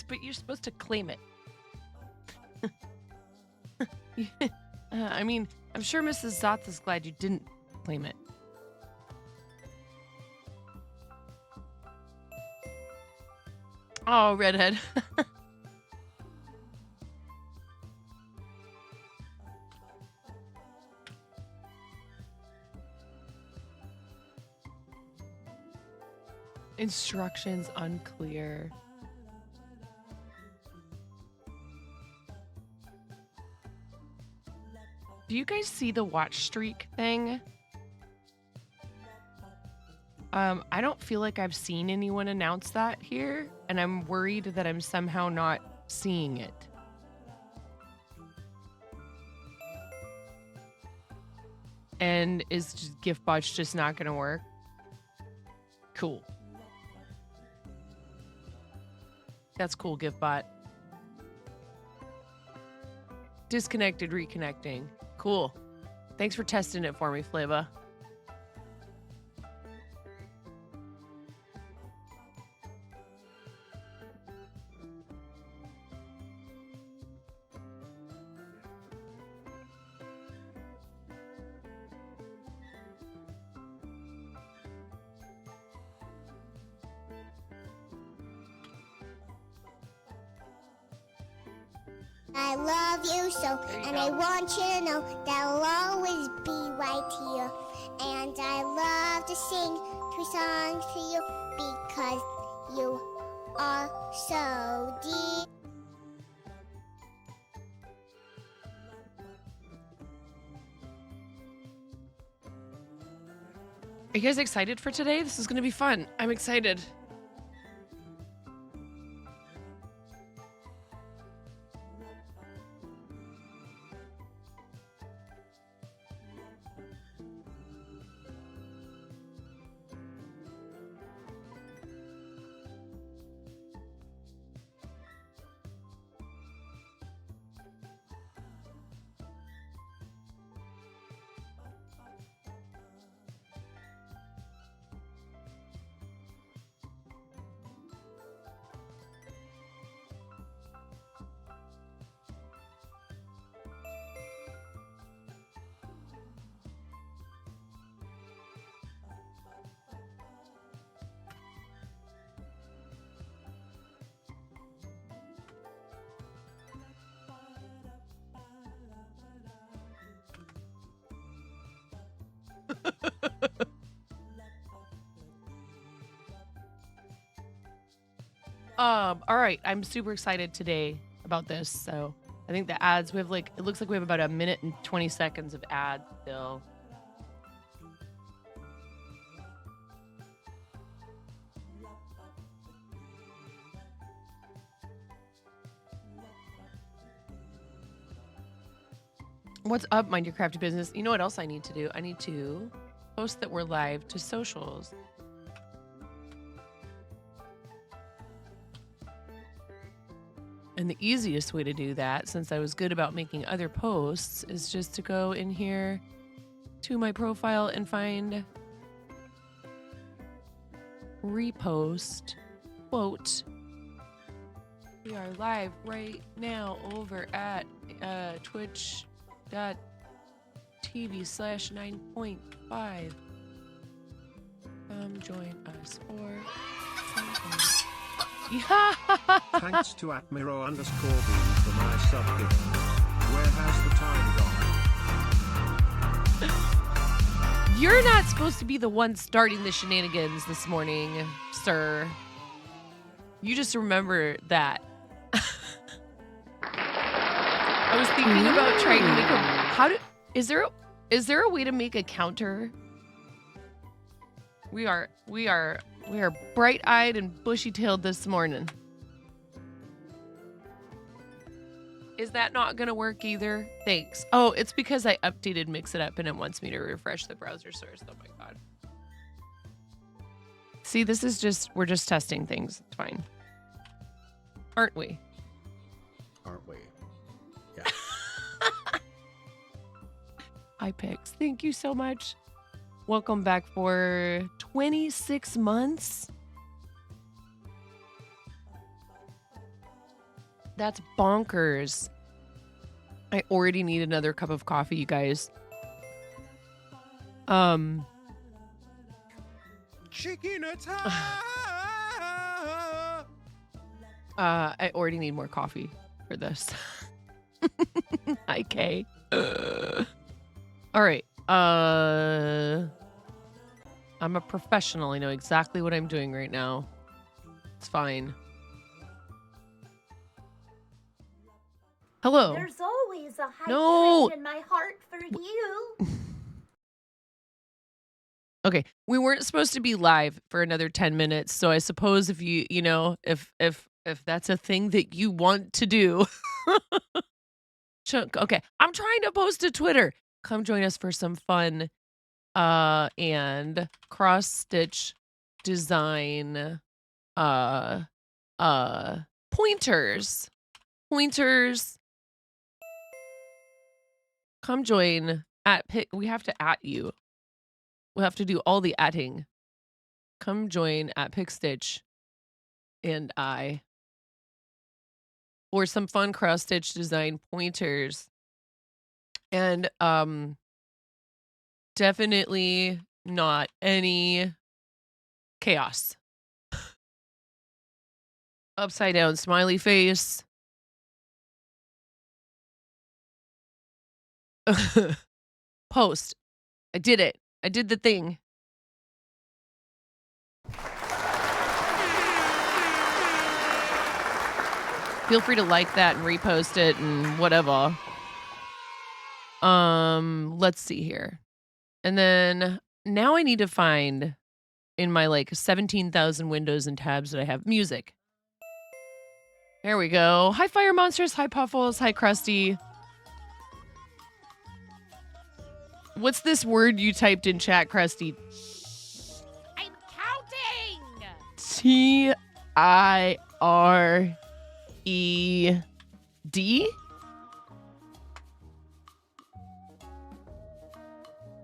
but you're supposed to claim it. I mean, I'm sure Mrs. Zoth is glad you didn't claim it. Oh, redhead. Instructions unclear. Do you guys see the watch streak thing? I don't feel like I've seen anyone announce that here, and I'm worried that I'm somehow not seeing it. And is GiftBotch just not going to work? Cool. That's cool, GiftBot. Disconnected, reconnecting. Cool. Thanks for testing it for me, Flava. I love you so, and I want you to know that I'll always be right here. And I love to sing 2 songs to you because you are so deep. Are you guys excited for today? This is going to be fun. I'm excited. All right, I'm super excited today about this. So I think the ads, we have like, it looks like we have about 1 minute and 20 seconds of ads still. What's up, Mind Your Crafty Business? You know what else I need to do? I need to post that we're live to socials. And the easiest way to do that, since I was good about making other posts, is just to go in here to my profile and find repost, quote, we are live right now over at twitch.tv/9.5. Come join us for something. Yeah. Thanks to @Miro_bean for my sub gift. Where has the time gone? You're not supposed to be the one starting the shenanigans this morning, sir. You just remember that. I was thinking about trying to make a is there a way to make a counter? We are bright-eyed and bushy-tailed this morning. Is that not going to work either? Thanks. Oh, it's because I updated Mix It Up and it wants me to refresh the browser source. Oh my god. See, this is we're just testing things. It's fine. Aren't we? Aren't we? Yeah. Hi, Pix. Thank you so much. Welcome back for 26 months. That's bonkers. I already need another cup of coffee, you guys. Chicken attack! I already need more coffee for this. Hi, Kay. All right. I'm a professional. I know exactly what I'm doing right now. It's fine. Hello. There's always a high No. train in my heart for you. Okay, we weren't supposed to be live for another 10 minutes, so I suppose if you know, if that's a thing that you want to do. Chunk. Okay, I'm trying to post to Twitter. Come join us for some fun and cross stitch design pointers. Come join at pick. We have to at you. We'll have to do all the atting. Come join at Pick Stitch and I. Or some fun cross stitch design pointers. And definitely not any chaos. Upside down smiley face. Post. I did it. I did the thing. Feel free to like that and repost it and whatever. Let's see here. And then now I need to find in my like 17,000 windows and tabs that I have music. There we go. Hi, Fire Monsters. Hi, Puffles. Hi, Krusty. What's this word you typed in chat, Krusty? I'm counting. T-I-R-E-D?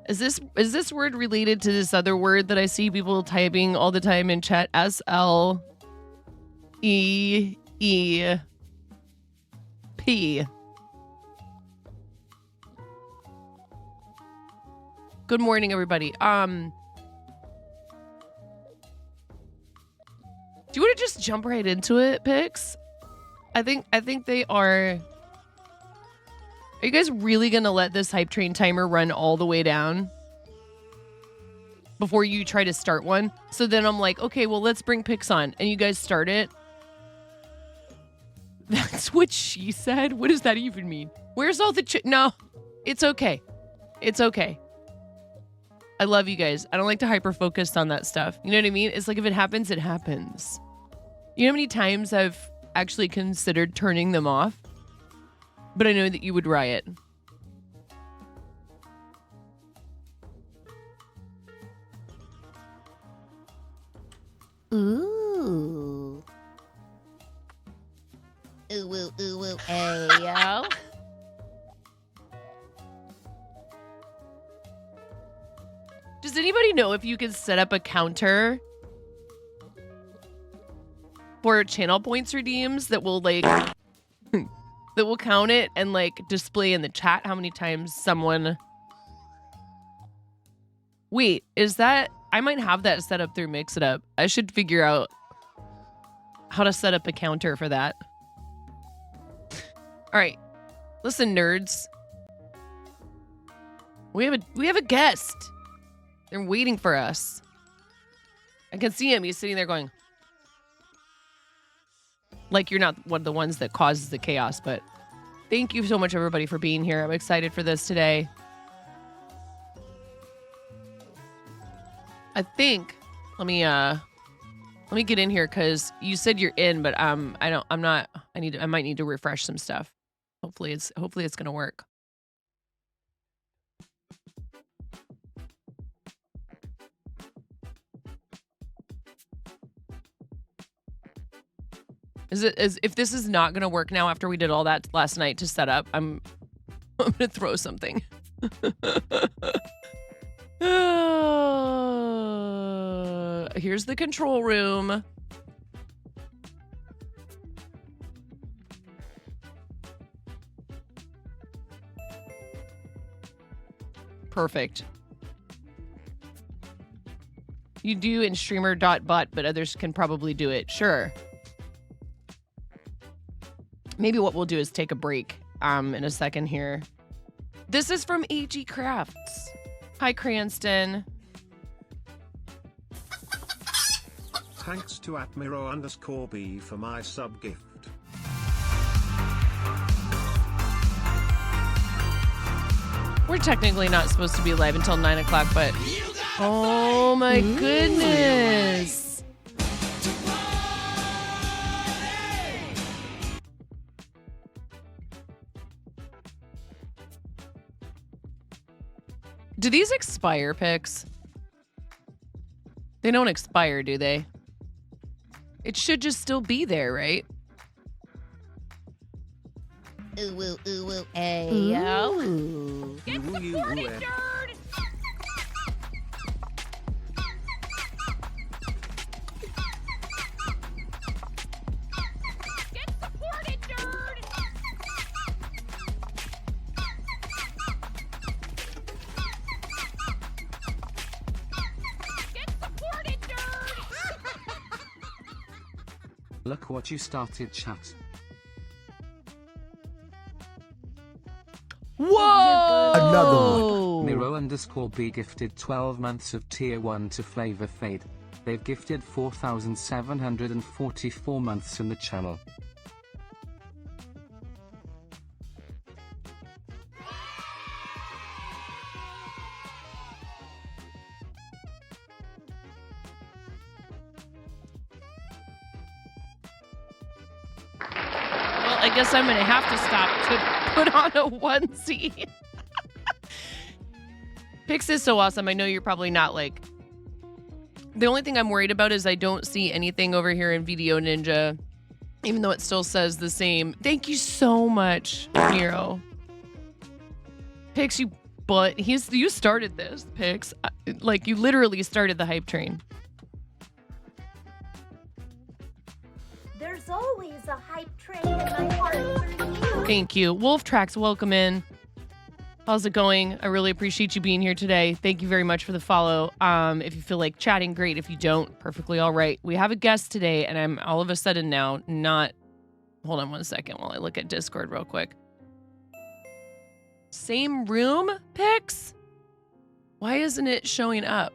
Is this word related to this other word that I see people typing all the time in chat? S-L-E-E-P. Good morning, everybody. Do you want to just jump right into it, Pix? I think they are. Are you guys really gonna let this hype train timer run all the way down before you try to start one? So then I'm like, okay, well, let's bring Pix on, and you guys start it. That's what she said. What does that even mean? Where's all the no? It's okay. It's okay. I love you guys. I don't like to hyper focus on that stuff. You know what I mean? It's like if it happens, it happens. You know how many times I've actually considered turning them off? But I know that you would riot. Ooh. Ooh, ooh, ooh, ooh. Ayo. Does anybody know if you can set up a counter for channel points redeems that will like that will count it and like display in the chat how many times someone. Wait, is that I might have that set up through Mix It Up. I should figure out how to set up a counter for that. All right. Listen, nerds. We have a guest. They're waiting for us. I can see him. He's sitting there going, like you're not one of the ones that causes the chaos, but thank you so much, everybody, for being here. I'm excited for this today. I think, let me get in here because you said you're in, but I might need to refresh some stuff. Hopefully it's gonna work. If this is not gonna work now after we did all that last night to set up, I'm gonna throw something. Here's the control room. Perfect. You do in streamer.bot, but others can probably do it. Sure. Maybe what we'll do is take a break in a second here. This is from AG Crafts. Hi, Cranston. Thanks to @Miro_B for my sub gift. We're technically not supposed to be live until 9 o'clock, but oh my goodness. Do these expire, Pix? They don't expire, do they? It should just still be there, right? Ooh, woo, ooh, woo, ayo. Ooh, you, nerd! Get supported, nerd! Get supported, nerd! Look what you started, chat. Whoa! Another Miro_B gifted 12 months of tier 1 to Flavor Fade. They've gifted 4,744 months in the channel. Well, I guess I'm gonna have to stop to put on a onesie. Pix is so awesome. I know you're probably not like. The only thing I'm worried about is I don't see anything over here in Video Ninja, even though it still says the same. Thank you so much, Nero. Pix, you started this, Pix. Like you literally started the hype train. There's always a hype train in my heart for you. Thank you. Wolf Tracks, welcome in. How's it going? I really appreciate you being here today. Thank you very much for the follow. If you feel like chatting, great. If you don't, perfectly all right. We have a guest today, and I'm all of a sudden now not... Hold on one second while I look at Discord real quick. Same room, Pix? Why isn't it showing up?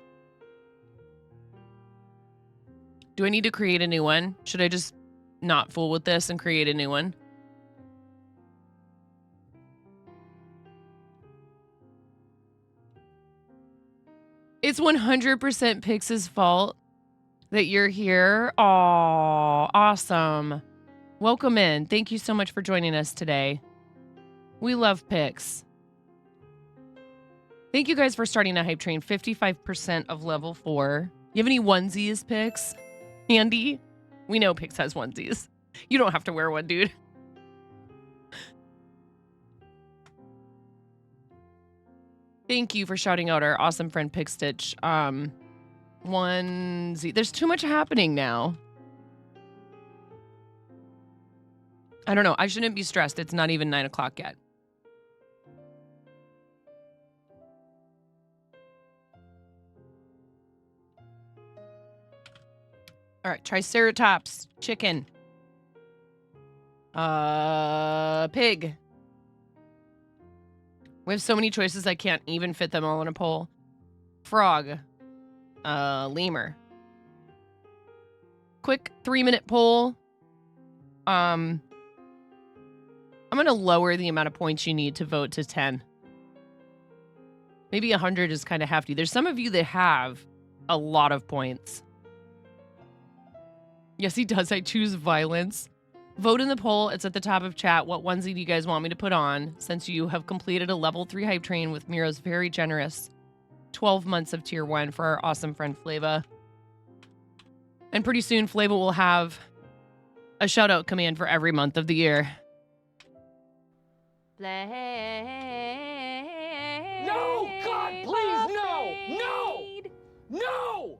Do I need to create a new one? Should I just not fool with this and create a new one? It's 100% Pix's fault that you're here. Aw, awesome. Welcome in. Thank you so much for joining us today. We love Pix. Thank you guys for starting a hype train. 55% of level 4. You have any onesies, Pix? Andy? We know Pix has onesies. You don't have to wear one, dude. Thank you for shouting out our awesome friend Pixstitch. Onesie. There's too much happening now. I don't know. I shouldn't be stressed. It's not even 9 o'clock yet. All right, Triceratops, chicken, pig. We have so many choices I can't even fit them all in a poll. Frog, lemur. Quick 3-minute poll. I'm gonna lower the amount of points you need to vote to 10. Maybe 100 is kind of hefty. There's some of you that have a lot of points. Yes, he does. I choose violence. Vote in the poll. It's at the top of chat. What onesie do you guys want me to put on since you have completed a level 3 hype train with Miro's very generous 12 months of tier 1 for our awesome friend Flava. And pretty soon Flava will have a shout out command for every month of the year. No, God, please, no! No! No!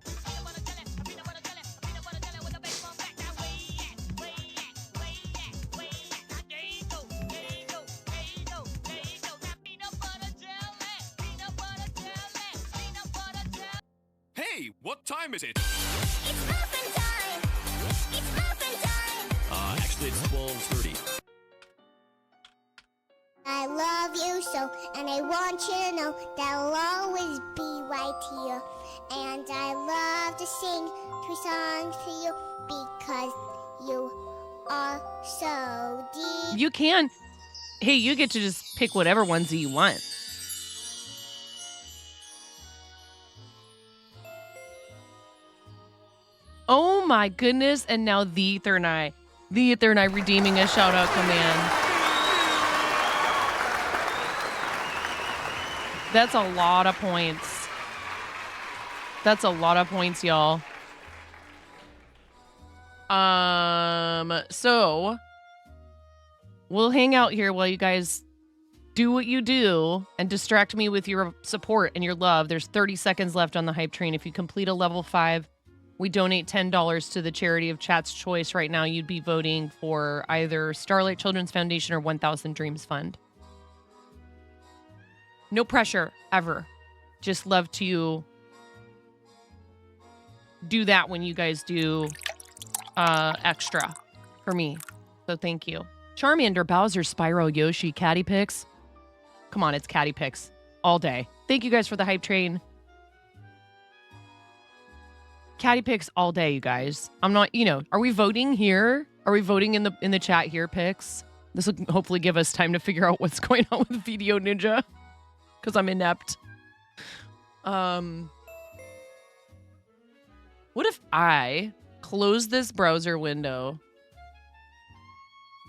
What time is it? It's muffin time! It's muffin time! Actually, it's 12:30. I love you so, and I want you to know that I'll always be right here. And I love to sing 2 songs to you because you are so deep. You can. Hey, you get to just pick whatever onesie you want. Oh my goodness. And now the Ether and I redeeming a shout out command. That's a lot of points. That's a lot of points, y'all. So we'll hang out here while you guys do what you do and distract me with your support and your love. There's 30 seconds left on the hype train. If you complete a level 5, we donate $10 to the charity of chat's choice. Right now, you'd be voting for either Starlight Children's Foundation or 1000 Dreams Fund. No pressure, ever. Just love to do that when you guys do extra for me. So thank you. Charmander, Bowser, Spyro, Yoshi, Catty Picks. Come on, it's Catty Picks all day. Thank you guys for the hype train. Catty Picks all day, you guys. I'm not, are we voting here? Are we voting in the chat here, Picks? This will hopefully give us time to figure out what's going on with Video Ninja. Because I'm inept. What if I close this browser window?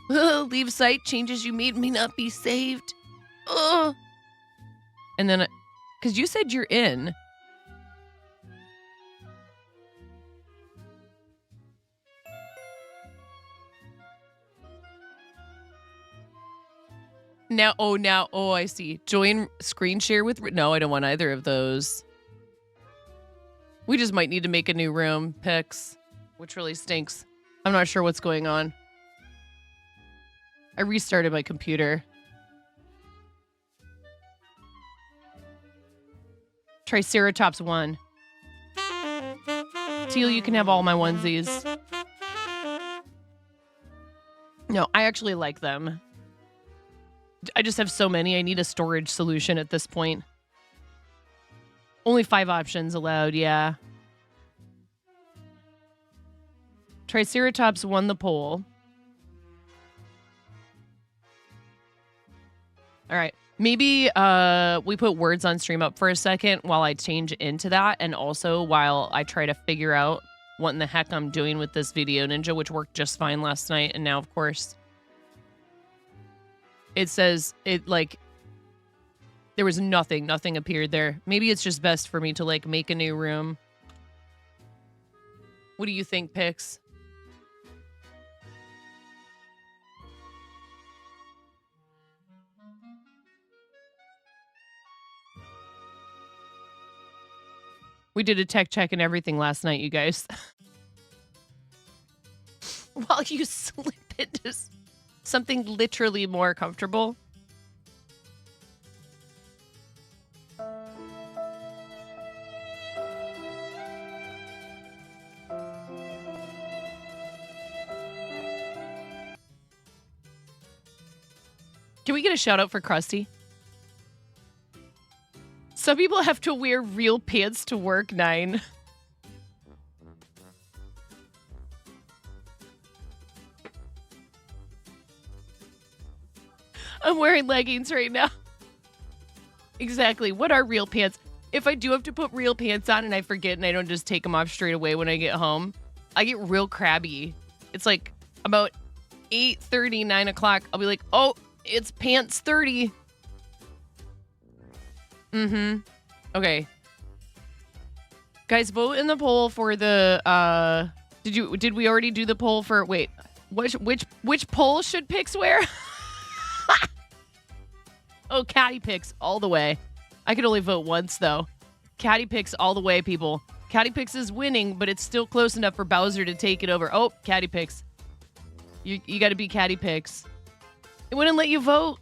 Leave site, changes you made may not be saved. And then, because you said you're in. Now, I see. Join screen share with, no, I don't want either of those. We just might need to make a new room, Pix, which really stinks. I'm not sure what's going on. I restarted my computer. Triceratops 1. Teal, you can have all my onesies. No, I actually like them. I just have so many. I need a storage solution at this point. Only 5 options allowed, yeah. Triceratops won the poll. All right. Maybe we put words on stream up for a second while I change into that. And also while I try to figure out what in the heck I'm doing with this Video Ninja, which worked just fine last night. And now, of course, it says there was nothing appeared there. Maybe it's just best for me to make a new room. What do you think, Pix? We did a tech check and everything last night, you guys. While you slip into something literally more comfortable. Can we get a shout out for Krusty? Some people have to wear real pants to work, 9. I'm wearing leggings right now. Exactly. What are real pants? If I do have to put real pants on and I forget and I don't just take them off straight away when I get home, I get real crabby. It's like about 8:30, 9 o'clock. I'll be like, oh, it's pants 30. Okay. Guys, vote in the poll for the did we already do the poll for wait, which poll should Pix wear? Oh, Catty Picks all the way. I could only vote once though. Catty Picks all the way, people. Catty Picks is winning, but it's still close enough for Bowser to take it over. Oh, Catty Picks. You got to be Catty Picks. It wouldn't let you vote.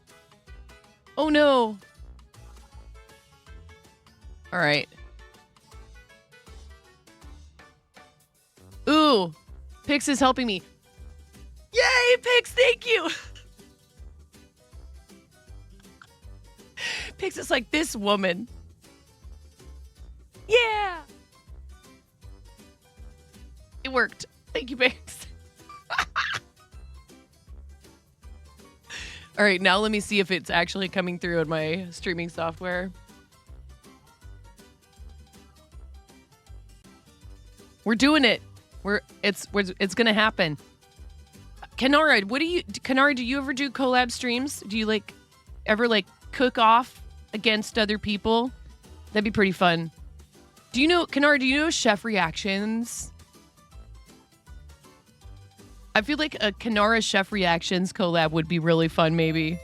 Oh no. All right. Ooh, Pix is helping me. Yay, Pix, thank you. Pix is like, this woman. Yeah. It worked. Thank you, Pix. All right, now let me see if it's actually coming through in my streaming software. We're doing it. It's gonna happen. Kanara, Kanara, do you ever do collab streams? Do you ever cook off against other people? That'd be pretty fun. Kanara, do you know Chef Reactions? I feel like a Kanara Chef Reactions collab would be really fun, maybe.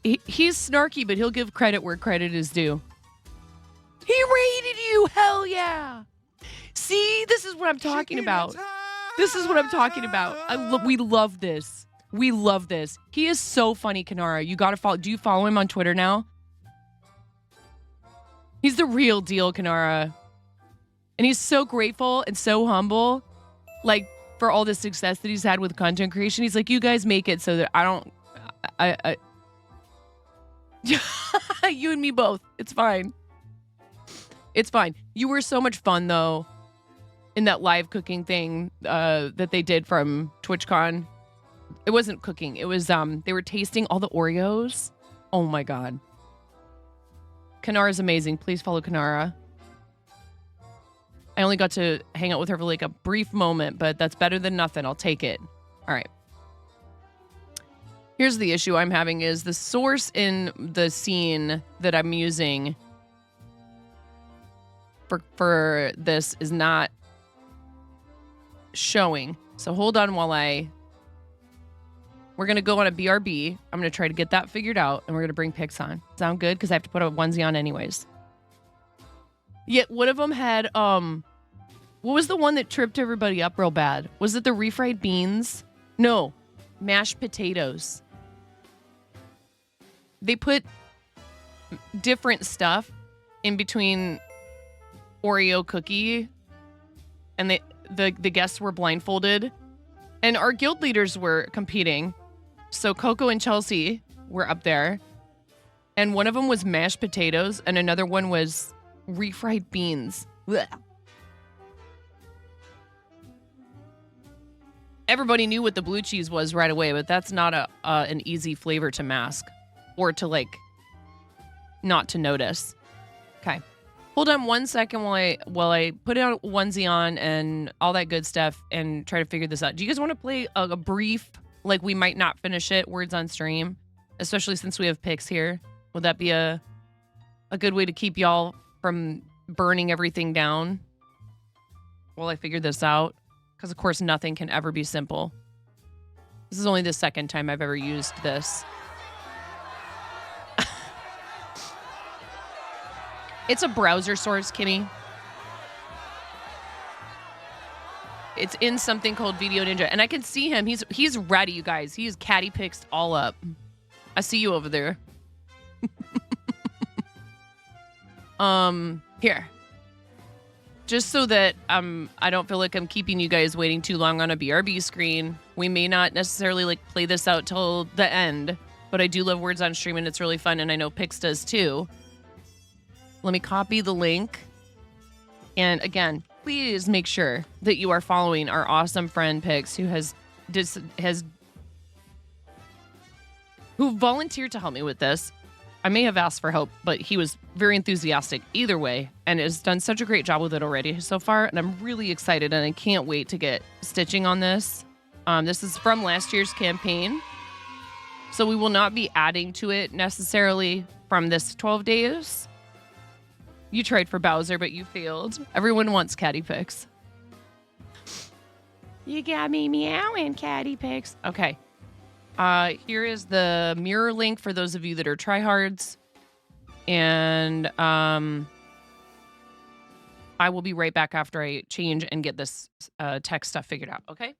He's snarky, but he'll give credit where credit is due. He rated you! Hell yeah! See, this is what I'm talking about. This is what I'm talking about. We love this. We love this. He is so funny, Kanara. You gotta follow. Do you follow him on Twitter now? He's the real deal, Kanara. And he's so grateful and so humble, for all the success that he's had with content creation. He's like, you guys make it so that I you and me both. It's fine. It's fine. You were so much fun, though, in that live cooking thing that they did from TwitchCon. It wasn't cooking. It was, they were tasting all the Oreos. Oh, my God. Kanara's amazing. Please follow Kanara. I only got to hang out with her for a brief moment, but that's better than nothing. I'll take it. All right. Here's the issue I'm having is the source in the scene that I'm using for this is not showing. So hold on while we're going to go on a BRB. I'm going to try to get that figured out, and we're going to bring Pix on. Sound good? Because I have to put a onesie on anyways. Yet one of them had, what was the one that tripped everybody up real bad? Was it the refried beans? No, mashed potatoes. They put different stuff in between Oreo cookie, and the guests were blindfolded, and our guild leaders were competing. So Coco and Chelsea were up there, and one of them was mashed potatoes, and another one was refried beans. Blech. Everybody knew what the blue cheese was right away, but that's not an easy flavor to mask or to not to notice. Okay. Hold on 1 second while I put out onesie on and all that good stuff and try to figure this out. Do you guys want to play a brief, we might not finish it, words on stream, especially since we have Pix here? Would that be a good way to keep y'all from burning everything down while I figure this out? Because, of course, nothing can ever be simple. This is only the second time I've ever used this. It's a browser source, Kimmy. It's in something called Video Ninja. And I can see him. He's ready, you guys. He's catty pixed all up. I see you over there. Here. Just so that I don't feel like I'm keeping you guys waiting too long on a BRB screen. We may not necessarily play this out till the end, but I do love words on stream and it's really fun, and I know Pix does too. Let me copy the link. And again, please make sure that you are following our awesome friend Pix, who who volunteered to help me with this. I may have asked for help, but he was very enthusiastic either way and has done such a great job with it already so far. And I'm really excited and I can't wait to get stitching on this. This is from last year's campaign, so we will not be adding to it necessarily from this 12 days. You tried for Bowser, but you failed. Everyone wants Catty Pix. You got me meowing, Catty Pix. Okay. Here is the mirror link for those of you that are tryhards. And I will be right back after I change and get this tech stuff figured out, okay?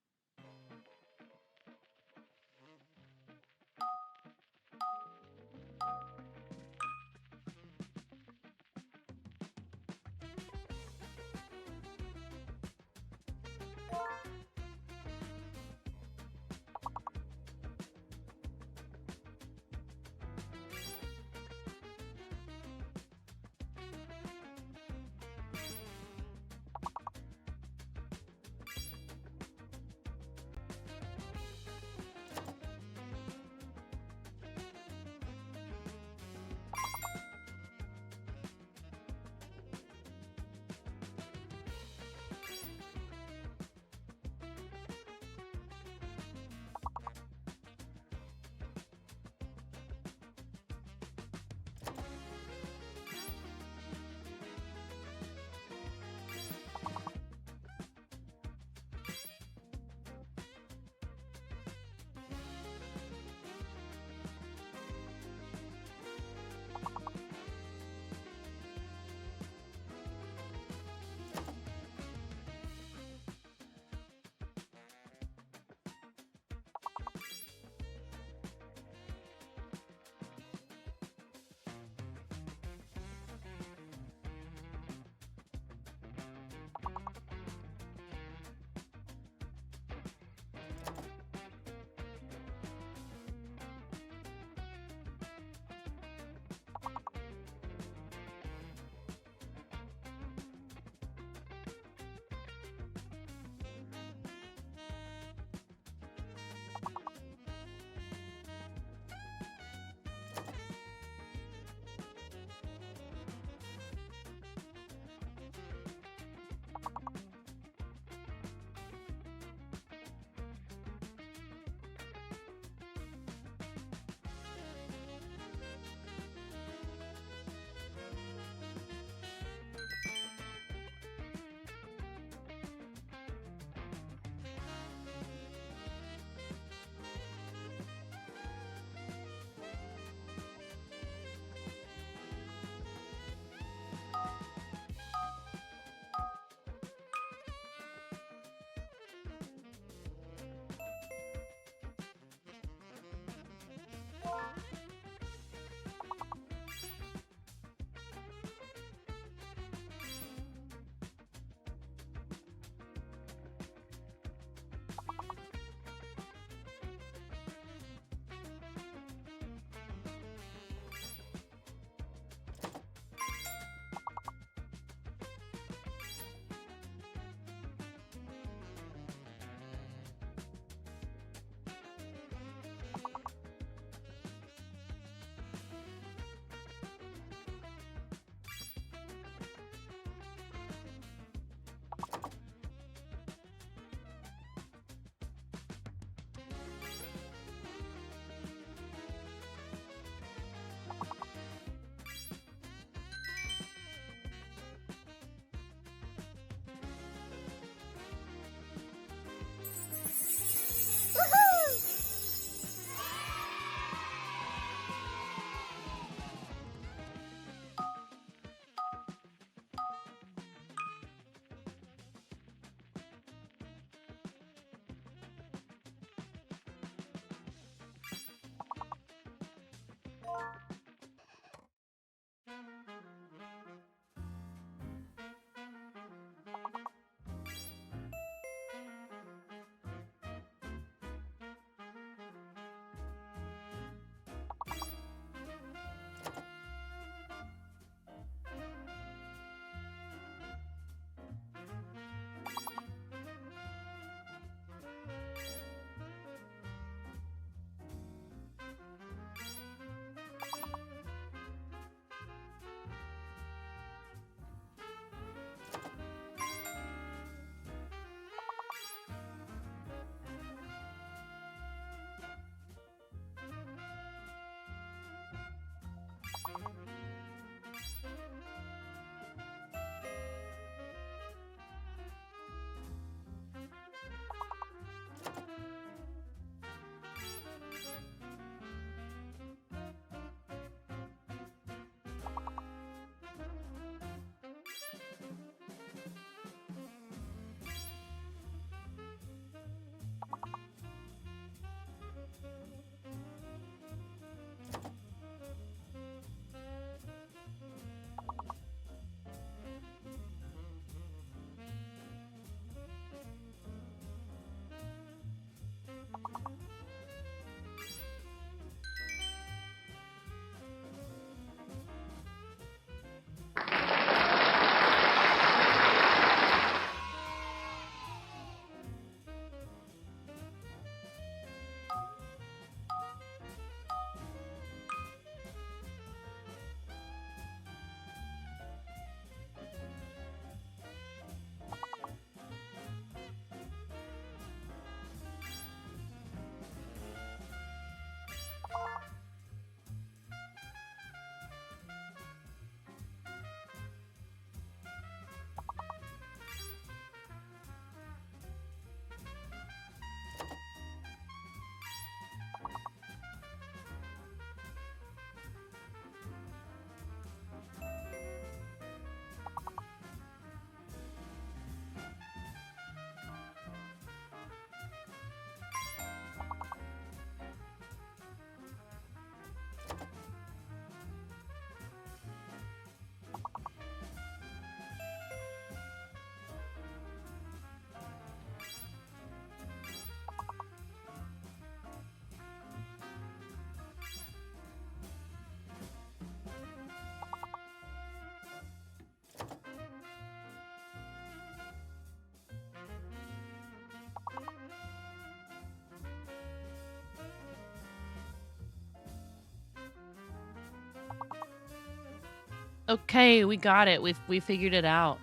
Okay, we got it. We figured it out.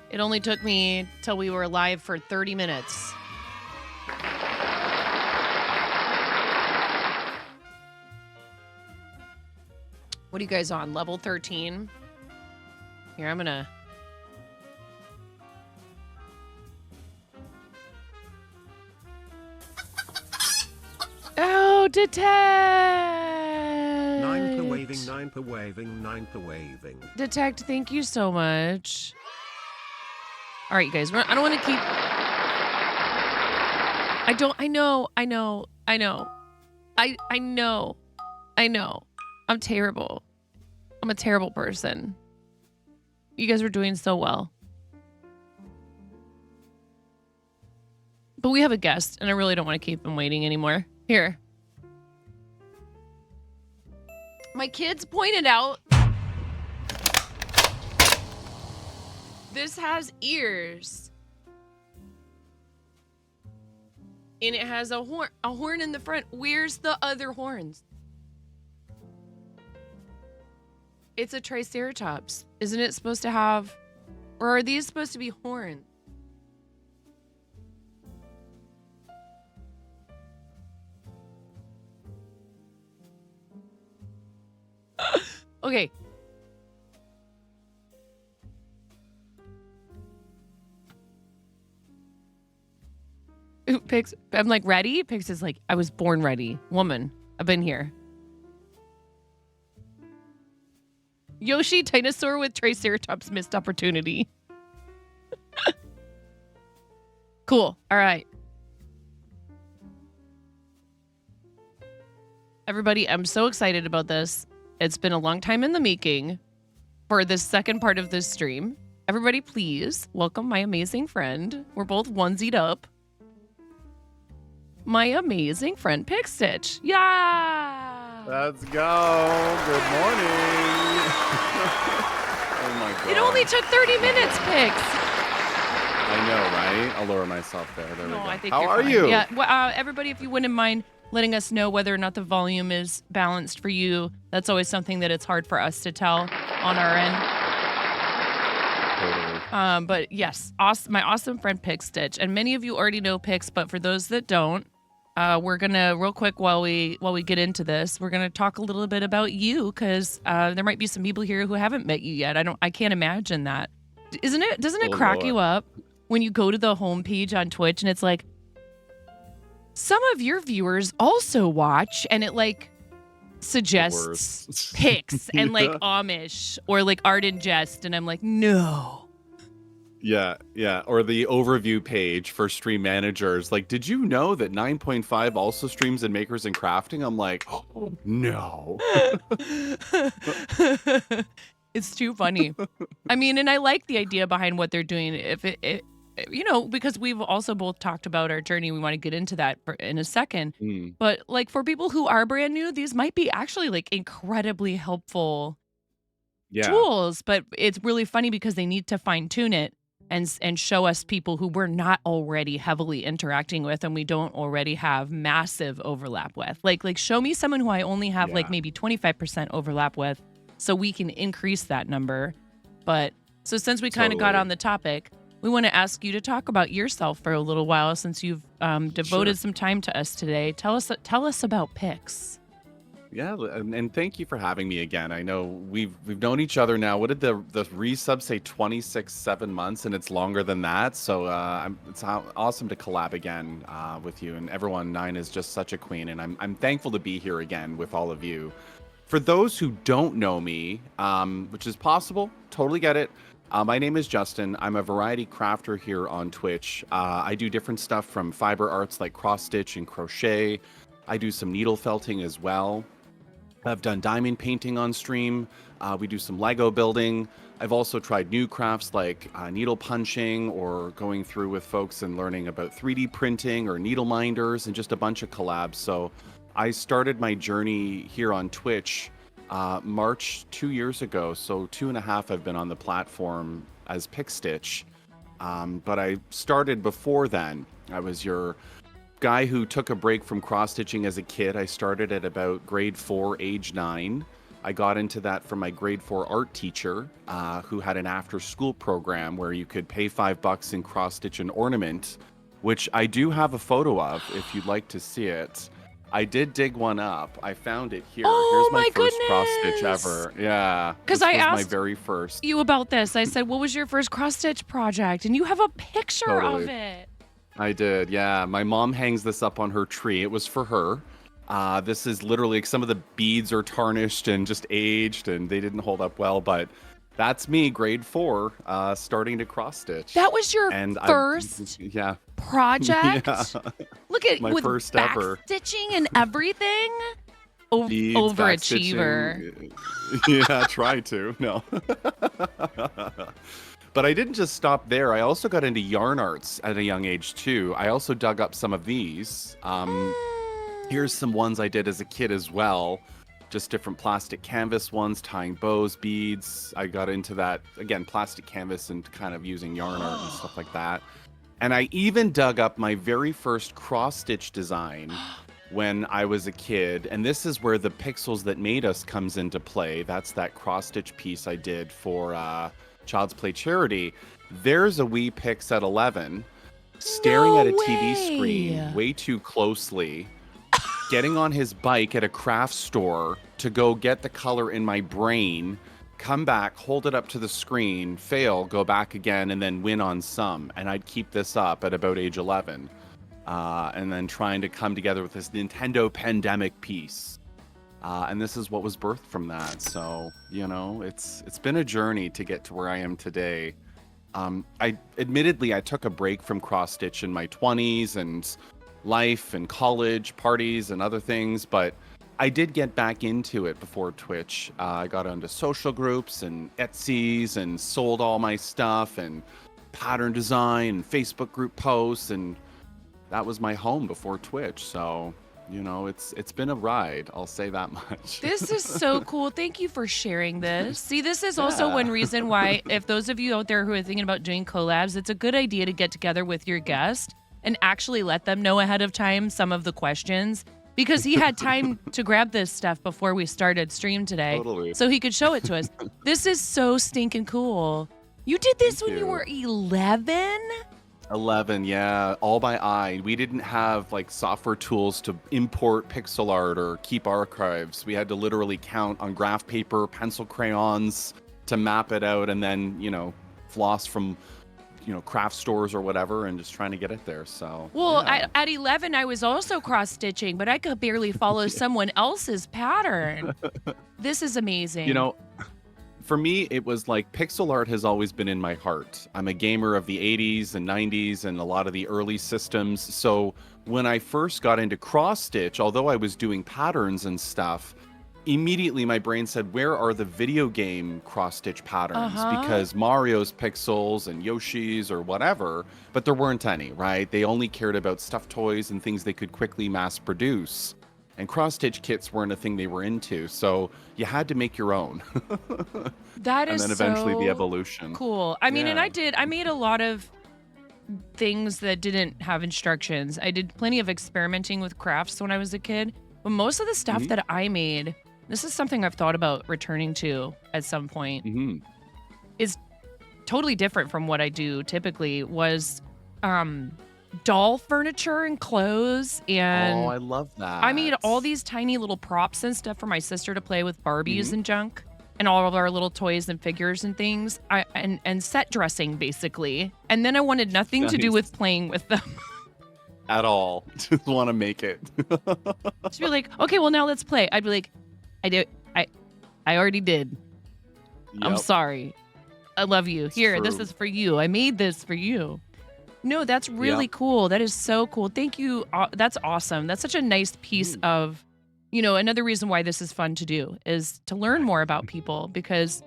It only took me till we were live for 30 minutes. What are you guys on? Level 13? Here, I'm gonna... Oh, detect! 9 per waving, 9 per waving, 9 per waving. Detect, thank you so much. All right, you guys, I don't want to keep... I know. I'm terrible. I'm a terrible person. You guys were doing so well. But we have a guest, and I really don't want to keep him waiting anymore. Here. My kids pointed out this has ears. And it has a horn in the front. Where's the other horns? It's a triceratops. Isn't it supposed to have, or are these supposed to be horns? Okay. Pix, I'm like, ready? Pix is like, I was born ready. Woman, I've been here. Yoshi, dinosaur with Triceratops missed opportunity. Cool. All right. Everybody, I'm so excited about this. It's been a long time in the making for this second part of this stream. Everybody, please welcome my amazing friend. We're both onesied up. My amazing friend, Pixstitch. Yeah! Let's go. Good morning. Oh my god. It only took 30 minutes, Pix. I know, right? I'll lower myself there. There we go. I think How you're are fine. you? Yeah, well, everybody, if you wouldn't mind letting us know whether or not the volume is balanced for you. That's always something that it's hard for us to tell on our end. Totally. But yes, awesome, my awesome friend Pixstitch, and many of you already know Pix, but for those that don't, we're gonna real quick while we get into this, we're gonna talk a little bit about you because there might be some people here who haven't met you yet. I can't imagine that. Doesn't it crack you up when you go to the homepage on Twitch and it's like, some of your viewers also watch, and it like suggests pics and like Amish or like art and jest, and I'm like, no. Yeah. Or the overview page for stream managers. Like, did you know that 9.5 also streams in Makers and Crafting? I'm like, oh, no. It's too funny. I mean, and I like the idea behind what they're doing. If it because we've also both talked about our journey. We want to get into that in a second. But like for people who are brand new, these might be actually like incredibly helpful tools. But it's really funny because they need to fine tune it and show us people who we're not already heavily interacting with and we don't already have massive overlap with. Like show me someone who I only have like maybe 25% overlap with, so we can increase that number. But so since we kind of got on the topic, we want to ask you to talk about yourself for a little while since you've devoted some time to us today. Tell us about Pix. Yeah, and thank you for having me again. I know we've known each other now. What did the resub say? 7 months, and it's longer than that. So it's awesome to collab again with you and everyone. Nine is just such a queen, and I'm thankful to be here again with all of you. For those who don't know me, which is possible, totally get it. My name is Justin. I'm a variety crafter here on Twitch. I do different stuff from fiber arts like cross stitch and crochet. I do some needle felting as well. I've done diamond painting on stream. We do some Lego building. I've also tried new crafts like needle punching or going through with folks and learning about 3D printing or needle minders and just a bunch of collabs. So I started my journey here on Twitch March 2 years ago. So 2.5 I've been on the platform as Pixstitch. But I started before then. I was your guy who took a break from cross stitching as a kid. I started at about grade 4, age 9. I got into that from my grade 4 art teacher, who had an after-school program where you could pay $5 and cross-stitch an ornament, which I do have a photo of if you'd like to see it. I did dig one up. I found it here. Oh Here's my my first cross-stitch goodness! ever. Yeah, 'Cause this I was my asked very first. You about this. I said, what was your first cross-stitch project? And you have a picture of Totally. it. I did, yeah. My mom hangs this up on her tree. It was for her. This is literally, some of the beads are tarnished and just aged, and they didn't hold up well, but that's me, grade 4, starting to cross stitch. That was your And first yeah, project? yeah, Look at my with first back ever. stitching and everything. Beads, Overachiever. backstitching. Yeah, try to. No. But I didn't just stop there. I also got into yarn arts at a young age too. I also dug up some of these. Here's some ones I did as a kid as well. Just different plastic canvas ones, tying bows, beads. I got into that, again, plastic canvas and kind of using yarn art and stuff like that. And I even dug up my very first cross-stitch design when I was a kid. And this is where the Pixels That Made Us comes into play. That's that cross-stitch piece I did for Child's Play Charity. There's a wee Pix at 11 staring at a TV screen way too closely, getting on his bike at a craft store to go get the color in my brain, come back, hold it up to the screen, fail, go back again, and then win on some. And I'd keep this up at about age 11. And then trying to come together with this Nintendo pandemic piece. And this is what was birthed from that. So, you know, it's been a journey to get to where I am today. I took a break from cross stitch in my 20s and life and college parties and other things, but I did get back into it before Twitch. I got onto social groups and Etsy's and sold all my stuff and pattern design and Facebook group posts, and that was my home before Twitch. So, you know, it's been a ride, I'll say that much. This is so cool. Thank you for sharing this. See, this is also one reason why, if those of you out there who are thinking about doing collabs, it's a good idea to get together with your guest and actually let them know ahead of time some of the questions, because he had time to grab this stuff before we started stream today. Totally. So he could show it to us. This is so stinking cool. You did this when you were 11? 11, yeah, all by eye. We didn't have like software tools to import pixel art or keep archives. We had to literally count on graph paper, pencil crayons to map it out, and then, you know, floss from, you know, craft stores or whatever, and just trying to get it there. So, well, yeah. at 11, I was also cross-stitching, but I could barely follow someone else's pattern. This is amazing. You know, for me, it was like pixel art has always been in my heart. I'm a gamer of the 80s and 90s and a lot of the early systems. So when I first got into cross stitch, although I was doing patterns and stuff, immediately my brain said, where are the video game cross stitch patterns? Because Mario's pixels and Yoshi's or whatever, but there weren't any, right? They only cared about stuffed toys and things they could quickly mass produce. And cross-stitch kits weren't a thing they were into, so you had to make your own. That is and then eventually so the evolution. cool. I mean, and Yeah. I made a lot of things that didn't have instructions. I did plenty of experimenting with crafts when I was a kid, but most of the stuff Mhm. that I made, this is something I've thought about returning to at some point, is totally different from what I do typically, was doll furniture and clothes, and Oh, I love that. I made all these tiny little props and stuff for my sister to play with, Barbies and junk, and all of our little toys and figures and things, and set dressing basically. And then I wanted nothing to do Nice. with playing with them. At all. Just want to make it. She'd be like, "Okay, well now let's play." I'd be like, I already did. I'm Yep. sorry. I love you. Here, this true. is for you. I made this for you." No, that's really cool. That is so cool. Thank you. That's awesome. That's such a nice piece of, you know, another reason why this is fun to do is to learn more about people, because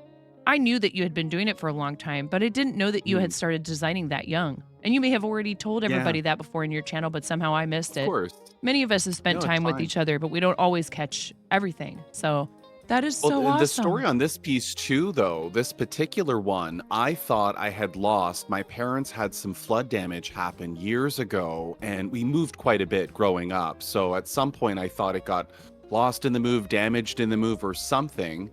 I knew that you had been doing it for a long time, but I didn't know that you had started designing that young. And you may have already told everybody that before in your channel, but somehow I missed it. Of course. Many of us have spent No, it's time with fine. each other, but we don't always catch everything. So that is so awesome. The story on this piece too, though, this particular one, I thought I had lost. My parents had some flood damage happen years ago, and we moved quite a bit growing up. So at some point I thought it got lost in the move, damaged in the move, or something.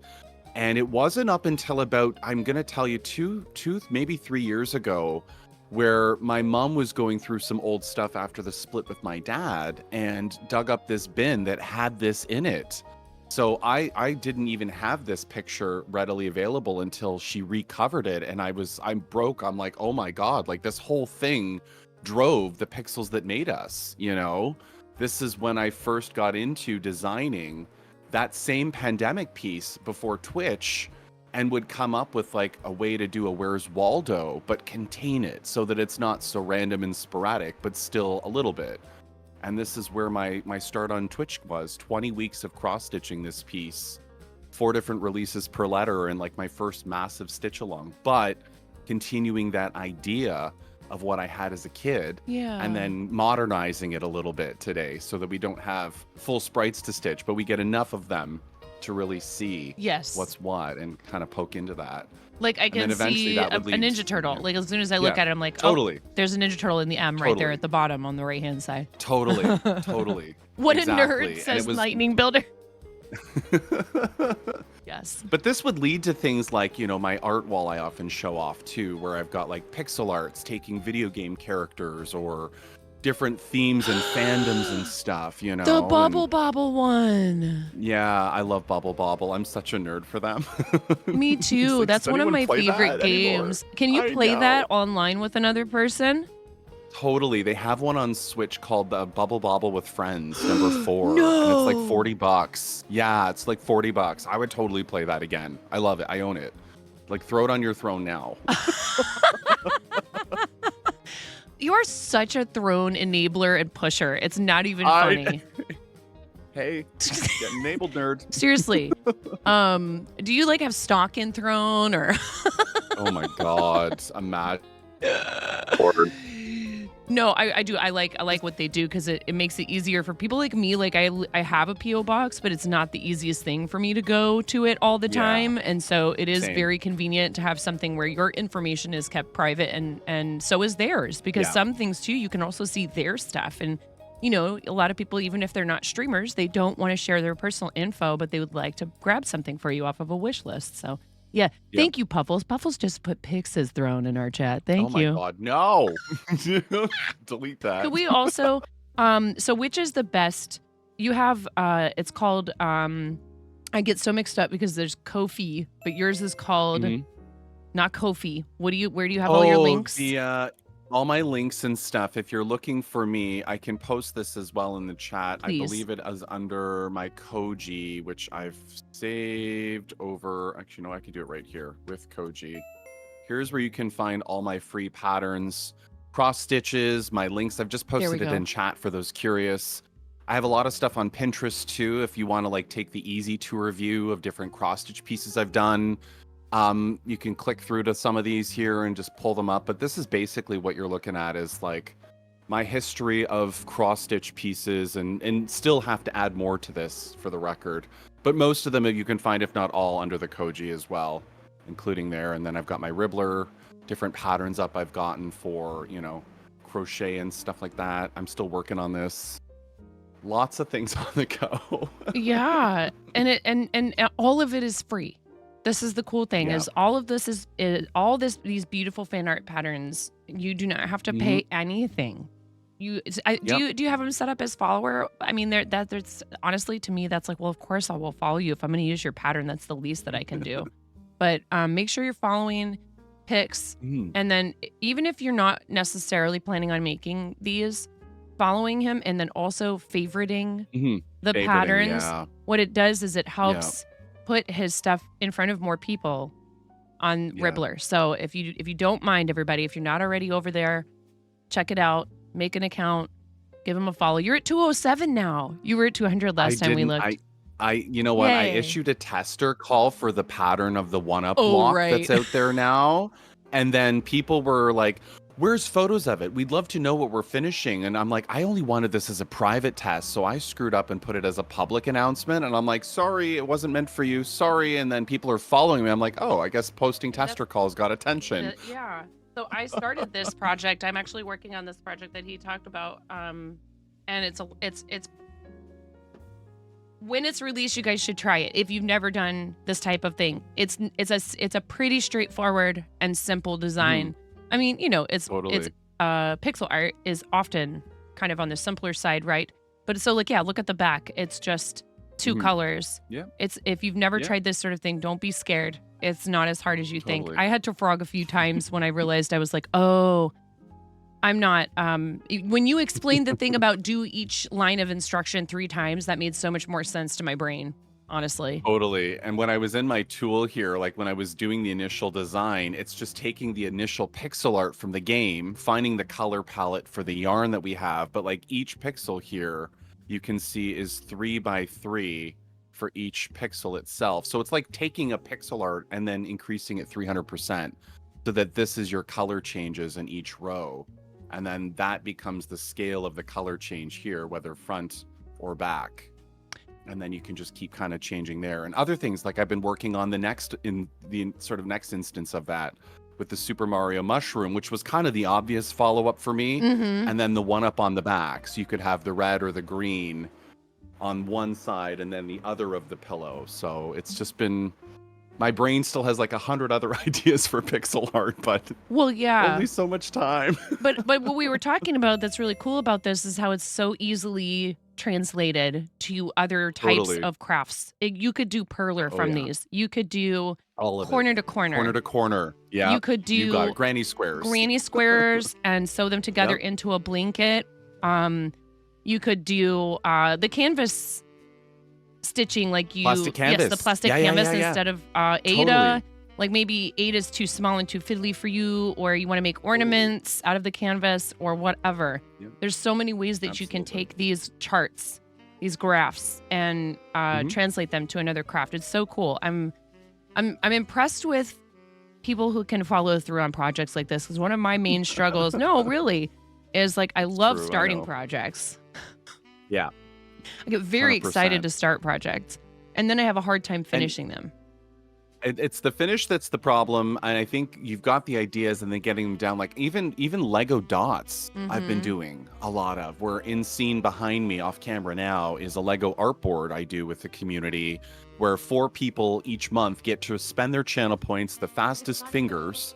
And it wasn't up until about, I'm going to tell you, two, maybe 3 years ago, where my mom was going through some old stuff after the split with my dad and dug up this bin that had this in it. So I didn't even have this picture readily available until she recovered it. And I'm broke. I'm like, oh my God, like this whole thing drove the pixels that made us, you know? This is when I first got into designing that same pandemic piece before Twitch, and would come up with like a way to do a Where's Waldo, but contain it so that it's not so random and sporadic, but still a little bit. And this is where my start on Twitch was. 20 weeks of cross-stitching this piece, 4 different releases per letter, and like my first massive stitch along, but continuing that idea of what I had as a kid, and then modernizing it a little bit today so that we don't have full sprites to stitch, but we get enough of them to really see what's what and kind of poke into that. Like I can see a Ninja Turtle. Like as soon as I look at it, I'm like, totally. Oh, there's a Ninja Turtle in the M right there at the bottom on the right hand side. Totally. What a nerd, says Lightning Builder. Yes. But this would lead to things like, you know, my art wall I often show off too, where I've got like pixel arts taking video game characters or different themes and fandoms and stuff, you know. The Bubble Bobble one. Yeah, I love Bubble Bobble. I'm such a nerd for them. Me too. Like, that's one of my favorite games. Can you play that online with another person? Totally. They have one on Switch called Bubble Bobble with Friends, number 4. No. And it's like $40. Yeah, it's like $40. I would totally play that again. I love it. I own it. Like, throw it on your throne now. You are such a throne enabler and pusher. It's not even funny. Hey, get enabled, nerd. Seriously. Do you like have stock in throne or? Oh my God. Imagine. No, I do. I like what they do because it makes it easier for people like me. Like I have a PO box, but it's not the easiest thing for me to go to it all the time. And so it is very convenient to have something where your information is kept private and so is theirs, because some things too, you can also see their stuff. And, you know, a lot of people, even if they're not streamers, they don't want to share their personal info, but they would like to grab something for you off of a wish list. So yeah. Thank you, Puffles. Puffles just put Pix's throne in our chat. Thank you. Oh my God, no. Delete that. Could we also, so which is the best? You have, it's called, I get so mixed up because there's Ko-fi, but yours is called, not Ko-fi. Where do you have all your links? All my links and stuff. If you're looking for me, I can post this as well in the chat. Please. I believe it is under my Koji, which I've saved over. Actually, no, I can do it right here with Koji. Here's where you can find all my free patterns, cross stitches, my links. I've just posted it in chat for those curious. I have a lot of stuff on Pinterest too, if you want to like take the easy tour view of different cross stitch pieces I've done. You can click through to some of these here and just pull them up. But this is basically what you're looking at is like my history of cross-stitch pieces and still have to add more to this for the record. But most of them you can find, if not all, under the Koji as well, including there. And then I've got my Ribbler, different patterns up I've gotten for, you know, crochet and stuff like that. I'm still working on this. Lots of things on the go. Yeah. And all of it is free. This is the cool thing is all of this is these beautiful fan art patterns. You do not have to pay anything. Do you have them set up as follower? I mean, there's honestly to me that's like, well, of course I will follow you if I'm going to use your pattern. That's the least that I can do. But make sure you're following Pix, and then even if you're not necessarily planning on making these, following him and then also favoriting the patterns. What it does is it helps. Put his stuff in front of more people on Ribbler. So if you don't mind, everybody, if you're not already over there, check it out, make an account, give him a follow. You're at 207 now. You were at 200 last time we looked. You know what? Yay. I issued a tester call for the pattern of the one-up block that's out there now. And then people were like, where's photos of it? We'd love to know what we're finishing. And I'm like, I only wanted this as a private test. So I screwed up and put it as a public announcement. And I'm like, sorry, it wasn't meant for you. Sorry. And then people are following me. I'm like, oh, I guess posting tester calls got attention. Yeah. So I started this project. I'm actually working on this project that he talked about. And it's when it's released, you guys should try it. If you've never done this type of thing, it's a pretty straightforward and simple design. I mean, you know, it's Totally. pixel art is often kind of on the simpler side, right? But so like, yeah, look at the back. It's just two colors. Yeah. It's if you've never Yeah. tried this sort of thing, don't be scared. It's not as hard as you think. Totally. I had to frog a few times when I realized I was like, oh, I'm not. When you explained the thing about do each line of instruction 3 times, that made so much more sense to my brain, honestly. Totally. And when I was in my tool here, like when I was doing the initial design, it's just taking the initial pixel art from the game, finding the color palette for the yarn that we have. But like each pixel here, you can see is 3 by 3 for each pixel itself. So it's like taking a pixel art and then increasing it 300% so that this is your color changes in each row. And then that becomes the scale of the color change here, whether front or back. And then you can just keep kind of changing there. And other things like I've been working on the sort of next instance of that with the Super Mario mushroom, which was kind of the obvious follow-up for me. And then the one up on the back. So you could have the red or the green on one side and then the other of the pillow. So it's just been, my brain still has like 100 other ideas for pixel art, but Well, yeah. only so much time. but what we were talking about that's really cool about this is how it's so easily translated to other types Totally. of crafts. You could do perler Oh, from yeah. these. You could do All of corner it. to corner. Corner to corner. Yeah. You could You got do it. Granny squares. granny squares and sew them together Yep. into a blanket. You could do the canvas stitching, like Plastic yes, the canvas. plastic Yeah, yeah, canvas yeah, yeah. instead of Ada. Totally. Like maybe Ada's too small and too fiddly for you, or you want to make ornaments out of the canvas or whatever. Yep. There's so many ways that you can Absolutely. take these charts, these graphs, and translate them to another craft. It's so cool. I'm impressed with people who can follow through on projects like this, because one of my main struggles, no, really, is like I love true, I starting know. projects. Yeah. I get very excited 100%. to start projects, and then I have a hard time finishing them. It's the finish that's the problem, and I think you've got the ideas and then getting them down. Like even Lego dots, I've been Mhm. doing a lot of. Where in scene behind me off camera now is a Lego art board I do with the community, where 4 people each month get to spend their channel points, the fastest fingers,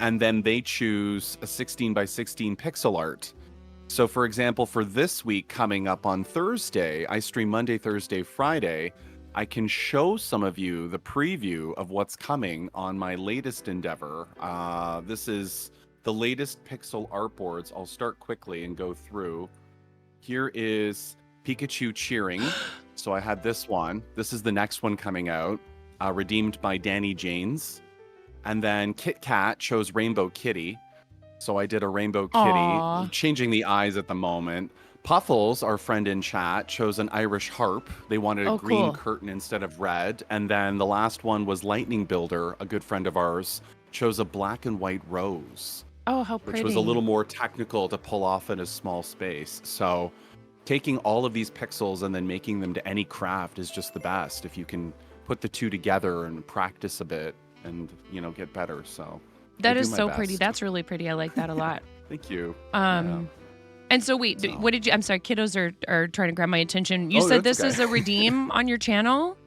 and then they choose a 16 by 16 pixel art. So for example, for this week coming up on Thursday, I stream Monday, Thursday, Friday. I can show some of you the preview of what's coming on my latest endeavor. This is the latest pixel art boards. I'll start quickly and go through. Here is Pikachu cheering. So I had this one. This is the next one coming out, redeemed by Danny Janes. And then Kit Kat chose Rainbow Kitty. So I did a Rainbow Kitty, Aw. changing the eyes at the moment. Puffles, our friend in chat, chose an Irish harp. They wanted a Oh, green cool. curtain instead of red. And then the last one was Lightning Builder, a good friend of ours, chose a black and white rose, Oh, how pretty! which was a little more technical to pull off in a small space. So taking all of these pixels and then making them to any craft is just the best if you can put the two together and practice a bit and, get better. So I That do is my so pretty. best. That's really pretty. I like that a lot. Thank you. And so wait, So- what did you? I'm sorry, kiddos are trying to grab my attention. You Oh, said that's this is okay. a redeem on your channel.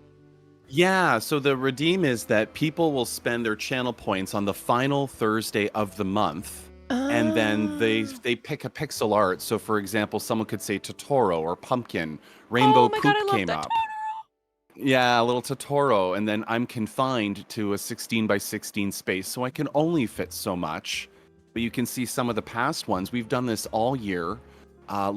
Yeah, so the redeem is that people will spend their channel points on the final Thursday of the month, and then they pick a pixel art. So for example, someone could say Totoro or Pumpkin. Rainbow Oh my God, I Poop love came that up. Yeah, a little Totoro, and then I'm confined to a 16 by 16 space, so I can only fit so much. But you can see some of the past ones. We've done this all year,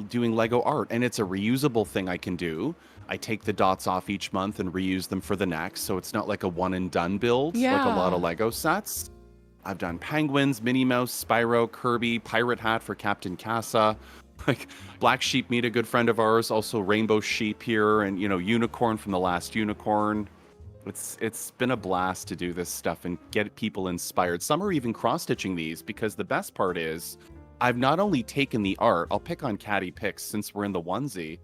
doing Lego art, and it's a reusable thing I can do. I take the dots off each month and reuse them for the next, so it's not like a one and done build like a lot Yeah. of Lego sets. I've done Penguins, Minnie Mouse, Spyro, Kirby, Pirate Hat for Captain Casa, like Black Sheep Meat, a good friend of ours, also Rainbow Sheep here, and Unicorn from The Last Unicorn. It's been a blast to do this stuff and get people inspired. Some are even cross-stitching these, because the best part is I've not only taken the art, I'll pick on Caddy Picks since we're in the onesie,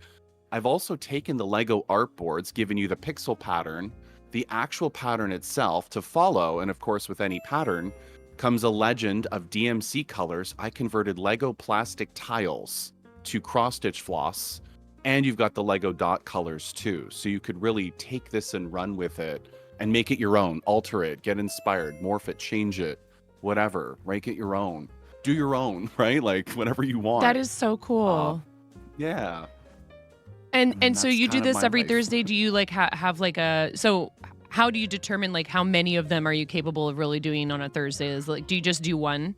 I've also taken the Lego art boards, given you the pixel pattern, the actual pattern itself to follow, and of course with any pattern comes a legend of DMC colors. I converted Lego plastic tiles to cross-stitch floss And you've got the Lego dot colors too. So you could really take this and run with it and make it your own, alter it, get inspired, morph it, change it, whatever, make it your own. Do your own, right? Like whatever you want. That is so cool. Yeah. And so that's you do kind of this my every life. Thursday? Do you like have like a so how do you determine like how many of them are you capable of really doing on a Thursday? Is like do you just do one?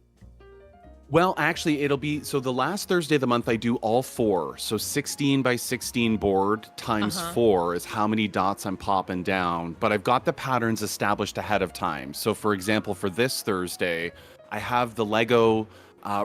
Well, actually, it'll be so the last Thursday of the month, I do all 4. So 16 by 16 board times 4 is how many dots I'm popping down. But I've got the patterns established ahead of time. So, for example, for this Thursday, I have the Lego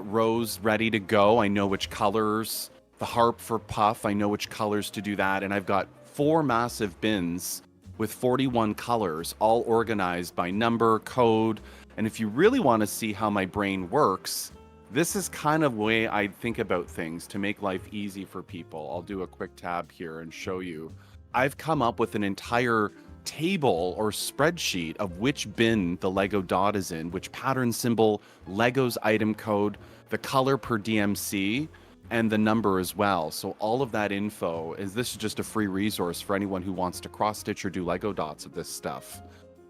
rose ready to go. I know which colors. The harp for Puff, I know which colors to do that. And I've got 4 massive bins with 41 colors, all organized by number, code. And if you really want to see how my brain works, this is kind of the way I think about things to make life easy for people. I'll do a quick tab here and show you. I've come up with an entire table or spreadsheet of which bin the Lego dot is in, which pattern symbol, Lego's item code, the color per DMC, and the number as well. So all of that info this is just a free resource for anyone who wants to cross stitch or do Lego dots of this stuff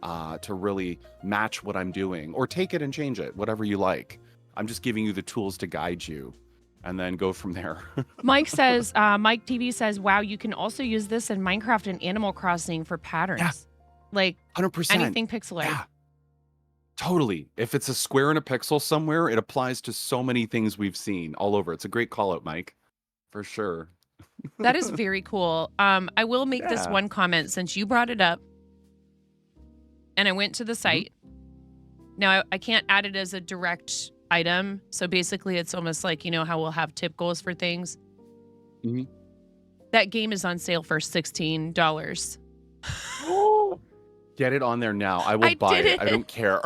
to really match what I'm doing, or take it and change it, whatever you like. I'm just giving you the tools to guide you and then go from there. Mike says, Mike TV says, wow, you can also use this in Minecraft and Animal Crossing for patterns. Yeah. Like 100%. anything pixel art. Yeah. Totally. If it's a square and a pixel somewhere, it applies to so many things we've seen all over. It's a great call out, Mike. For sure. That is very cool. I will make this Yeah. one comment since you brought it up. And I went to the site. Now, I can't add it as a direct item. So basically, it's almost like, you know, how we'll have tip goals for things. Mhm. That game is on sale for $16 Get it on there now. I will buy did it. I it. don't care.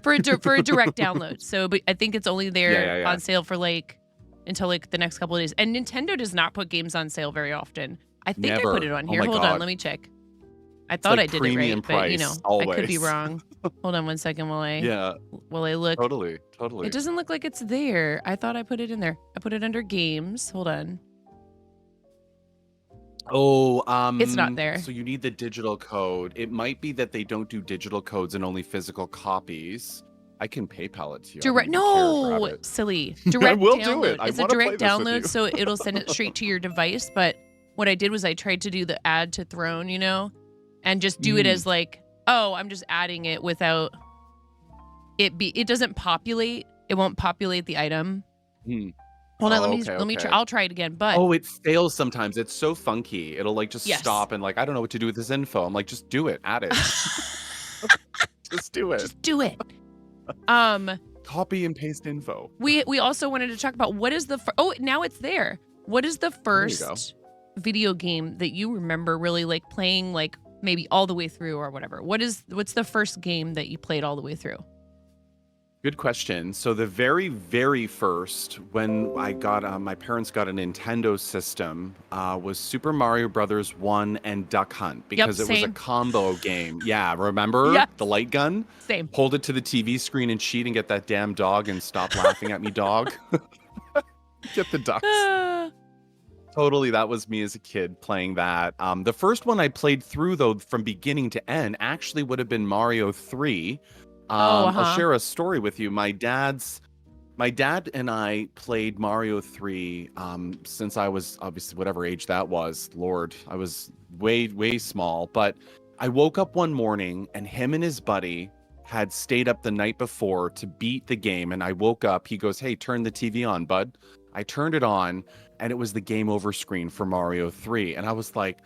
for a direct download. So but I think it's only there Yeah. on sale for like until like the next couple of days. And Nintendo does not put games on sale very often. I think I Never. put it on Oh here. my Hold God. on, let me check. I thought like I did it premium right, but you know, price, I could be always. wrong. Hold on one second while I Yeah, look. totally. It doesn't look like it's there. I thought I put it in there. I put it under games. Hold on. Oh, It's not there. So you need the digital code. It might be that they don't do digital codes and only physical copies. I can PayPal it to you. I Direct don't even care. Grab no, it. silly. Direct will do download. it. I It's a wanna play direct this with you. download, so it'll send it straight to your device. But what I did was I tried to do the add to Throne, you know, and just do it as like, oh, I'm just adding it without it doesn't populate. It won't populate the item. Hmm. Hold on, Oh, let me try. okay. I'll try it again. But Oh, it fails sometimes. It's so funky. It'll like just Yes. stop and like, I don't know what to do with this info. I'm like, just do it. Add it. Just do it. just do it. Copy and paste info. We also wanted to talk about what is the now it's there. What is the There you first video game that you remember really like playing like maybe all the way through or whatever? What's the first game that you played all the way through? Good question. So the very, very first, when I got my parents got a Nintendo system, was Super Mario Brothers 1 and Duck Hunt because it was a same. combo game. Yeah, remember Yes. the light gun? Same. Hold it to the TV screen and cheat and get that damn dog and stop laughing at me, dog. Get the ducks. Totally, that was me as a kid playing that. The first one I played through though, from beginning to end, actually would have been Mario 3. I'll share a story with you. My dad and I played Mario 3 since I was obviously whatever age that was. Lord, I was way small. But I woke up one morning and him and his buddy had stayed up the night before to beat the game. And I woke up. He goes, "Hey, turn the TV on, bud." I turned it on, and it was the game over screen for Mario 3. And I was like,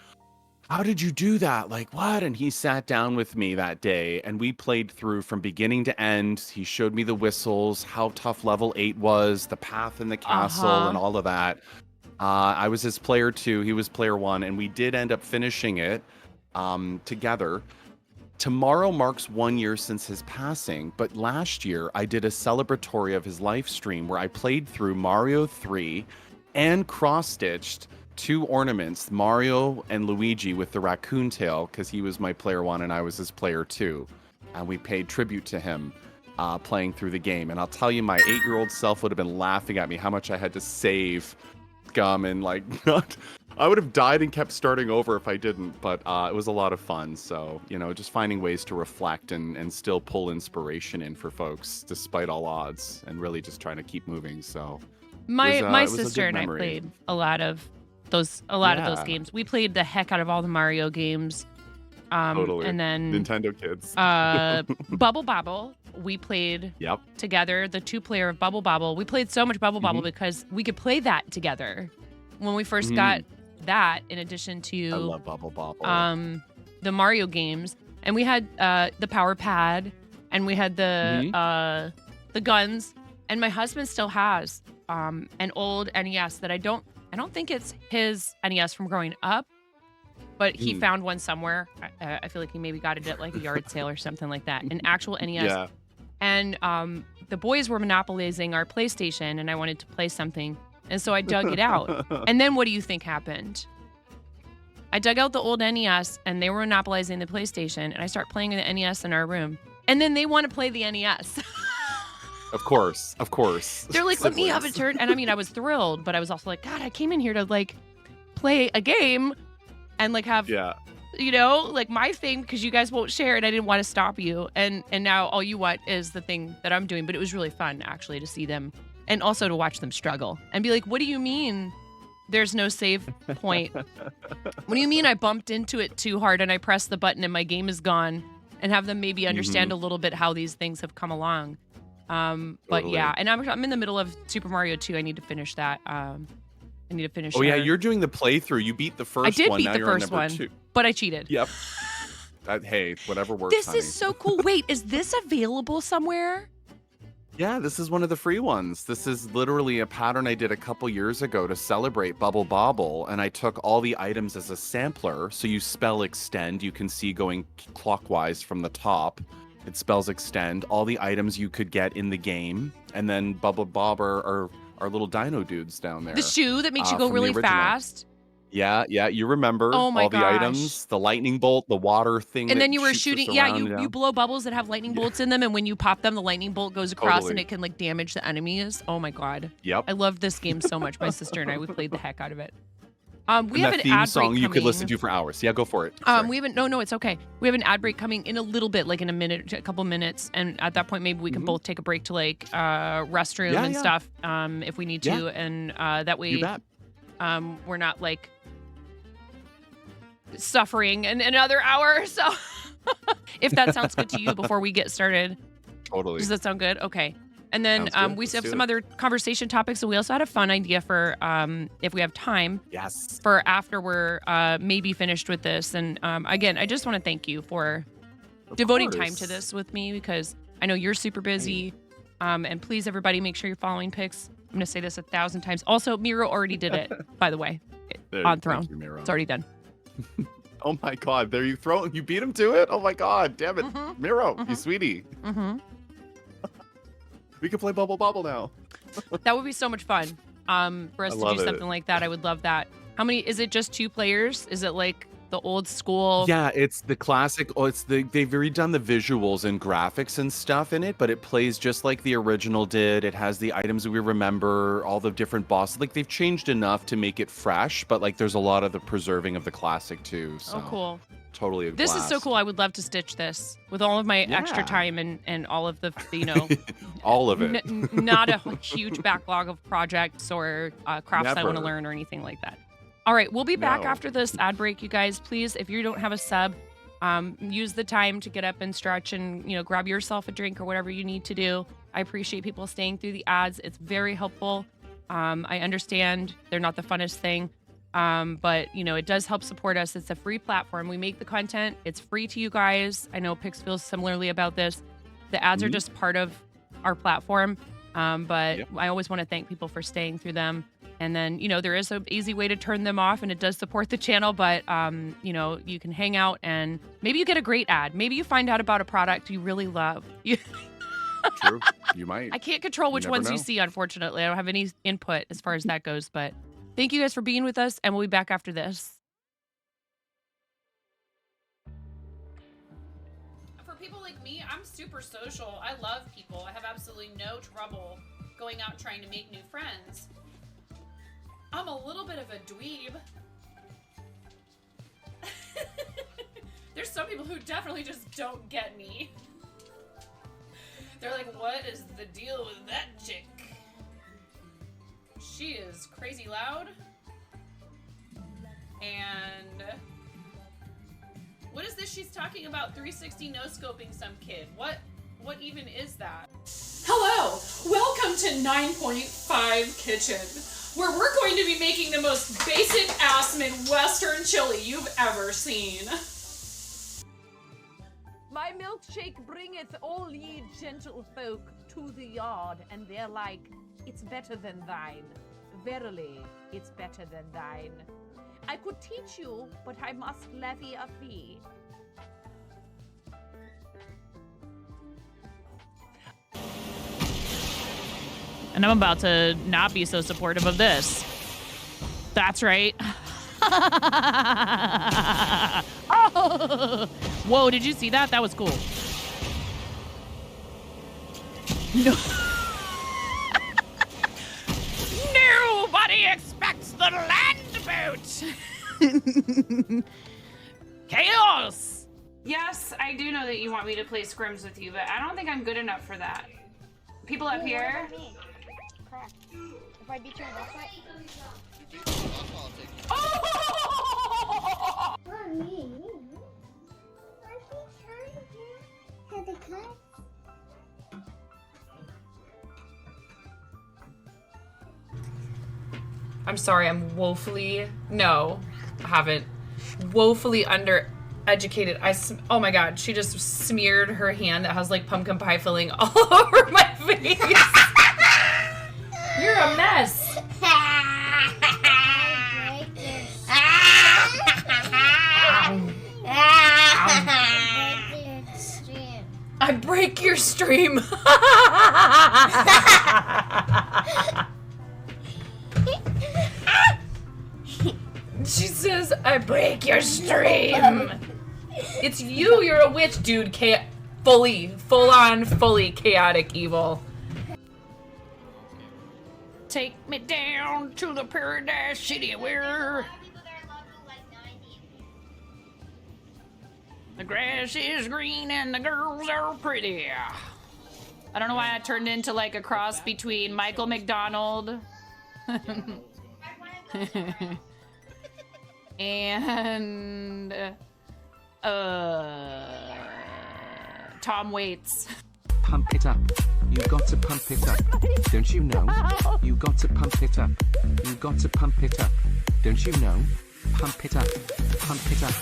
how did you do that? Like, what? And he sat down with me that day and we played through from beginning to end. He showed me the whistles, how tough level 8 was, the path in the castle, and all of that. I was his player 2, he was player 1, and we did end up finishing it together. Tomorrow marks 1 year since his passing, but last year I did a celebratory of his live stream where I played through Mario 3 and cross-stitched 2 ornaments, Mario and Luigi with the raccoon tail, because he was my player 1 and I was his player 2. And we paid tribute to him playing through the game. And I'll tell you, my 8-year-old self would have been laughing at me how much I had to save gum and like not I would have died and kept starting over if I didn't, but it was a lot of fun. So, just finding ways to reflect and still pull inspiration in for folks despite all odds and really just trying to keep moving. So My it was a sister good and I memory. played a lot of those Yeah. games. We played the heck out of all the Mario games. Totally. And then Nintendo kids. Bubble Bobble, we played Yep. together, the 2-player of Bubble Bobble. We played so much Bubble Bobble because we could play that together. When we first got that, in addition to I love Bubble Bobble. the Mario games, and we had the Power Pad, and we had the guns, and my husband still has an old NES that I don't think it's his NES from growing up, but he found one somewhere. I feel like he maybe got it at like a yard sale or something like that. An actual NES. Yeah. And the boys were monopolizing our PlayStation, and I wanted to play something. And so I dug it out. And then what do you think happened? I dug out the old NES, and they were monopolizing the PlayStation, and I start playing the NES in our room. And then they want to play the NES. Of course. They're like, let me have a turn. And I mean, I was thrilled, but I was also like, God, I came in here to like play a game and like have, like my thing, because you guys won't share it. I didn't want to stop you. And now all you want is the thing that I'm doing. But it was really fun actually to see them and also to watch them struggle and be like, what do you mean there's no save point? What do you mean I bumped into it too hard and I pressed the button and my game is gone? And have them maybe understand a little bit how these things have come along. But Totally. yeah, and I'm in the middle of Super Mario 2. I need to finish that. I need to finish. Oh yeah, you're doing the playthrough. You beat the first one. I did beat now the you're on first number one, 2. but I cheated. Yep. Hey, whatever works. This honey. is so cool. Wait, is this available somewhere? Yeah, this is one of the free ones. This is literally a pattern I did a couple years ago to celebrate Bubble Bobble, and I took all the items as a sampler. So you spell extend, you can see going clockwise from the top. It spells extend, all the items you could get in the game, and then Bubble Bob are little dino dudes down there. The shoe that makes you go from the really original. fast. Yeah, you remember Oh my all the gosh. items, the lightning bolt, the water thing. And that then you were shoots us shooting. Yeah, around, you blow bubbles that have lightning bolts in them, and when you pop them, the lightning bolt goes across and Totally. it can like damage the enemies. Oh my god. Yep. I love this game so much. My sister and I, we played the heck out of it. We And have that an theme ad song break you could coming. listen to for hours. Yeah, go for it. Sorry. We haven't. No, it's okay. We have an ad break coming in a little bit, like in a couple minutes, and at that point, maybe we can both take a break to like restroom Yeah, and yeah. stuff, if we need to, Yeah. and that way, You bet. we're not like suffering in another hour or so. If that sounds good to you, before we get started, Totally. does that sound good? Okay. And then Sounds good. we Let's have do some it. other conversation topics, and we also had a fun idea for if we have time. Yes. For after we're maybe finished with this. And again, I just want to thank you for devoting time to course. this with me, because I know you're super busy. And please, everybody, make sure you're following Pix. I'm going to say this 1,000 times. Also, Miro already did it, by the way, There, on thank Throne. you, Miro. It's already done. Oh my God! There you beat him to it. Oh my God! Damn it, Miro, you sweetie. Hmm. We can play Bubble Bobble now. That would be so much fun for us I to love do it. something like that. I would love that. How many? Is it just 2 players? Is it like the old school? Yeah, it's the classic. Oh, they've redone the visuals and graphics and stuff in it, but it plays just like the original did. It has the items that we remember, all the different bosses. Like they've changed enough to make it fresh, but like there's a lot of the preserving of the classic too. So Oh, cool. Totally. A This is so blast. cool. I would love to stitch this with all of my extra Yeah. time and all of the, All of it. not a huge backlog of projects or crafts I want to Never. learn or anything like that. All right, we'll be back No. after this ad break, you guys. Please, if you don't have a sub, use the time to get up and stretch and grab yourself a drink or whatever you need to do. I appreciate people staying through the ads. It's very helpful. I understand they're not the funnest thing, but it does help support us. It's a free platform. We make the content. It's free to you guys. I know Pix feels similarly about this. The ads are just part of our platform, but Yep. I always want to thank people for staying through them. And then, there is an easy way to turn them off, and it does support the channel, but, you can hang out and maybe you get a great ad. Maybe you find out about a product you really love. True. You might. I can't control which never ones you know. see, unfortunately. I don't have any input as far as that goes, but thank you guys for being with us, and we'll be back after this. For people like me, I'm super social. I love people. I have absolutely no trouble going out trying to make new friends. I'm a little bit of a dweeb. There's some people who definitely just don't get me. They're like, what is the deal with that chick? She is crazy loud. And what is this she's talking about? 360 no-scoping some kid. What even is that? Hello, welcome to 9.5 Kitchen, where we're going to be making the most basic ass Midwestern chili you've ever seen. My milkshake bringeth all ye gentle folk to the yard, and they're like, it's better than thine. Verily, it's better than thine. I could teach you, but I must levy a fee. And I'm about to not be so supportive of this. That's right. Oh! Whoa, did you see that? That was cool. No. Nobody expects the land boat. Chaos. Yes, I do know that you want me to play scrims with you, but I don't think I'm good enough for that. People up here. Crap. If I beat you in boss fight. Oh! Mommy. Had the cut. I'm sorry, I'm woefully, no, I haven't, woefully undereducated. Oh my God, she just smeared her hand that has like pumpkin pie filling all over my face. You're a mess. I break your stream. She says, I break your stream. It's you, you're a witch, dude. Fully chaotic evil. Take me down to the paradise city where the grass is green and the girls are pretty. I don't know why I turned into like a cross between Michael McDonald and Tom Waits. Pump it up. You got to pump it up. Don't you know? You got to pump it up. You got to pump it up. Don't you know? Pump it up. Pump it up.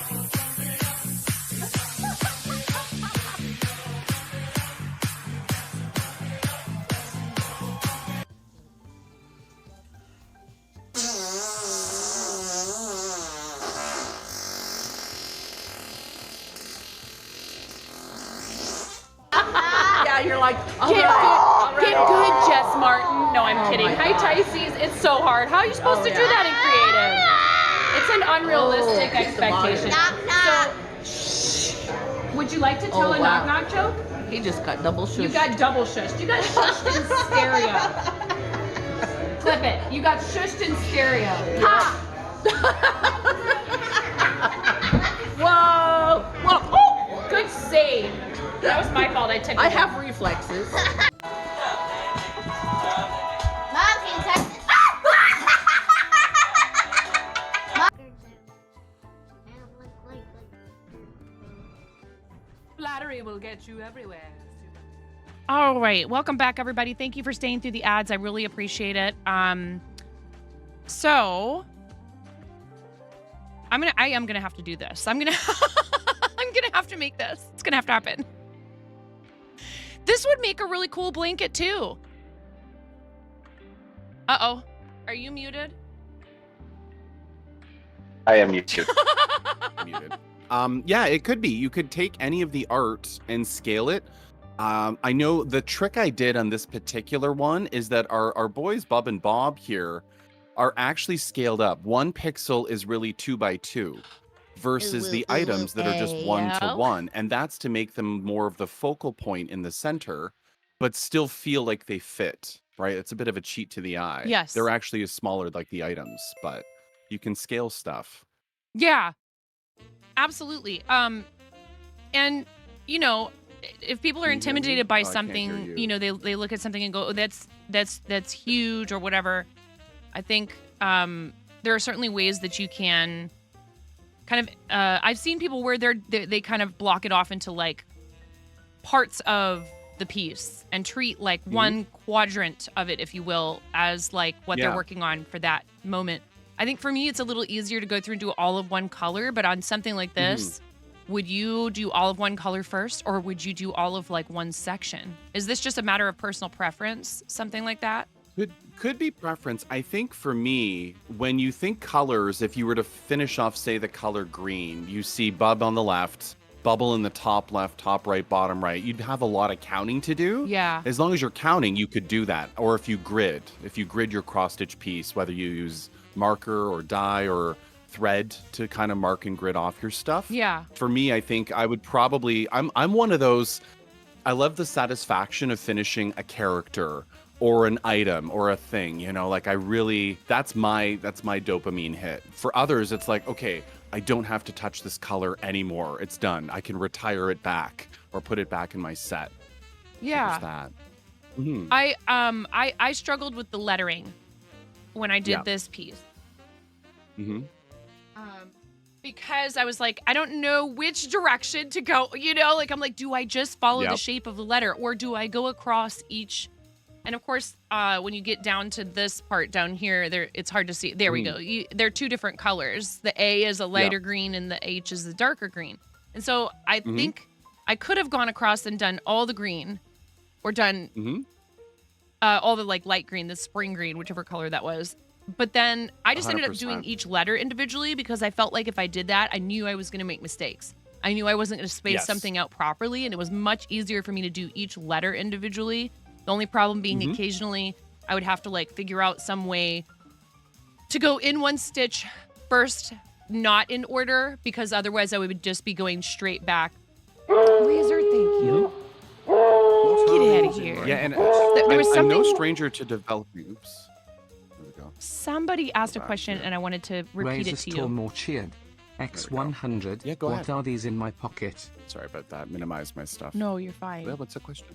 You're like, Get good, Jess Martin. No, I'm kidding. Hi, Tyces. It's so hard. How are you supposed to do that in creative? It's an unrealistic expectation. So, would you like to tell a knock-knock joke? He just got double shushed. You got double shushed. You got shushed in stereo. Clip it. You got shushed in stereo. Ha! Whoa! Whoa! Oh, good save. That was my fault. I have reflexes. Mom, can you touch this? Flattery will get you everywhere. All right, welcome back, everybody. Thank you for staying through the ads. I really appreciate it. So I am gonna have to do this. I'm gonna have to make this. It's gonna have to happen. This would make a really cool blanket too. Uh-oh, are you muted? I am muted. Yeah, it could be. You could take any of the art and scale it. I know the trick I did on this particular one is that our boys Bub and Bob here are actually scaled up. 1 pixel is really 2 by 2 versus the items that are just 1 to 1. And that's to make them more of the focal point in the center, but still feel like they fit, right? It's a bit of a cheat to the eye. Yes. They're actually smaller like the items, but you can scale stuff. Yeah, absolutely. And, you know, if people are Can you hear me? intimidated by Oh, I can't hear something, you. you know, they look at something and go, oh, that's huge or whatever. I think there are certainly ways that you can kind of, I've seen people where they kind of block it off into like parts of the piece and treat like one quadrant of it, if you will, as like what they're Yeah. working on for that moment. I think for me, it's a little easier to go through and do all of one color, but on something like this, would you do all of one color first, or would you do all of like one section? Is this just a matter of personal preference, something like that? Could be preference. I think for me, when you think colors, if you were to finish off, say, the color green, you see bub on the left, bubble in the top left, top right, bottom right. You'd have a lot of counting to do. Yeah. As long as you're counting, you could do that. Or if you grid your cross stitch piece, whether you use marker or die or thread to kind of mark and grid off your stuff. Yeah. For me, I think I would probably, I'm one of those, I love the satisfaction of finishing a character or an item or a thing, you know, like I really, that's my dopamine hit. For others, it's like, okay, I don't have to touch this color anymore. It's done. I can retire it back or put it back in my set. Yeah. There's that. Mhm. I struggled with the lettering when I did Yeah. this piece. Mhm. Because I was like, I don't know which direction to go, you know, like I'm like, do I just follow the Yep. shape of the letter, or do I go across each? And of course, when you get down to this part down here, there it's hard to see. There we go. They're two different colors. The A is a lighter green and the H is the darker green. And so I think I could have gone across and done all the green, or done all the like light green, the spring green, whichever color that was. But then I just ended up doing 100%. each letter individually because I felt like if I did that, I knew I was going to make mistakes. I knew I wasn't going to space Yes. something out properly, and it was much easier for me to do each letter individually. The only problem being occasionally I would have to like figure out some way to go in one stitch first, not in order, because otherwise I would just be going straight back. Razor, thank you. Get out of here. Yeah, and There was I'm no something- stranger to developing. Oops. There we go. Somebody asked a back question here. and I wanted to repeat Razor it to Storm you. more cheered. X100. Yeah, go what ahead. are these in my pocket? Sorry about that. Minimize my stuff. No, you're fine. Well, what's the question?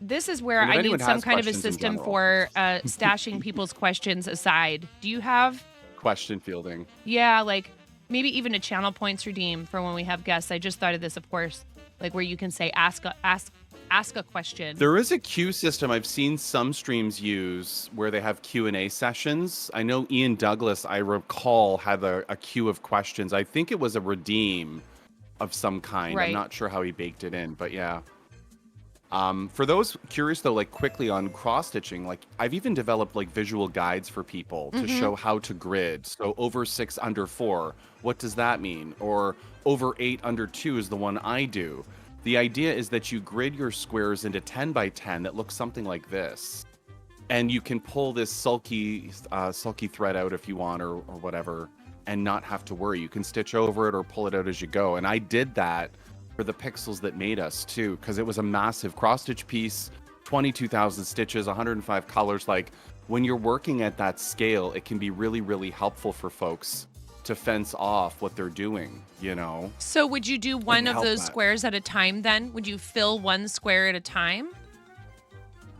This is where And if I anyone need some has kind of a questions in system general. for stashing people's questions aside. Do you have, Question fielding. yeah, like maybe even a channel points redeem for when we have guests? I just thought of this, of course, like where you can say ask a question. There is a queue system I've seen some streams use where they have Q&A sessions. I know Ian Douglas, I recall, had a queue of questions. I think it was a redeem of some kind. Right. I'm not sure how he baked it in, but yeah. For those curious though, like quickly on cross stitching, like I've even developed like visual guides for people to show how to grid. So over 6 under 4, what does that mean? Or over 8 under 2 is the one I do. The idea is that you grid your squares into 10 by 10 that looks something like this. And you can pull this sulky thread out if you want or whatever and not have to worry. You can stitch over it or pull it out as you go. And I did that for the pixels that made us too, because it was a massive cross stitch piece, 22,000 stitches, 105 colors. Like when you're working at that scale, it can be really, really helpful for folks to fence off what they're doing, you know? So would you do one of help those that. squares at a time then? Would you fill one square at a time?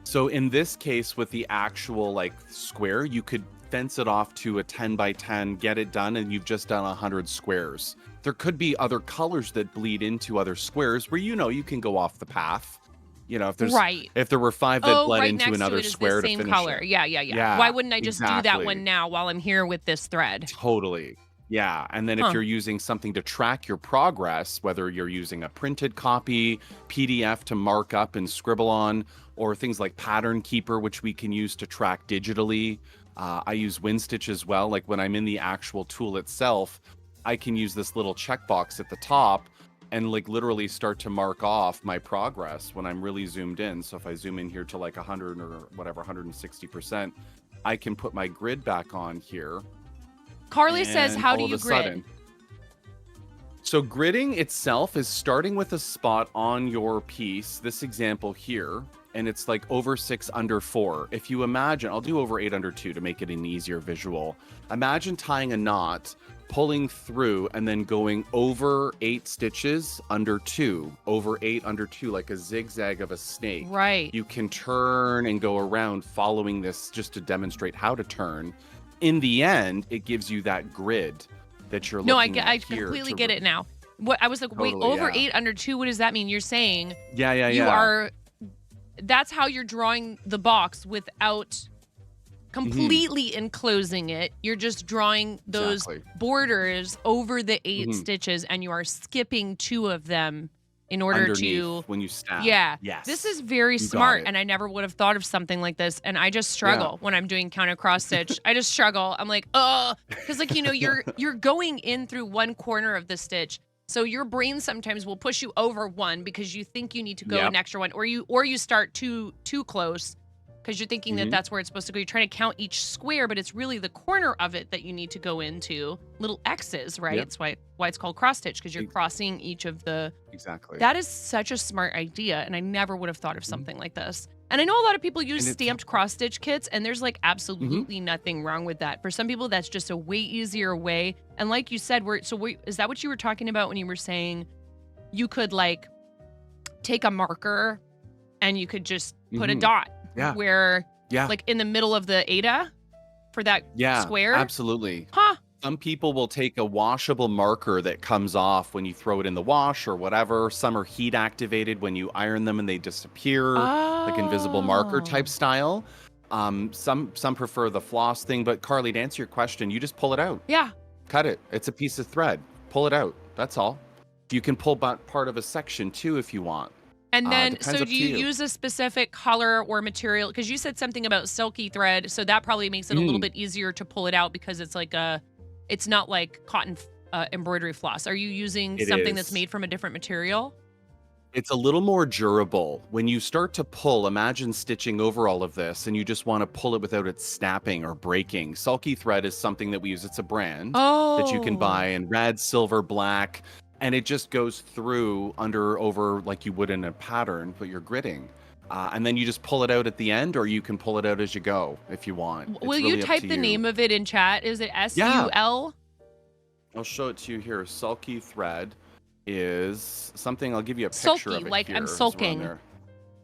So in this case, with the actual like square, you could fence it off to a 10 by 10, get it done, and you've just done 100 squares. There could be other colors that bleed into other squares where, you know, you can go off the path. You know, if there's Right. if there were 5 that bled right into next another to it is square the same to finish color. it. Yeah. Yeah, Why wouldn't I just do that exactly. one now while I'm here with this thread? Totally. Yeah. And then Huh. if you're using something to track your progress, whether you're using a printed copy, PDF to mark up and scribble on, or things like Pattern Keeper, which we can use to track digitally. I use WinStitch as well. Like when I'm in the actual tool itself, I can use this little checkbox at the top and like literally start to mark off my progress when I'm really zoomed in. So if I zoom in here to like 100 or whatever, 160%, I can put my grid back on here. Carly says, And how do all of you a grid? sudden- So gridding itself is starting with a spot on your piece, this example here, and it's like over 6 under 4. If you imagine, I'll do over 8 under 2 to make it an easier visual. Imagine tying a knot pulling through and then going over 8 stitches under 2, over 8 under 2, like a zigzag of a snake. Right. You can turn and go around following this just to demonstrate how to turn. In the end, it gives you that grid that you're No, looking I at here. completely get it now. What I was like, wait, Totally, over yeah. 8 under 2, what does that mean? You're saying Yeah. you are, that's how you're drawing the box without completely enclosing it. You're just drawing those Exactly. borders over the 8 stitches, and you are skipping 2 of them in order Underneath to when you snap. Yeah. Yes. This is very You got smart, it. and I never would have thought of something like this. And I just struggle when I'm doing counter cross stitch. I just struggle. I'm like, because like you're going in through one corner of the stitch. So your brain sometimes will push you over one because you think you need to go an extra one, or you start too close because you're thinking that that's where it's supposed to go. You're trying to count each square, but it's really the corner of it that you need to go into. Little X's, right? Yep. That's why it's called cross stitch, because you're crossing each of the. Exactly. That is such a smart idea, and I never would have thought of something like this. And I know a lot of people use stamped cross stitch kits, and there's like absolutely nothing wrong with that. For some people, that's just a way easier way. And like you said, is that what you were talking about when you were saying you could like take a marker and you could just put a dot where like in the middle of the Ada for that square? Absolutely. Huh. Some people will take a washable marker that comes off when you throw it in the wash or whatever. Some are heat activated when you iron them and they disappear, like invisible marker type style. Some prefer the floss thing, but Carly, to answer your question, you just pull it out. Yeah. Cut it. It's a piece of thread. Pull it out. That's all. You can pull part of a section too if you want. And then, depends so up do to you use a specific color or material? Because you said something about silky thread, so that probably makes it a little bit easier to pull it out because it's like it's not like cotton embroidery floss. Are you using something that's made from a different material? It's a little more durable. When you start to pull, imagine stitching over all of this and you just want to pull it without it snapping or breaking. Sulky thread is something that we use. It's a brand that you can buy in red, silver, black, and it just goes through over like you would in a pattern, but you're gridding. And then you just pull it out at the end, or you can pull it out as you go if you want. Will you type the name of it in chat? Is it SUL? I'll show it to you here. Sulky thread is something. I'll give you a picture of it like here I'm as we're on sulking. there.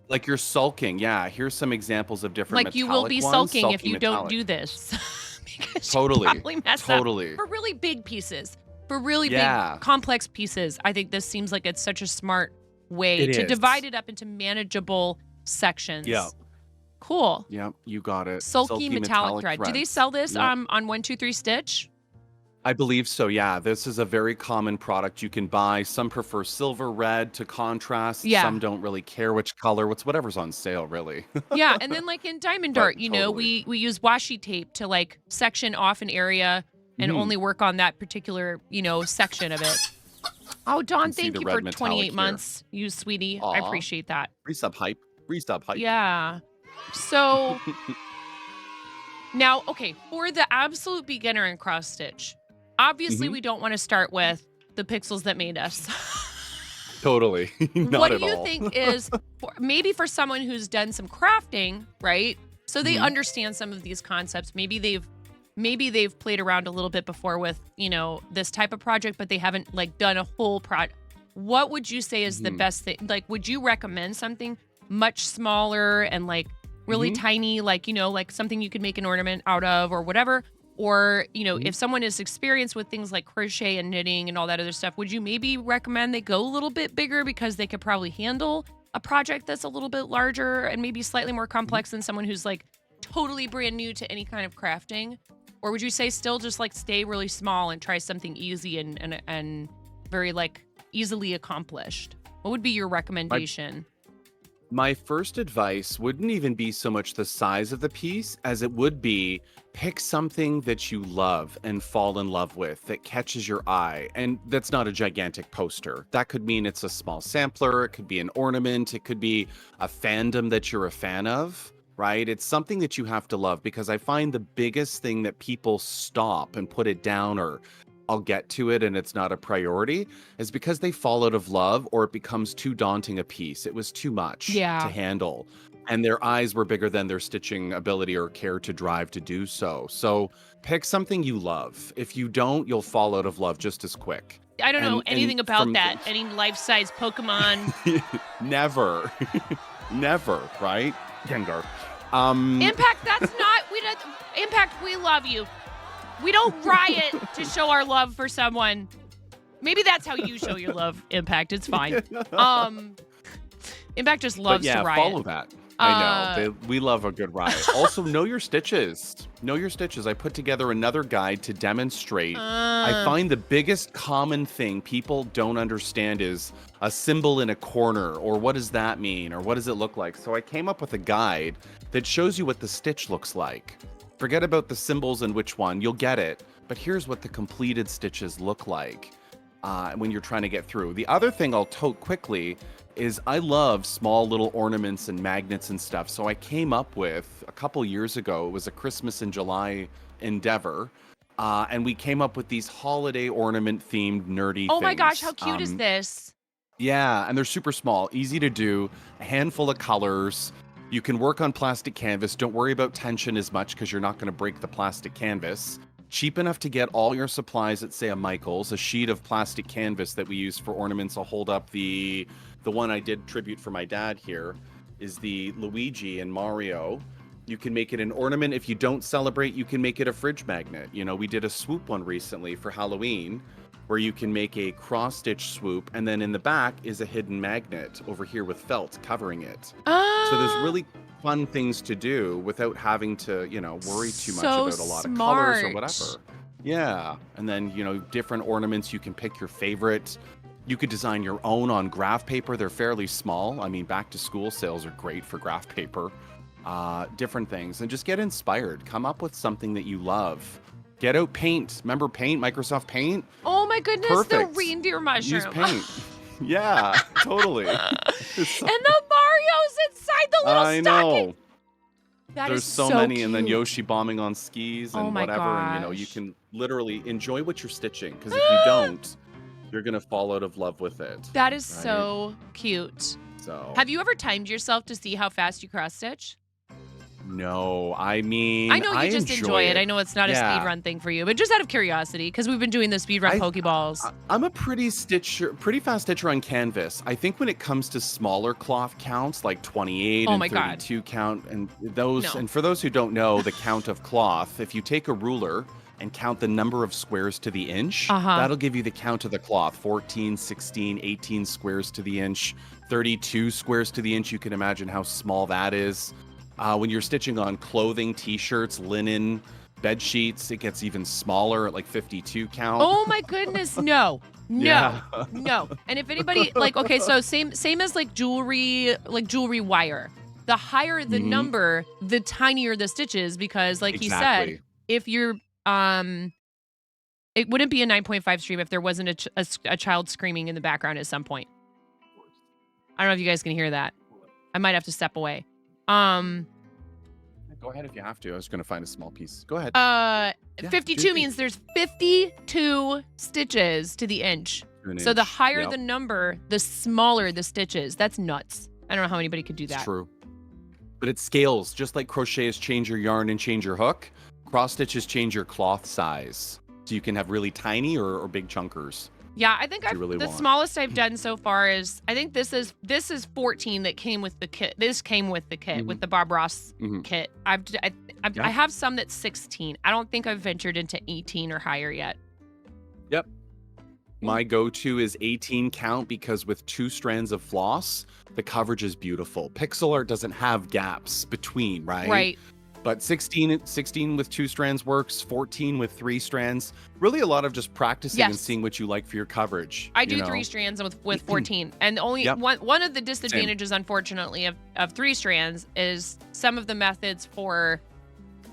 Like you're sulking. Yeah, here's some examples of different Like you will be metallic ones. sulking if Sulky you don't metallic. do this. Because Totally. you probably mess Totally. up. For really big pieces, for really Yeah. big complex pieces, I think this seems like it's such a smart way It to is. divide it up into manageable sections. Yeah. Cool. Yep, you got it. Sulky metallic thread. Do they threads. sell this Yep. on 123 Stitch? I believe so, yeah. This is a very common product you can buy. Some prefer silver red to contrast. Yeah. Some don't really care which color. Whatever's on sale, really. Yeah, and then like in Diamond But Dart, totally. we use washi tape to like section off an area and only work on that particular, section of it. Oh, Dawn, see thank the you red for metallic 28 here. months. You sweetie. I Aw. appreciate that. Resub hype. Resub hype. Yeah. So now, okay, for the absolute beginner in cross stitch, obviously we don't want to start with the pixels that made us. Totally. Not What at do you all. think is maybe for someone who's done some crafting, right? So they understand some of these concepts. Maybe they've played around a little bit before with, this type of project, but they haven't like done a whole project. What would you say is the best thing? Like, would you recommend something much smaller and like really tiny, like, like something you could make an ornament out of or whatever? Or, if someone is experienced with things like crochet and knitting and all that other stuff, would you maybe recommend they go a little bit bigger because they could probably handle a project that's a little bit larger and maybe slightly more complex than someone who's like totally brand new to any kind of crafting? Or would you say still just like stay really small and try something easy and very like easily accomplished? What would be your recommendation? My first advice wouldn't even be so much the size of the piece as it would be pick something that you love and fall in love with that catches your eye. And that's not a gigantic poster. That could mean it's a small sampler. It could be an ornament. It could be a fandom that you're a fan of, right? It's something that you have to love, because I find the biggest thing that people stop and put it down, or I'll get to it and it's not a priority, is because they fall out of love or it becomes too daunting a piece. It was too much to handle. and their eyes were bigger than their stitching ability or care to drive to do so. So pick something you love. If you don't, you'll fall out of love just as quick. I don't know And anything about from that. Any life-size Pokemon. never, never, right, Gengar? Impact, that's not. We don't. Impact, we love you. We don't riot to show our love for someone. Maybe that's how you show your love, Impact. It's fine. Impact just loves But yeah, to riot. follow that. I know. We love a good riot. Also, know your stitches. Know your stitches. I put together another guide to demonstrate. I find the biggest common thing people don't understand is a symbol in a corner, or what does that mean, or what does it look like? So I came up with a guide that shows you what the stitch looks like. Forget about the symbols and which one. You'll get it. But here's what the completed stitches look like when you're trying to get through. The other thing I'll tote quickly is I love small little ornaments and magnets and stuff. So I came up with, a couple years ago, it was a Christmas in July endeavor, and we came up with these holiday ornament themed nerdy Oh things. my gosh, how cute is this? Yeah, and they're super small, easy to do, a handful of colors. You can work on plastic canvas. Don't worry about tension as much because you're not going to break the plastic canvas. Cheap enough to get all your supplies at, say, a Michael's. A sheet of plastic canvas that we use for ornaments. I'll hold up the one I did tribute for my dad here is the Luigi and Mario. You can make it an ornament. If you don't celebrate, you can make it a fridge magnet. You know, we did a swoop one recently for Halloween where you can make a cross-stitch swoop, and then in the back is a hidden magnet over here with felt covering it. So there's really fun things to do without having to, you know, worry too much So about a lot of colors or smart. whatever. Yeah, and then, you know, different ornaments, you can pick your favorite. You could design your own on graph paper. They're fairly small. I mean, back to school sales are great for graph paper. Different things, and just get inspired. Come up with something that you love. Get out Paint. Remember Paint, Microsoft Paint? Oh my goodness, Perfect. the reindeer mushroom. Use Paint. Yeah, totally. And the Mario's inside the little I stocking. know. That There's is so many, and then cute. Yoshi bombing on skis and Oh my whatever, and you know, you gosh. can literally enjoy what you're stitching, because if you don't, you're gonna fall out of love with it. That is right? so cute. So Have you ever timed yourself to see how fast you cross stitch? no, I mean, I know you just enjoy it. I know it's not a Yeah. speed run thing for you, but just out of curiosity, because we've been doing the speed run Pokeballs. I'm a pretty fast stitcher on canvas. I think when it comes to smaller cloth counts, like 28 Oh and my God. 32 count, and those, No. and for those who don't know the count of cloth, if you take a ruler and count the number of squares to the inch, that'll give you the count of the cloth. 14, 16, 18 squares to the inch, 32 squares to the inch. You can imagine how small that is. When you're stitching on clothing, t-shirts, linen, bed sheets, it gets even smaller at like 52 count. Oh my goodness, no. No. Yeah. No. And if anybody like okay, so same as like jewelry wire. The higher the number, the tinier the stitches, because like he said, if you're it wouldn't be a 9.5 stream if there wasn't a child screaming in the background at some point. I don't know if you guys can hear that. I might have to step away. Go ahead if you have to. I was going to find a small piece. Go ahead. 52 do means there's 52 stitches to the inch. So the higher the number, the smaller the stitches. That's nuts. I don't know how anybody could do that. It's true. But it scales. Just like crocheters change your yarn and change your hook, cross stitches change your cloth size. So you can have really tiny or big chunkers. Yeah, I think you really the want. smallest I've done so far is I think this is 14 that came with the kit. This came with the kit with the Bob Ross kit. I have some that's 16. I don't think I've ventured into 18 or higher yet. Yep. My go-to is 18 count because with 2 strands of floss, the coverage is beautiful. Pixel art doesn't have gaps between, right? Right. But 16 with 2 strands works, 14 with 3 strands. Really a lot of just practicing and seeing what you like for your coverage. I do you know? 3 strands with 14. And only one of the disadvantages, unfortunately, of 3 strands is some of the methods for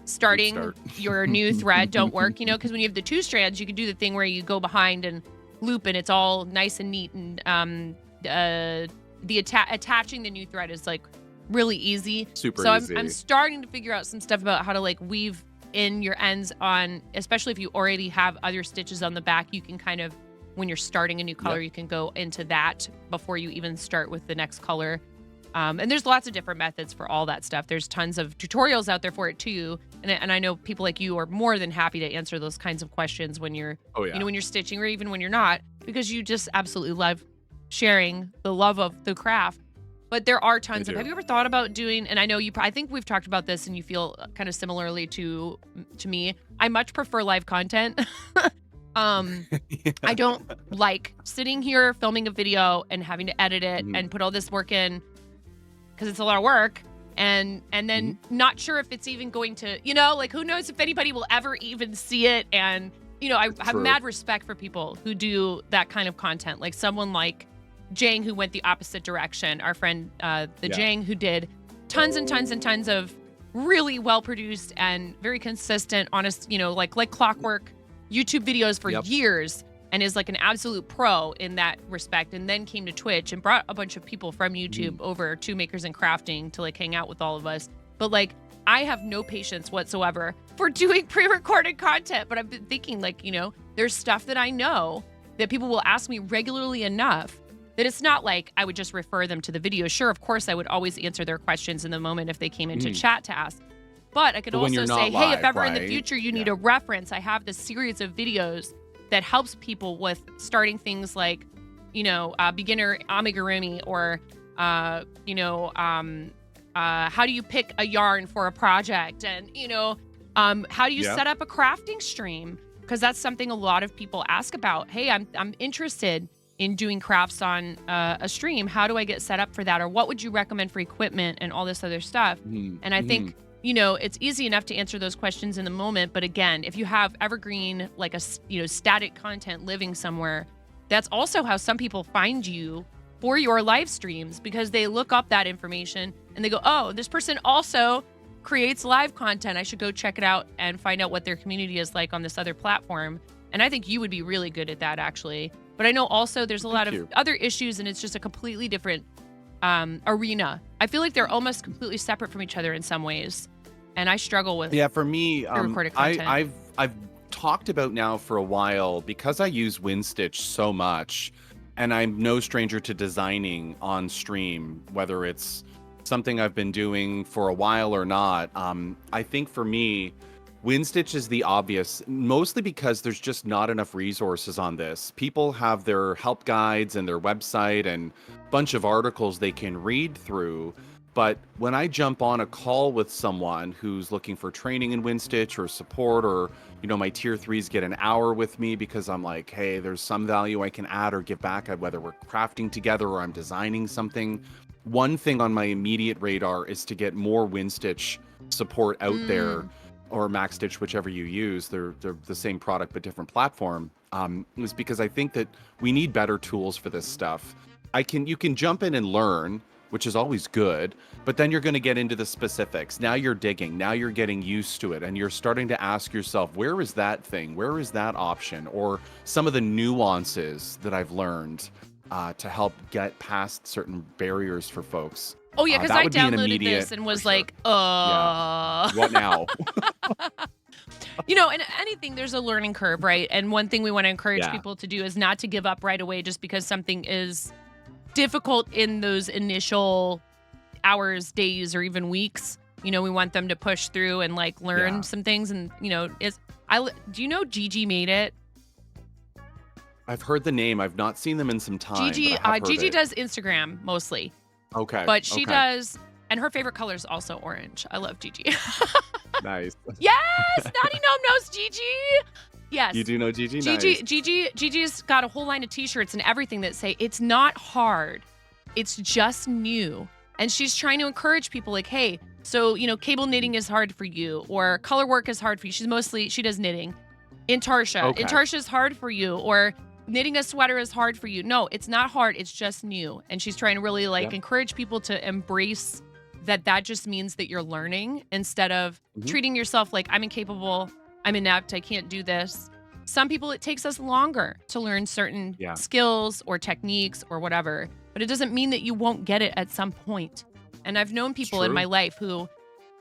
starting your new thread don't work, you know, because when you have the 2 strands, you can do the thing where you go behind and loop and it's all nice and neat, and attaching the new thread is like really easy. Super easy. I'm starting to figure out some stuff about how to like weave in your ends on, especially if you already have other stitches on the back, you can kind of, when you're starting a new color, you can go into that before you even start with the next color. And there's lots of different methods for all that stuff. There's tons of tutorials out there for it too. And I know people like you are more than happy to answer those kinds of questions when you're, when you're stitching or even when you're not, because you just absolutely love sharing the love of the craft. But there are tons of, have you ever thought about doing, and I know I think we've talked about this and you feel kind of similarly to me. I much prefer live content. I don't like sitting here filming a video and having to edit it and put all this work in, because it's a lot of work, and then not sure if it's even going to, like, who knows if anybody will ever even see it. And I have mad respect for people who do that kind of content, like someone like Jang, who went the opposite direction, our friend Jang, who did tons and tons and tons of really well produced and very consistent, honest, like clockwork YouTube videos for years, and is like an absolute pro in that respect, and then came to Twitch and brought a bunch of people from YouTube over to Makers and Crafting to like hang out with all of us. But like, I have no patience whatsoever for doing pre-recorded content. But I've been thinking, like, there's stuff that I know that people will ask me regularly enough that it's not like I would just refer them to the video. Sure, of course, I would always answer their questions in the moment if they came into chat to ask. But I could also say, hey, if ever in the future you need a reference, I have this series of videos that helps people with starting things like, beginner amigurumi, or, how do you pick a yarn for a project, and, how do you set up a crafting stream? Because that's something a lot of people ask about. Hey, I'm interested in doing crafts on a stream. How do I get set up for that? Or what would you recommend for equipment and all this other stuff? And I think, it's easy enough to answer those questions in the moment. But again, if you have evergreen, like a, static content living somewhere, that's also how some people find you for your live streams, because they look up that information and they go, oh, this person also creates live content. I should go check it out and find out what their community is like on this other platform. And I think you would be really good at that, actually. But I know also there's a lot of other issues, and it's just a completely different arena. I feel like they're almost completely separate from each other in some ways. And I struggle with for me, recorded content. I've talked about now for a while, because I use WinStitch so much, and I'm no stranger to designing on stream, whether it's something I've been doing for a while or not. I think for me, WinStitch is the obvious, mostly because there's just not enough resources on this. People have their help guides and their website and a bunch of articles they can read through. But when I jump on a call with someone who's looking for training in WinStitch or support, or, my tier 3s get an hour with me because I'm like, hey, there's some value I can add or give back, whether we're crafting together or I'm designing something. One thing on my immediate radar is to get more WinStitch support out there, or MaxStitch, whichever you use. They're the same product but different platform. Is because I think that we need better tools for this stuff. You can jump in and learn, which is always good, but then you're going to get into the specifics. Now you're digging, now you're getting used to it, and you're starting to ask yourself, where is that thing? Where is that option? Or some of the nuances that I've learned to help get past certain barriers for folks. Oh yeah, because I downloaded this and was like, what now? And anything, there's a learning curve, right? And one thing we want to encourage people to do is not to give up right away just because something is difficult in those initial hours, days, or even weeks. We want them to push through and like learn some things. And do you know Gigi Made It? I've heard the name. I've not seen them in some time. Gigi does Instagram mostly. Okay. But she does, and her favorite color is also orange. I love Gigi. Nice. Yes, Naughty Gnome knows Gigi. Yes. You do know Gigi? Nice. Gigi. Gigi's got a whole line of t-shirts and everything that say, it's not hard, it's just new. And she's trying to encourage people like, hey, so, cable knitting is hard for you, or color work is hard for you. She does knitting. Intarsha. Okay. Intarsha is hard for you, or knitting a sweater is hard for you. No, it's not hard. It's just new. And she's trying to really encourage people to embrace that just means that you're learning, instead of treating yourself like, I'm incapable, I'm inept, I can't do this. Some people, it takes us longer to learn certain skills or techniques or whatever, but it doesn't mean that you won't get it at some point. And I've known people in my life who,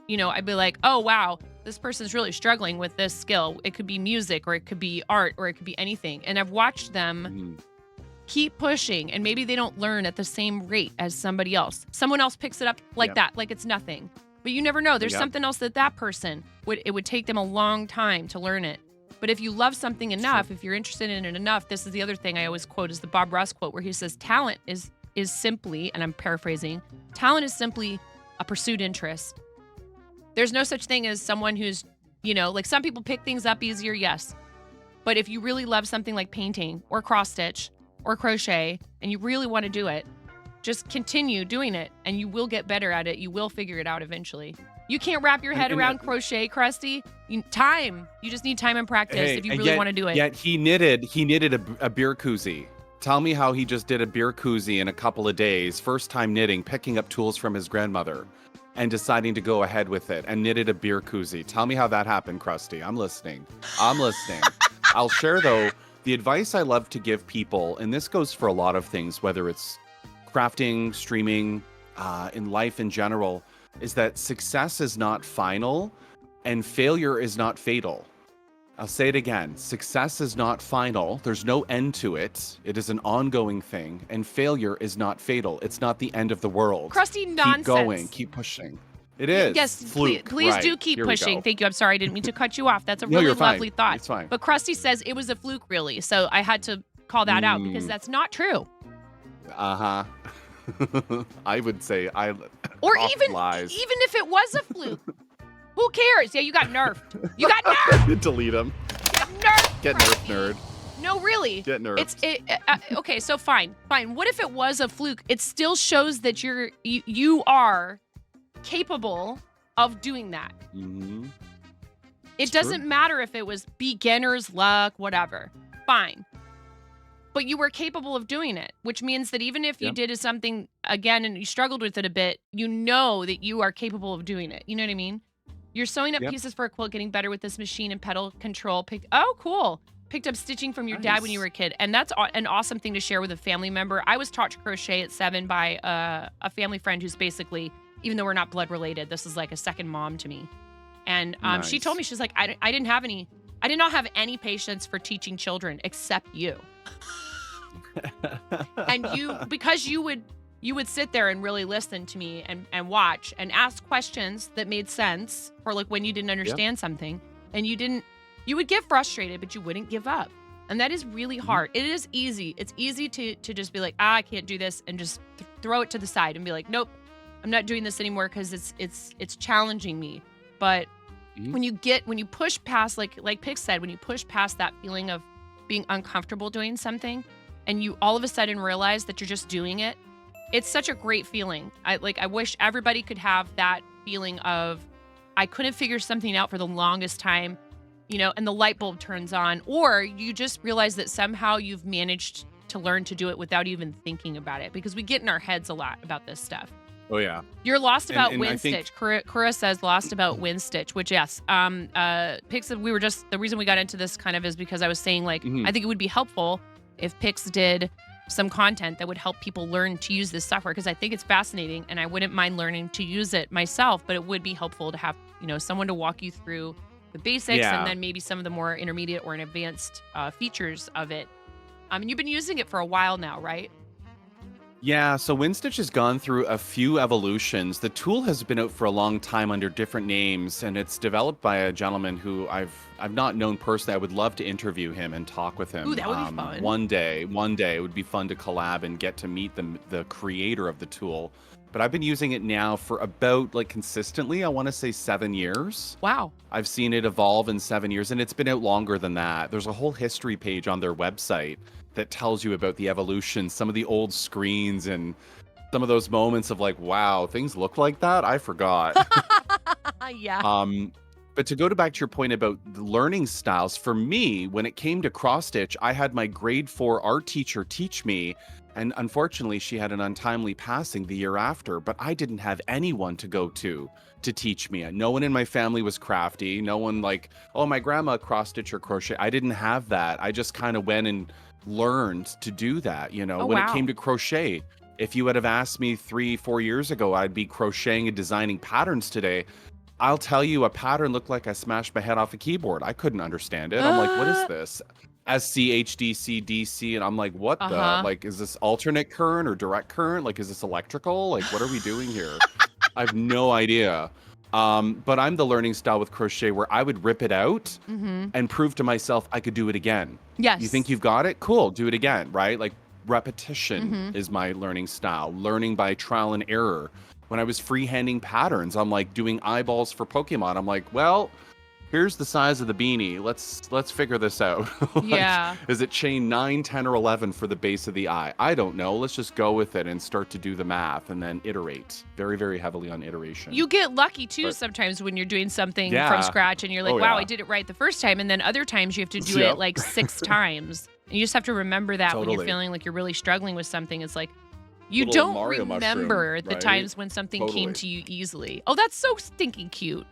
I'd be like, oh, wow, this person's really struggling with this skill. It could be music, or it could be art, or it could be anything. And I've watched them Keep pushing, and maybe they don't learn at the same rate as somebody else. Someone else picks it up like that, like it's nothing. But you never know. There's something else that person it would take them a long time to learn it. But if you love something enough, if you're interested in it enough, this is the other thing I always quote is the Bob Ross quote where he says, talent is simply, and I'm paraphrasing, talent is simply a pursued interest. There's no such thing as someone who's, like some people pick things up easier, yes. But if you really love something like painting or cross stitch or crochet and you really want to do it, just continue doing it and you will get better at it. You will figure it out eventually. You can't wrap your head around crochet, Krusty. You just need time and practice if you really want to do it. Yet he knitted a beer koozie. Tell me how he just did a beer koozie in a couple of days. First time knitting, picking up tools from his grandmother and deciding to go ahead with it and knitted a beer koozie. Tell me how that happened, Krusty. I'm listening. I'll share, though, the advice I love to give people, and this goes for a lot of things, whether it's crafting, streaming, in life in general, is that success is not final and failure is not fatal. I'll say it again. Success is not final. There's no end to it. It is an ongoing thing. And failure is not fatal. It's not the end of the world. Krusty nonsense. Keep going. Keep pushing. It is. Yes, Fluke. please Right. do keep Here we pushing. go. Thank you. I'm sorry. I didn't mean to cut you off. That's a No, really you're fine. lovely thought. It's fine. But Krusty says it was a fluke, really. So I had to call that out because that's not true. Uh-huh. I would say Or off even lies. if it was a fluke, who cares? Yeah, you got nerfed. You got nerfed. Delete them. Get nerfed. Get Krusty. nerfed, nerd. No, really. Get nerfed. Okay, so fine. What if it was a fluke? It still shows that you are capable of doing that. Mm-hmm. It doesn't matter if it was beginner's luck, whatever. Fine. But you were capable of doing it, which means that even if you did something again and you struggled with it a bit, you know that you are capable of doing it. You know what I mean? You're sewing up pieces for a quilt, getting better with this machine and pedal control. Cool. Picked up stitching from your dad when you were a kid. And that's an awesome thing to share with a family member. I was taught to crochet at 7 by a family friend who's basically, even though we're not blood related, this is like a second mom to me. And she told me, she's like, I did not have any patience for teaching children except you. And because you would sit there and really listen to me and watch and ask questions that made sense for like when you didn't understand something and you would get frustrated, but you wouldn't give up. And that is really hard. It is easy. It's easy to just be like, I can't do this and just throw it to the side and be like, nope, I'm not doing this anymore because it's challenging me. But when you push past, like Pix said, when you push past that feeling of being uncomfortable doing something and you all of a sudden realize that you're just doing it, it's such a great feeling. I wish everybody could have that feeling of, I couldn't figure something out for the longest time, and the light bulb turns on, or you just realize that somehow you've managed to learn to do it without even thinking about it, because we get in our heads a lot about this stuff. Oh yeah. You're lost about and wind stitch. Kura says lost about wind stitch, which yes. Pix, the reason we got into this kind of is because I was saying I think it would be helpful if Pix did some content that would help people learn to use this software, because I think it's fascinating and I wouldn't mind learning to use it myself, but it would be helpful to have, someone to walk you through the basics and then maybe some of the more intermediate or advanced features of it. And you've been using it for a while now, right? Yeah, so WindStitch has gone through a few evolutions. The tool has been out for a long time under different names, and it's developed by a gentleman who I've not known personally. I would love to interview him and talk with him. Ooh, that would be fun. One day it would be fun to collab and get to meet the creator of the tool. But I've been using it now for about, consistently, I want to say 7 years. Wow. I've seen it evolve in 7 years, and it's been out longer than that. There's a whole history page on their website that tells you about the evolution, some of the old screens, and some of those moments of wow, things look like that? I forgot. Yeah. But to go back to your point about the learning styles, for me, when it came to cross stitch, I had my grade 4 art teacher teach me, and unfortunately, she had an untimely passing the year after, but I didn't have anyone to go to teach me. No one in my family was crafty. No one my grandma cross stitch or crochet. I didn't have that. I just kind of went and learned to do that. When it came to crochet, if you would have asked me 3-4 years ago, I'd be crocheting and designing patterns today. I'll tell you, a pattern looked like I smashed my head off a keyboard. I couldn't understand it. I'm like, what is this? SC, HDC, DC, and I'm like, what the? Like, is this alternate current or direct current? Like, is this electrical? Like, what are we doing here? I have no idea. But I'm the learning style with crochet where I would rip it out and prove to myself I could do it again. Yes. You think you've got it? Cool, do it again, right? Like repetition is my learning style. Learning by trial and error. When I was freehanding patterns, I'm like doing eyeballs for Pokemon. I'm like, well, here's the size of the beanie. Let's figure this out. Like, Yeah. is it chain 9, 10, or 11 for the base of the eye? I don't know. Let's just go with it and start to do the math and then iterate. Very, very heavily on iteration. You get lucky too But- sometimes when you're doing something Yeah. from scratch and you're like, Oh, wow, yeah. I did it right the first time. And then other times you have to do Yep. it like 6 times. And you just have to remember that when you're Totally. feeling like you're really struggling with something. It's like, you Little don't Mario mushroom, remember the right? times when something came Totally. to you easily. Oh, that's so stinking cute.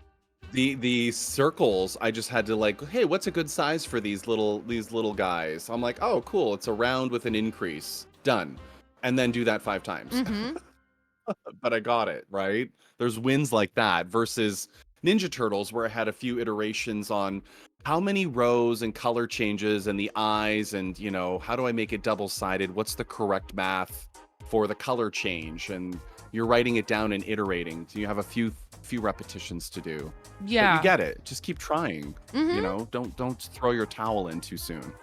The circles, I just had to like, hey, what's a good size for these little guys? I'm like, oh, cool. It's a round with an increase. Done. And then do that 5 times. Mhm. But I got it, right? There's wins like that versus Ninja Turtles where I had a few iterations on how many rows and color changes and the eyes and, you know, how do I make it double-sided? What's the correct math for the color change? And you're writing it down and iterating. So you have a few repetitions to do. But Yeah. you get it. Just keep trying. Mhm. You know, don't throw your towel in too soon.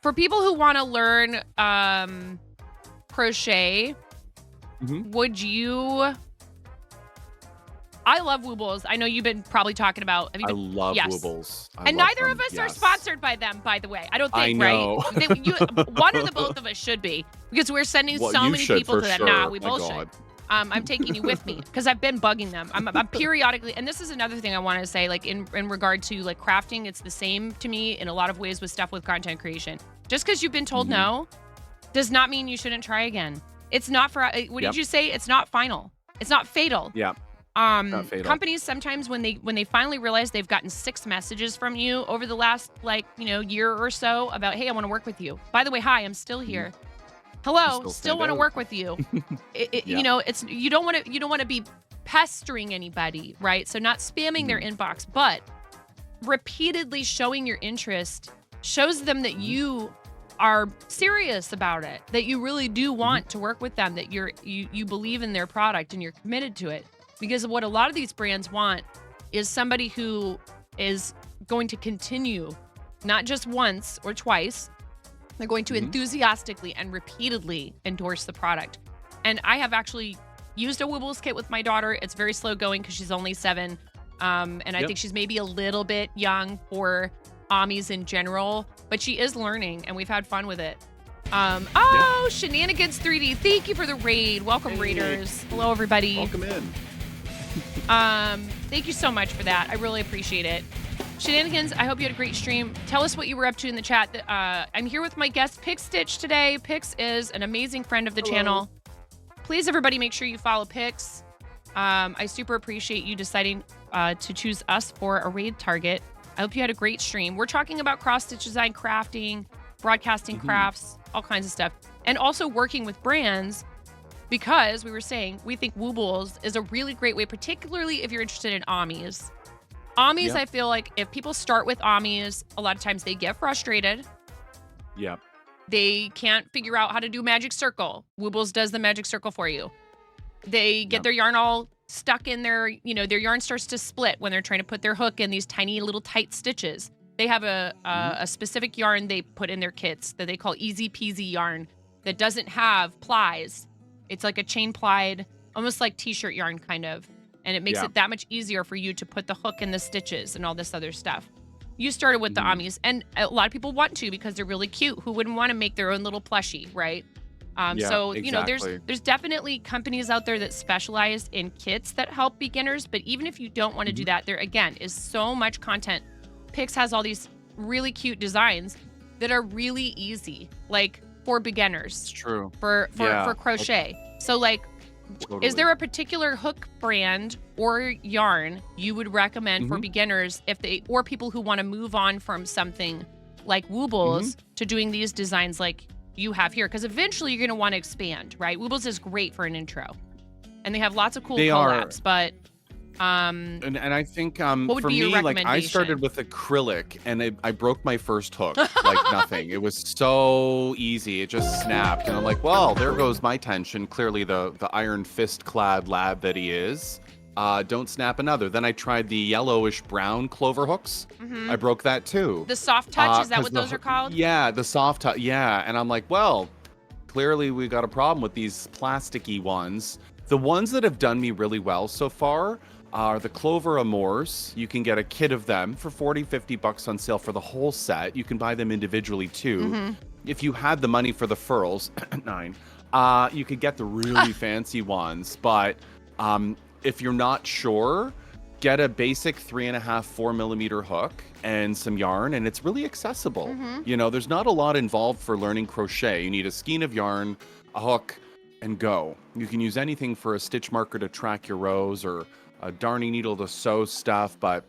For people who want to learn crochet, would you? I love Woobles. I know you've been probably talking about. Have you I been, love yes. Woobles. I And love neither of them, us are yes. sponsored by them, by the way. I don't I think, know. right? One or the both of us should be because we're sending Well, so you many should people for to that. sure. Nah, we My both God. should. I'm taking you with me because I've been bugging them. I'm periodically, and this is another thing I want to say, like in regard to like crafting, it's the same to me in a lot of ways with stuff with content creation. Just because you've been told no does not mean you shouldn't try again. It's not for, what did you say? It's not final. It's not fatal. Yeah. Not fatal. Companies sometimes when they finally realize they've gotten 6 messages from you over the last year or so about, hey, I want to work with you. By the way, hi, I'm still here. Hello, Still still stand want to out. work with you. Yeah. You know, it's you don't want to be pestering anybody, right? So not spamming their inbox, but repeatedly showing your interest shows them that you are serious about it, that you really do want to work with them, that you believe in their product and you're committed to it. Because what a lot of these brands want is somebody who is going to continue, not just once or twice. They're going to enthusiastically and repeatedly endorse the product. And I have actually used a Woobles kit with my daughter. It's very slow going because she's only 7. And I think she's maybe a little bit young for Amis in general, but she is learning and we've had fun with it. Shenanigans 3D. Thank you for the raid. Welcome, raiders. Hello, everybody. Welcome in. Thank you so much for that. I really appreciate it. Shenanigans, I hope you had a great stream. Tell us what you were up to in the chat. I'm here with my guest, Pix Stitch, today. Pix is an amazing friend of the channel. Please, everybody, make sure you follow Pix. I super appreciate you deciding to choose us for a raid target. I hope you had a great stream. We're talking about cross-stitch design, crafting, broadcasting crafts, all kinds of stuff. And also working with brands because we were saying we think Woobles is a really great way, particularly if you're interested in Amis. Amis, I feel like if people start with Amis, a lot of times they get frustrated. Yeah. They can't figure out how to do magic circle. Woobles does the magic circle for you. They get their yarn all stuck in their yarn starts to split when they're trying to put their hook in these tiny little tight stitches. They have a specific yarn they put in their kits that they call easy peasy yarn that doesn't have plies. It's like a chain plied, almost like t-shirt yarn kind of. And it makes it that much easier for you to put the hook in the stitches and all this other stuff. You started with the Amis, and a lot of people want to because they're really cute. Who wouldn't want to make their own little plushie, right? So, you know, there's definitely companies out there that specialize in kits that help beginners. But even if you don't want to do that, there, again, is so much content. Pix has all these really cute designs that are really easy, like for beginners. It's true. For crochet. So, like, is there a particular hook brand or yarn you would recommend for beginners or people who want to move on from something like Woobles to doing these designs like you have here? Because eventually you're going to want to expand, right? Woobles is great for an intro. And they have lots of cool collabs, but And I think What would for be your me, like I started recommendation? with acrylic and I broke my first hook like nothing. It was so easy. It just snapped. And I'm like, well, there goes my tension. Clearly the iron fist clad lad that he is. Don't snap another. Then I tried the yellowish brown clover hooks. I broke that too. The soft touch, is that 'Cause what the those are hoo- called? Yeah, the soft touch. Yeah. And I'm like, well, clearly we got a problem with these plasticky ones. The ones that have done me really well so far are the Clover Amours. You can get a kit of them for 40, 50 bucks on sale for the whole set. You can buy them individually too. If you had the money for the furls, 9, you could get the really fancy ones. But if you're not sure, get a basic 3.5, 4 millimeter hook and some yarn, and it's really accessible. You know, there's not a lot involved for learning crochet. You need a skein of yarn, a hook, and go. You can use anything for a stitch marker to track your rows or a darning needle to sew stuff, but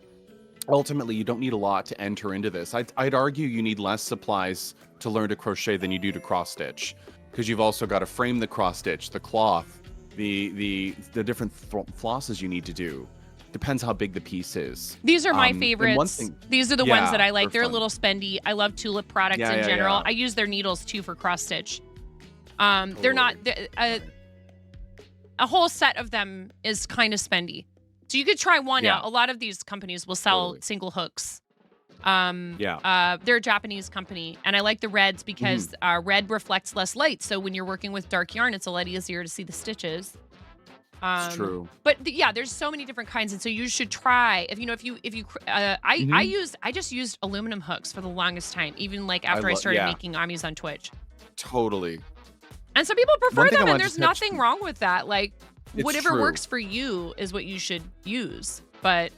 ultimately you don't need a lot to enter into this. I'd argue you need less supplies to learn to crochet than you do to cross stitch, because you've also got to frame the cross stitch, the cloth, the different flosses you need to do. Depends how big the piece is. These are my And one favorites. thing, These are the ones that I like. they're They're a fun. little spendy. I love Tulip products Yeah, in yeah, general. yeah. I use their needles too for cross stitch. They're not a whole set of them is kind of spendy. So you could try one Yeah. out. A lot of these companies will sell Totally. single hooks. Yeah. They're a Japanese company, and I like the reds because red reflects less light. So when you're working with dark yarn, it's a lot easier to see the stitches. It's true. But yeah, there's so many different kinds, and so you should try. If you, I just used aluminum hooks for the longest time, even like after I started making amis on Twitch. Totally. And some people prefer One thing I them, and wanted there's to touch- nothing wrong with that. Like It's whatever true. works for you is what you should use. But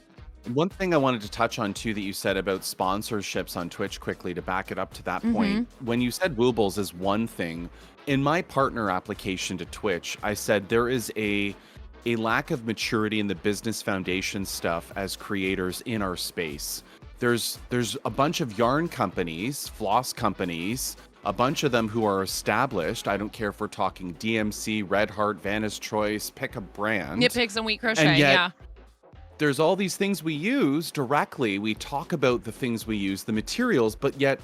One thing I wanted to touch on too that you said about sponsorships on Twitch quickly to back it up to that point. When you said Woobles is one thing, in my partner application to Twitch, I said there is a lack of maturity in the business foundation stuff as creators in our space. There's a bunch of yarn companies, floss companies, a bunch of them who are established. I don't care if we're talking DMC, Red Heart, Vanna's Choice, pick a brand. knit picks and wheat crochet, And yet, yeah. There's all these things we use directly. We talk about the things we use, the materials, but yet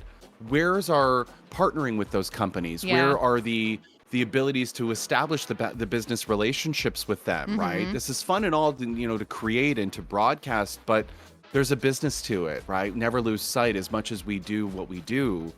where's our partnering with those companies? Yeah. Where are the abilities to establish the business relationships with them, right? This is fun and all, to create and to broadcast, but there's a business to it, right? Never lose sight. As much as we do what we do,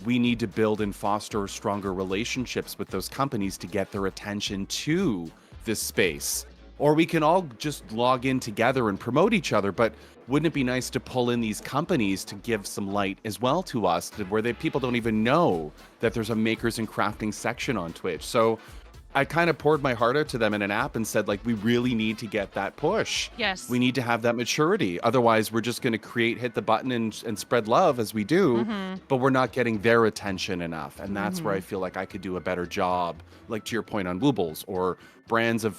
we need to build and foster stronger relationships with those companies to get their attention to this space. Or we can all just log in together and promote each other, but wouldn't it be nice to pull in these companies to give some light as well to us, where people don't even know that there's a makers and crafting section on Twitch? So I kind of poured my heart out to them in an app and said, like, we really need to get that push. Yes. We need to have that maturity. Otherwise, we're just going to hit the button and spread love as we do, but we're not getting their attention enough. And that's where I feel like I could do a better job, like to your point on Woobles or brands of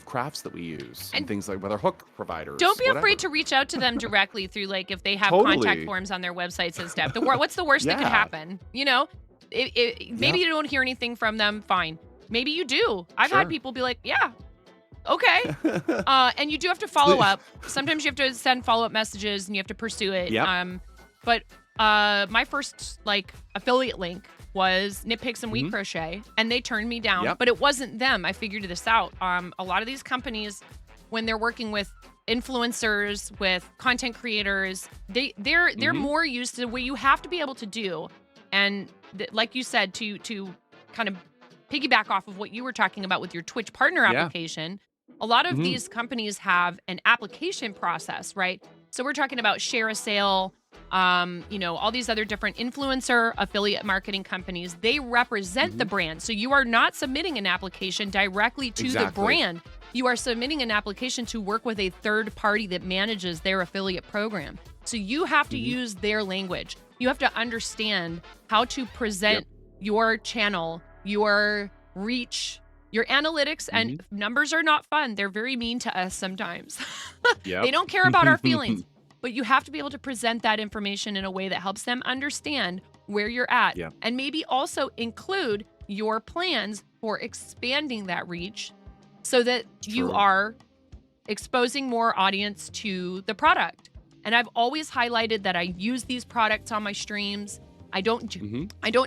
crafts that we use and things like with our hook providers. Don't be whatever. afraid to reach out to them directly through, like, if they have Totally. contact forms on their websites and stuff. What's the worst that could Yeah. happen? Maybe you don't hear anything from them. Fine. Maybe you do. I've had Sure. people be like, yeah, okay. And you do have to follow up. Sometimes you have to send follow-up messages and you have to pursue it. Yep. But my first affiliate link was Knit Picks and Wheat Crochet, and they turned me down. Yep. But it wasn't them. I figured this out. A lot of these companies, when they're working with influencers, with content creators, they're more used to what you have to be able to do. And like you said, to kind of piggyback off of what you were talking about with your Twitch partner application, a lot of these companies have an application process, right? So we're talking about Share a Sale, all these other different influencer affiliate marketing companies. They represent the brand. So you are not submitting an application directly to the brand. You are submitting an application to work with a third party that manages their affiliate program. So you have to use their language. You have to understand how to present your channel, your reach, your analytics, and numbers are not fun. They're very mean to us sometimes. They don't care about our feelings, but you have to be able to present that information in a way that helps them understand where you're at, and maybe also include your plans for expanding that reach so that you are exposing more audience to the product. And I've always highlighted that I use these products on my streams. I don't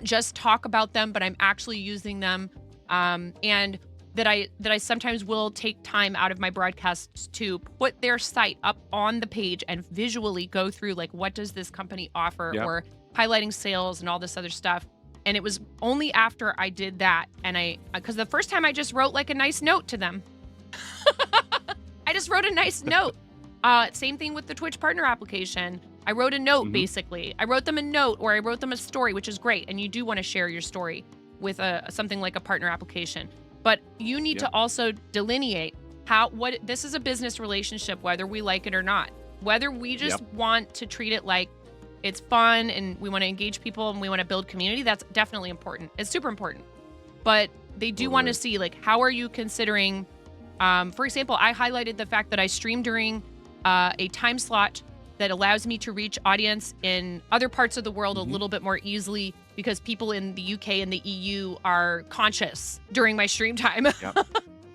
just talk about them, but I'm actually using them. And that I sometimes will take time out of my broadcasts to put their site up on the page and visually go through, like, what does this company offer, or highlighting sales and all this other stuff. And it was only after I did that, and because the first time I just wrote like a nice note to them. I just wrote a nice note. Same thing with the Twitch partner application. I wrote a note, basically. I wrote them a note, or I wrote them a story, which is great. And you do want to share your story with something like a partner application. But you need to also delineate what this is a business relationship, whether we like it or not. Whether we just want to treat it like it's fun and we want to engage people and we want to build community, that's definitely important. It's super important. But they do want to see, like, how are you considering, for example, I highlighted the fact that I stream during a time slot that allows me to reach audience in other parts of the world a little bit more easily, because people in the UK and the EU are conscious during my stream time.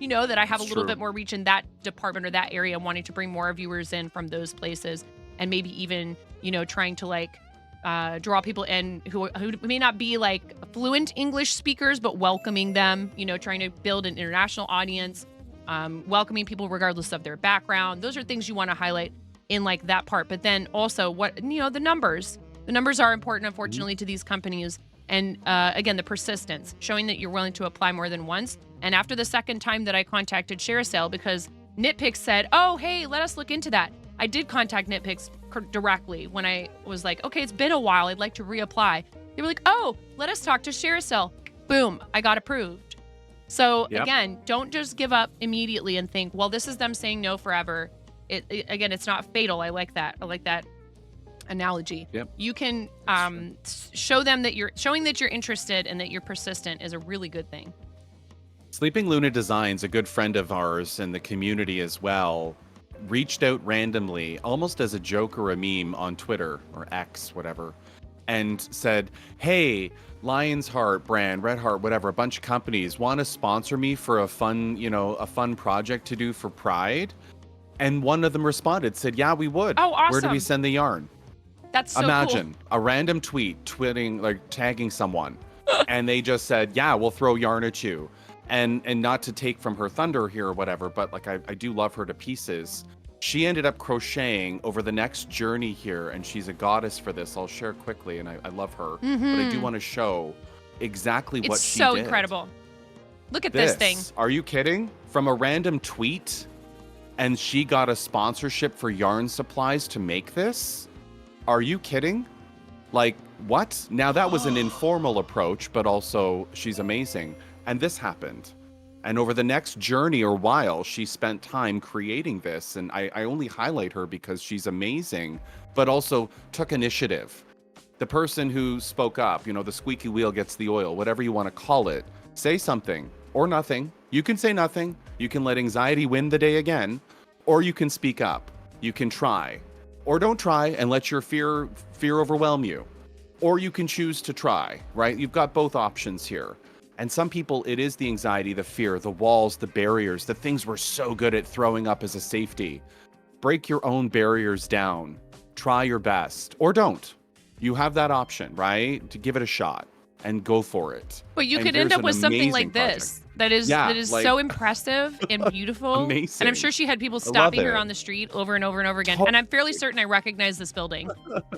You know, that I have a little bit more reach in that department or that area, wanting to bring more viewers in from those places, and maybe even, you know, trying to like draw people in who may not be like fluent English speakers, but welcoming them, you know, trying to build an international audience, welcoming people regardless of their background. Those are things you want to highlight in like that part. But then also the numbers are important, unfortunately, to these companies. And again, the persistence, showing that you're willing to apply more than once. And after the second time that I contacted ShareASale, because Nitpicks said, oh, hey, let us look into that. I did contact Nitpicks directly when I was like, okay, it's been a while, I'd like to reapply. They were like, oh, let us talk to ShareASale. Boom, I got approved. So again, don't just give up immediately and think, well, this is them saying no forever. Again, it's not fatal. I like that analogy. You can show them that showing that you're interested and that you're persistent is a really good thing. Sleeping Luna Designs, a good friend of ours in the community as well, reached out randomly, almost as a joke or a meme on Twitter or X, whatever, and said, hey, Lion's Heart brand, Red Heart, whatever, a bunch of companies want to sponsor me for a fun project to do for Pride. And one of them responded, said, yeah, we would. Oh, awesome. Where do we send the yarn? That's so Imagine cool. a random tweet tagging someone, and they just said, yeah, we'll throw yarn at you. And not to take from her thunder here or whatever, but like I do love her to pieces. She ended up crocheting over the next journey here, and she's a goddess for this. I'll share quickly, and I love her. But I do want to show exactly what she did. It's so incredible. Look at this thing. Are you kidding? From a random tweet, and she got a sponsorship for yarn supplies to make this? Are you kidding? Like, what? Now, that was an informal approach, but also she's amazing. And this happened. And over the next journey or while, she spent time creating this. And I only highlight her because she's amazing, but also took initiative. The person who spoke up, the squeaky wheel gets the oil, whatever you want to call it, say something or nothing. You can say nothing. You can let anxiety win the day again, or you can speak up. You can try, or don't try and let your fear overwhelm you, or you can choose to try, right? You've got both options here. And some people, it is the anxiety, the fear, the walls, the barriers, the things we're so good at throwing up as a safety. Break your own barriers down. Try your best, or don't. You have that option, right? To give it a shot and go for it. But you could end up with something like this that is so impressive and beautiful. Amazing. And I'm sure she had people stopping her on the street over and over and over again. And I'm fairly certain I recognize this building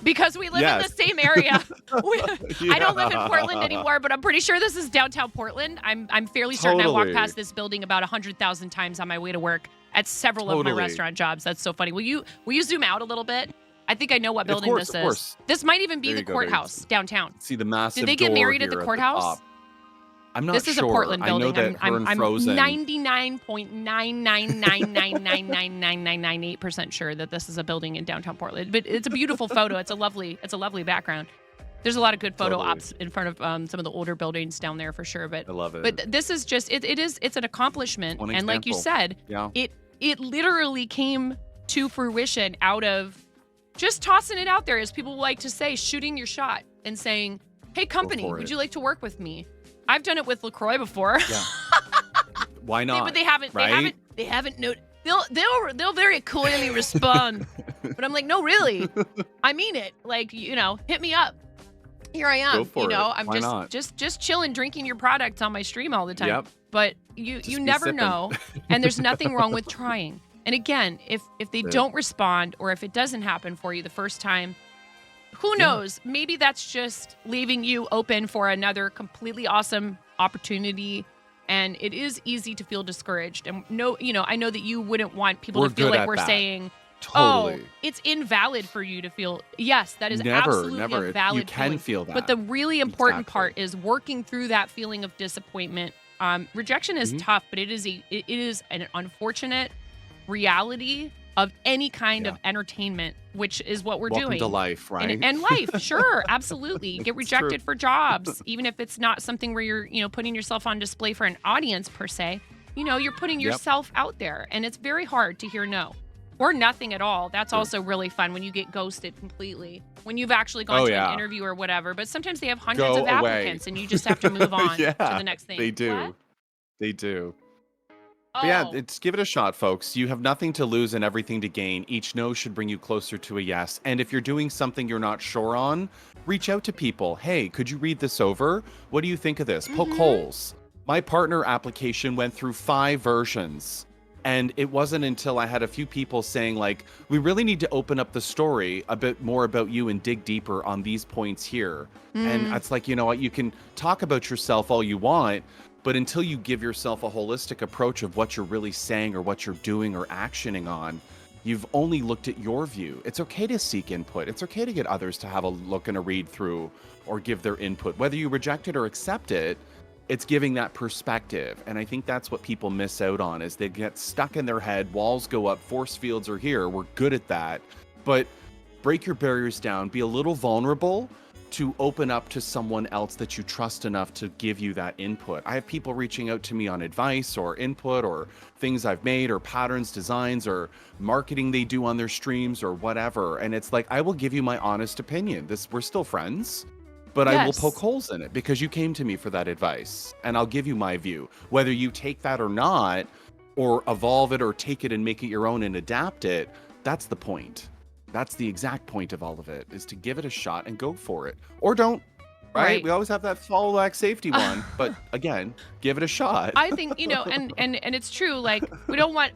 because we live in the same area. I don't live in Portland anymore, but I'm pretty sure this is downtown Portland. I'm fairly certain I walked past this building about 100,000 times on my way to work at several of my restaurant jobs. That's so funny. Will you zoom out a little bit? I think I know what building this is. Course. This might even be the courthouse downtown. See the massive Did they get married at the courthouse? I'm not sure. This is a Portland building. I know that I'm 99.999999998% sure that this is a building in downtown Portland. But it's a beautiful photo. It's a lovely background. There's a lot of good photo ops in front of some of the older buildings down there for sure. But I love it. But this is just it's an accomplishment. And like you said, it literally came to fruition out of just tossing it out there, as people like to say, shooting your shot and saying, hey, company, would you like to work with me? I've done it with LaCroix before. Yeah. Why not? But they haven't. Right? They haven't they'll very coyly respond, but I'm like, no, really, I mean it. Like, hit me up. Here I am. Go for it. I'm Why not? just chilling, drinking your product on my stream all the time. Yep. But Just you be never sipping. know, and there's nothing wrong with trying. And again, if they Good. don't respond or if it doesn't happen for you the first time, who Yeah. knows? Maybe that's just leaving you open for another completely awesome opportunity. And it is easy to feel discouraged. And I know that you wouldn't want people We're to feel good like at we're that. saying, Totally. oh, it's invalid for you to feel. Yes, that is Never, absolutely never. a You valid can feeling. feel that. But the really important Exactly. part is working through that feeling of disappointment. Rejection is Mhm. tough, but it is an unfortunate reality of any kind of entertainment, which is what we're Welcome doing. to life, right? And life, sure, absolutely. Get It's rejected true. for jobs, even if it's not something where you're putting yourself on display for an audience per se. You're putting Yep. yourself out there, and it's very hard to hear no or nothing at all. That's True. also really fun when you get ghosted completely. When you've actually gone Oh, to yeah. an interview or whatever, but sometimes they have hundreds Go of away. applicants, and you just have to move on Yeah, to the next thing. They do. What? They do. But yeah, Oh, it's give it a shot, folks. You have nothing to lose and everything to gain. Each no should bring you closer to a yes. And if you're doing something you're not sure on, reach out to people. Hey, could you read this over? What do you think of this? Poke holes. My partner application went through 5 versions. And it wasn't until I had a few people saying, like, we really need to open up the story a bit more about you and dig deeper on these points here. And it's like, you know what? You can talk about yourself all you want, but until you give yourself a holistic approach of what you're really saying or what you're doing or actioning on, you've only looked at your view. It's okay to seek input. It's okay to get others to have a look and a read through or give their input. Whether you reject it or accept it, it's giving that perspective. And I think that's what people miss out on is they get stuck in their head, walls go up, force fields are here. We're good at that. But break your barriers down, be a little vulnerable to open up to someone else that you trust enough to give you that input. I have people reaching out to me on advice or input or things I've made or patterns, designs, or marketing they do on their streams or whatever. And it's like, I will give you my honest opinion. We're still friends, but I will yes. poke holes in it because you came to me for that advice and I'll give you my view. Whether you take that or not, or evolve it or take it and make it your own and adapt it, that's the point. That's the exact point of all of it, is to give it a shot and go for it. Or don't, right? Right. We always have that follow back safety one, but again, give it a shot. I think, and it's true. Like, we don't want,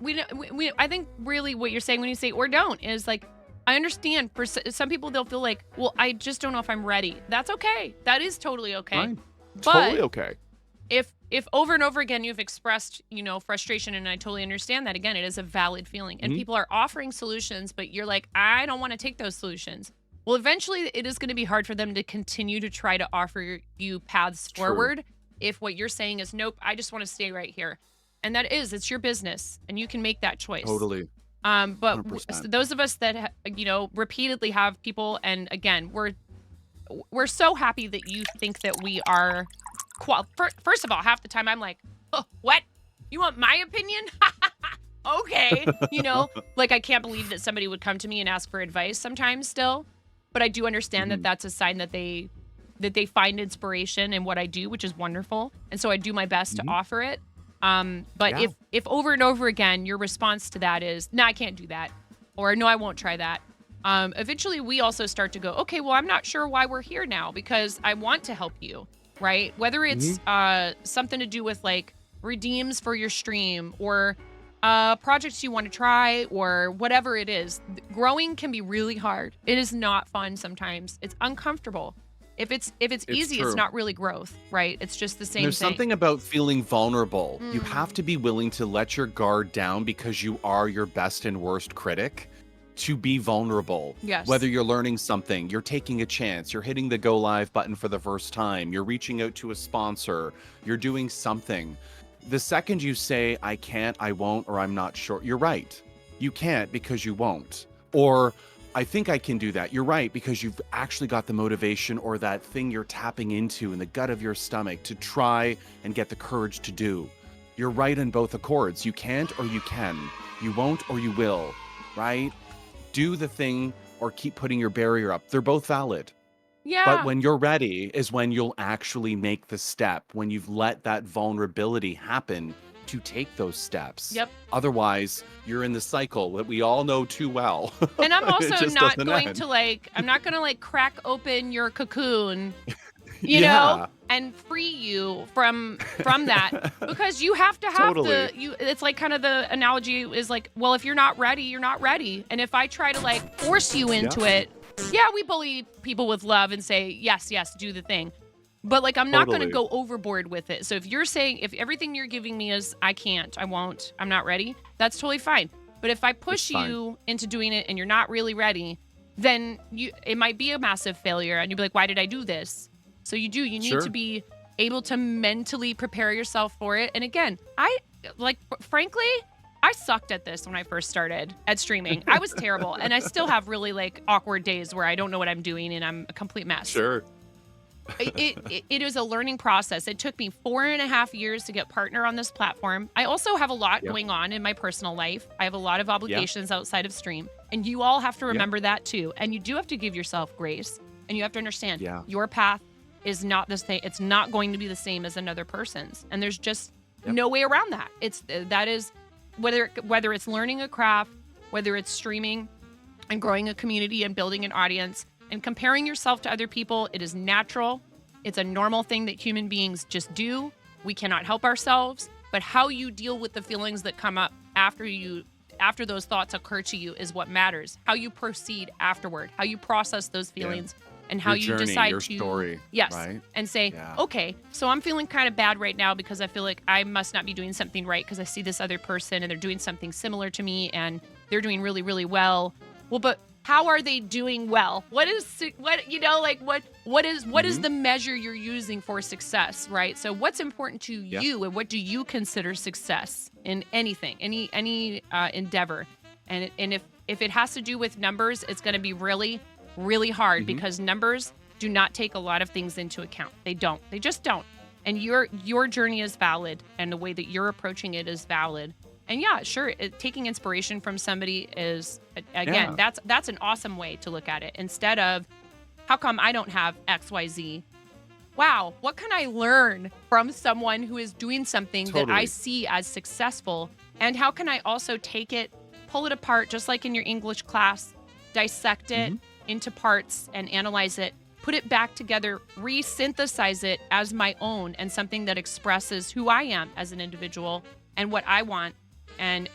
I think really what you're saying when you say or don't is like, I understand for some people, they'll feel like, well, I just don't know if I'm ready. That's okay. That is totally okay. Fine. But Totally okay. if over and over again you've expressed, frustration, and I totally understand that, again, it is a valid feeling, and people are offering solutions, but you're like, I don't want to take those solutions. Well, eventually it is going to be hard for them to continue to try to offer you paths forward if what you're saying is, nope, I just want to stay right here. And it's your business, and you can make that choice. Totally. But 100%. those of us that repeatedly have people, and again, we're so happy that you think that we are. First of all, half the time I'm like, oh, what? You want my opinion? Okay, like I can't believe that somebody would come to me and ask for advice sometimes still, but I do understand that that's a sign that they find inspiration in what I do, which is wonderful, and so I do my best to offer it. But Yeah. if over and over again your response to that is, no, I can't do that, or no, I won't try that, eventually we also start to go, okay, well, I'm not sure why we're here now because I want to help you, right? Whether it's something to do with like redeems for your stream or projects you want to try or whatever it is, growing can be really hard. It is not fun sometimes. It's uncomfortable. If it's easy, true. it's not really growth, right? It's just the same There's thing. something about feeling vulnerable. You have to be willing to let your guard down because you are your best and worst critic. To be vulnerable. Yes. Whether you're learning something, you're taking a chance, you're hitting the go live button for the first time, you're reaching out to a sponsor, you're doing something. The second you say, I can't, I won't, or I'm not sure, you're right. You can't because you won't. Or I think I can do that. You're right, because you've actually got the motivation or that thing you're tapping into in the gut of your stomach to try and get the courage to do. You're right in both accords. You can't or you can. You won't or you will, right? Do the thing or keep putting your barrier up. They're both valid. Yeah. But when you're ready is when you'll actually make the step. When you've let that vulnerability happen to take those steps. Yep. Otherwise, you're in the cycle that we all know too well. And I'm It also just not doesn't going end. to I'm not going to crack open your cocoon, you know, and free you from that, because you have to have Totally. it's like kind of the analogy is like, well, if you're not ready, you're not ready. And if I try to force you into it, yeah, we bully people with love and say, yes, do the thing. But I'm not going to Totally. go overboard with it. So if you're saying, if everything you're giving me is, I can't, I won't, I'm not ready, that's totally fine. But if I push you into doing it and you're not really ready, then it might be a massive failure. And you'll be like, why did I do this? So you need to be able to mentally prepare yourself for it. And again, frankly, I sucked at this when I first started at streaming. I was terrible. And I still have really awkward days where I don't know what I'm doing and I'm a complete mess. Sure. It is a learning process. It took me 4.5 years to get partner on this platform. I also have a lot going on in my personal life. I have a lot of obligations outside of stream. And you all have to remember that too. And you do have to give yourself grace. And you have to understand your path is not the same. It's not going to be the same as another person's. And there's just no way around that. That is whether it's learning a craft, whether it's streaming and growing a community and building an audience, and comparing yourself to other people. It is natural. It's a normal thing that human beings just do. We cannot help ourselves. But how you deal with the feelings that come up after those thoughts occur to you is what matters. How you proceed afterward, how you process those feelings, and how Your you journey, decide your to story, right? and say, okay, so I'm feeling kind of bad right now because I feel like I must not be doing something right because I see this other person and they're doing something similar to me and they're doing really, really well. Well, but how are they doing well? What is the measure you're using for success, right? So what's important to you, and what do you consider success in anything, any endeavor? And if it has to do with numbers, it's going to be really, really hard because numbers do not take a lot of things into account. They don't. They just don't. And your journey is valid, and the way that you're approaching it is valid. And yeah, sure, taking inspiration from somebody is, again, that's an awesome way to look at it. Instead of, how come I don't have XYZ? Wow, what can I learn from someone who is doing something that I see as successful? And how can I also take it, pull it apart, just like in your English class, dissect it into parts and analyze it, put it back together, re-synthesize it as my own and something that expresses who I am as an individual and what I want. And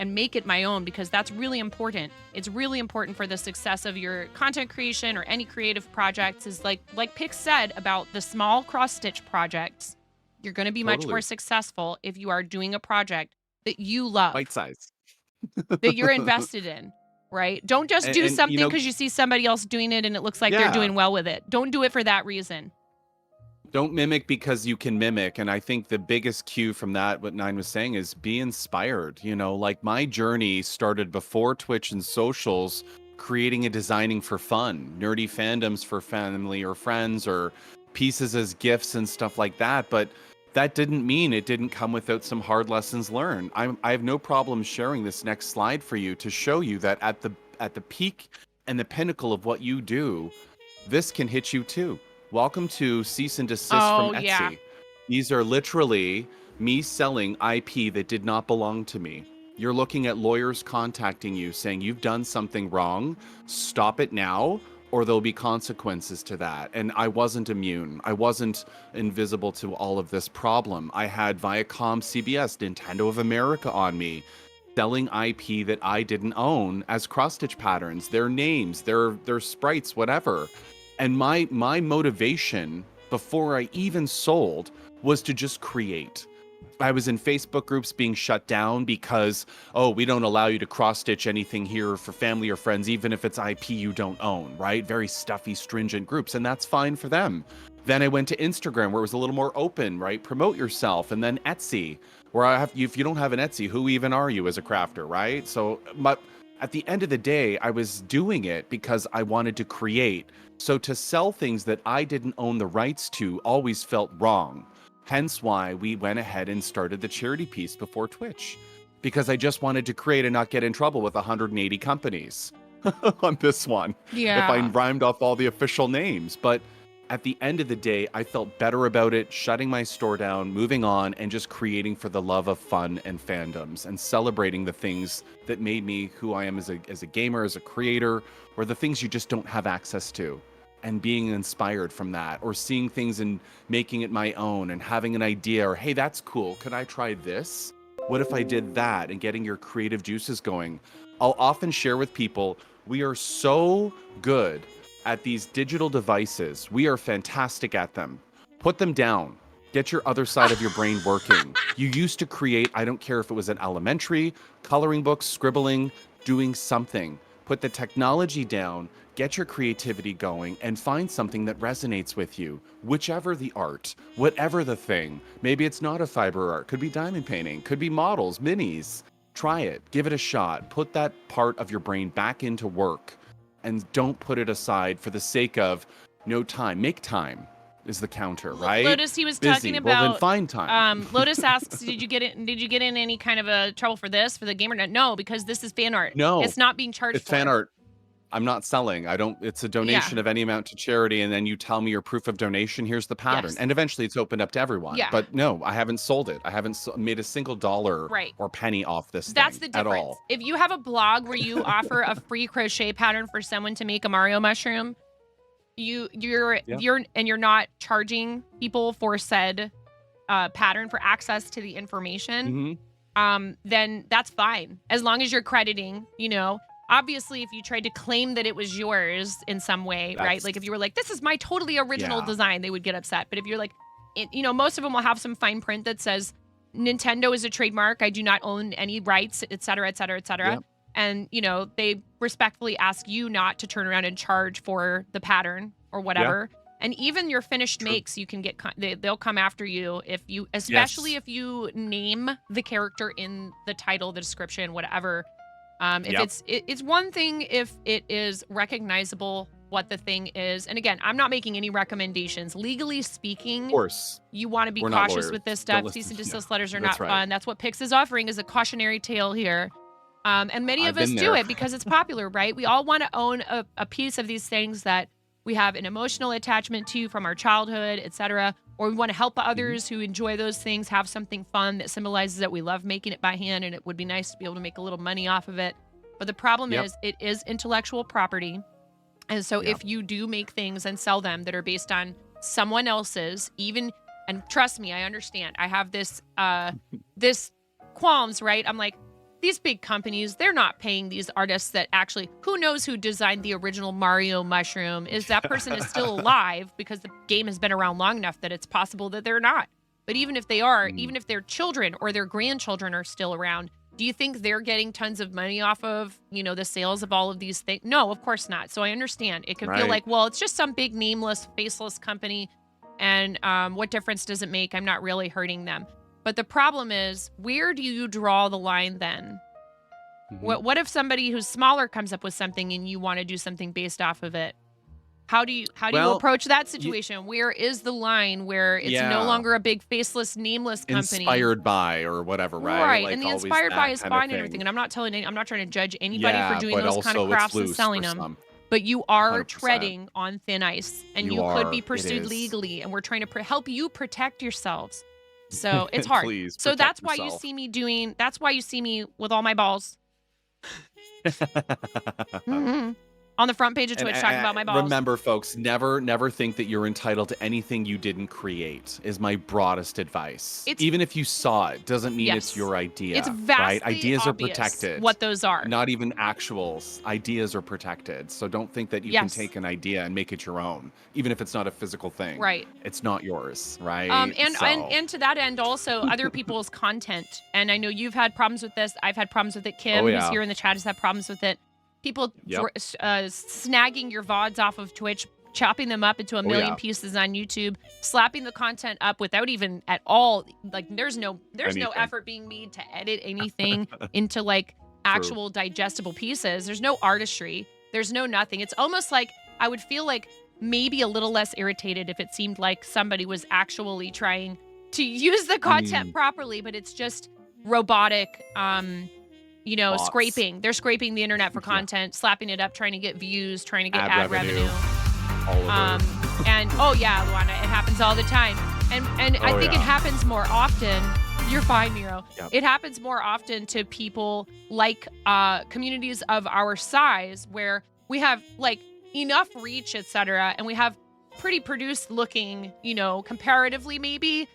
make it my own, because that's really important. It's really important for the success of your content creation or any creative projects. Is like Pix said about the small cross-stitch projects. You're going to be much more successful if you are doing a project that you love, Bite size, that you're invested in, right? Don't just do something because you see somebody else doing it and it looks like they're doing well with it. Don't do it for that reason. Don't mimic because you can mimic. And I think the biggest cue from that, what Nine was saying, is be inspired. My journey started before Twitch and socials, creating and designing for fun, nerdy fandoms for family or friends, or pieces as gifts and stuff like that. But that didn't mean it didn't come without some hard lessons learned. I have no problem sharing this next slide for you to show you that at the peak and the pinnacle of what you do, this can hit you too. Welcome to cease and desist from Etsy. Yeah. These are literally me selling IP that did not belong to me. You're looking at lawyers contacting you saying you've done something wrong, stop it now, or there'll be consequences to that. And I wasn't immune. I wasn't invisible to all of this problem. I had Viacom, CBS, Nintendo of America on me, selling IP that I didn't own as cross-stitch patterns, their names, their sprites, whatever. And my motivation before I even sold was to just create. I was in Facebook groups being shut down because, we don't allow you to cross-stitch anything here for family or friends, even if it's IP you don't own, right? Very stuffy, stringent groups, and that's fine for them. Then I went to Instagram, where it was a little more open, right? Promote yourself. And then Etsy, where if you don't have an Etsy, who even are you as a crafter, right? So at the end of the day, I was doing it because I wanted to create. So to sell things that I didn't own the rights to always felt wrong. Hence why we went ahead and started the charity piece before Twitch, because I just wanted to create and not get in trouble with 180 companies on this one. Yeah. If I rhymed off all the official names. But at the end of the day, I felt better about it, shutting my store down, moving on, and just creating for the love of fun and fandoms and celebrating the things that made me who I am as a gamer, as a creator, or the things you just don't have access to. And being inspired from that, or seeing things and making it my own and having an idea, or hey, that's cool. Could I try this? What if I did that? And getting your creative juices going. I'll often share with people, we are so good at these digital devices. We are fantastic at them. Put them down. Get your other side of your brain working. You used to create, I don't care if it was an elementary, coloring books, scribbling, doing something. Put the technology down, get your creativity going, and find something that resonates with you. Whichever the art, whatever the thing. Maybe it's not a fiber art, could be diamond painting, could be models, minis. Try it, give it a shot. Put that part of your brain back into work. And don't put it aside for the sake of no time. Make time is the counter, right? Lotus, he was Busy. talking about. Well, then find time. Lotus asks, did you get in any kind of a trouble for this for the gamer net? No, because this is fan art. No, it's not being charged. It's fan art. I'm not selling. I don't. It's a donation of any amount to charity, and then you tell me your proof of donation. Here's the pattern, and eventually it's opened up to everyone. Yeah. But no, I haven't sold it. I haven't made a single dollar or penny off this. That's thing the difference. At all. If you have a blog where you offer a free crochet pattern for someone to make a Mario mushroom, you're not charging people for said pattern for access to the information. Then that's fine as long as you're crediting. Obviously, if you tried to claim that it was yours in some way, right? Like if you were like, this is my totally original design, they would get upset. But if you're like, most of them will have some fine print that says Nintendo is a trademark. I do not own any rights, et cetera, et cetera, et cetera. Yep. And, they respectfully ask you not to turn around and charge for the pattern or whatever. And even your finished makes, you can get, they'll come after you especially if you name the character in the title, the description, whatever. If it's one thing if it is recognizable what the thing is. And again, I'm not making any recommendations. Legally speaking, of course, you want to be we're not cautious lawyers. with this Don't stuff. listen Cease and to- desist yeah, letters are that's not right. fun. That's what Pix is offering is a cautionary tale here. And many of I've us been do there. it because it's popular, right? We all want to own a piece of these things that we have an emotional attachment to from our childhood, etc. Or we want to help others who enjoy those things have something fun that symbolizes that we love making it by hand and it would be nice to be able to make a little money off of it. But the problem is it is intellectual property. And so if you do make things and sell them that are based on someone else's, and trust me, I understand. I have this this qualms, right? I'm like, these big companies, they're not paying these artists that actually, who knows who designed the original Mario mushroom? Is that person is still alive because the game has been around long enough that it's possible that they're not. But even if they are, even if their children or their grandchildren are still around, do you think they're getting tons of money off of, the sales of all of these things? No, of course not. So I understand. It can feel like, well, it's just some big nameless, faceless company. And what difference does it make? I'm not really hurting them. But the problem is, where do you draw the line then? What if somebody who's smaller comes up with something and you want to do something based off of it? How do you approach that situation? Where is the line where it's no longer a big faceless, nameless company? Inspired by or whatever, right? Right, Like and the always inspired by that is kind of fine and thing. everything. And I'm not trying to judge anybody for doing but those kind of also it's crafts and loose selling for them. some. But you are 100%. treading on thin ice, and you could be pursued legally. And we're trying to help you protect yourselves. So it's hard. Please So protect that's why yourself. you see me doing. That's why you see me with all my balls. On the front page of Twitch, talking about my balls. Remember, folks, never think that you're entitled to anything you didn't create. Is my broadest advice. Even if you saw it, doesn't mean it's your idea. It's vastly right? Ideas obvious are protected. what those are. Not even actuals. Ideas are protected. So don't think that you can take an idea and make it your own, even if it's not a physical thing. Right. It's not yours, right? And to that end, also other people's content. And I know you've had problems with this. I've had problems with it. Kim, who's here in the chat, has had problems with it. People snagging your VODs off of Twitch, chopping them up into a million pieces on YouTube, slapping the content up without even at all. Like there's no effort being made to edit anything into like actual digestible pieces. There's no artistry. There's no nothing. It's almost like I would feel like maybe a little less irritated if it seemed like somebody was actually trying to use the content properly, but it's just robotic. Bots. Scraping. They're scraping the internet for content, slapping it up, trying to get views, trying to get ad revenue. All of And oh yeah, Luana, it happens all the time. And I think it happens more often. You're fine, Miro. Yep. It happens more often to people like communities of our size where we have like enough reach, etc., and we have pretty produced looking, comparatively maybe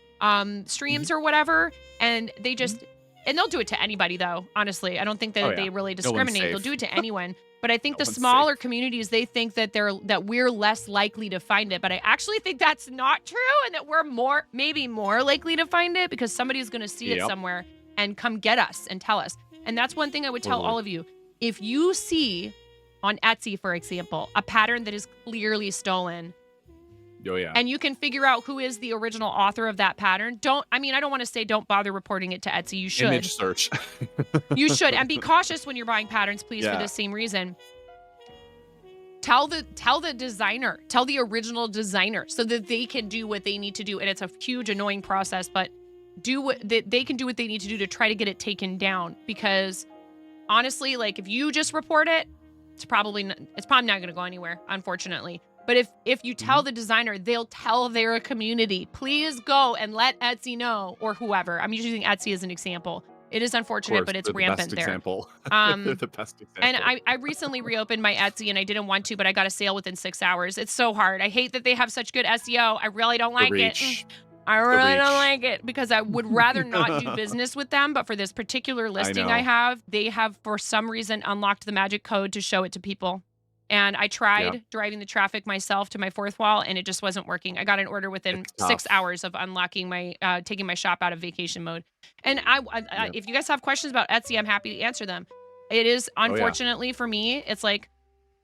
streams or whatever, and they just and they'll do it to anybody though. Honestly, I don't think that they really discriminate. They'll do it to anyone. But I think the smaller communities, they think that we're less likely to find it. But I actually think that's not true, and that we're maybe more likely to find it because somebody's going to see it somewhere and come get us and tell us. And that's one thing I would tell all of you. If you see on Etsy, for example, a pattern that is clearly stolen, and you can figure out who is the original author of that pattern, I don't want to say don't bother reporting it to Etsy. You should. Image search. You should. And be cautious when you're buying patterns, please, for the same reason. Tell the designer, tell the original designer so that they can do what they need to do. And it's a huge annoying process, but they can do what they need to do to try to get it taken down. Because honestly, like if you just report it, it's probably not going to go anywhere, unfortunately. But if you tell the designer, they'll tell their community, please go and let Etsy know, or whoever. I'm using Etsy as an example. It is unfortunate, but it's rampant there. The best example. And I recently reopened my Etsy, and I didn't want to, but I got a sale within 6 hours. It's so hard. I hate that they have such good SEO. I really don't like it. I really don't like it because I would rather not do business with them. But for this particular listing I have, they have, for some reason, unlocked the magic code to show it to people. And I tried driving the traffic myself to my fourth wall, and it just wasn't working. I got an order within 6 hours of unlocking taking my shop out of vacation mode. And if you guys have questions about Etsy, I'm happy to answer them. It is, unfortunately for me, it's like,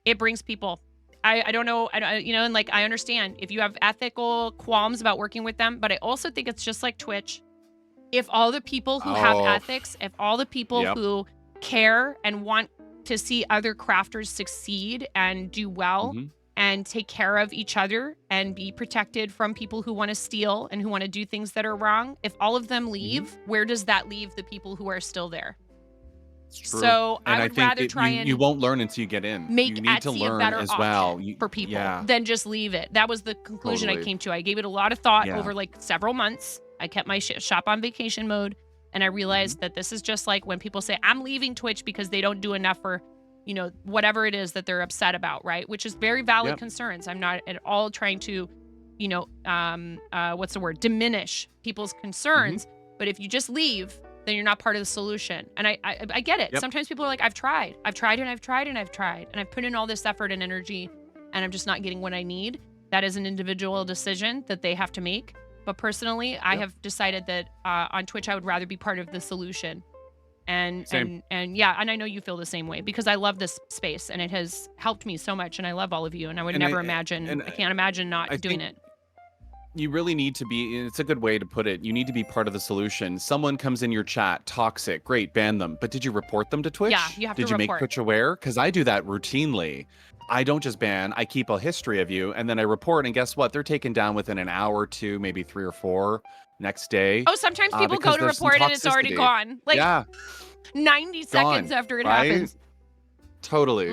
it brings people. I don't know, and like, I understand if you have ethical qualms about working with them, but I also think it's just like Twitch. If all the people who have ethics, if all the people who care and want to see other crafters succeed and do well and take care of each other and be protected from people who want to steal and who want to do things that are wrong, if all of them leave, where does that leave the people who are still there? So I would rather try and you won't learn until you get in. Make you need Etsy to learn a better as option well for people than just leave it. That was the conclusion I came to. I gave it a lot of thought over like several months. I kept my shop on vacation mode, and I realized that this is just like when people say I'm leaving Twitch because they don't do enough for whatever it is that they're upset about, right? Which is very valid concerns. I'm not at all trying to, diminish people's concerns. But if you just leave, then you're not part of the solution. And I get it. Sometimes people are like, I've tried and I've put in all this effort and energy, and I'm just not getting what I need. That is an individual decision that they have to make. But personally, I have decided that on Twitch, I would rather be part of the solution. And I know you feel the same way because I love this space and it has helped me so much, and I love all of you, and I would never imagine, I can't imagine not doing it. You really need to be, it's a good way to put it, you need to be part of the solution. Someone comes in your chat, toxic, great, ban them. But did you report them to Twitch? Yeah, you have to report. Did you make Twitch aware? Because I do that routinely. I don't just ban, I keep a history of you, and then I report, and guess what? They're taken down within an hour or two, maybe 3 or 4 next day. Oh, sometimes people go to report and it's already gone. Like 90 seconds after it happens. Totally.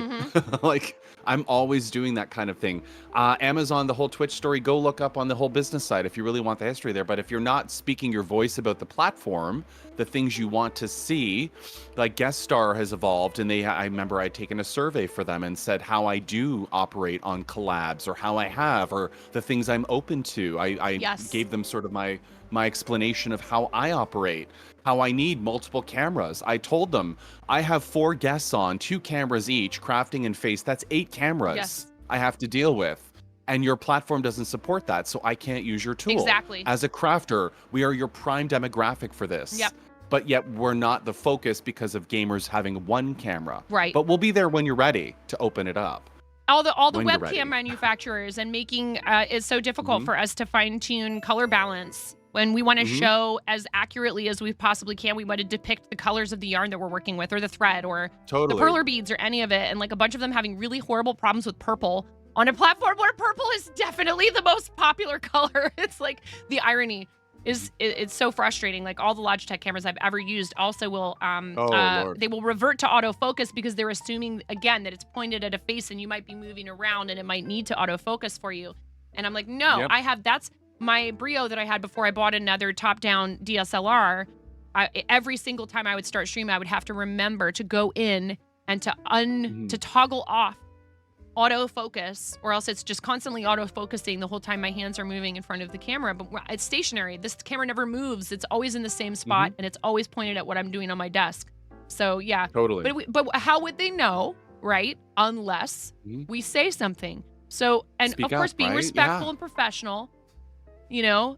Like, I'm always doing that kind of thing. Amazon, the whole Twitch story, go look up on the whole business side if you really want the history there. But if you're not speaking your voice about the platform, the things you want to see, like Guest Star has evolved, and I remember I'd taken a survey for them and said how I do operate on collabs, or how I have, or the things I'm open to. I gave them sort of my explanation of how I operate, how I need multiple cameras. I told them I have 4 guests on, 2 cameras each, crafting and face. That's 8 cameras I have to deal with. And your platform doesn't support that, so I can't use your tool. Exactly. As a crafter, we are your prime demographic for this. Yep. But yet we're not the focus because of gamers having 1 camera. Right. But we'll be there when you're ready to open it up. All the webcam manufacturers and making is so difficult for us to fine tune color balance. When we want to show as accurately as we possibly can, we want to depict the colors of the yarn that we're working with, or the thread, or the perler beads, or any of it. And like a bunch of them having really horrible problems with purple on a platform where purple is definitely the most popular color. It's like the irony is it's so frustrating. Like all the Logitech cameras I've ever used also will they will revert to autofocus because they're assuming again that it's pointed at a face and you might be moving around and it might need to autofocus for you. And I'm like, no, Yep. I have, that's my Brio that I had before I bought another top-down DSLR. Every single time I would start stream, I would have to remember to go in and to toggle off autofocus, or else it's just constantly autofocusing the whole time my hands are moving in front of the camera. But it's stationary. This camera never moves. It's always in the same spot, and it's always pointed at what I'm doing on my desk. So yeah, Totally. But how would they know, right? Unless we say something. So, and Speak of course, up, being right? respectful Yeah. and professional. You know,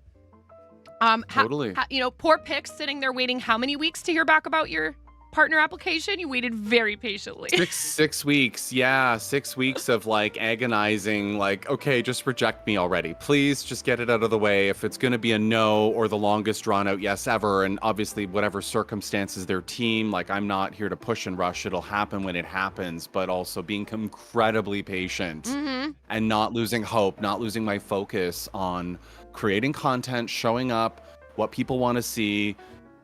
Totally. you know, poor Pix sitting there waiting how many weeks to hear back about your partner application? You waited very patiently. 6 weeks. Yeah, 6 weeks of like agonizing, like, okay, just reject me already. Please just get it out of the way. If it's going to be a no or the longest drawn out yes ever, and obviously whatever circumstances their team, like I'm not here to push and rush. It'll happen when it happens, but also being incredibly patient and not losing hope, not losing my focus on creating content, showing up, what people want to see,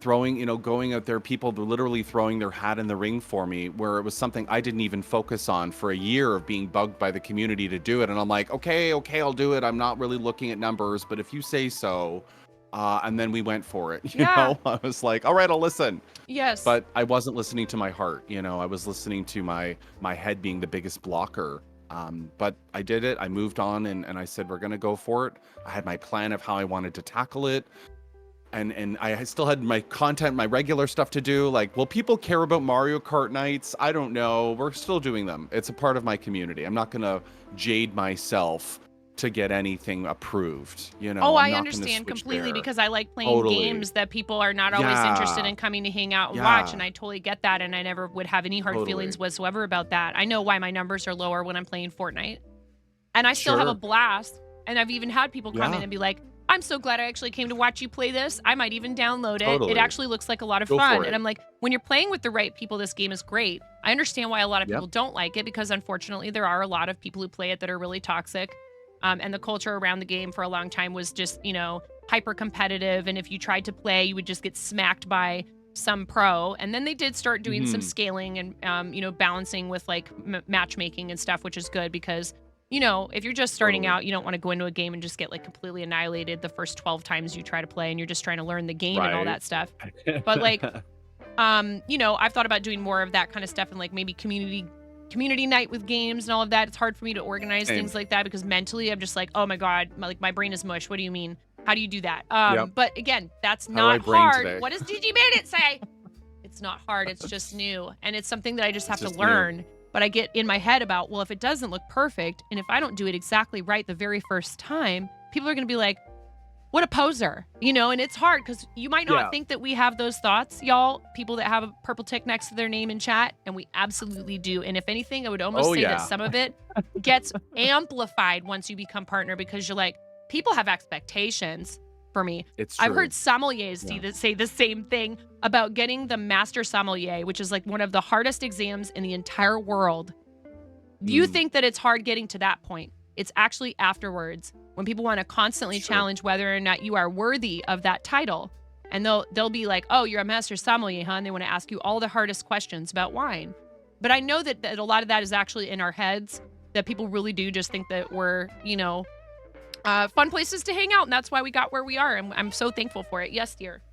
throwing, you know, going out there, people literally throwing their hat in the ring for me, where it was something I didn't even focus on for a year of being bugged by the community to do it. And I'm like, okay, I'll do it. I'm not really looking at numbers, but if you say so, and then we went for it, you know, I was like, all right, I'll listen. Yes. But I wasn't listening to my heart, you know, I was listening to my head being the biggest blocker. But I did it. I moved on and I said, we're going to go for it. I had my plan of how I wanted to tackle it. And I still had my content, my regular stuff to do. Like, will people care about Mario Kart nights? I don't know. We're still doing them. It's a part of my community. I'm not going to jade myself to get anything approved. You know, Oh, I'm I not gonna understand switch completely there. because I like playing Totally. games that people are not always interested in coming to hang out and watch. And I totally get that. And I never would have any hard feelings whatsoever about that. I know why my numbers are lower when I'm playing Fortnite. And I still have a blast. And I've even had people come in and be like, I'm so glad I actually came to watch you play this. I might even download it. Totally. It actually looks like a lot of Go fun. for And it. I'm like, when you're playing with the right people, this game is great. I understand why a lot of people don't like it because unfortunately there are a lot of people who play it that are really toxic. And the culture around the game for a long time was just, you know, hyper competitive. And if you tried to play, you would just get smacked by some pro. And then they did start doing some scaling and, you know, balancing with like matchmaking and stuff, which is good because, you know, if you're just starting out, you don't want to go into a game and just get like completely annihilated the first 12 times you try to play and you're just trying to learn the game and all that stuff. But like, you know, I've thought about doing more of that kind of stuff and like maybe community night with games and all of that. It's hard for me to organize things like that because mentally I'm just like, oh my God, my brain is mush. What do you mean? How do you do that? But again, that's not hard. Today? What does DG Bandit say? It's not hard. It's just new. And it's something that I just have to just learn. new. But I get in my head about, well, if it doesn't look perfect and if I don't do it exactly right the very first time, people are going to be like, what a poser, you know? And it's hard because you might not think that we have those thoughts, y'all, people that have a purple tick next to their name in chat, and we absolutely do. And if anything, I would almost say that some of it gets amplified once you become partner because you're like, people have expectations for me. It's true. I've heard sommeliers say the same thing about getting the master sommelier, which is like one of the hardest exams in the entire world. Do you think that it's hard getting to that point? It's actually afterwards when people want to constantly challenge whether or not you are worthy of that title. And they'll be like, oh, you're a master sommelier, huh? And they want to ask you all the hardest questions about wine. But I know that a lot of that is actually in our heads, that people really do just think that we're, you know, fun places to hang out. And that's why we got where we are. And I'm so thankful for it. Yes, dear.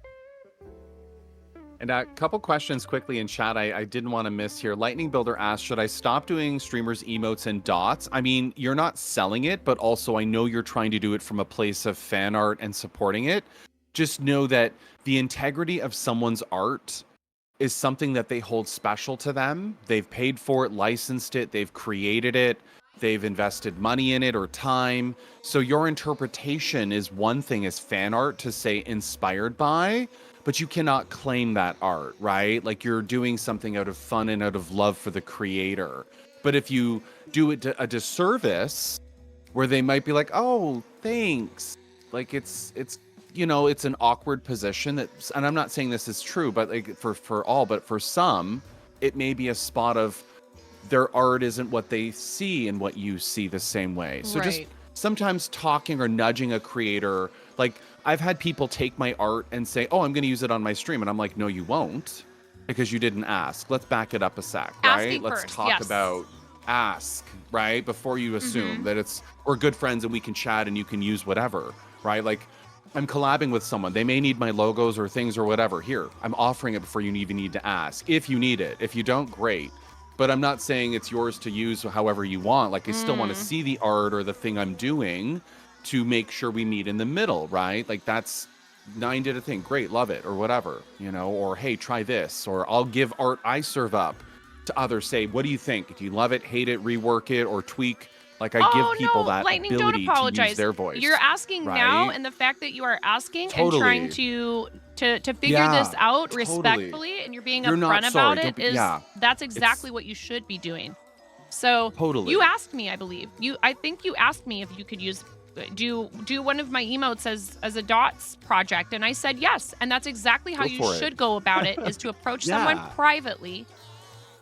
And a couple questions quickly in chat I didn't want to miss here. Lightning Builder asked, should I stop doing streamers emotes and dots? I mean, you're not selling it, but also I know you're trying to do it from a place of fan art and supporting it. Just know that the integrity of someone's art is something that they hold special to them. They've paid for it, licensed it, they've created it, they've invested money in it or time. So your interpretation is one thing as fan art to say inspired by, but you cannot claim that art, right? Like you're doing something out of fun and out of love for the creator. But if you do it a disservice where they might be like, oh, thanks. Like it's you know, it's an awkward position that, and I'm not saying this is true, but like for all, but for some, it may be a spot of their art isn't what they see and what you see the same way. So just sometimes talking or nudging a creator, like I've had people take my art and say, oh, I'm going to use it on my stream. And I'm like, no, you won't, because you didn't ask. Let's back it up a sec, right? Asking Let's first, talk about ask, right? Before you assume that we're good friends and we can chat and you can use whatever, right? Like I'm collabing with someone. They may need my logos or things or whatever. Here, I'm offering it before you even need to ask. If you need it. If you don't, great. But I'm not saying it's yours to use however you want. Like I still want to see the art or the thing I'm doing to make sure we meet in the middle, right? Like that's 9 did a thing. Great, love it or whatever, you know, or hey, try this, or I'll give art I serve up to others. Say, what do you think? Do you love it, hate it, rework it, or tweak? Like I give people that Lightning, ability don't apologize. to use their voice. You're asking now, right? and the fact that you are asking Totally. and trying to figure this out respectfully, and you're being You're not upfront about sorry. it, Don't be- that's exactly what you should be doing. So Totally. you asked me, I believe. I think you asked me if you could do one of my emotes as a dots project, and I said yes, and that's exactly how Go you for it. should go about it, is to approach someone Yeah. privately.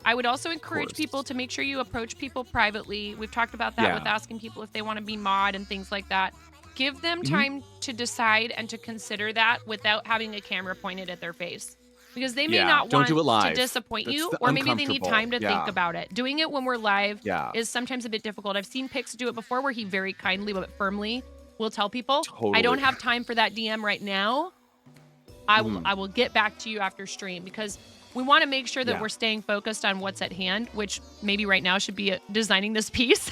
I would also encourage course. people to make sure you approach people privately. We've talked about that with Yeah. asking people if they want to be mod and things like that. Give them Mm-hmm. time to decide and to consider that without having a camera pointed at their face. Because they may Yeah, not don't want do it to live. disappoint That's you, the or maybe they need uncomfortable. time to think Yeah. about it. Doing it when we're live Yeah. is sometimes a bit difficult. I've seen Pix do it before where he very kindly but firmly will tell people, I don't Totally. have time for that DM right now. I will get back to you after stream, because we want to make sure that Yeah. we're staying focused on what's at hand, which maybe right now should be designing this piece.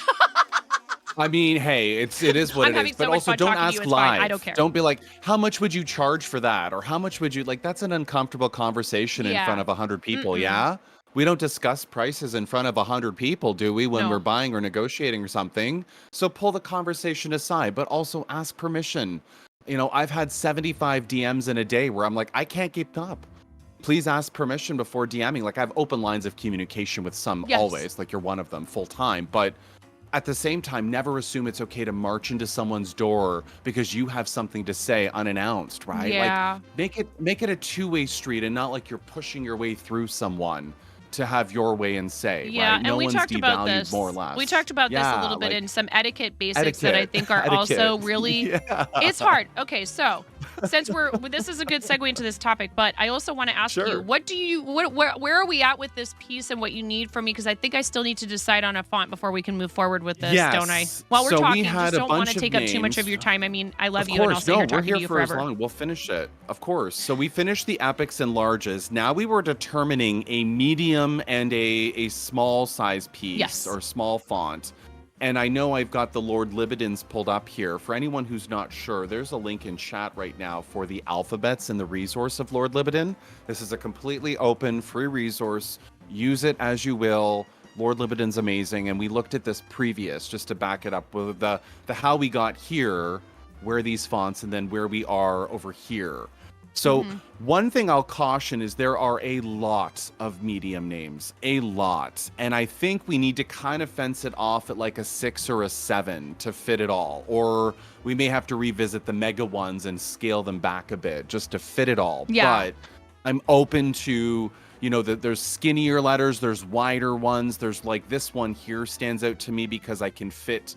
I mean, hey, it is what I'm it having is. so But much also, fun don't talking to ask you, it's fine. live. I don't care. Don't be like, how much would you charge for that, or how much would you like? That's an uncomfortable conversation in Yeah. front of 100 people. Yeah, we don't discuss prices in front of 100 people, do we? When No. we're buying or negotiating or something. So pull the conversation aside, but also ask permission. You know, I've had 75 DMs in a day where I'm like, I can't keep up. Please ask permission before DMing. Like I have open lines of communication with some Yes. always, like you're one of them full time, but at the same time, never assume it's okay to march into someone's door because you have something to say unannounced, right? Yeah. Like make it a two-way street and not like you're pushing your way through someone to have your way and say, Yeah, right? and No we one's talked about devalued this. more or less. We talked about this a Yeah, little bit like in some etiquette basics that I etiquette. think are also Etiquette. really. Yeah. It's hard. Okay, so since this is a good segue into this topic, but I also want to ask you, Sure. where are we at with this piece and what you need from me? Because I think I still need to decide on a font before we can move forward with this, don't I? Yes. While we're So we talking, had just a don't want bunch to of take up too much of names. your time. I mean, I love Of you, and I'll course, stay here no, we're talking here to you for as forever. long. We'll finish it, of course. So we finished the epics and larges. Now we were determining a medium and a small size piece Yes. or small font. And I know I've got the Lord Libidins pulled up here. For anyone who's not sure, there's a link in chat right now for the alphabets and the resource of Lord Libidin. This is a completely open, free resource. Use it as you will. Lord Libidin's amazing, and we looked at this previous just to back it up with the how we got here, where these fonts, and then where we are over here. So one thing I'll caution is there are a lot of medium names, a lot, and I think we need to kind of fence it off at like a 6 or a 7 to fit it all, or we may have to revisit the mega ones and scale them back a bit just to fit it all. Yeah. But I'm open to, you know, that there's skinnier letters, there's wider ones, there's like this one here stands out to me because I can fit,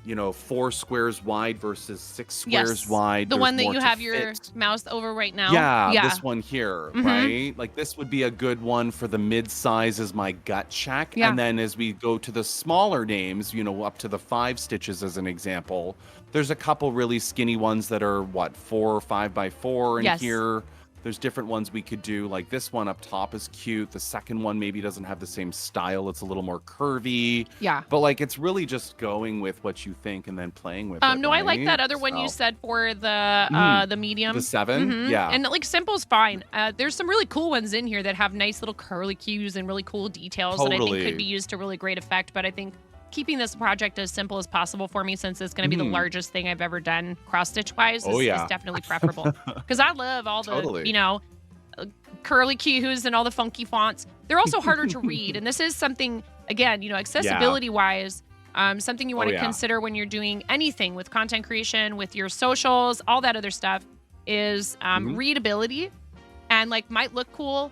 you know, 4 squares wide versus 6 squares Yes. wide. The There's one that more you to have your fit. mouse over right now. Yeah, this one here, Mhm. right? Like this would be a good one for the mid-size as my gut check. Yeah. And then as we go to the smaller names, you know, up to the 5 stitches as an example, there's a couple really skinny ones that are what, 4 or 5 by 4 in Yes. here. There's different ones we could do. Like this one up top is cute. The second one maybe doesn't have the same style. It's a little more curvy. Yeah. But like it's really just going with what you think and then playing with it. No, I like right? that other one you So, said for the medium. the 7? Mhm. Yeah. And like simple's fine. There's some really cool ones in here that have nice little curly cues and really cool details that I think Totally. could be used to really great effect. But I think keeping this project as simple as possible for me, since it's going to be the largest thing I've ever done cross stitch wise, Oh, is yeah. definitely preferable. Because I love all the, Totally. you know, curly cues and all the funky fonts. They're also harder to read. And this is something, again, you know, accessibility wise, something you want Oh, to yeah. consider when you're doing anything with content creation, with your socials, all that other stuff is readability, and like might look cool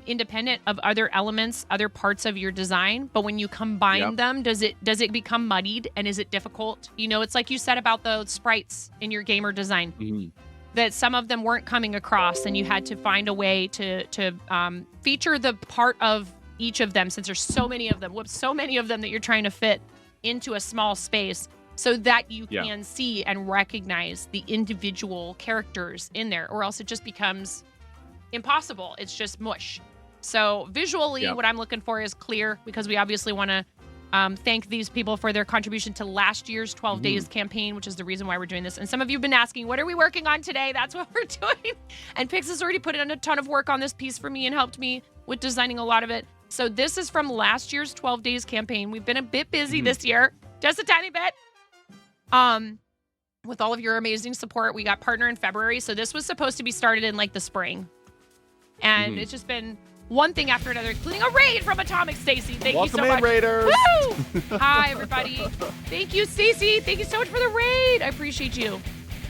independent of other elements, other parts of your design. But when you combine Yep. them, does it become muddied, and is it difficult? You know, it's like you said about the sprites in your gamer design. Mhm. That some of them weren't coming across, and you had to find a way to feature the part of each of them, since there's so many of them, so many of them that you're trying to fit into a small space so that you can see and recognize the individual characters in there, or else it just becomes impossible. It's just mush. So visually, what I'm looking for is clear, because we obviously want to thank these people for their contribution to last year's 12 Days campaign, which is the reason why we're doing this. And some of you have been asking, what are we working on today? That's what we're doing. And Pix has already put in a ton of work on this piece for me and helped me with designing a lot of it. So this is from last year's 12 Days campaign. We've been a bit busy this year, just a tiny bit. With all of your amazing support. We got partner in February. So this was supposed to be started in like the spring. And it's just been one thing after another, including a raid from Atomic Stacy. Thank you so much. Welcome in, Raiders. Woo! Hi, everybody. Thank you, Stacy. Thank you so much for the raid. I appreciate you.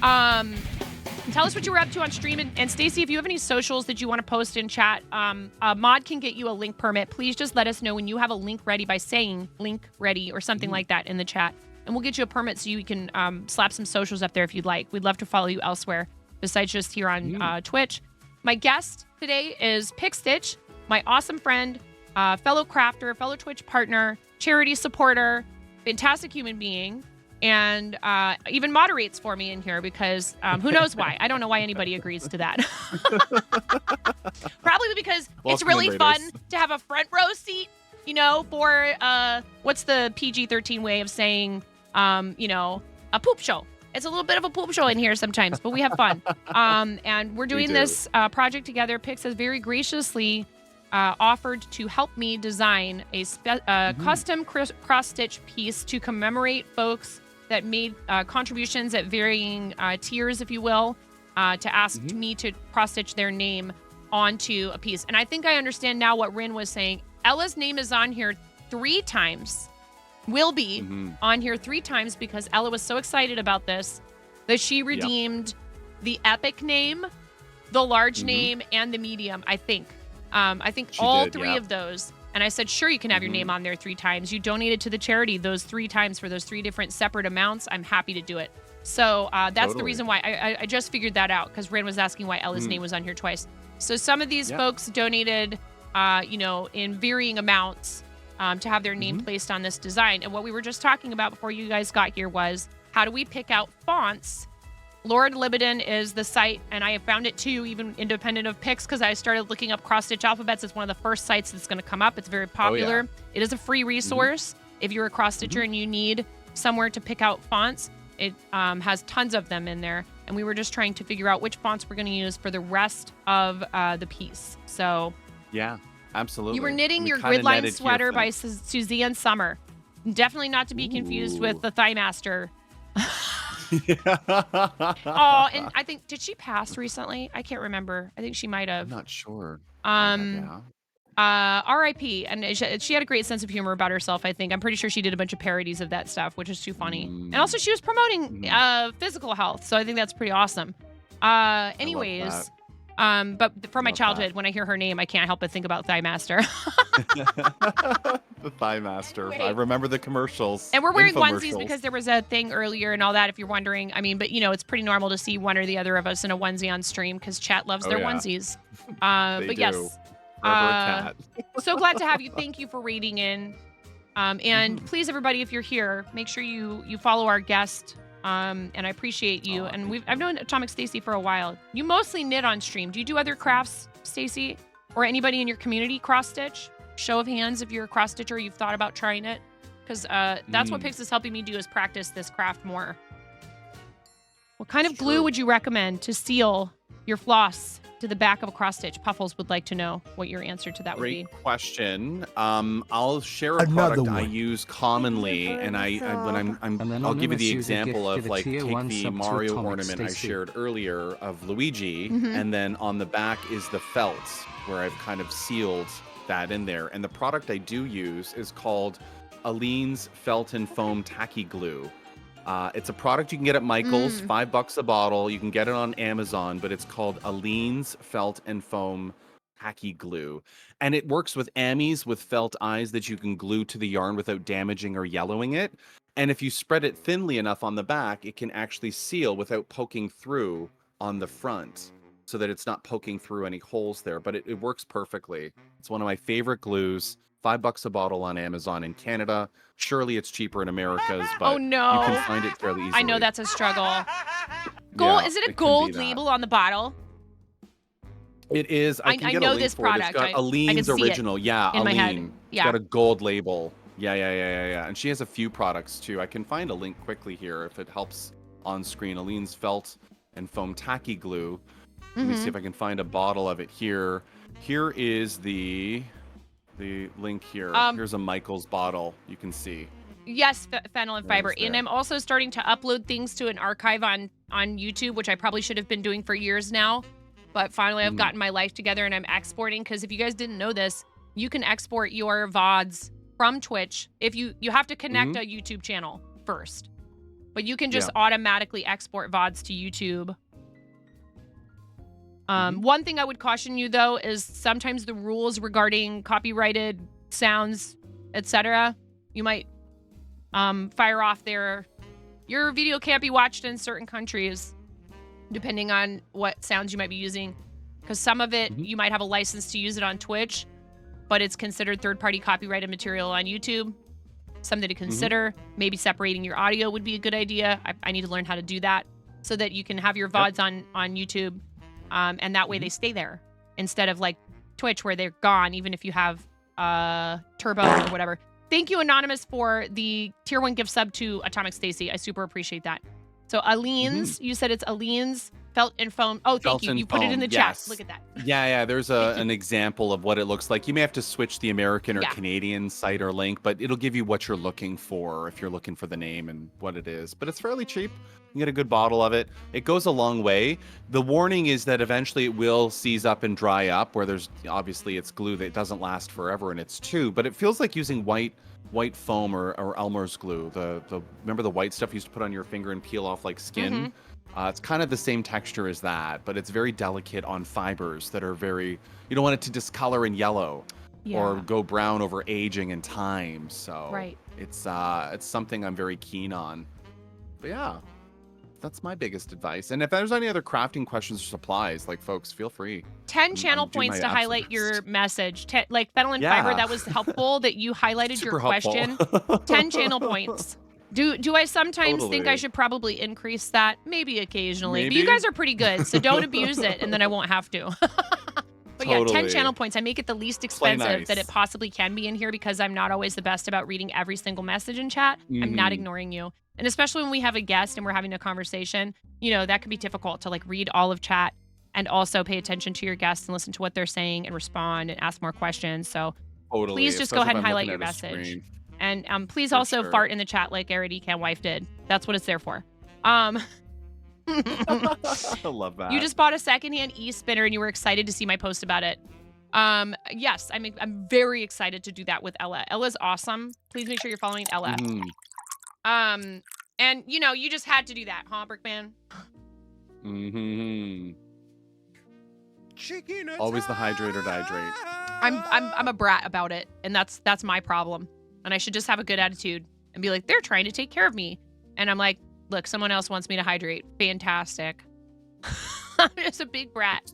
Tell us what you were up to on stream. And Stacy, if you have any socials that you want to post in chat, Mod can get you a link permit. Please just let us know when you have a link ready by saying link ready or something like that in the chat. And we'll get you a permit so you can slap some socials up there if you'd like. We'd love to follow you elsewhere besides just here on Twitch. My guest today is Pixstitch, my awesome friend, fellow crafter, fellow Twitch partner, charity supporter, fantastic human being, and even moderates for me in here because who knows why? I don't know why anybody agrees to that. Probably because it's really fun to have a front row seat, you know, for what's the PG-13 way of saying, you know, a poop show. It's a little bit of a poop show in here sometimes, but we have fun. And we're doing this project together. Pix has very graciously offered to help me design a custom cross-stitch piece to commemorate folks that made contributions at varying tiers, if you will, to ask me to cross-stitch their name onto a piece. And I think I understand now what Rin was saying. Ella's name is on here 3 times. Will be on here 3 times because Ella was so excited about this that she redeemed the epic name, the large name, and the medium, I think. I think she all did, 3 of those. And I said, sure, you can have your name on there 3 times. You donated to the charity those 3 times for those 3 different separate amounts. I'm happy to do it. So that's the reason why. I just figured that out because Ren was asking why Ella's name was on here twice. So some of these folks donated, you know, in varying amounts to have their name placed on this design. And what we were just talking about before you guys got here was how do we pick out fonts? Lord Libidin is the site, and I have found it too, even independent of Pix, because I started looking up cross-stitch alphabets. It's one of the first sites that's going to come up. It's very popular. It is a free resource. If you're a cross-stitcher and you need somewhere to pick out fonts, it has tons of them in there. And we were just trying to figure out which fonts we're going to use for the rest of the piece. So yeah, absolutely. You were knitting your gridline sweater by Suzanne Summer. Definitely not to be confused with the Thigh Master. Oh, and I think, did she pass recently? I can't remember. I think she might have. I'm not sure. R.I.P. And she had a great sense of humor about herself, I think. I'm pretty sure she did a bunch of parodies of that stuff, which is too funny. And also she was promoting physical health, so I think that's pretty awesome. Anyways, but from my childhood, when I hear her name, I can't help but think about Thigh Master. The Thigh Master. I remember the commercials. And we're wearing onesies because there was a thing earlier and all that, if you're wondering. I mean, but you know, it's pretty normal to see one or the other of us in a onesie on stream because chat loves their onesies. But yes. So glad to have you. Thank you for raiding in. And please, everybody, if you're here, make sure you follow our guest. And I appreciate you. And I've known Atomic Stacy for a while. You mostly knit on stream. Do you do other crafts, Stacy? Or anybody in your community cross-stitch? Show of hands if you're a cross-stitcher, you've thought about trying it. Because that's what Pix is helping me do is practice this craft more. What kind of glue would you recommend to seal your floss to the back of a cross-stitch? Puffles would like to know what your answer to that would be. Great question. I'll share a product I use commonly, and I'll give you the example of like take the Mario ornament I shared earlier of Luigi, and then on the back is the felt where I've kind of sealed that in there. And the product I do use is called Aleene's Felt and Foam Tacky Glue. It's a product you can get at Michael's, $5 a bottle. You can get it on Amazon, but it's called Aleene's Felt and Foam Tacky Glue. And it works with Ammies with felt eyes that you can glue to the yarn without damaging or yellowing it. And if you spread it thinly enough on the back, it can actually seal without poking through on the front. so that it's not poking through any holes there, but it works perfectly. It's one of my favorite glues. $5 a bottle on Amazon in Canada. Surely it's cheaper in Americas, but Oh no. you can find it fairly easily. I know that's a struggle. Gold, Yeah, is it a can be gold that. label on the bottle? It is. I can get know a link this for it. It's product. got I can Aline's see it original. Yeah, in my head. Aline. It's Yeah. got a gold label. Yeah. And she has a few products too. I can find a link quickly here if it helps on screen. Aline's felt and foam tacky glue. Let me see if I can find a bottle of it here. Here is the link here. Here's a Michael's bottle. You can see. Yes, fennel and fiber. There's And there. I'm also starting to upload things to an archive on YouTube, which I probably should have been doing for years now. But finally, I've gotten my life together and I'm exporting. Because if you guys didn't know this, you can export your VODs from Twitch. If you have to connect a YouTube channel first. But you can just automatically export VODs to YouTube. One thing I would caution you, though, is sometimes the rules regarding copyrighted sounds, etc. You might fire off your video can't be watched in certain countries, depending on what sounds you might be using. Because some of it, you might have a license to use it on Twitch, but it's considered third-party copyrighted material on YouTube. Something to consider. Maybe separating your audio would be a good idea. I need to learn how to do that so that you can have your VODs on YouTube. And that way they stay there instead of like Twitch where they're gone, even if you have Turbo or whatever. Thank you, Anonymous, for the tier 1 gift sub to Atomic Stacy. I super appreciate that. So Aline's, you said it's Aline's felt and foam. Oh, thank Felt you. and You put it in the foam, chat. yes. Look at that. Yeah. There's an example of what it looks like. You may have to switch the American or Yeah. Canadian site or link, but it'll give you what you're looking for if you're looking for the name and what it is. But it's fairly cheap. You can get a good bottle of it. It goes a long way. The warning is that eventually it will seize up and dry up, where there's obviously it's glue that doesn't last forever and it's too, but it feels like using white foam or Elmer's glue. The remember the white stuff you used to put on your finger and peel off like skin? It's kind of the same texture as that, but it's very delicate on fibers that are very, you don't want it to discolor and yellow or go brown over aging and time. So it's something I'm very keen on. But yeah, that's my biggest advice. And if there's any other crafting questions or supplies, like folks, feel free. 10 channel I'm doing points my to highlight absolute your best. message. Like Fennel and Fiber, that was helpful that you highlighted your Super helpful. question. 10 channel points. Do I sometimes think I Totally. should probably increase that? Maybe occasionally. But you Maybe. guys are pretty good, so don't abuse it, and then I won't have to. But yeah, 10 Totally. channel points. I make it the least Play expensive that nice. it possibly can be in here because I'm not always the best about reading every single message in chat. I'm not ignoring you. And especially when we have a guest and we're having a conversation, that can be difficult to like read all of chat and also pay attention to your guests and listen to what they're saying and respond and ask more questions. So Totally. please just go especially ahead and if I'm highlight your looking at a message. screen. And please For also sure. fart in the chat like Arity Can Wife did. That's what it's there for. I love that. You just bought a secondhand e-spinner and you were excited to see my post about it. Yes, I'm very excited to do that with Ella. Ella's awesome. Please make sure you're following Ella. And you just had to do that, huh, Brickman? Always the hydrate or dihydrate. I'm a brat about it, and that's my problem. And I should just have a good attitude and be like, they're trying to take care of me. And I'm like, look, someone else wants me to hydrate. Fantastic. I'm just a big brat.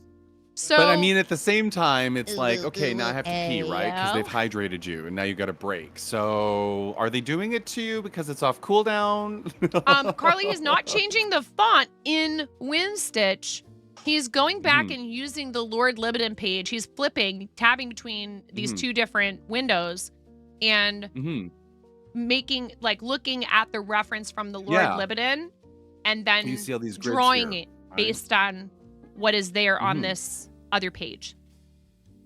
So, But I mean, at the same time, it's like, Ooh, okay, now I have to pee, right? Because ayo. they've hydrated you, and now you got a break. So, are they doing it to you because it's off cooldown? Carly is not changing the font in WinStitch. He's going back and using the Lord Libidin page. He's tabbing between these two different windows and making, looking at the reference from the Lord Libidin and then You see all these grids drawing here, it right? based on what is there on this other page.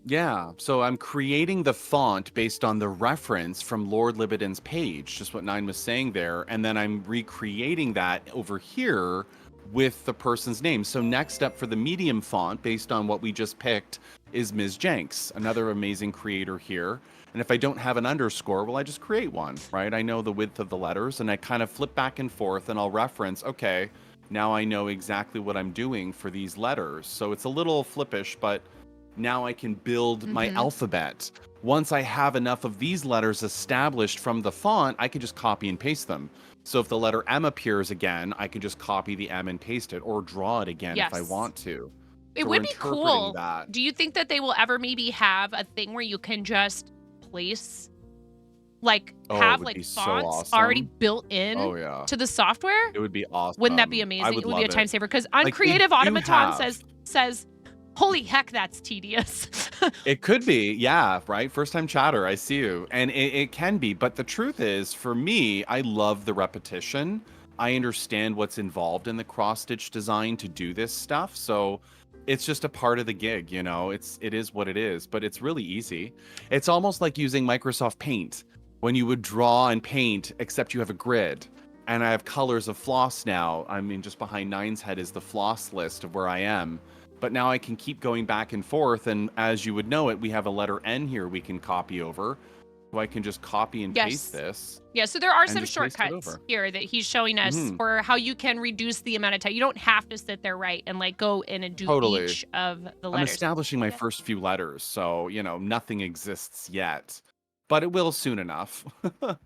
Yeah, so I'm creating the font based on the reference from Lord Libidin's page, just what Nine was saying there, and then I'm recreating that over here with the person's name. So next up for the medium font, based on what we just picked, is Ms. Jenks, another amazing creator here. And if I don't have an underscore, well, I just create one, right? I know the width of the letters, and I kind of flip back and forth, and I'll reference, okay, now I know exactly what I'm doing for these letters. So it's a little flippish, but now I can build my alphabet. Once I have enough of these letters established from the font, I can just copy and paste them. So if the letter M appears again, I can just copy the M and paste it, or draw it again if I Yes. want to. It So would we're be interpreting cool. that. Do you think that they will ever maybe have a thing where you can just place, like, Oh, it have would like be so fonts already awesome. built in Oh yeah, to the software? it would be Wouldn't that be awesome. I amazing? would It would be a love time it. saver because Like they Uncreative do Automaton have. says, holy heck, that's tedious. It could be, yeah, right? First time chatter, I see you. And it can be. But the truth is, for me, I love the repetition. I understand what's involved in the cross stitch design to do this stuff. So it's just a part of the gig, you know, it is what it is, but it's really easy. It's almost like using Microsoft Paint when you would draw and paint, except you have a grid. And I have colors of floss now. I mean, just behind Nine's head is the floss list of where I am. But now I can keep going back and forth. And as you would know it, we have a letter N here we can copy over. So I can just copy and paste this. Yeah, so there are and some just paste it shortcuts over. here that he's showing us Mhm. for how you can reduce the amount of time. You don't have to sit there, right, and like go in and do Totally. each of the I'm letters. establishing my first few letters, so, you know, nothing exists yet. But it will soon enough. And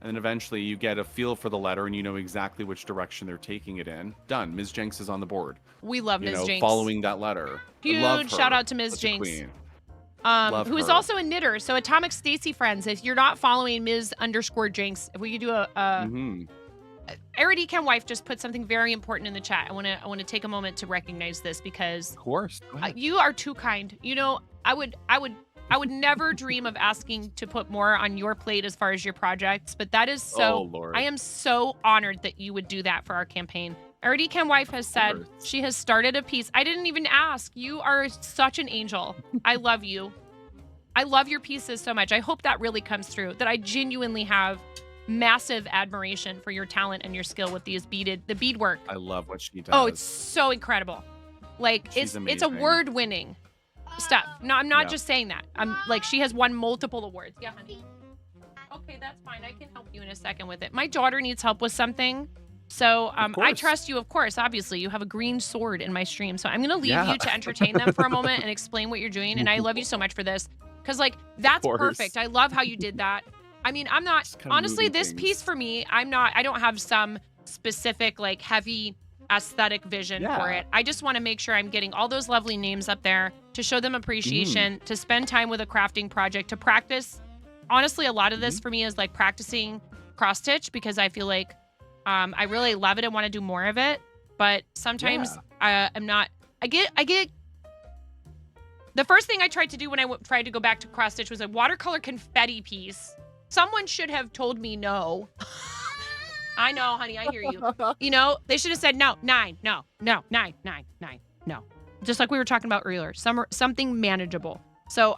then eventually you get a feel for the letter and you know exactly which direction they're taking it in. Done. Ms. Jenks is on the board. We love You Ms. know, Jinx. following that letter. I love Huge shout her. out to Ms. Such a Jinx. queen. Who is her. also a knitter. So Atomic Stacy friends, if you're not following Ms_Jinx, if we could do a Mhm. Eridicam wife just put something very important in the chat. I want to take a moment to recognize this because Of course. Go ahead. you are too kind. You know, I would never dream of asking to put more on your plate as far as your projects, but that is so. Oh, Lord. I am so honored that you would do that for our campaign. Eridicam wife has said course. she has started a piece. I didn't even ask. You are such an angel. I love you. I love your pieces so much. I hope that really comes through. That I genuinely have massive admiration for your talent and your skill with the beadwork. I love what she does. Oh, it's so incredible. Like She's it's amazing. award-winning stuff. No, I'm not Yeah. just saying that. I'm like she has won multiple awards. Yeah, honey. Okay, that's fine. I can help you in a second with it. My daughter needs help with something. So I course. trust you, of course. Obviously, you have a green sword in my stream. So I'm gonna leave Yeah. you to entertain them for a moment and explain what you're doing. And I love you so much for this. Cause like that's course. perfect. I love how you did that. I mean, I'm not Just kinda honestly moving this things. piece for me, I don't have some specific like heavy aesthetic vision for Yeah. it. I just want to make sure I'm getting all those lovely names up there to show them appreciation, Mm-hmm. to spend time with a crafting project, to practice. Honestly, a lot of Mm-hmm. this for me is like practicing cross stitch because I feel like I really love it and want to do more of it. But sometimes I'm not. I get. The first thing I tried to do when I tried to go back to cross stitch was a watercolor confetti piece. Someone should have told me no. I know, honey. I hear you. You know, they should have said no, 9, no, 9, no. Just like we were talking about earlier, something manageable. So,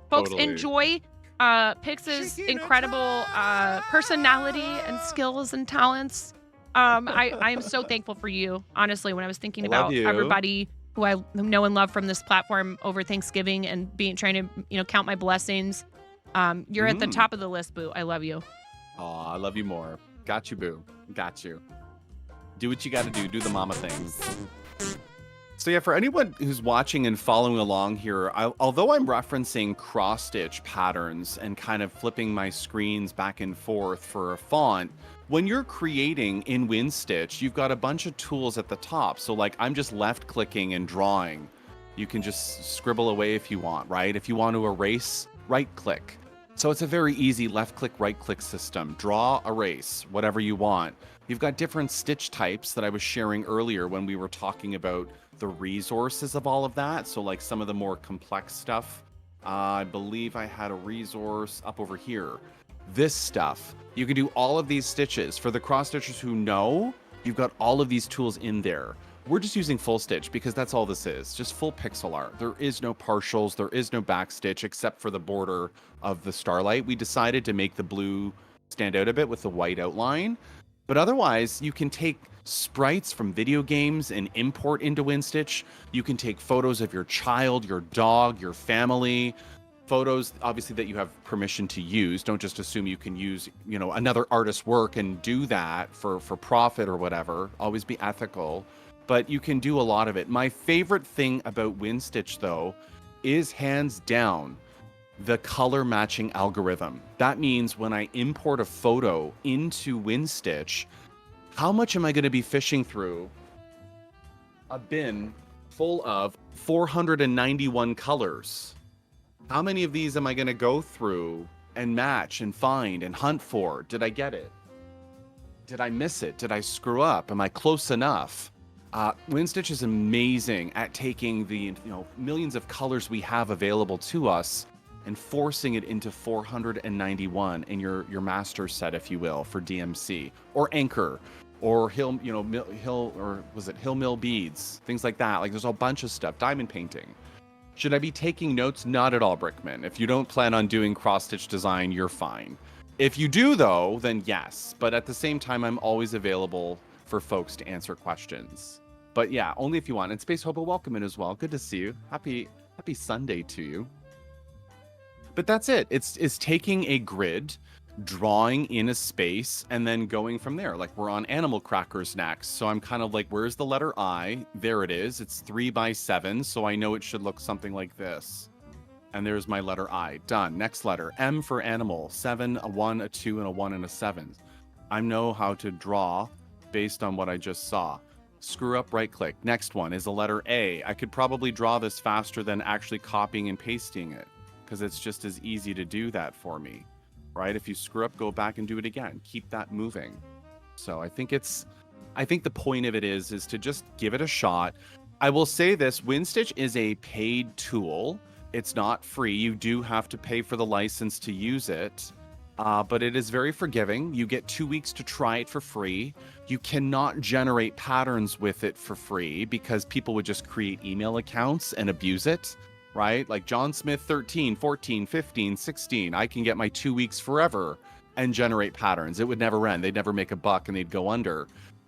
folks, Totally. enjoy Pix's incredible personality and skills and talents. I am so thankful for you. Honestly, when I was thinking I love about you. everybody who I know and love from this platform over Thanksgiving and trying to count my blessings, you're at the top of the list, boo. I love you. Aw, I love you more. Got you, boo. Got you. Do what you got to do. Do the mama thing. So yeah, for anyone who's watching and following along here, although I'm referencing cross-stitch patterns and kind of flipping my screens back and forth for a font, when you're creating in WinStitch, you've got a bunch of tools at the top. So like I'm just left-clicking and drawing. You can just scribble away if you want, right? If you want to erase, right-click. So it's a very easy left-click, right-click system. Draw, erase, whatever you want. You've got different stitch types that I was sharing earlier when we were talking about the resources of all of that. So like some of the more complex stuff, I believe I had a resource up over here. This stuff, you can do all of these stitches. For the cross stitchers who know, you've got all of these tools in there. We're just using full stitch because that's all this is, just full pixel art. There is no partials, there is no back stitch except for the border of the Starlight. We decided to make the blue stand out a bit with the white outline. But otherwise, you can take sprites from video games and import into WinStitch. You can take photos of your child, your dog, your family, photos obviously that you have permission to use. Don't just assume you can use, another artist's work and do that for profit or whatever. Always be ethical. But you can do a lot of it. My favorite thing about WinStitch, though, is hands down the color matching algorithm. That means when I import a photo into WinStitch, how much am I going to be fishing through a bin full of 491 colors. How many of these am I going to go through and match and find and hunt for? Did I get it? Did I miss it? Did I screw up? Am I close enough? WinStitch is amazing at taking the millions of colors we have available to us and forcing it into 491 in your master set, if you will, for DMC or Anchor or Hill Mill beads, things like that. Like there's a bunch of stuff. Diamond painting. Should I be taking notes? Not at all, Brickman. If you don't plan on doing cross-stitch design, you're fine. If you do, though, then yes. But at the same time, I'm always available for folks to answer questions. But yeah, only if you want. And Space Hobo, welcome in as well. Good to see you. Happy Sunday to you. But that's it. It's taking a grid, drawing in a space, and then going from there. Like we're on animal crackers next. So I'm kind of like, where's the letter I? There it is. It's 3 by 7. So I know it should look something like this. And there's my letter I. Done. Next letter. M for animal. 7, a 1, a 2, and a 1, and a 7. I know how to draw based on what I just saw. Screw up, right click. Next one is a letter A. I could probably draw this faster than actually copying and pasting it because it's just as easy to do that for me, right? If you screw up, go back and do it again. Keep that moving. So I think the point of it is to just give it a shot. I will say this, WinStitch is a paid tool. It's not free. You do have to pay for the license to use it. But it is very forgiving. You get 2 weeks to try it for free. You cannot generate patterns with it for free because people would just create email accounts and abuse it, right? Like John Smith 13, 14, 15, 16. I can get my 2 weeks forever and generate patterns. It would never end. They'd never make a buck and they'd go under.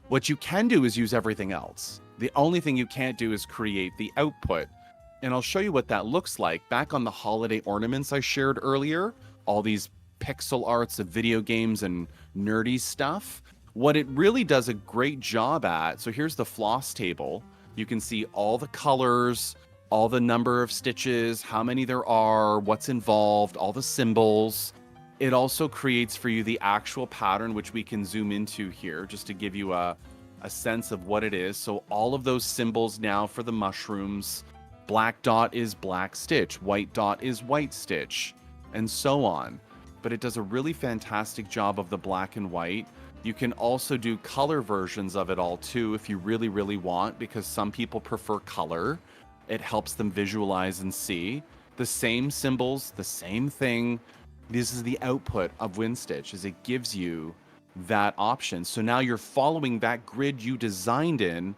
What you can do is use everything else. The only thing you can't do is create the output. And I'll show you what that looks like. Back on the holiday ornaments I shared earlier, all these pixel arts of video games and nerdy stuff. What it really does a great job at, so here's the floss table. You can see all the colors, all the number of stitches, how many there are, what's involved, all the symbols. It also creates for you the actual pattern, which we can zoom into here just to give you a sense of what it is. So all of those symbols now for the mushrooms, black dot is black stitch, white dot is white stitch, and so on. But it does a really fantastic job of the black and white. You can also do color versions of it all too if you really, really want, because some people prefer color. It helps them visualize and see. The same symbols, the same thing. This is the output of WinStitch, is it gives you that option. So now you're following that grid you designed in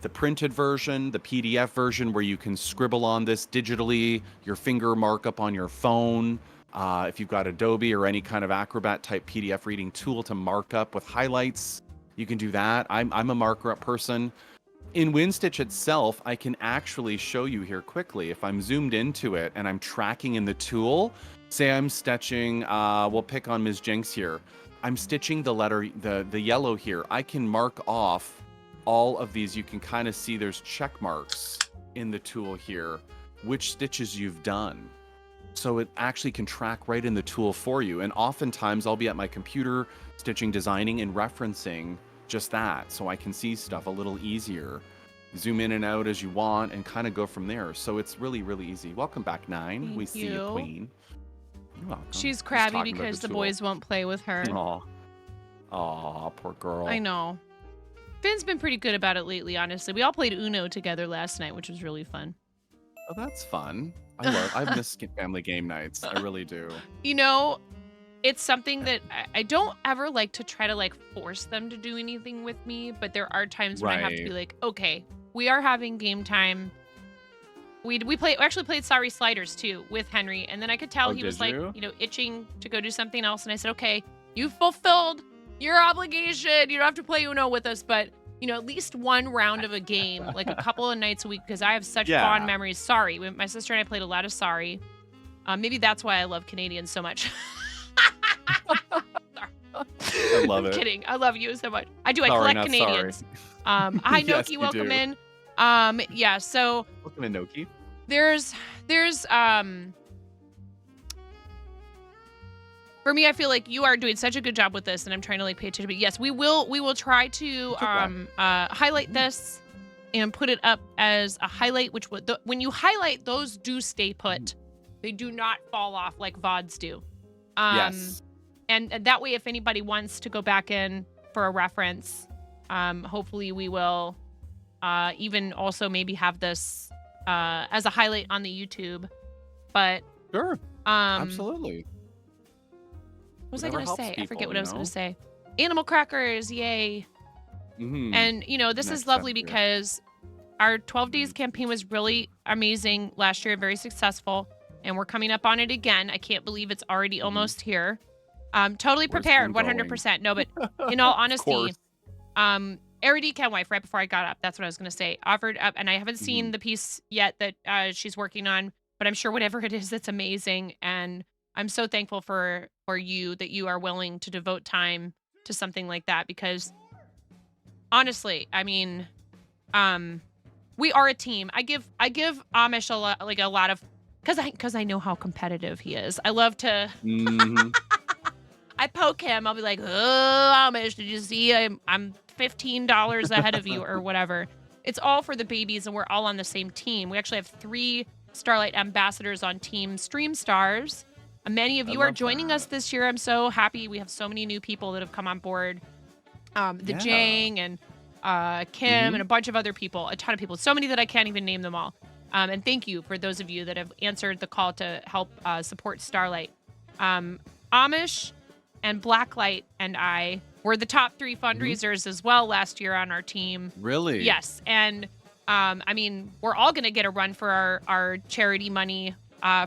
the printed version, the PDF version where you can scribble on this digitally, your finger markup on your phone. If you've got Adobe or any kind of Acrobat type PDF reading tool to mark up with highlights, you can do that. I'm a marker up person. In WinStitch itself, I can actually show you here quickly. If I'm zoomed into it and I'm tracking in the tool, say I'm stitching, we'll pick on Ms. Jinx here. I'm stitching the letter, the yellow here. I can mark off all of these. You can kind of see there's check marks in the tool here, which stitches you've done. So it actually can track right in the tool for you. And oftentimes I'll be at my computer stitching, designing, and referencing just that. So I can see stuff a little easier. Zoom in and out as you want and kind of go from there. So it's really, really easy. Welcome back, Nine. Thank we see you, Queen. You're welcome. She's Just crabby talking about because the tool. boys won't play with her. Aw, poor girl. I know. Finn's been pretty good about it lately, honestly. We all played Uno together last night, which was really fun. Oh, that's fun. I miss family game nights. I really do. You know, it's something that I don't ever like to try to like force them to do anything with me, but there are times when I have to be Right. like, okay, we are having game time. We actually played Sorry Sliders too with Henry, and then I could tell Oh, he was did like, you? itching to go do something else, and I said, okay, you've fulfilled your obligation. You don't have to play Uno with us, but at least one round of a game, like a couple of nights a week, because I have such Yeah. fond memories. Sorry, my sister and I played a lot of Sorry. Maybe that's why I love Canadians so much. I love I'm it. kidding. I love you so much. I do. I Sorry, collect not Canadians. sorry. Hi, Yes, Noki. you Welcome do. in. Yeah. So Welcome in, Noki. there's for me, I feel like you are doing such a good job with this, and I'm trying to like pay attention. But yes, we will try to okay. highlight this and put it up as a highlight, which would when you highlight, those do stay put. They do not fall off like VODs do. Yes. And that way, if anybody wants to go back in for a reference, hopefully we will even also maybe have this as a highlight on the YouTube. But Sure. Absolutely. what was I Whatever going to helps say? I people, forget what you I was going know? to say. Animal crackers, yay. Mhm. And, you know, this Next is lovely up, yeah. because our 12 days campaign was really amazing last year, very successful. And we're coming up on it again. I can't believe it's already almost here. Totally Where's prepared, Tim going? 100%. No, but in all honesty, course. Arity Ken wife, right before I got up, that's what I was going to say, offered up, and I haven't seen the piece yet that she's working on, but I'm sure whatever it is, it's amazing. And I'm so thankful for you that you are willing to devote time to something like that, because honestly, I mean, we are a team. I give Amish a lot of, because I know how competitive he is. I love to Mhm. I poke him. I'll be like, "Oh, Amish, did you see? I'm $15 ahead of you," or whatever. It's all for the babies, and we're all on the same team. We actually have 3 Starlight ambassadors on Team Stream Stars. Many of I you are love joining that. us this year. I'm so happy. We have so many new people that have come on board. The Yeah. Jang and Kim and a bunch of other people, a ton of people, so many that I can't even name them all. And thank you for those of you that have answered the call to help support Starlight. Amish and Blacklight and I were the top 3 fundraisers as well last year on our team. Really? Yes. And I mean, we're all going to get a run for our charity money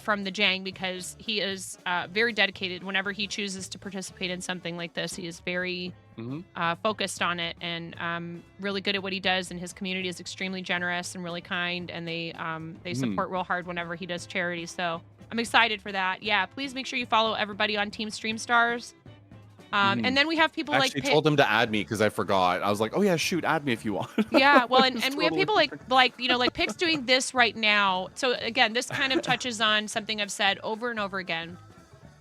from the Jang, because he is very dedicated. Whenever he chooses to participate in something like this, he is very focused on it, and really good at what he does. And his community is extremely generous and really kind, and they support real hard whenever he does charity. So I'm excited for that. Yeah, please make sure you follow everybody on Team Stream Stars. And then we have people I like actually Pit. told him to add me because I forgot. I was like, oh yeah, shoot, add me if you want. Yeah, well, and It's we have totally people different. like you know, like Pick's doing this right now. So again, this kind of touches on something I've said over and over again.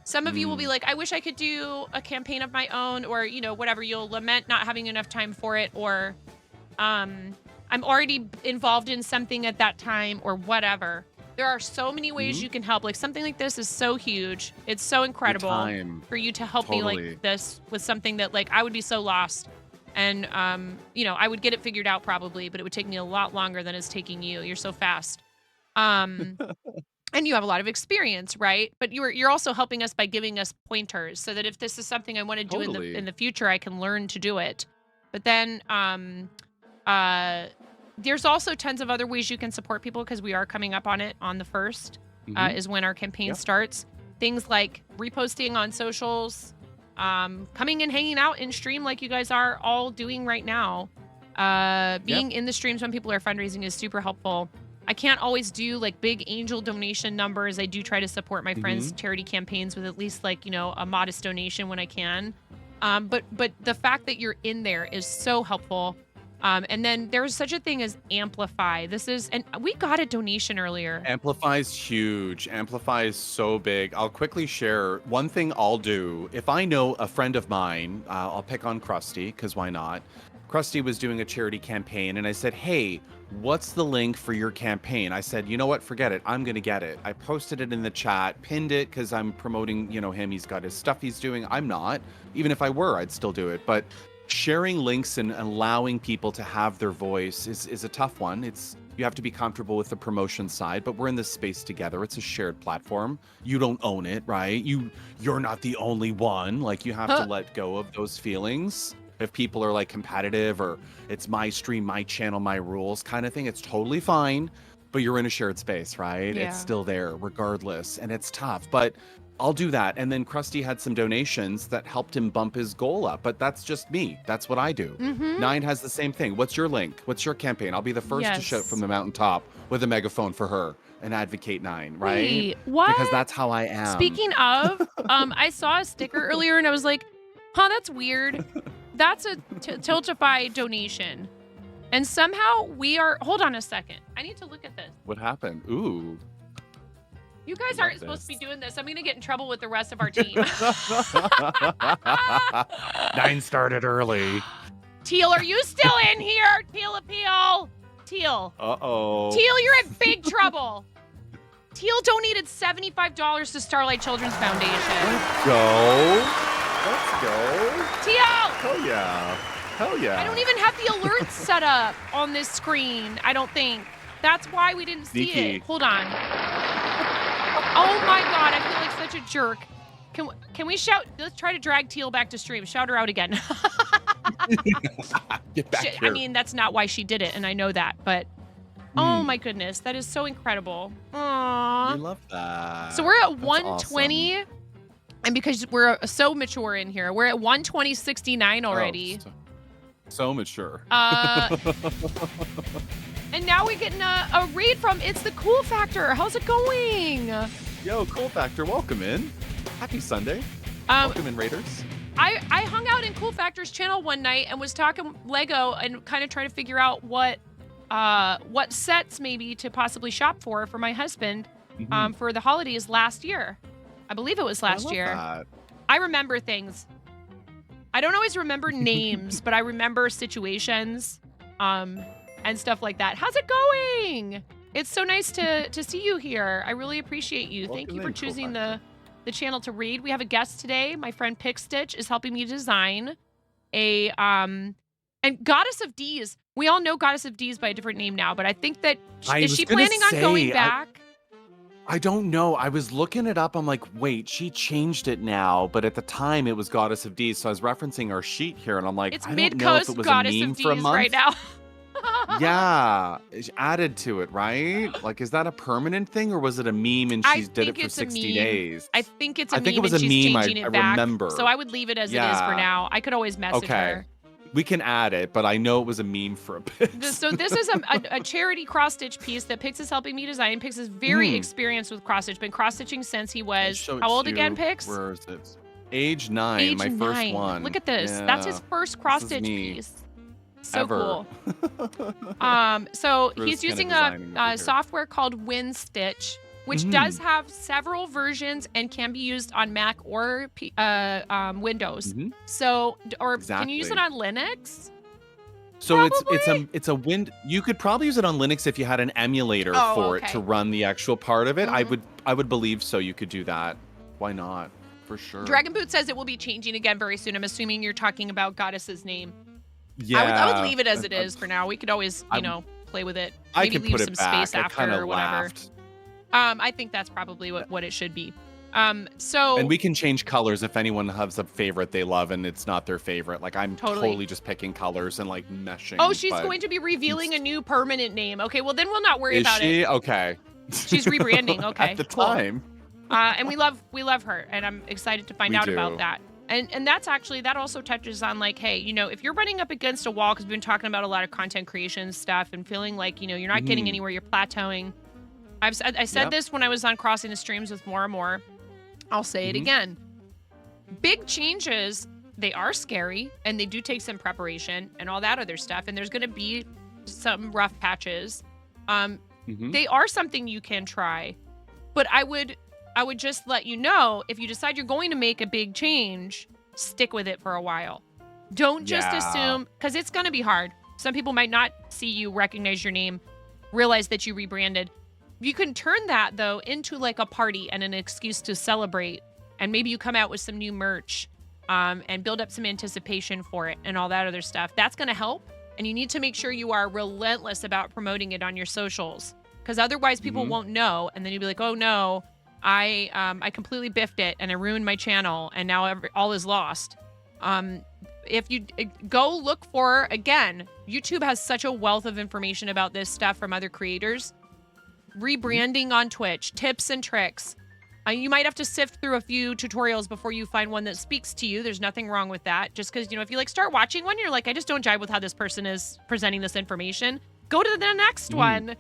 Some of you will be like, I wish I could do a campaign of my own, or, you know, whatever. You'll lament not having enough time for it, or I'm already involved in something at that time, or whatever. There are so many ways you can help. Like, something like this is so huge. It's so incredible time. for you to help me Totally. like this with something that, like, I would be so lost. And, you know, I would get it figured out probably, but it would take me a lot longer than it's taking you. You're so fast. And you have a lot of experience, right? But you're also helping us by giving us pointers, so that if this is something I want to do Totally. in the future, I can learn to do it. But then there's also tons of other ways you can support people, because we are coming up on it on the 1st is when our campaign starts. Things like reposting on socials, coming and hanging out in stream like you guys are all doing right now. Being in the streams when people are fundraising is super helpful. I can't always do like big angel donation numbers. I do try to support my friends' charity campaigns with at least, like, you know, a modest donation when I can. But the fact that you're in there is so helpful. And then there's such a thing as Amplify. And we got a donation earlier. Amplify's huge. Amplify is so big. I'll quickly share one thing I'll do. If I know a friend of mine, I'll pick on Krusty, because why not? Krusty was doing a charity campaign, and I said, hey, what's the link for your campaign? I said, you know what? Forget it. I'm going to get it. I posted it in the chat, pinned it, because I'm promoting, you know, him. He's got his stuff he's doing. I'm not. Even if I were, I'd still do it. But sharing links and allowing people to have their voice is a tough one. You have to be comfortable with the promotion side, but we're in this space together. It's a shared platform. You don't own it, right? You're not the only one. Like, you have to let go of those feelings. If people are like competitive, or it's my stream, my channel, my rules kind of thing, it's totally fine. But you're in a shared space, right? Yeah. It's still there regardless, and it's tough. But I'll do that. And then Krusty had some donations that helped him bump his goal up. But that's just me. That's what I do. Nine has the same thing. What's your link? What's your campaign? I'll be the first to shout from the mountaintop with a megaphone for her and advocate Nine, right? Wait, what? Because that's how I am. Speaking of, I saw a sticker earlier and I was like, huh, that's weird. That's a Tiltify donation. And somehow we are, hold on a second. I need to look at this. What happened? Ooh. You guys aren't supposed to be doing this. I'm going to get in trouble with the rest of our team. Nine started early. Teal, are you still in here? Teal Appeal. Teal. Uh-oh. Teal, you're in big trouble. Teal donated $75 to Starlight Children's Foundation. Let's go. Let's go. Teal! Hell yeah. Hell yeah. I don't even have the alerts set up on this screen, I don't think. That's why we didn't see Sneaky. it. Hold on. Oh my God, I feel like such a jerk. Can we shout? Let's try to drag Teal back to stream. Shout her out again. Get back here. I mean, that's not why she did it, and I know that, but oh my goodness, that is so incredible. I Aww. love that. So we're at That's 120, awesome. and because we're so mature in here, we're at 120.69 already. Oh, so mature. And now we're getting a raid from It's the Cool Factor. How's it going? Yo, Cool Factor, welcome in. Happy Sunday. Welcome in, Raiders. I hung out in Cool Factor's channel one night and was talking Lego and kind of trying to figure out what sets maybe to possibly shop for my husband for the holidays last year. I believe it was last year. That. I remember things. I don't always remember names, but I remember situations and stuff like that. How's it going? It's so nice to see you here. I really appreciate you. Welcome Thank you for in, Cool choosing Factor. the channel to read. We have a guest today. My friend Pickstitch is helping me design a and Goddess of D's. We all know Goddess of D's by a different name now, but I think that is she planning on going back? I don't know. I was looking it up. I'm like, wait, she changed it now, but at the time it was Goddess of D's. So I was referencing our sheet here, and I'm like, It's I don't know if mid-coast it was Goddess a meme of for a D's month. right now. Yeah, it's added to it, right? Like, is that a permanent thing, or was it a meme and I she did it think for it's a 60 meme. days? I think it's a I meme think it was and a she's meme. changing I it back. remember. So I would leave it as it is for Yeah. now. I could always message her. We can add it, but I know it was a meme for a bit. So this is a charity cross-stitch piece that Pix is helping me design. Pix is very experienced with cross-stitch. Been cross-stitching since he was, Show it how old to again, you. Pix? Where is it? Age 9, Age my 9. first one. Look at this. That's his Yeah. first cross-stitch me. piece. So Ever. cool. So Bruce he's kinda using designing over a here. software called WinStitch, which does have several versions and can be used on Mac or Windows. So, or can you use it Exactly. on Linux? So it's a you could probably use it on Linux if you had an emulator Oh, for okay. it to run the actual part of it. Mhm. I would believe so. You could do that. Why not? For sure. Dragon Boot says it will be changing again very soon. I'm assuming you're talking about Goddess's name. Yeah. I would leave it as it is for now. We could always, play with it. I Maybe could leave put some it back. space I after kind or of whatever. laughed. I think that's probably what it should be. So And we can change colors if anyone has a favorite they love and it's not their favorite. Like I'm totally just picking colors and like meshing. Oh, she's but- going to be revealing a new permanent name. Okay, well then we'll not worry Is about she? it. Okay. She's rebranding. Okay, At the cool. time. And we love her, and I'm excited to find We out do. about that. And that's actually, that also touches on like, hey, if you're running up against a wall, because we've been talking about a lot of content creation stuff and feeling like, you're not getting anywhere, you're plateauing. I said Yep. this when I was on Crossing the Streams with More and More. I'll say it again. Big changes, they are scary, and they do take some preparation and all that other stuff. And there's going to be some rough patches. They are something you can try, but I would just let you know, if you decide you're going to make a big change, stick with it for a while. Don't just Yeah. assume, because it's going to be hard. Some people might not see you, recognize your name, realize that you rebranded. You can turn that, though, into like a party and an excuse to celebrate. And maybe you come out with some new merch and build up some anticipation for it and all that other stuff. That's going to help. And you need to make sure you are relentless about promoting it on your socials, because otherwise people won't know. And then you'll be like, oh, no, I completely biffed it and I ruined my channel and now all is lost. If you go look for, again, YouTube has such a wealth of information about this stuff from other creators. Rebranding on Twitch, tips and tricks. You might have to sift through a few tutorials before you find one that speaks to you. There's nothing wrong with that. Just because, if you start watching one, you're like, I just don't jive with how this person is presenting this information. Go to the next one.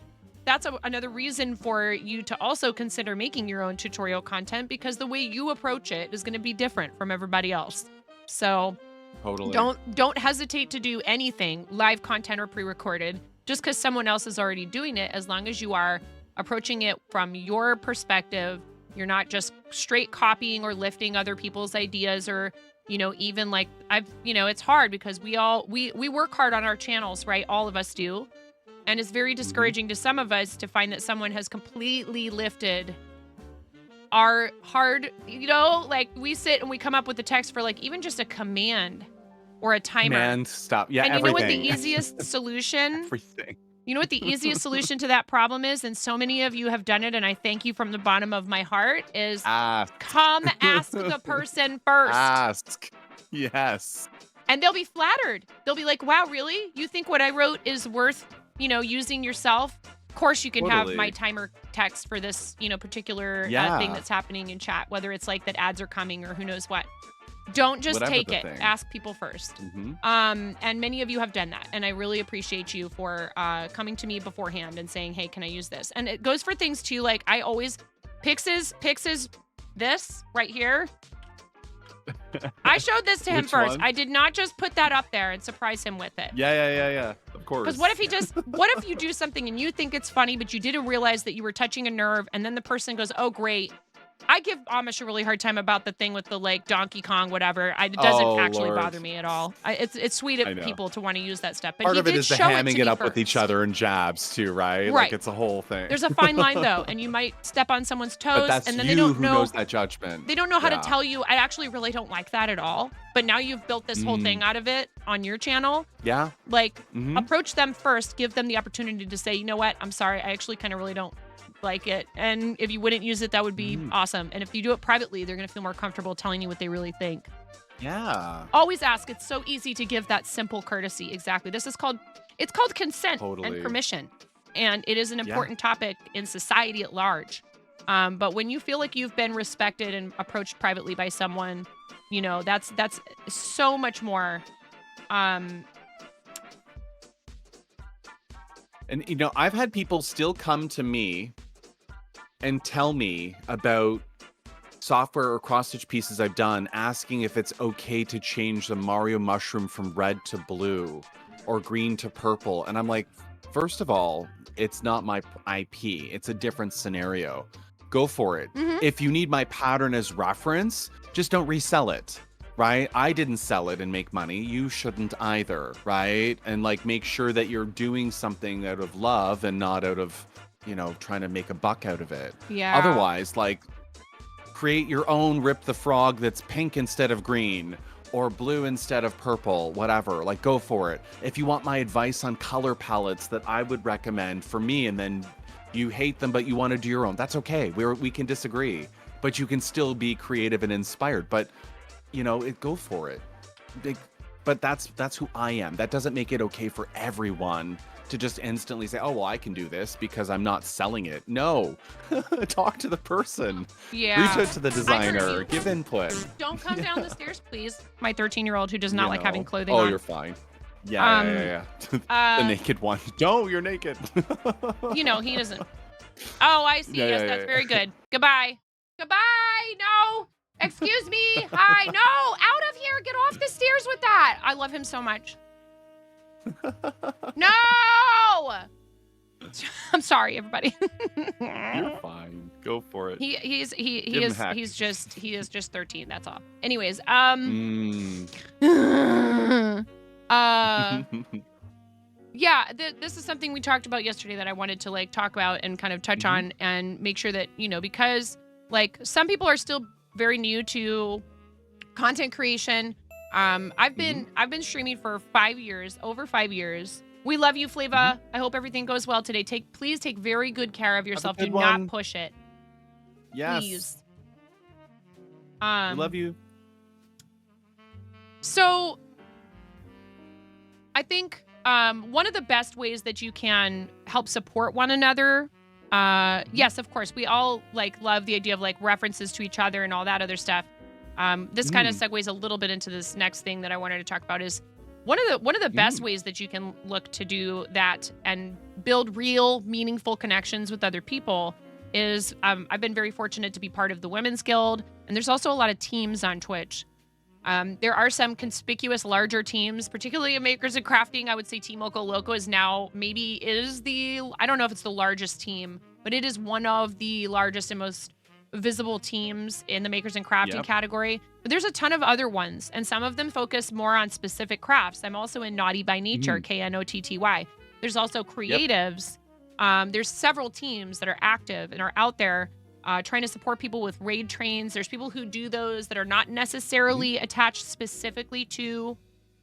That's another reason for you to also consider making your own tutorial content, because the way you approach it is going to be different from everybody else. So Totally. don't hesitate to do anything, live content or pre-recorded, just because someone else is already doing it, as long as you are approaching it from your perspective. You're not just straight copying or lifting other people's ideas, or, even like it's hard because we work hard on our channels, right? All of us do. And it's very discouraging to some of us to find that someone has completely lifted our hard, like we sit and we come up with a text for like even just a command or a timer. Command, stop. Yeah, and everything. You know what the easiest solution? Everything. You know what the easiest solution to that problem is? And so many of you have done it, and I thank you from the bottom of my heart, is come ask the person first. Ask. Yes. And they'll be flattered. They'll be like, wow, really? You think what I wrote is worth, using yourself? Of course, you can have my timer text for this, particular thing that's happening in chat, whether it's like that ads are coming or who knows what. Don't just take it. Ask people first. And many of you have done that. And I really appreciate you for coming to me beforehand and saying, hey, can I use this? And it goes for things too. Like I always, Pix's this right here. I showed this to him first. One? I did not just put that up there and surprise him with it. Yeah. Of course. Because what if you do something and you think it's funny, but you didn't realize that you were touching a nerve, and then the person goes, oh, great. I give Amish a really hard time about the thing with the like Donkey Kong, whatever. It doesn't actually bother me at all. It's sweet of people to want to use that stuff. But part he of it did is the show hamming it up first. with each other in jabs too, right? Like it's a whole thing. There's a fine line though, and you might step on someone's toes, but that's and then you they don't who know. knows that judgment. They don't know how to tell you. I actually really don't like that at all. But now you've built this whole thing out of it on your channel. Yeah. Like approach them first. Give them the opportunity to say, you know what? I'm sorry. I actually kind of really don't like it, and if you wouldn't use it, that would be awesome. And if you do it privately, they're gonna feel more comfortable telling you what they really think. Yeah. Always ask. It's so easy to give that simple courtesy. Exactly. It's called consent and permission, and it is an important topic in society at large. But when you feel like you've been respected and approached privately by someone, that's so much more. And I've had people still come to me and tell me about software or cross-stitch pieces I've done, asking if it's okay to change the Mario mushroom from red to blue or green to purple. And I'm like, first of all, it's not my IP. It's a different scenario. Go for it. If you need my pattern as reference, just don't resell it, right? I didn't sell it and make money. You shouldn't either, right? And like make sure that you're doing something out of love and not out of, trying to make a buck out of it. Yeah. Otherwise, like create your own Rip the Frog that's pink instead of green or blue instead of purple, whatever. Like go for it. If you want my advice on color palettes that I would recommend for me, and then you hate them but you want to do your own, that's okay. We can disagree, but you can still be creative and inspired. But go for it. But that's who I am. That doesn't make it okay for everyone to just instantly say, oh, well, I can do this because I'm not selling it. No. Talk to the person. Yeah. Reach out to the designer. Give input. Don't come down the stairs, please. My 13-year-old who does not like having clothing on. on. You're fine. Yeah. The naked one. Don't, you're naked. He doesn't. Oh, I see. Yes, that's very good. Goodbye. Goodbye. No. Excuse me. Hi. No. Out of here. Get off the stairs with that. I love him so much. No. I'm sorry, everybody. You're fine. Go for it. He is just 13. That's all. Anyways, yeah, this is something we talked about yesterday that I wanted to like talk about and kind of touch on and make sure that, because like some people are still very new to content creation. I've been streaming for over 5 years. We love you, Flava. I hope everything goes well today. Please take very good care of yourself. Do not push it. Yes. Please. We love you. So I think one of the best ways that you can help support one another, yes, of course, we all like love the idea of like references to each other and all that other stuff. This kind of segues a little bit into this next thing that I wanted to talk about is one of the best ways that you can look to do that and build real meaningful connections with other people is I've been very fortunate to be part of the Women's Guild, and there's also a lot of teams on Twitch. There are some conspicuous larger teams, particularly in Makers and Crafting. I would say Team Loco Loco is now I don't know if it's the largest team, but it is one of the largest and most visible teams in the Makers and Crafting category. But there's a ton of other ones, and some of them focus more on specific crafts. I'm also in Naughty by Nature, KNOTTY. There's also creatives. There's several teams that are active and are out there trying to support people with raid trains. There's people who do those that are not necessarily attached specifically to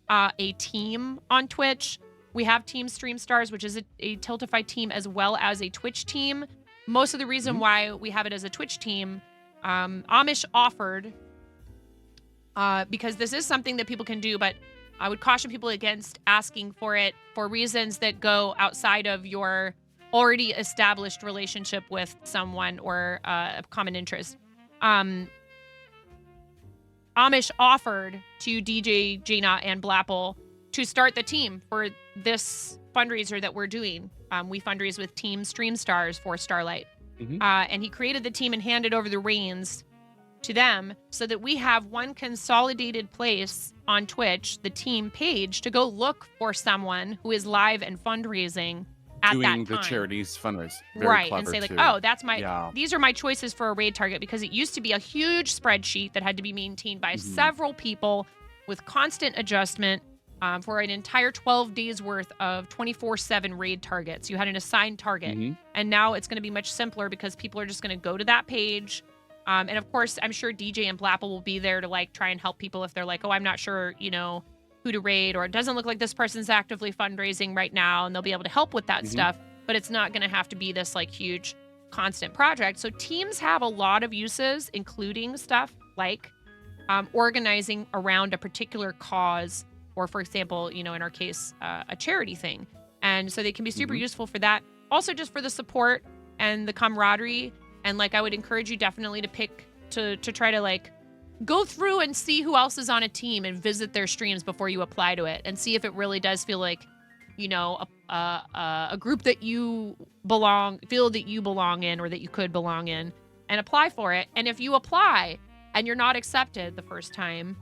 a team on Twitch. We have Team Stream Stars, which is a Tiltify team as well as a Twitch team. Most of the reason why we have it as a Twitch team, Amish offered, because this is something that people can do, but I would caution people against asking for it for reasons that go outside of your already established relationship with someone or a common interest. Amish offered to DJ Jaina and Blapple to start the team for this fundraiser that we're doing. We fundraise with Team Stream Stars for Starlight. And he created the team and handed over the reins to them so that we have one consolidated place on Twitch, the team page, to go look for someone who is live and fundraising at that time. Doing the charities fundraise. Very Right, and clever, say like, too. oh, that's my, Yeah. these are my choices for a raid target, because it used to be a huge spreadsheet that had to be maintained by several people with constant adjustment for an entire 12 days worth of 24/7 raid targets. You had an assigned target, and now it's going to be much simpler because people are just going to go to that page. And of course, I'm sure DJ and Blapple will be there to like try and help people if they're like, oh, I'm not sure, you know, who to raid, or it doesn't look like this person's actively fundraising right now, and they'll be able to help with that stuff. But it's not going to have to be this like huge constant project. So teams have a lot of uses, including stuff like organizing around a particular cause, or for example, you know, in our case, a charity thing. And so they can be super useful for that. Also just for the support and the camaraderie. And like, I would encourage you definitely to pick, to try to like go through and see who else is on a team and visit their streams before you apply to it, and see if it really does feel like, you know, a group that you feel that you belong in, or that you could belong in, and apply for it. And if you apply and you're not accepted the first time,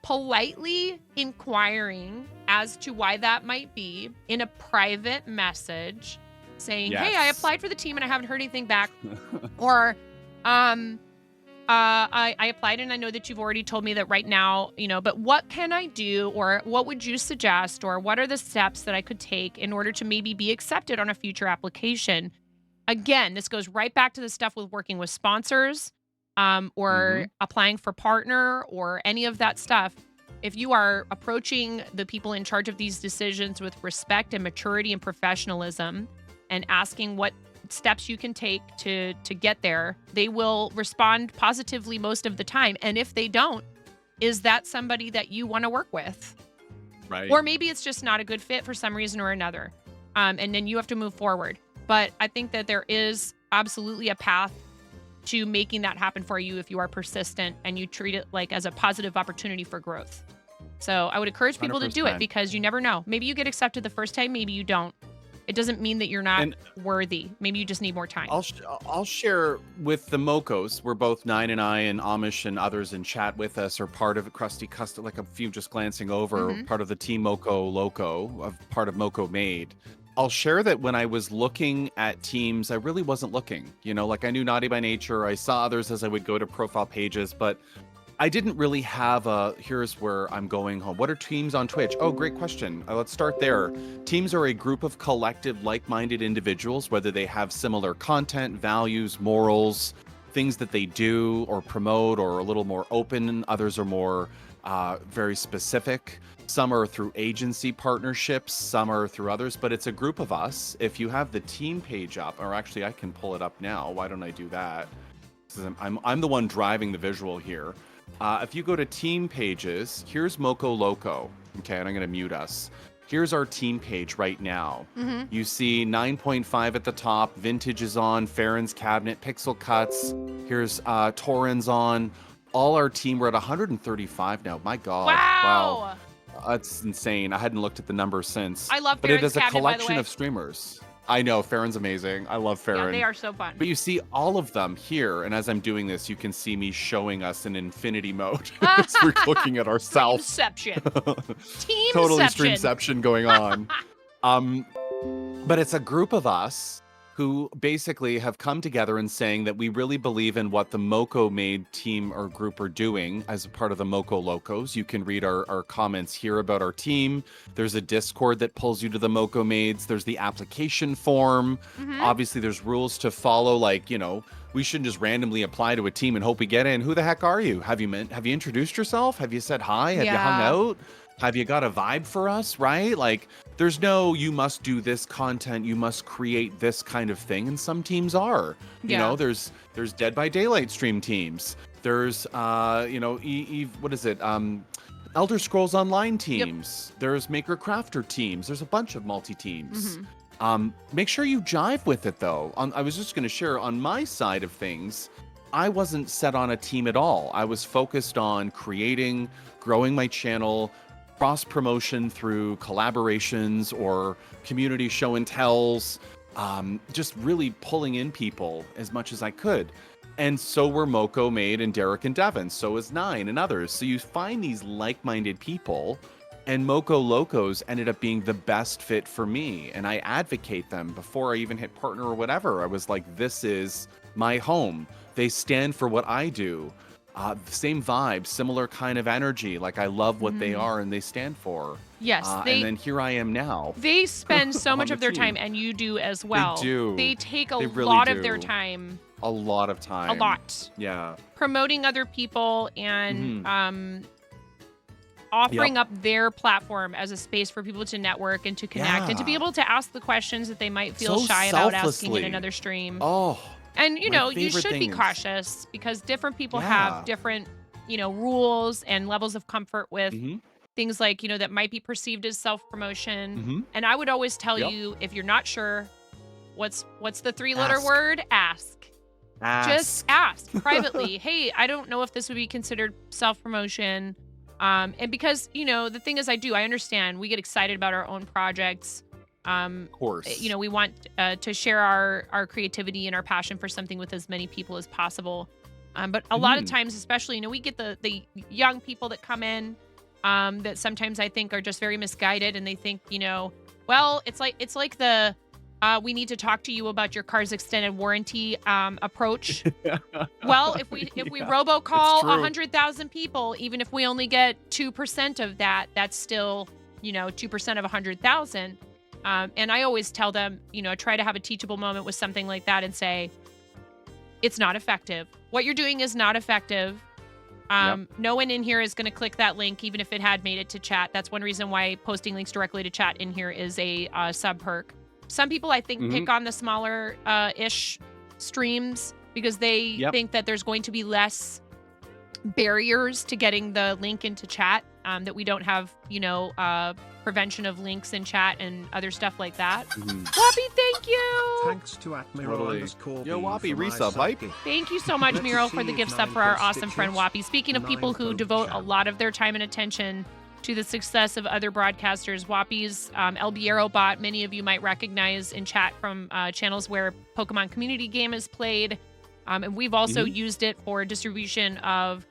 politely inquiring as to why that might be in a private message, saying, hey, I applied for the team and I haven't heard anything back. Or, I applied and I know that you've already told me that right now, you know, but what can I do? Or what would you suggest? Or what are the steps that I could take in order to maybe be accepted on a future application? Again, this goes right back to the stuff with working with sponsors, or applying for partner, or any of that stuff. If you are approaching the people in charge of these decisions with respect and maturity and professionalism, and asking what steps you can take to get there, they will respond positively most of the time. And if they don't, is that somebody that you want to work with? Right. Or maybe it's just not a good fit for some reason or another. And then you have to move forward. But I think that there is absolutely a path to making that happen for you if you are persistent and you treat it like as a positive opportunity for growth. So I would encourage people to do it, 100%. because you never know. Maybe you get accepted the first time, maybe you don't. It doesn't mean that you're not worthy. Maybe you just need more time. I'll share with the Mokos. We're both Nine and I and Amish and others in chat with us are part of Krusty Custom, like a few just glancing over, part of the Team Moko Loco, part of Moko Made. I'll share that when I was looking at teams, I really wasn't looking. You know, like I knew Naughty by Nature. I saw others as I would go to profile pages, but I didn't really have here's where I'm going home. What are teams on Twitch? Oh, great question. Let's start there. Teams are a group of collective, like-minded individuals, whether they have similar content, values, morals, things that they do or promote, or a little more open. Others are more very specific. Some are through agency partnerships, some are through others, but it's a group of us. If you have the team page up, or actually I can pull it up now. Why don't I do that? I'm the one driving the visual here. If you go to team pages, here's Moko Loco. Okay, and I'm going to mute us. Here's our team page right now. You see 9.5 at the top. Vintage is on. Farron's Cabinet. Pixel Cuts. Here's Torrens on. All our team, we're at 135 now. My God. Wow. That's insane. I hadn't looked at the numbers since. I love But it Farron's is a Cabinet, by the collection way. of streamers. I know, Farron's amazing. I love Farron. Yeah, they are so fun. But you see all of them here, and as I'm doing this, you can see me showing us in infinity mode. as we're looking at ourselves. Teamception. Teamception. Totally streamception going on. But it's a group of us who basically have come together and saying that we really believe in what the Moco Made team or group are doing as a part of the Moco Locos. You can read our comments here about our team. There's a Discord that pulls you to the Moco Maids. There's the application form. Obviously, there's rules to follow, like, we shouldn't just randomly apply to a team and hope we get in. Who the heck are you? Have you introduced yourself? Have you said hi? Have you hung out? Have you got a vibe for us, right? Like, there's no, you must do this content, you must create this kind of thing, and some teams are. You know, there's Dead by Daylight stream teams. There's, what is it? Elder Scrolls Online teams. There's Maker Crafter teams. There's a bunch of multi-teams. Make sure you jive with it, though. I was just going to share on my side of things, I wasn't set on a team at all. I was focused on creating, growing my channel, cross promotion through collaborations or community show and tells, just really pulling in people as much as I could. And so were Moco Made and Derek and Devin. So is Nine and others. So you find these like-minded people, and Moco Locos ended up being the best fit for me. And I advocate them before I even hit partner or whatever. I was like, this is my home. They stand for what I do. Same vibe, similar kind of energy. Like, I love what they are and they stand for. Yes. And then here I am now. They spend so much of their time, and you do as well. They do. They take a really lot do. of their time. A lot of time. A lot. Yeah. Promoting other people and offering up their platform as a space for people to network and to connect and to be able to ask the questions that they might feel So shy about asking in selflessly. another stream. Oh. And, you my know, you favorite should be things. cautious because different people Yeah. have different, rules and levels of comfort with things like, that might be perceived as self-promotion. And I would always tell you, if you're not sure, what's the 3-letter Ask. word? Ask. Just ask privately. Hey, I don't know if this would be considered self-promotion. And because, the thing is, I understand we get excited about our own projects. Of course. We want to share our creativity and our passion for something with as many people as possible. But a lot of times, especially, we get the young people that come in that sometimes I think are just very misguided, and they think, well, it's like the we need to talk to you about your car's extended warranty approach. Well, if we robocall 100,000 people, even if we only get 2% of that, that's still 2% of 100,000. And I always tell them, try to have a teachable moment with something like that and say, it's not effective. What you're doing is not effective. No one in here is going to click that link, even if it had made it to chat. That's one reason why posting links directly to chat in here is a sub perk. Some people, I think, pick on the smaller ish streams because they think that there's going to be less barriers to getting the link into chat, that we don't have, prevention of links in chat and other stuff like that. Whoppy, thank you. Thanks to @Miro_B Yo, Whoppy, for my resub, hype. sub-gift. Thank you so much, Let's Miro, see for the if gift sub 9 for our plus awesome friend stitches. Whoppy. Speaking of 9 people who from devote a chat. lot of their time and attention to the success of other broadcasters, Whoppy's El Biero bot, many of you might recognize in chat from channels where Pokemon Community Game is played. And we've also used it for distribution of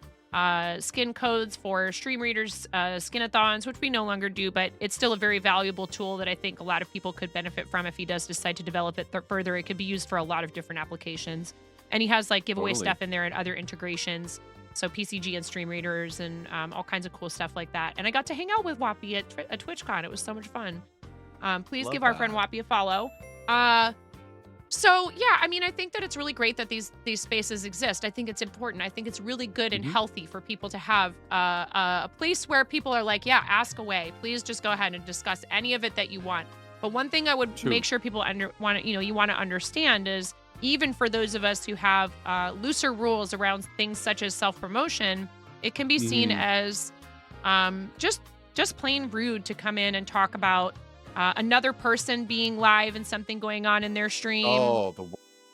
skin codes for stream readers, skinathons, which we no longer do, but it's still a very valuable tool that I think a lot of people could benefit from if he does decide to develop it further. It could be used for a lot of different applications. And he has like giveaway stuff in there and other integrations. So PCG and stream readers and all kinds of cool stuff like that. And I got to hang out with Whoppy at TwitchCon. It was so much fun. Please Love give our that. friend Whoppy a follow. So yeah, I mean, I think that it's really great that these spaces exist. I think it's important. I think it's really good and healthy for people to have a place where people are like, yeah, ask away. Please just go ahead and discuss any of it that you want. But one thing I would make sure people want to understand is, even for those of us who have looser rules around things such as self-promotion, it can be seen as just plain rude to come in and talk about another person being live and something going on in their stream. Oh,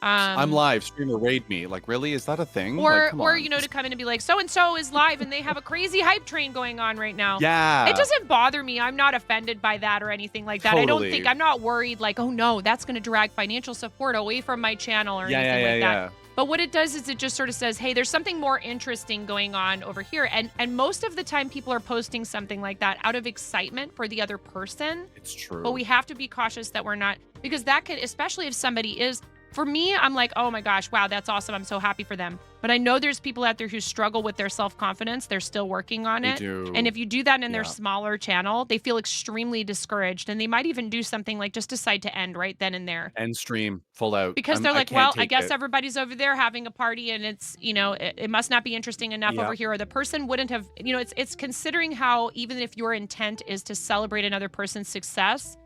I'm live. Streamer raid me. Like, really? Is that a thing? Like, come Or on. you know, to come in and be like, so and so is live and they have a crazy hype train going on right now. Yeah. It doesn't bother me. I'm not offended by that or anything like that. I don't think, Totally. I'm not worried like, oh no, that's going to drag financial support away from my channel or anything like that. But what it does is it just sort of says, hey, there's something more interesting going on over here. And most of the time people are posting something like that out of excitement for the other person. It's true. But we have to be cautious that we're not, because that could, especially if somebody is, for me, I'm like, oh my gosh, wow, that's awesome. I'm so happy for them. But I know there's people out there who struggle with their self-confidence. They're still working on it. do. And if you do that in their smaller channel, they feel extremely discouraged. And they might even do something like just decide to end right then and there. End stream full out. Because they're I like, can't well, I take guess it. everybody's over there having a party and it's, you know, it must not be interesting enough over here. Or the person wouldn't have, you know, it's considering how even if your intent is to celebrate another person's success,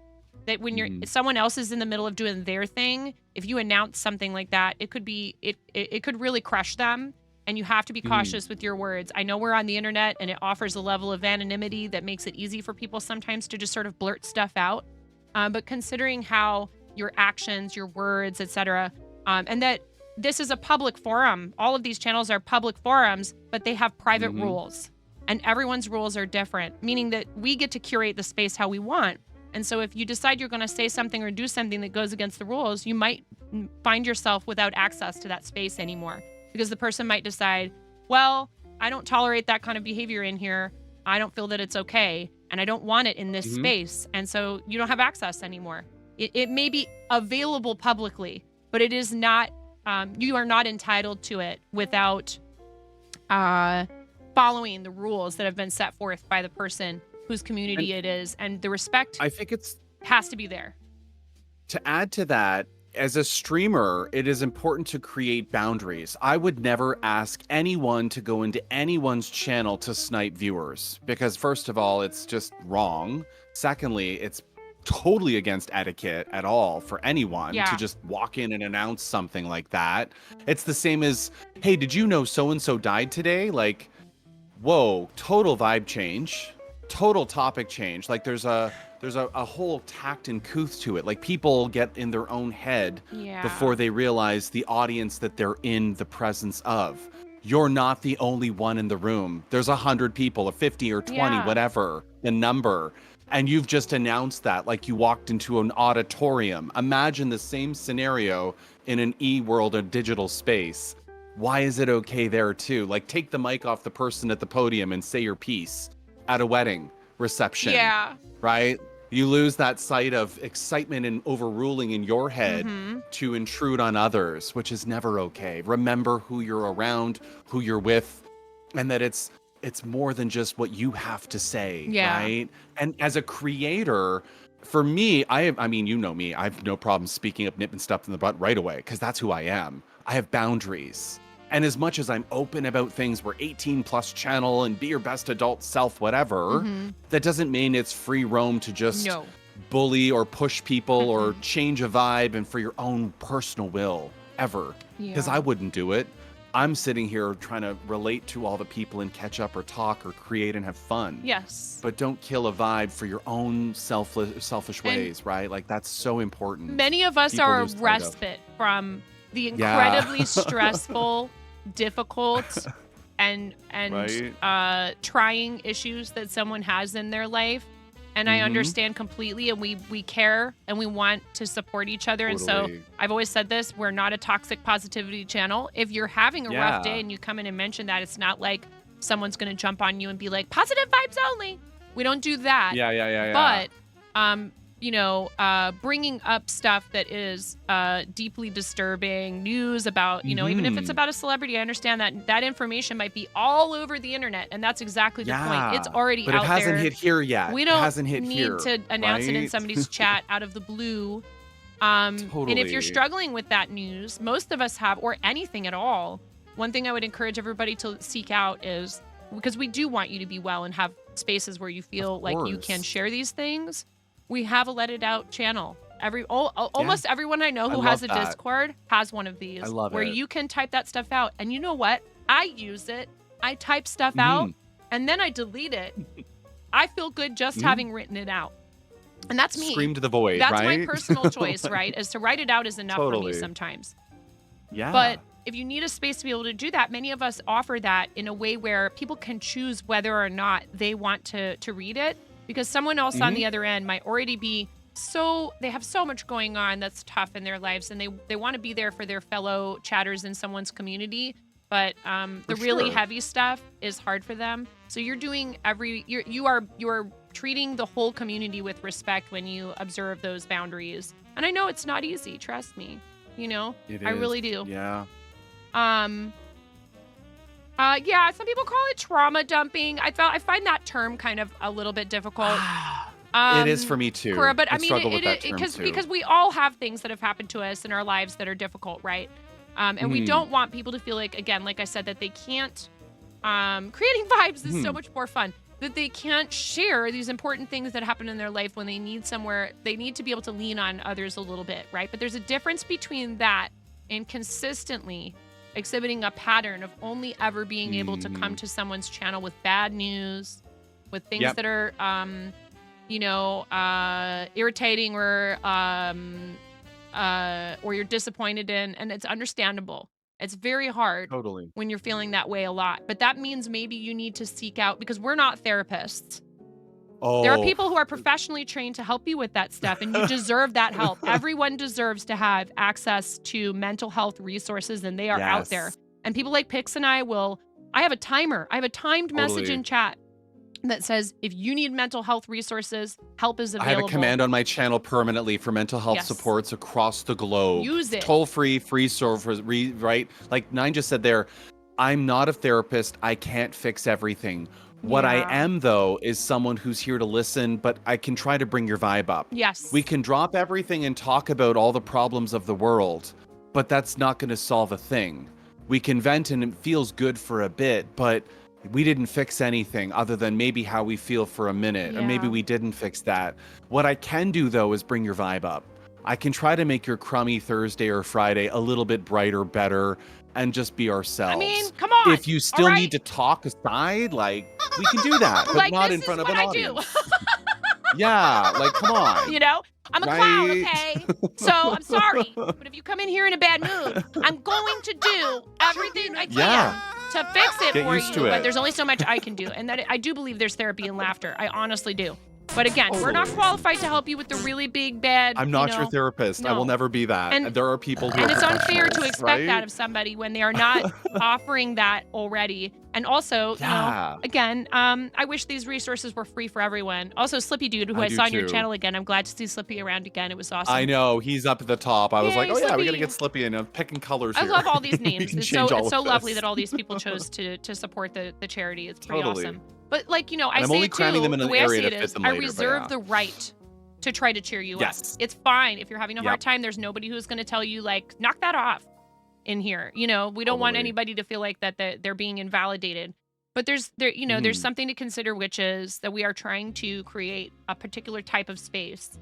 that when you're someone else is in the middle of doing their thing, if you announce something like that, it could be, it could really crush them. And you have to be cautious with your words. I know we're on the internet and it offers a level of anonymity that makes it easy for people sometimes to just sort of blurt stuff out. But considering how your actions, your words, etc., and that this is a public forum. All of these channels are public forums, but they have private rules. And everyone's rules are different, meaning that we get to curate the space how we want. And so if you decide you're going to say something or do something that goes against the rules, you might find yourself without access to that space anymore. Because the person might decide, well, I don't tolerate that kind of behavior in here. I don't feel that it's okay. And I don't want it in this space. And so you don't have access anymore. It may be available publicly, but it is not, you are not entitled to it without following the rules that have been set forth by the person whose community it is. And the respect I think it's has to be there. to add to that, as a streamer, it is important to create boundaries. I would never ask anyone to go into anyone's channel to snipe viewers because, first of all, it's just wrong. Secondly, it's totally against etiquette at all for anyone to just walk in and announce something like that. It's the same as, hey, did you know so-and-so died today? Like, whoa, total vibe change. Total topic change. Like there's a whole tact and couth to it. Like people get in their own head before they realize the audience that they're in the presence of. You're not the only one in the room. There's 100 people, or 50 or 20, whatever the number. And you've just announced that like you walked into an auditorium. Imagine the same scenario in an e-world, a digital space. Why is it okay there too? Like take the mic off the person at the podium and say your piece. At a wedding reception, right? You lose that sight of excitement and overruling in your head to intrude on others, which is never okay. Remember who you're around, who you're with, and that it's more than just what you have to say, right? And as a creator, for me, I mean, you know me, I have no problem speaking up, nipping stuff in the butt right away, because that's who I am. I have boundaries. And as much as I'm open about things, we're 18 plus channel and be your best adult self, whatever, that doesn't mean it's free roam to just bully or push people or change a vibe and for your own personal will ever. Because I wouldn't do it. I'm sitting here trying to relate to all the people and catch up or talk or create and have fun. Yes. But don't kill a vibe for your own selfish ways, right? Like that's so important. Many of us People are a lose sight of. respite from the incredibly stressful, difficult, and trying issues that someone has in their life. And I understand completely, and we care and we want to support each other. And so I've always said this, we're not a toxic positivity channel. If you're having a rough day and you come in and mention that, it's not like someone's going to jump on you and be like, positive vibes only. We don't do that. But, you know, bringing up stuff that is deeply disturbing, news about, you know, even if it's about a celebrity, I understand that that information might be all over the internet, and that's exactly the point. It's already out there. But it hasn't hit here yet. We don't it hasn't hit need here, to announce it in right? somebody's chat out of the blue. Totally. And if you're struggling with that news, most of us have, or anything at all, one thing I would encourage everybody to seek out is, because we do want you to be well and have spaces where you feel like you can share these things. We have a Let It Out channel. Almost everyone I know who has a Discord has one of these. I love where it. you can type that stuff out. And you know what? I use it. I type stuff out and then I delete it. I feel good just having written it out. And that's me. Scream to the void, That's right? my personal choice, right? Is to write it out is enough for me sometimes. Yeah. But if you need a space to be able to do that, many of us offer that in a way where people can choose whether or not they want to read it, because someone else on the other end might already be they have so much going on that's tough in their lives, and they want to be there for their fellow chatters in someone's community. But the really heavy stuff is hard for them. So you're doing you're treating the whole community with respect when you observe those boundaries. And I know it's not easy, trust me. You know, I really do. Yeah. Yeah, some people call it trauma dumping. I find that term kind of a little bit difficult. It is for me too. Cora, but I mean, struggle with that term because we all have things that have happened to us in our lives that are difficult, right? And we don't want people to feel like, again, like I said, that they can't. Creating vibes is so much more fun. That they can't share these important things that happen in their life when they need somewhere. They need to be able to lean on others a little bit, right? But there's a difference between that and consistently exhibiting a pattern of only ever being able to come to someone's channel with bad news, with things that are, irritating or you're disappointed in, and it's understandable. It's very hard when you're feeling that way a lot, but that means maybe you need to seek out, because we're not therapists. There are people who are professionally trained to help you with that stuff, and you deserve that help. Everyone deserves to have access to mental health resources, and they are out there. And people like Pix and I have a timer. I have a timed message in chat that says, if you need mental health resources, help is available. I have a command on my channel permanently for mental health supports across the globe. Use it. Toll-free, free service, right? Like Nine just said there, I'm not a therapist. I can't fix everything. What I am, though, is someone who's here to listen, but I can try to bring your vibe up. Yes. We can drop everything and talk about all the problems of the world, but that's not going to solve a thing. We can vent and it feels good for a bit, but we didn't fix anything other than maybe how we feel for a minute, or maybe we didn't fix that. What I can do, though, is bring your vibe up. I can try to make your crummy Thursday or Friday a little bit brighter, better, and just be ourselves. I mean, come on. If you still need to talk aside, like, we can do that, but like, not this in front is of what an I audience. do. Yeah, like, come on. You know, I'm a clown, okay? So I'm sorry, but if you come in here in a bad mood, I'm going to do everything I can to fix it Get for used you. to But it. there's only so much I can do, and that I do believe there's therapy in laughter. I honestly do. But again, we're not qualified to help you with the really big, bad. I'm not your therapist. I will never be that. And there are people who and are it's unfair to professionals, expect that right? of somebody when they are not offering that already. And also, you know, again, I wish these resources were free for everyone. Also, Slippy Dude, who I do saw on your too. channel again. I'm glad to see Slippy around again. It was awesome. I know, he's up at the top. I was Yay, like, oh yeah, we Slippy. gotta get Slippy in. I'm picking colors I here. love all these We names. can It's change all so of lovely this. that all these people chose to support the charity. It's pretty Totally. awesome. But like, you know, I And I'm say only it cramming too, them in the an way I area see to it fit is, them I later, but reserve yeah. the right to try to cheer you Yes. up. It's fine. If you're having a hard Yep. time, there's nobody who's going to tell you, like, knock that off in here. You know, we don't want Totally. anybody to feel like that they're being invalidated. But there's something to consider, which is that we are trying to create a particular type of space.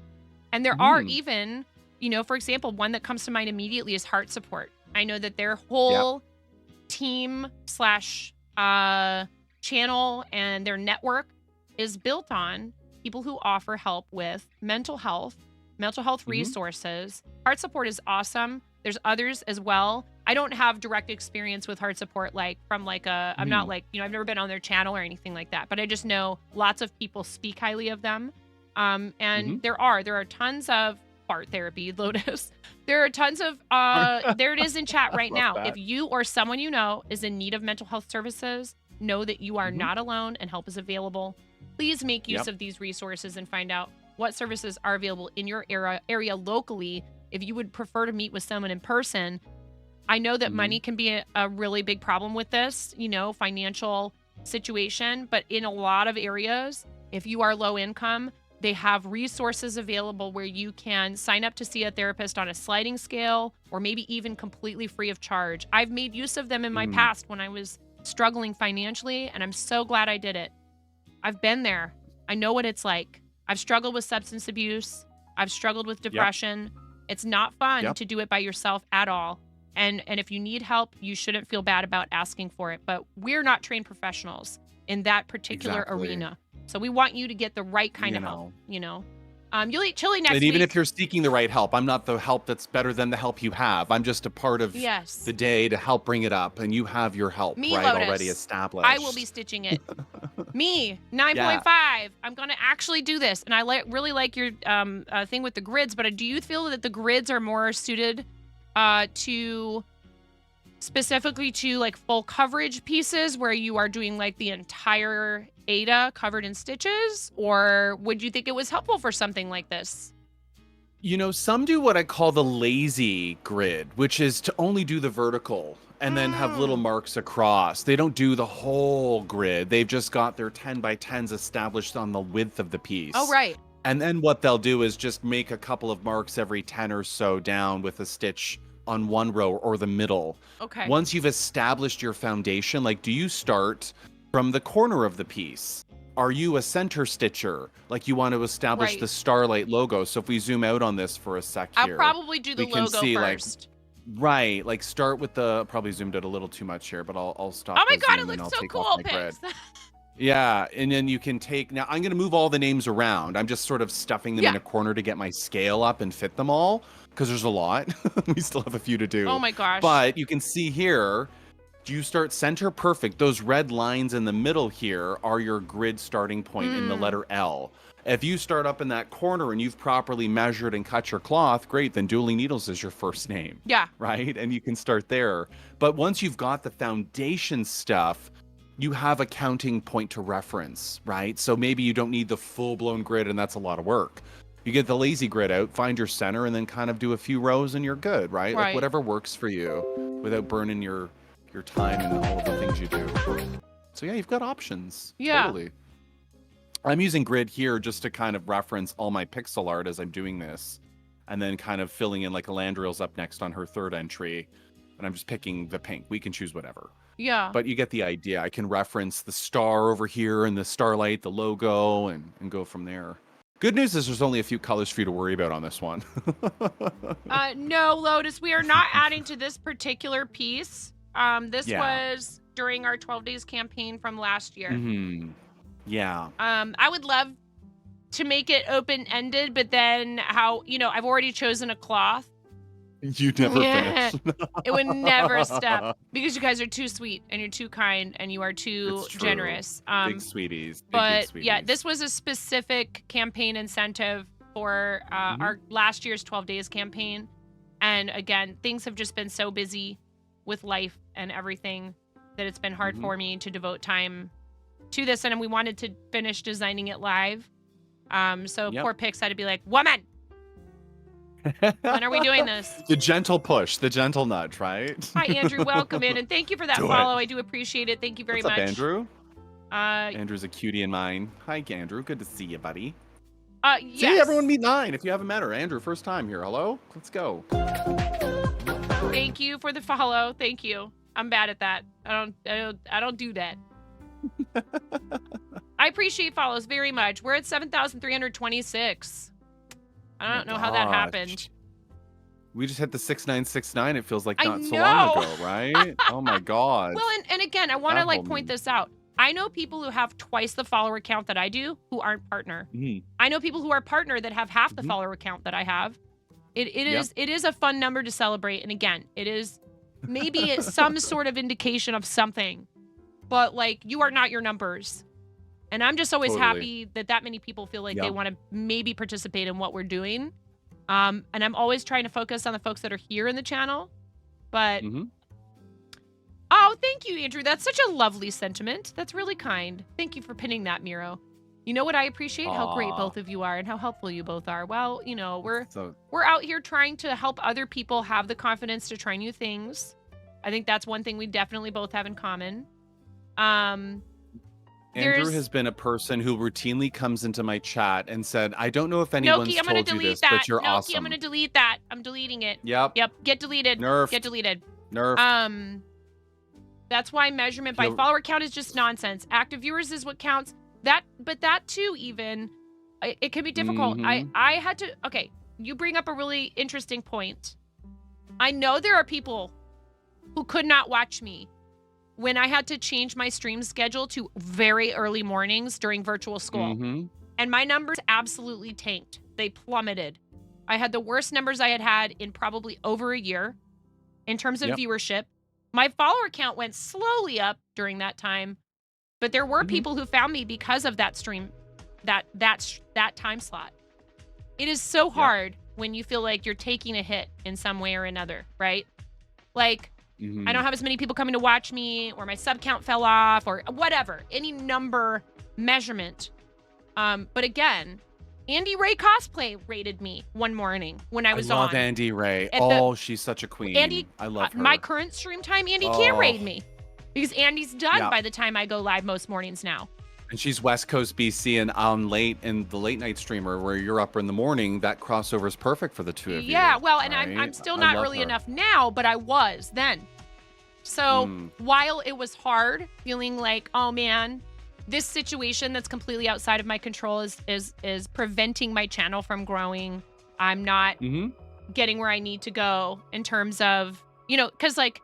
And there are even, you know, for example, one that comes to mind immediately is Heart Support. I know that their whole team / channel and their network is built on people who offer help with mental health resources. Heart Support is awesome. There's others as well. I don't have direct experience with Heart Support, like from like I'm not like, you know, I've never been on their channel or anything like that, but I just know lots of people speak highly of them. And there are tons of fart therapy, Lotus. There are tons of, there it is in chat right now. that. If you or someone you know is in need of mental health services, know that you are not alone and help is available. Please make use of these resources and find out what services are available in your area locally. If you would prefer to meet with someone in person, I know that money can be a really big problem with this, you know, financial situation. But in a lot of areas, if you are low income, they have resources available where you can sign up to see a therapist on a sliding scale or maybe even completely free of charge. I've made use of them in my past when I was struggling financially, and I'm so glad I did it. I've been there. I know what it's like. I've struggled with substance abuse. I've struggled with depression. It's not fun to do it by yourself at all. And if you need help, you shouldn't feel bad about asking for it. But we're not trained professionals in that particular arena. So we want you to get the right kind of help, you know? You'll eat chili next And week. even if you're seeking the right help, I'm not the help that's better than the help you have. I'm just a part of Yes. the day to help bring it up, and you have your help Me, right Lotus. already established. I will be stitching it. Me, 9.5. I'm going to actually do this. And I really like your thing with the grids, but do you feel that the grids are more suited to specifically to like full coverage pieces where you are doing like the entire Ada covered in stitches? Or would you think it was helpful for something like this? You know, some do what I call the lazy grid, which is to only do the vertical and then have little marks across. They don't do the whole grid. They've just got their 10 by 10s established on the width of the piece. Oh, right. And then what they'll do is just make a couple of marks every 10 or so down with a stitch on one row or the middle. Okay. Once you've established your foundation, like, do you start from the corner of the piece? Are you a center stitcher? Like, you want to establish Right. the Starlight logo. So if we zoom out on this for a sec I'll here, probably do the we can logo see, first. right, like start with the, probably zoomed out a little too much here, but I'll stop. Oh my the God, it zoom and looks I'll so take cool, off my grid. Pix. Yeah, and then you can take, now I'm going to move all the names around. I'm just sort of stuffing them in Yeah. a corner to get my scale up and fit them all, because there's a lot. We still have a few to do. Oh my gosh. But you can see here, you start center perfect. Those red lines in the middle here are your grid starting point in the letter L. If you start up in that corner and you've properly measured and cut your cloth, great, then Dueling Needles is your first name. Yeah. Right? And you can start there. But once you've got the foundation stuff, you have a counting point to reference, right? So maybe you don't need the full-blown grid, and that's a lot of work. You get the lazy grid out, find your center, and then kind of do a few rows, and you're good, right? Right. Like whatever works for you without burning your time and all of the things you do. So yeah, you've got options. Yeah. Totally. I'm using grid here just to kind of reference all my pixel art as I'm doing this, and then kind of filling in, like, Elandriel's up next on her third entry, and I'm just picking the pink. We can choose whatever. Yeah. But you get the idea. I can reference the star over here and the Starlight, the logo, and go from there. Good news is there's only a few colors for you to worry about on this one. No, Lotus, we are not adding to this particular piece. This Yeah. was during our 12 days campaign from last year. Hmm. Yeah. I would love to make it open-ended, but then I've already chosen a cloth. You never Yeah. finish. It would never stop because you guys are too sweet and you're too kind and you are too It's true. generous. Big sweeties. Big But sweeties. yeah, this was a specific campaign incentive for our last year's 12 days campaign. And again, things have just been so busy with life and everything that it's been hard for me to devote time to this. And we wanted to finish designing it live. So Yep. poor Pix had to be like, woman, when are we doing this? The gentle push, the gentle nudge, right? Hi, Andrew. Welcome in. And thank you for that Do it. follow. I do appreciate it. Thank you very What's much. up, Andrew? Uh, Andrew's a cutie in mine. Hi, Andrew. Good to see you, buddy. yes. See, everyone meet 9 if you haven't met her. Andrew, first time here. Hello? Let's go. Thank you for the follow. Thank you. I'm bad at that. I don't do that. I appreciate follows very much. We're at 7,326. I don't know how that happened. We just hit the 6969. It feels like I not so long know. ago, right? Oh my god. Well, and again, I want to That like whole point meme. this out. I know people who have twice the follower count that I do who aren't partner. Mhm. I know people who are partner that have half the follower count that I have. It is a fun number to celebrate. And again, it is maybe some sort of indication of something, but like you are not your numbers. And I'm just always happy that many people feel like they want to maybe participate in what we're doing. And I'm always trying to focus on the folks that are here in the channel. But oh, thank you, Andrew. That's such a lovely sentiment. That's really kind. Thank you for pinning that, Miro. You know what I appreciate? How great Aw. both of you are and how helpful you both are. Well, So we're out here trying to help other people have the confidence to try new things. I think that's one thing we definitely both have in common. Andrew There's- has been a person who routinely comes into my chat and said, I don't know if anyone's Noki, I'm gonna told you delete this, that. but you're Noki, awesome. I'm gonna delete that. I'm deleting it. Yep. Yep. Get deleted. Nerfed. Get deleted. Nerf. That's why measurement by You'll- follower count is just nonsense. Active viewers is what counts. But that too, even it can be difficult. I had to. Okay, you bring up a really interesting point. I know there are people who could not watch me when I had to change my stream schedule to very early mornings during virtual school. And my numbers absolutely tanked. They plummeted. I had the worst numbers I had had in probably over a year in terms of Yep. viewership. My follower count went slowly up during that time, but there were people who found me because of that stream, that time slot. It is so hard when you feel like you're taking a hit in some way or another, right? Like, I don't have as many people coming to watch me, or my sub count fell off, or whatever, any number measurement. But again, Andy Ray Cosplay rated me one morning when I was love on. Andy Ray. At Oh, she's such a queen. Andy, I love her. my current stream time, Andy can't raid me because Andy's done Yeah. by the time I go live most mornings now. And she's West Coast BC, and I'm late in the late night streamer where you're up in the morning. That crossover is perfect for the two of you. Yeah, well, and right? I'm still I not love early her. enough now, but I was then. So while it was hard, feeling like, oh man, this situation that's completely outside of my control is preventing my channel from growing. I'm not getting where I need to go in terms of, because like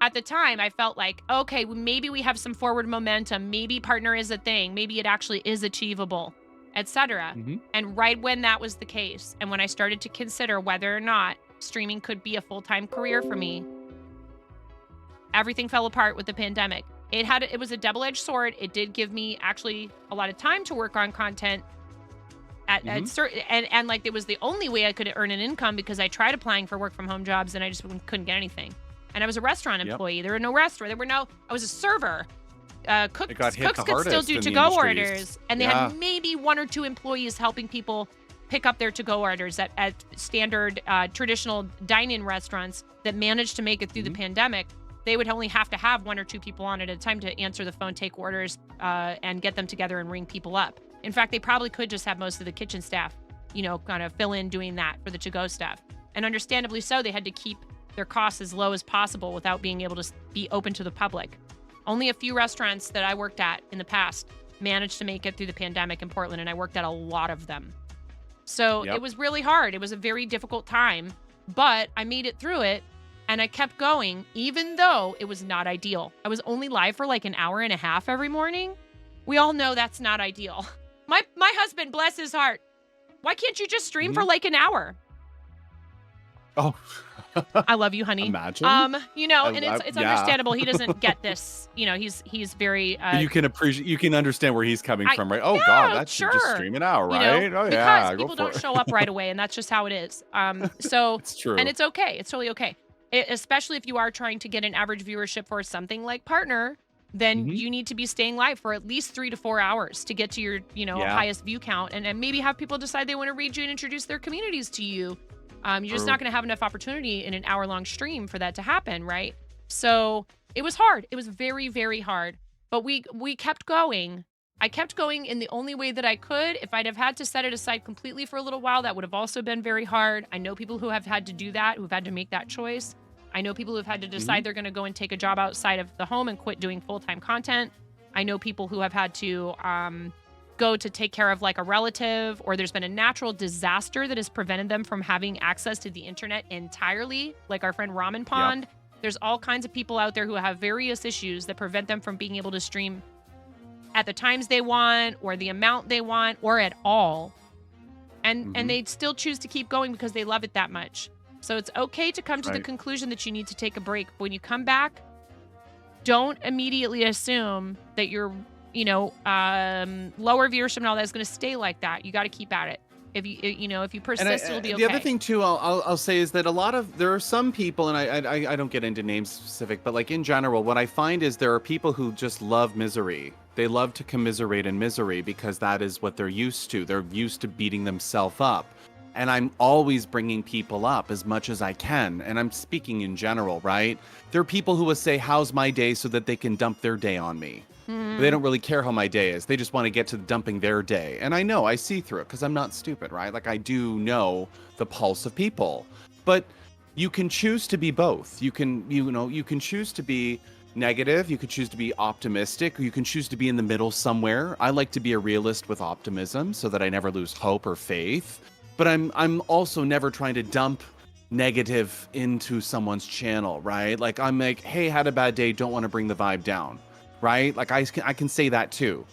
at the time I felt like, okay, maybe we have some forward momentum. Maybe partner is a thing. Maybe it actually is achievable, etc. And right when that was the case, and when I started to consider whether or not streaming could be a full-time career for me, everything fell apart with the pandemic. It was a double-edged sword. It did give me actually a lot of time to work on content at certain, and like it was the only way I could earn an income because I tried applying for work from home jobs and I just couldn't get anything. And I was a restaurant employee. There were no restaurant. I was a server. Cooks could still do to-go orders, and they had maybe one or two employees helping people pick up their to-go orders at standard traditional dine-in restaurants that managed to make it through the pandemic. They would only have to have one or two people on at a time to answer the phone, take orders, and get them together and ring people up. In fact, they probably could just have most of the kitchen staff, kind of fill in doing that for the to-go stuff. And understandably so, they had to keep their costs as low as possible without being able to be open to the public. Only a few restaurants that I worked at in the past managed to make it through the pandemic in Portland, and I worked at a lot of them. So it was really hard. It was a very difficult time, but I made it through it. And I kept going, even though it was not ideal. I was only live for like an hour and a half every morning. We all know that's not ideal. My husband, bless his heart. Why can't you just stream for like an hour? Oh, I love you, honey. Imagine. And it's understandable. He doesn't get this. He's very. You can appreciate. You can understand where he's coming from, right? Oh yeah, God, that should just sure. stream an hour, right? Oh because yeah, people don't show up right away, and that's just how it is. So it's true, and it's okay. It's totally okay. Especially if you are trying to get an average viewership for something like Partner, then you need to be staying live for at least 3 to 4 hours to get to your, highest view count, and maybe have people decide they want to read you and introduce their communities to you. You're just not going to have enough opportunity in an hour-long stream for that to happen, right? So it was hard. It was very, very hard. But we kept going. I kept going in the only way that I could. If I'd have had to set it aside completely for a little while, that would have also been very hard. I know people who have had to do that, who've had to make that choice. I know people who've had to decide they're going to go and take a job outside of the home and quit doing full-time content. I know people who have had to go to take care of like a relative, or there's been a natural disaster that has prevented them from having access to the internet entirely, like our friend Ramen Pond. There's all kinds of people out there who have various issues that prevent them from being able to stream at the times they want, or the amount they want, or at all. And they still choose to keep going because they love it that much. So it's okay to come to the conclusion that you need to take a break. When you come back, don't immediately assume that your lower viewership and all that is going to stay like that. You got to keep at it. If you persist, it'll be okay. The other thing too, I'll say is that there are some people, and I don't get into names specific, but like in general, what I find is there are people who just love misery. They love to commiserate in misery because that is what they're used to. They're used to beating themselves up. And I'm always bringing people up as much as I can. And I'm speaking in general, right? There are people who will say, how's my day, so that they can dump their day on me. They don't really care how my day is. They just want to get to dumping their day. And I see through it because I'm not stupid, right? Like I do know the pulse of people. But you can choose to be both. You can choose to be negative. You could choose to be optimistic. Or you can choose to be in the middle somewhere. I like to be a realist with optimism so that I never lose hope or faith. But I'm also never trying to dump negative into someone's channel, right? Like I'm like, hey, had a bad day, don't want to bring the vibe down, right? Like I can say that too.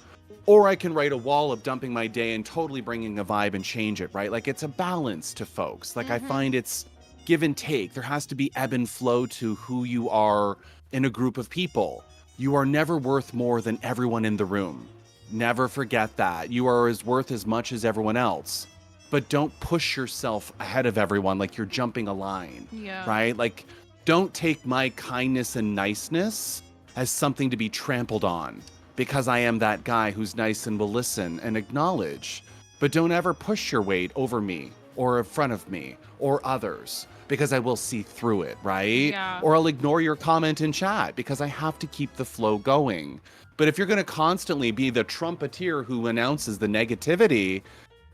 Or I can write a wall of dumping my day and totally bringing a vibe and change it, right? Like it's a balance to folks. Like I find it's give and take. There has to be ebb and flow to who you are in a group of people. You are never worth more than everyone in the room. Never forget that. You are worth as much as everyone else. But don't push yourself ahead of everyone like you're jumping a line, right? Like don't take my kindness and niceness as something to be trampled on because I am that guy who's nice and will listen and acknowledge. But don't ever push your weight over me or in front of me or others because I will see through it, right? Yeah. Or I'll ignore your comment in chat because I have to keep the flow going. But if you're going to constantly be the trumpeter who announces the negativity,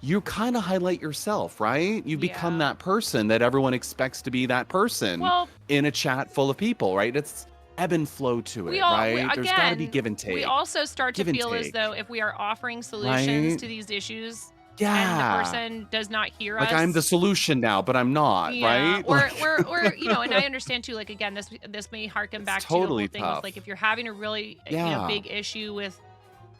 you kind of highlight yourself, right? You become that person that everyone expects to be that person in a chat full of people, right? It's ebb and flow to it, right? There's got to be give and take. We also start to feel as though if we are offering solutions to these issues and the person does not hear us. Like I'm the solution now, but I'm not, right? Or you know, and I understand too, like again, this may harken back to the whole thing with like if you're having a really you know, big issue with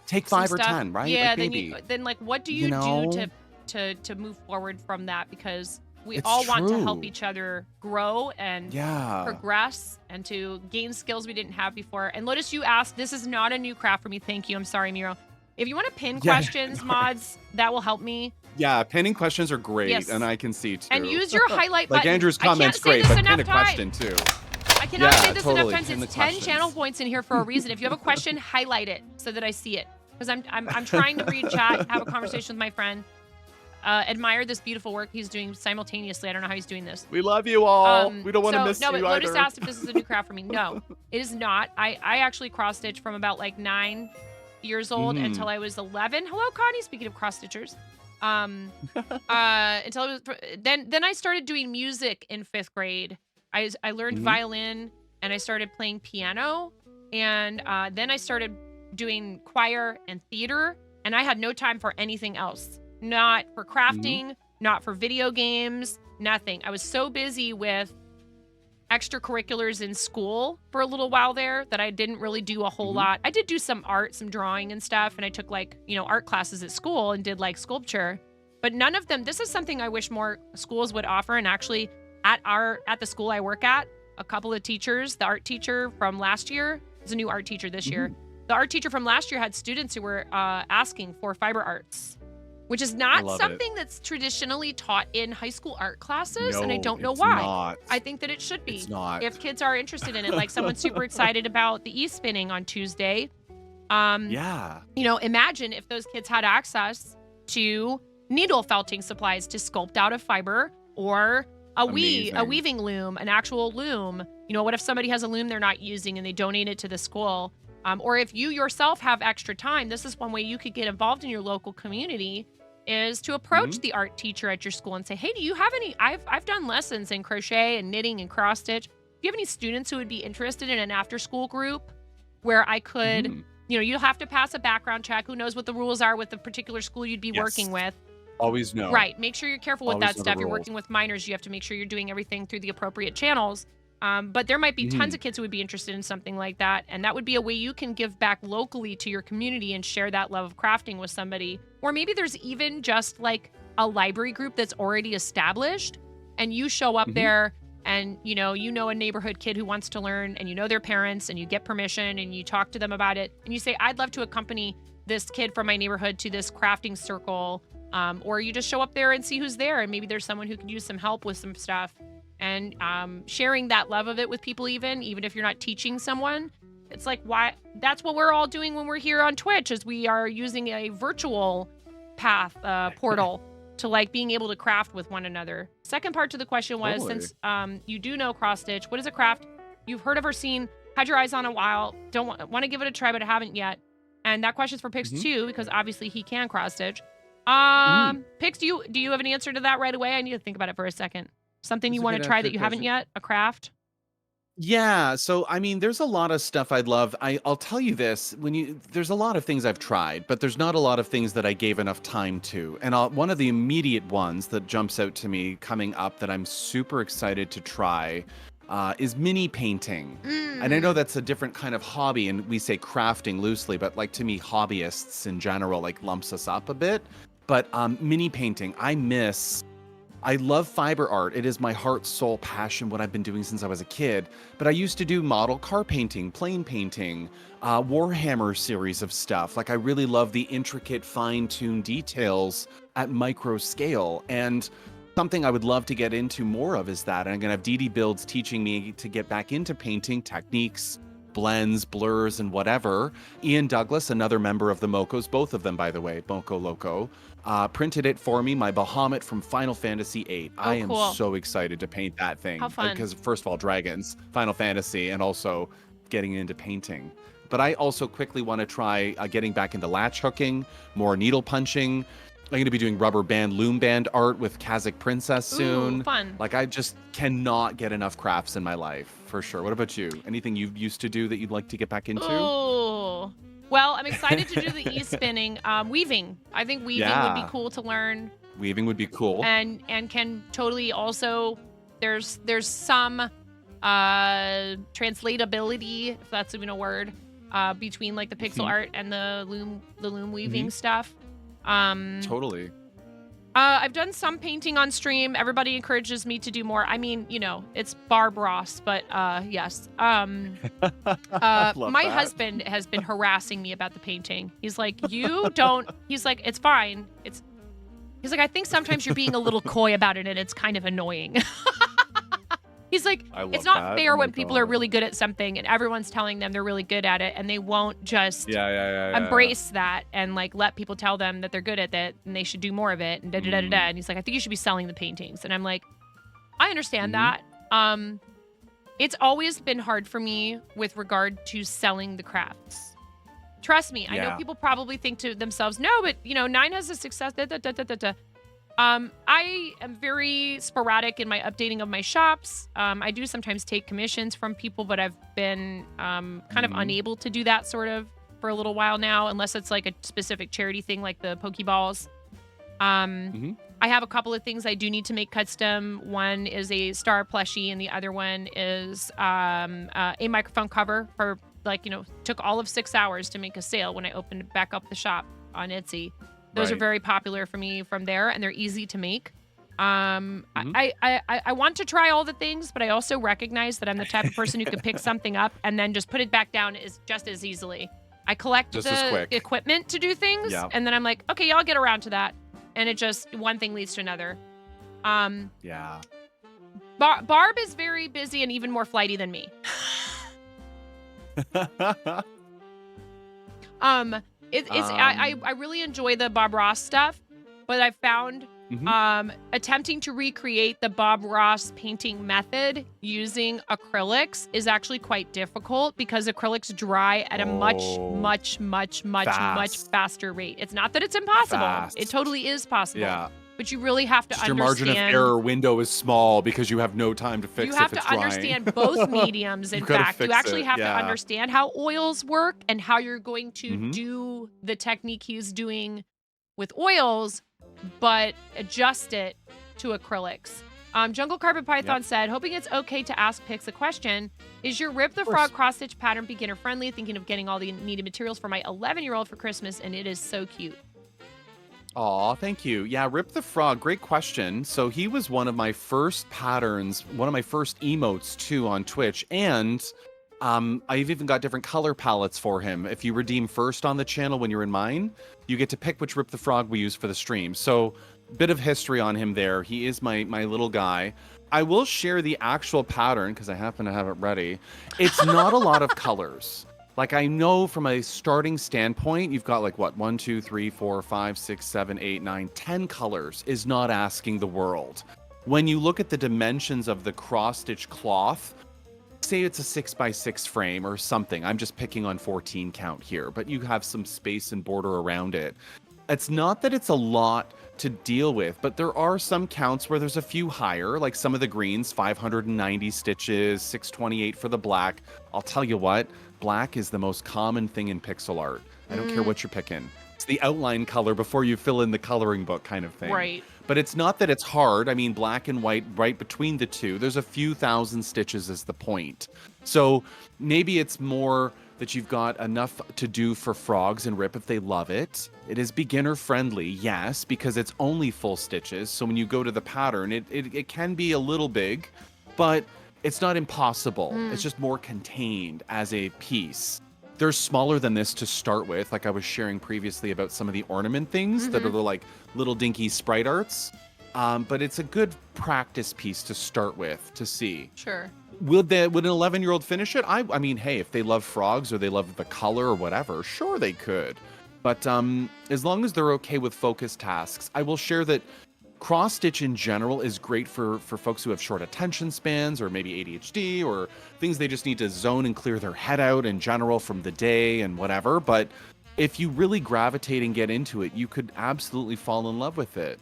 take 5 or 10, right? Yeah, like then like what do you do to move forward from that? Because we all want to help each other grow and progress and to gain skills we didn't have before. And Lotus, you asked, this is not a new craft for me. Thank you. I'm sorry, Miro. If you want to pin questions, mods, that will help me. Yeah, pinning questions are great, and I can see too. And use your highlight button. Like Andrew's comments, great, but pin a question too. I cannot say this enough times. It's 10 channel points in here for a reason. If you have a question, highlight it so that I see it. Because I'm trying to read chat, have a conversation with my friend. Admire this beautiful work he's doing simultaneously. I don't know how he's doing this. We love you all. We don't want to miss you but either. Lotus asked if this is a new craft for me. No, it is not. I actually cross stitch from about like 9 years old until I was 11. Hello, Connie. Speaking of cross stitchers, until I was then I started doing music in 5th grade. I learned violin and I started playing piano, and then I started doing choir and theater, and I had no time for anything else. Not for crafting, not for video games, nothing. I was so busy with extracurriculars in school for a little while there that I didn't really do a whole lot. I did do some art, some drawing and stuff, and I took like, you know, art classes at school and did like sculpture, but none of them, this is something I wish more schools would offer. And actually at the school I work at, a couple of teachers, the art teacher from last year, there's a new art teacher this year. The art teacher from last year had students who were asking for fiber arts, which is not something that's traditionally taught in high school art classes, and I don't know why. Not. I think that it should be. It's not. If kids are interested in it, like someone's super excited about the e-spinning on Tuesday. You know, imagine if those kids had access to needle felting supplies to sculpt out of fiber, or a weaving loom, an actual loom. You know, what if somebody has a loom they're not using and they donate it to the school? Or if you yourself have extra time, this is one way you could get involved in your local community, is to approach the art teacher at your school and say, hey, do you have any, I've done lessons in crochet and knitting and cross stitch. Do you have any students who would be interested in an after school group where I could, you know, you'll have to pass a background check. Who knows what the rules are with the particular school you'd be working with. Always know. Right. Make sure you're careful with Always that stuff. You're working with minors. You have to make sure you're doing everything through the appropriate channels. But there might be tons of kids who would be interested in something like that. And that would be a way you can give back locally to your community and share that love of crafting with somebody. Or maybe there's even just like a library group that's already established, and you show up there and you know a neighborhood kid who wants to learn, and you know their parents, and you get permission and you talk to them about it. And you say, I'd love to accompany this kid from my neighborhood to this crafting circle. Or you just show up there and see who's there. And maybe there's someone who could use some help with some stuff. And sharing that love of it with people, even if you're not teaching someone, it's like, why? That's what we're all doing when we're here on Twitch, is we are using a virtual path portal to like being able to craft with one another. Second part to the question was, since you do know cross stitch, what is a craft you've heard of or seen, had your eyes on a while, don't want to give it a try but haven't yet? And that question's for Pix too, because obviously he can cross stitch. Pix, do you have an answer to that right away? I need to think about it for a second. Something you want to try that you haven't yet? A craft? Yeah, so I mean, there's a lot of stuff I'd love. I'll tell you this: there's a lot of things I've tried, but there's not a lot of things that I gave enough time to. And one of the immediate ones that jumps out to me coming up that I'm super excited to try is mini painting. And I know that's a different kind of hobby, and we say crafting loosely, but like to me, hobbyists in general like lumps us up a bit. But mini painting, I love fiber art. It is my heart, soul, passion, what I've been doing since I was a kid. But I used to do model car painting, plane painting, Warhammer series of stuff. Like I really love the intricate, fine-tuned details at micro scale. And something I would love to get into more of is that. And I'm going to have Dee Dee Builds teaching me to get back into painting techniques, blends, blurs, and whatever. Ian Douglas, another member of the Mocos, both of them, by the way, Moco Loco, printed it for me, my Bahamut from Final Fantasy VIII. I am cool. so excited to paint that thing. How fun. Because first of all, dragons, Final Fantasy, and also getting into painting. But I also quickly want to try getting back into latch hooking, more needle punching. I'm going to be doing rubber band, loom band art with Kazakh Princess soon. Ooh, fun. Like, I just cannot get enough crafts in my life, for sure. What about you? Anything you used to do that you'd like to get back into? Oh, well, I'm excited to do the e-spinning. Weaving. I think weaving would be cool to learn. Weaving would be cool. And can totally also, there's some translatability, if that's even a word, between like the pixel art and the loom weaving stuff. Totally. I've done some painting on stream. Everybody encourages me to do more. I mean, you know, it's Barb Ross, but yes. My husband has been harassing me about the painting. He's like, he's like, it's fine. He's like, I think sometimes you're being a little coy about it and it's kind of annoying. He's like, it's not fair when people are really good at something and everyone's telling them they're really good at it and they won't just embrace that and like let people tell them that they're good at it and they should do more of it and da-da-da-da-da. And he's like, I think you should be selling the paintings. And I'm like, I understand that. It's always been hard for me with regard to selling the crafts. Trust me, I know people probably think to themselves, no, but you know, 9 has a success, da-da-da-da-da-da. I am very sporadic in my updating of my shops. I do sometimes take commissions from people, but I've been kind of unable to do that sort of for a little while now, unless it's like a specific charity thing like the Pokeballs. I have a couple of things I do need to make custom. One is a star plushie, and the other one is a microphone cover for like, you know, took all of 6 hours to make a sale when I opened back up the shop on Etsy. Those are very popular for me from there, and they're easy to make. I want to try all the things, but I also recognize that I'm the type of person who can pick something up and then just put it back down just as easily. I collect the equipment to do things, and then I'm like, okay, y'all get around to that. And it just, one thing leads to another. Barb is very busy and even more flighty than me. I really enjoy the Bob Ross stuff, but I found attempting to recreate the Bob Ross painting method using acrylics is actually quite difficult because acrylics dry at a much faster rate. It's not that it's impossible. It totally is possible. Yeah. But you really have to understand. Your margin of error window is small because you have no time to fix it. You have to understand both mediums. In fact, you actually have to understand how oils work and how you're going to do the technique he's doing with oils, but adjust it to acrylics. Jungle Carpet Python said, hoping it's okay to ask Pix a question. Is your Rip the Frog cross-stitch pattern beginner friendly? Thinking of getting all the needed materials for my 11-year-old for Christmas, and it is so cute. Aw, thank you. Yeah, Rip the Frog, great question. So he was one of my first patterns, one of my first emotes too on Twitch, and I've even got different color palettes for him. If you redeem first on the channel when you're in mine, you get to pick which Rip the Frog we use for the stream. So bit of history on him there. He is my little guy. I will share the actual pattern because I happen to have it ready. It's not a lot of colors. Like, I know from a starting standpoint, you've got like what, 1, 2, 3, 4, 5, 6, 7, 8, 9, 10 colors is not asking the world. When you look at the dimensions of the cross-stitch cloth, say it's a 6x6 frame or something. I'm just picking on 14 count here, but you have some space and border around it. It's not that it's a lot to deal with, but there are some counts where there's a few higher, like some of the greens, 590 stitches, 628 for the black. I'll tell you what, black is the most common thing in pixel art. I don't care what you're picking. It's the outline color before you fill in the coloring book kind of thing. Right. But it's not that it's hard. I mean, black and white, right between the two, there's a few thousand stitches is the point. So maybe it's more that you've got enough to do for frogs and Rip if they love it. It is beginner friendly, yes, because it's only full stitches. So when you go to the pattern, it can be a little big, but it's not impossible. It's just more contained as a piece. They're smaller than this to start with, like I was sharing previously about some of the ornament things that are like little dinky sprite arts. But it's a good practice piece to start with to see. Sure. Would an 11-year-old finish it? I mean, hey, if they love frogs or they love the color or whatever, sure they could. But as long as they're okay with focus tasks, I will share that cross stitch in general is great for folks who have short attention spans or maybe ADHD or things they just need to zone and clear their head out in general from the day and whatever. But if you really gravitate and get into it, you could absolutely fall in love with it.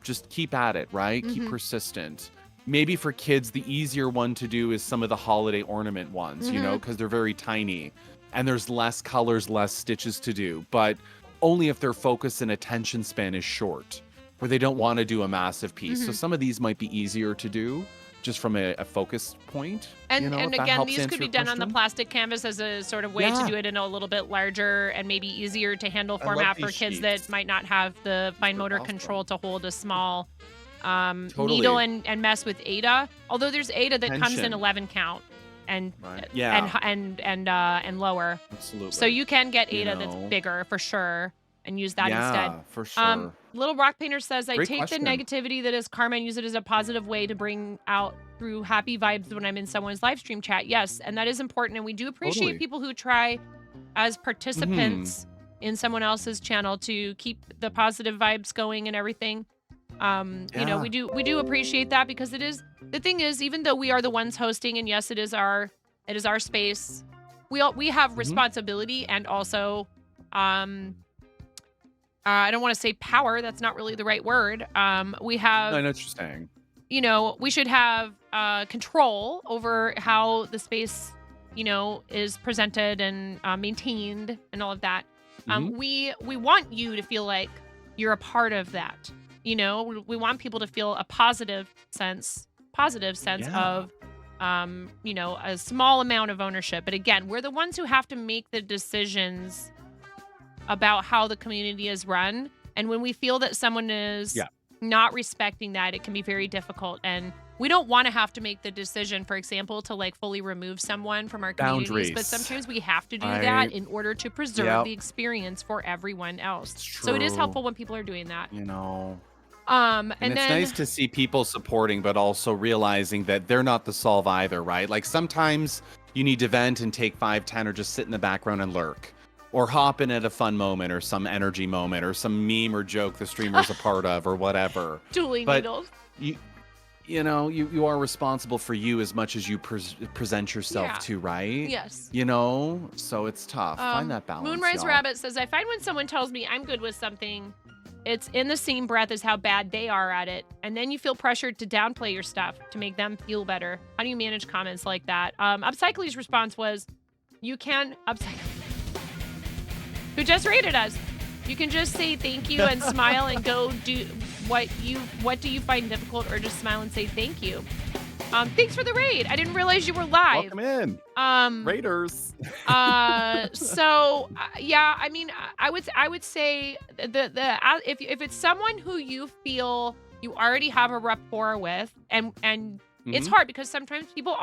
Just keep at it, right? Keep persistent. Maybe for kids, the easier one to do is some of the holiday ornament ones, you know, because they're very tiny and there's less colors, less stitches to do, but only if their focus and attention span is short, where they don't want to do a massive piece. So some of these might be easier to do just from a focus point. And, you know, if and that again, helps these answer could be your done on the question. plastic canvas as a sort of way to do it in a little bit larger and maybe easier to handle I love format for these kids sheets. that might not have the fine motor awesome. control to hold a small Totally. needle and mess with Ada. Although there's Ada that comes in Tension. 11 count and Right. Yeah. and lower. Absolutely. So you can get You Ada that's know. bigger for sure and use that yeah, instead. for sure. Little Rock Painter says, I Great take question. the negativity that is karma and use it as a positive way to bring out through happy vibes when I'm in someone's live stream chat. Yes, and that is important. And we do appreciate Totally. people who try as participants in someone else's channel to keep the positive vibes going and everything. You know, Yeah. we do appreciate that because it is the thing is, even though we are the ones hosting and yes, it is our space, we have responsibility and also I don't want to say power. That's not really the right word. We have, I know what you're saying. you know, we should have control over how the space, you know, is presented and maintained and all of that. We want you to feel like you're a part of that. You know, we want people to feel a positive sense Yeah. of, you know, a small amount of ownership. But again, we're the ones who have to make the decisions about how the community is run. And when we feel that someone is not respecting that, it can be very difficult. And we don't want to have to make the decision, for example, to like fully remove someone from our communities. But Boundaries. sometimes we have to do Right. that in order to preserve Yep. the experience for everyone else. It's So it is true. helpful when people are doing that. You know. And And it's then nice to see people supporting, but also realizing that they're not the solve either, right? Like sometimes you need to vent and take 5, 10, or just sit in the background and lurk. Or hop in at a fun moment or some energy moment or some meme or joke the streamer's a part of or whatever. dueling But needles. you know, you are responsible for you as much as you present yourself Yeah. to, right? Yes. You know, so it's tough. Find that balance. Moonrise y'all. Rabbit says, I find when someone tells me I'm good with something, it's in the same breath as how bad they are at it. And then you feel pressured to downplay your stuff to make them feel better. How do you manage comments like that? Upcycly's response was, you can upcycle. Who just rated us. You can just say thank you and smile and go do what do you find difficult, or just smile and say thank you. Thanks for the raid. I didn't realize you were live. Welcome in. Raiders. So yeah, I mean, I would say if it's someone who you feel you already have a rapport with, and it's hard because sometimes people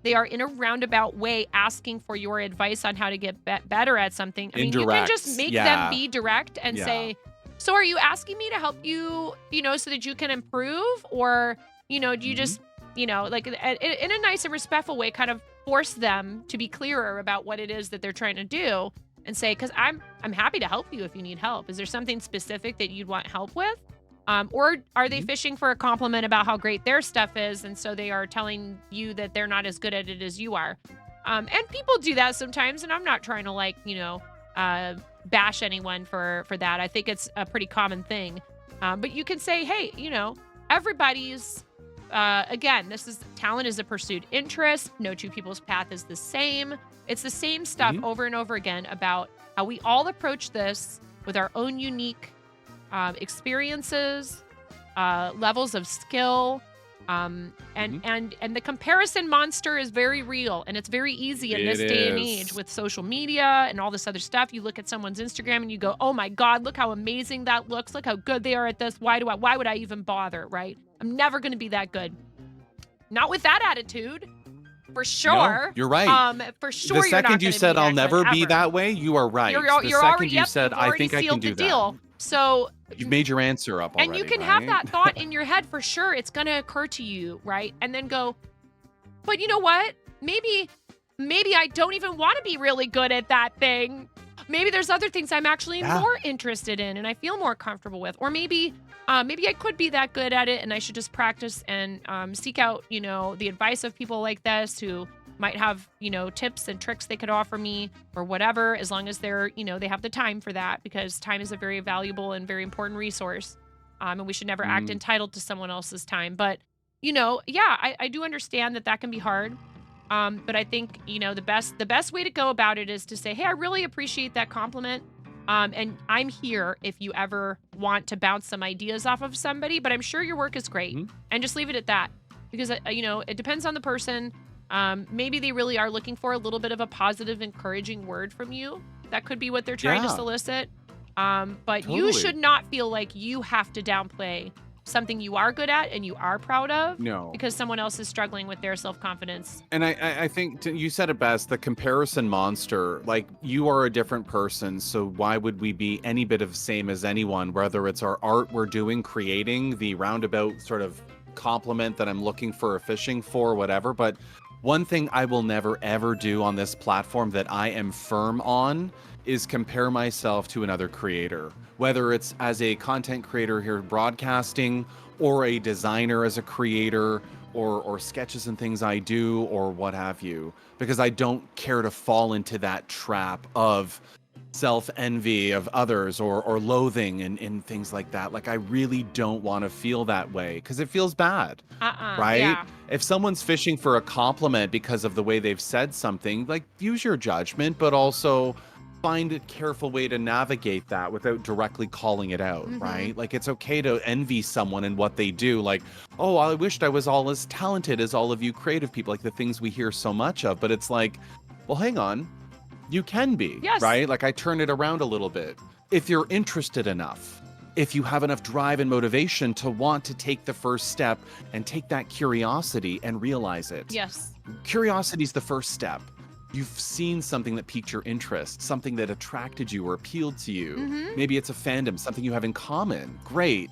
they are in a roundabout way asking for your advice on how to get better at something. I mean, you can just Indirect, make yeah. them be direct and say, so are you asking me to help you, you know, so that you can improve? Or, you know, do you just, you know, like in a nice and respectful way, kind of force them to be clearer about what it is that they're trying to do and say, because I'm happy to help you if you need help. Is there something specific that you'd want help with? Or are they fishing for a compliment about how great their stuff is, and so they are telling you that they're not as good at it as you are? And people do that sometimes, and I'm not trying to, like, you know, bash anyone for that. I think it's a pretty common thing. But you can say, hey, you know, everybody's, again, talent is a pursued interest. No two people's path is the same. It's the same stuff over and over again about how we all approach this with our own unique experiences levels of skill. And the comparison monster is very real, and it's very easy in this It day and is. age with social media and all this other stuff. You look at someone's Instagram and you go, "Oh my God, look how amazing that looks! Look how good they are at this. Why would I even bother?" Right? I'm never going to be that good. Not with that attitude, for sure. No, you're right. For sure. The you're not second you gonna said be I'll that never good, be ever. that way, you are right. You're The already, second you yep, said you've I already think I can sealed do the that, deal. So you've made your answer up already. and you can right? have that thought in your head for sure. It's going to occur to you, right? And then go, but you know what? Maybe I don't even want to be really good at that thing. Maybe there's other things I'm actually more interested in and I feel more comfortable with. Or maybe I could be that good at it and I should just practice and seek out, the advice of people like this who might have, tips and tricks they could offer me or whatever, as long as they're, they have the time for that, because time is a very valuable and very important resource. And we should never act entitled to someone else's time. But, I do understand that can be hard. But I think, the best way to go about it is to say, hey, I really appreciate that compliment. And I'm here if you ever want to bounce some ideas off of somebody, but I'm sure your work is great. And just leave it at that, because, it depends on the person. Maybe they really are looking for a little bit of a positive, encouraging word from you. That could be what they're trying to solicit. But you should not feel like you have to downplay something you are good at and you are proud of. No. Because someone else is struggling with their self-confidence. And I think you said it best, the comparison monster, like you are a different person. So why would we be any bit of the same as anyone, whether it's our art we're doing, creating, the roundabout sort of compliment that I'm looking for or fishing for, whatever. But one thing I will never, ever do on this platform that I am firm on is compare myself to another creator, whether it's as a content creator here broadcasting or a designer as a creator or sketches and things I do or what have you, because I don't care to fall into that trap of self-envy of others or loathing and things like that. Like, I really don't want to feel that way because it feels bad, right? Yeah. If someone's fishing for a compliment because of the way they've said something, like, use your judgment, but also find a careful way to navigate that without directly calling it out, right? Like, it's okay to envy someone and what they do. Like, oh, I wished I was all as talented as all of you creative people, like the things we hear so much of. But it's like, well, hang on. You can be, right? Like, I turn it around a little bit. If you're interested enough, if you have enough drive and motivation to want to take the first step and take that curiosity and realize it. Yes. Curiosity is the first step. You've seen something that piqued your interest, something that attracted you or appealed to you. Maybe it's a fandom, something you have in common. Great.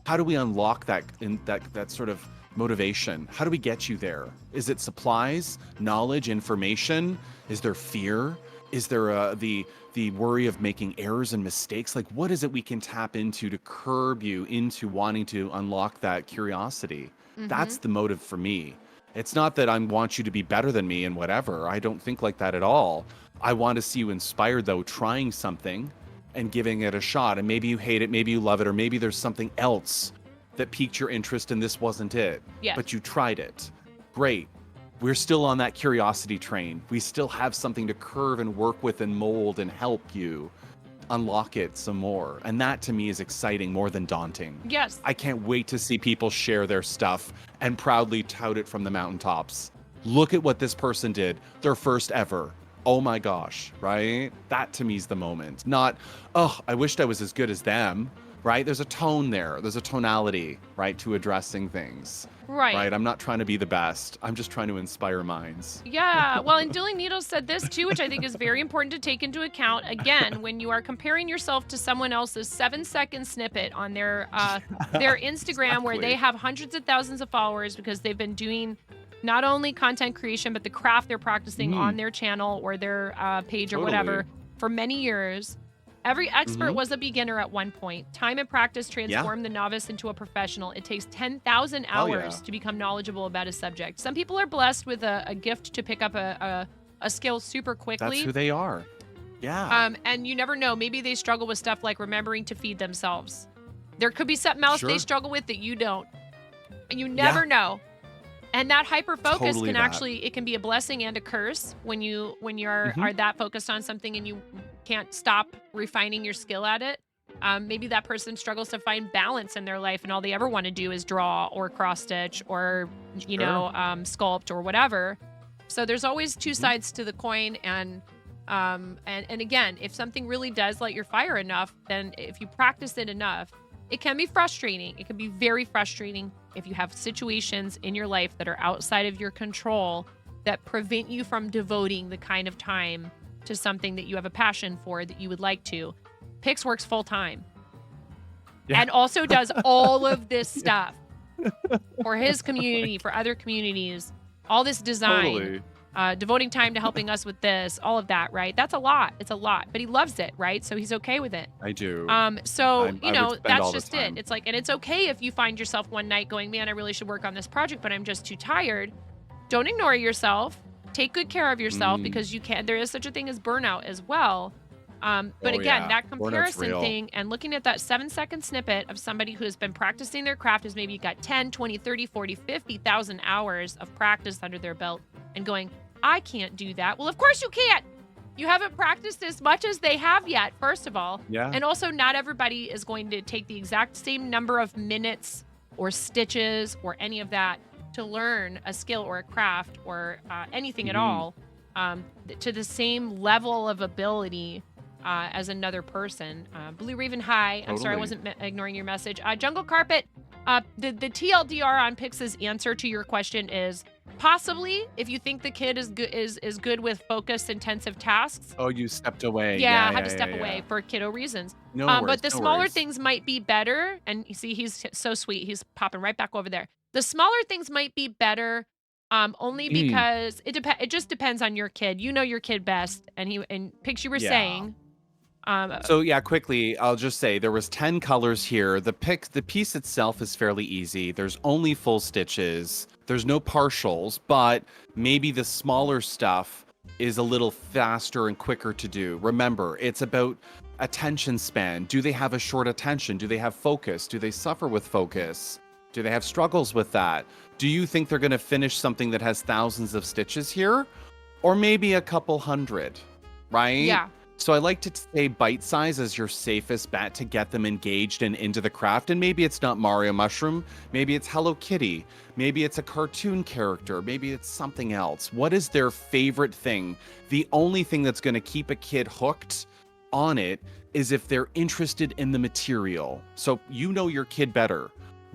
How do we unlock that sort of motivation? How do we get you there? Is it supplies, knowledge, information? Is there fear? Is there the worry of making errors and mistakes? Like, what is it we can tap into to curb you into wanting to unlock that curiosity? That's the motive for me. It's not that I want you to be better than me and whatever. I don't think like that at all. I want to see you inspired, though, trying something and giving it a shot. And maybe you hate it, maybe you love it, or maybe there's something else that piqued your interest and this wasn't it. Yeah. But you tried it. Great. We're still on that curiosity train. We still have something to curve and work with and mold and help you unlock it some more. And that to me is exciting more than daunting. Yes. I can't wait to see people share their stuff and proudly tout it from the mountaintops. Look at what this person did, their first ever. Oh my gosh, right? That to me is the moment. Not, oh, I wished I was as good as them, right? There's a tone there. There's a tonality, right, to addressing things. Right. I'm not trying to be the best. I'm just trying to inspire minds. Yeah. Well, and Dilling Needles said this too, which I think is very important to take into account. Again, when you are comparing yourself to someone else's 7-second snippet on their Instagram, where they have hundreds of thousands of followers because they've been doing not only content creation, but the craft they're practicing on their channel or their page or whatever for many years. Every expert was a beginner at one point. Time and practice transform the novice into a professional. It takes 10,000 hours to become knowledgeable about a subject. Some people are blessed with a gift to pick up a skill super quickly. That's who they are. Yeah. And you never know. Maybe they struggle with stuff like remembering to feed themselves. There could be something else they struggle with that you don't. And you never know. And that hyper focus can actually, it can be a blessing and a curse when you are that focused on something and you can't stop refining your skill at it. Maybe that person struggles to find balance in their life and all they ever want to do is draw or cross stitch or, you know, sculpt or whatever. So there's always two sides to the coin. And again, if something really does light your fire enough, then if you practice it enough, it can be frustrating. It can be very frustrating if you have situations in your life that are outside of your control that prevent you from devoting the kind of time to something that you have a passion for that you would like to. Pix works full time and also does all of this stuff for his community, for other communities, all this design, devoting time to helping us with this, all of that, right? That's a lot. It's a lot, but he loves it, right? So he's okay with it. I do. So, you know, that's all the just it. time. It's like, and it's okay if you find yourself one night going, man, I really should work on this project, but I'm just too tired. Don't ignore yourself. Take good care of yourself because you can. There is such a thing as burnout as well. But again, that comparison thing and looking at that 7-second snippet of somebody who has been practicing their craft has maybe got 10, 20, 30, 40, 50,000 hours of practice under their belt and going, I can't do that. Well, of course you can't. You haven't practiced as much as they have yet, first of all. Yeah. And also not everybody is going to take the exact same number of minutes or stitches or any of that to learn a skill or a craft or anything at all to the same level of ability as another person. Blue Raven, hi. I'm sorry I wasn't ignoring your message. Jungle Carpet, the TLDR on Pix's answer to your question is possibly if you think the kid is good with focused, intensive tasks. Oh, you stepped away. Yeah, I had to step away for kiddo reasons. No worries, but the no smaller worries. things might be better. And you see, he's so sweet. He's popping right back over there. The smaller things might be better only because it just depends on your kid. You know your kid best. And Pix, you were saying. So yeah, quickly, I'll just say there was 10 colors here. The piece itself is fairly easy. There's only full stitches. There's no partials, but maybe the smaller stuff is a little faster and quicker to do. Remember, it's about attention span. Do they have a short attention? Do they have focus? Do they suffer with focus? Do they have struggles with that? Do you think they're going to finish something that has thousands of stitches here? Or maybe a couple hundred, right? Yeah. So I like to say bite size is your safest bet to get them engaged and into the craft. And maybe it's not Mario Mushroom. Maybe it's Hello Kitty. Maybe it's a cartoon character. Maybe it's something else. What is their favorite thing? The only thing that's going to keep a kid hooked on it is if they're interested in the material. So you know your kid better.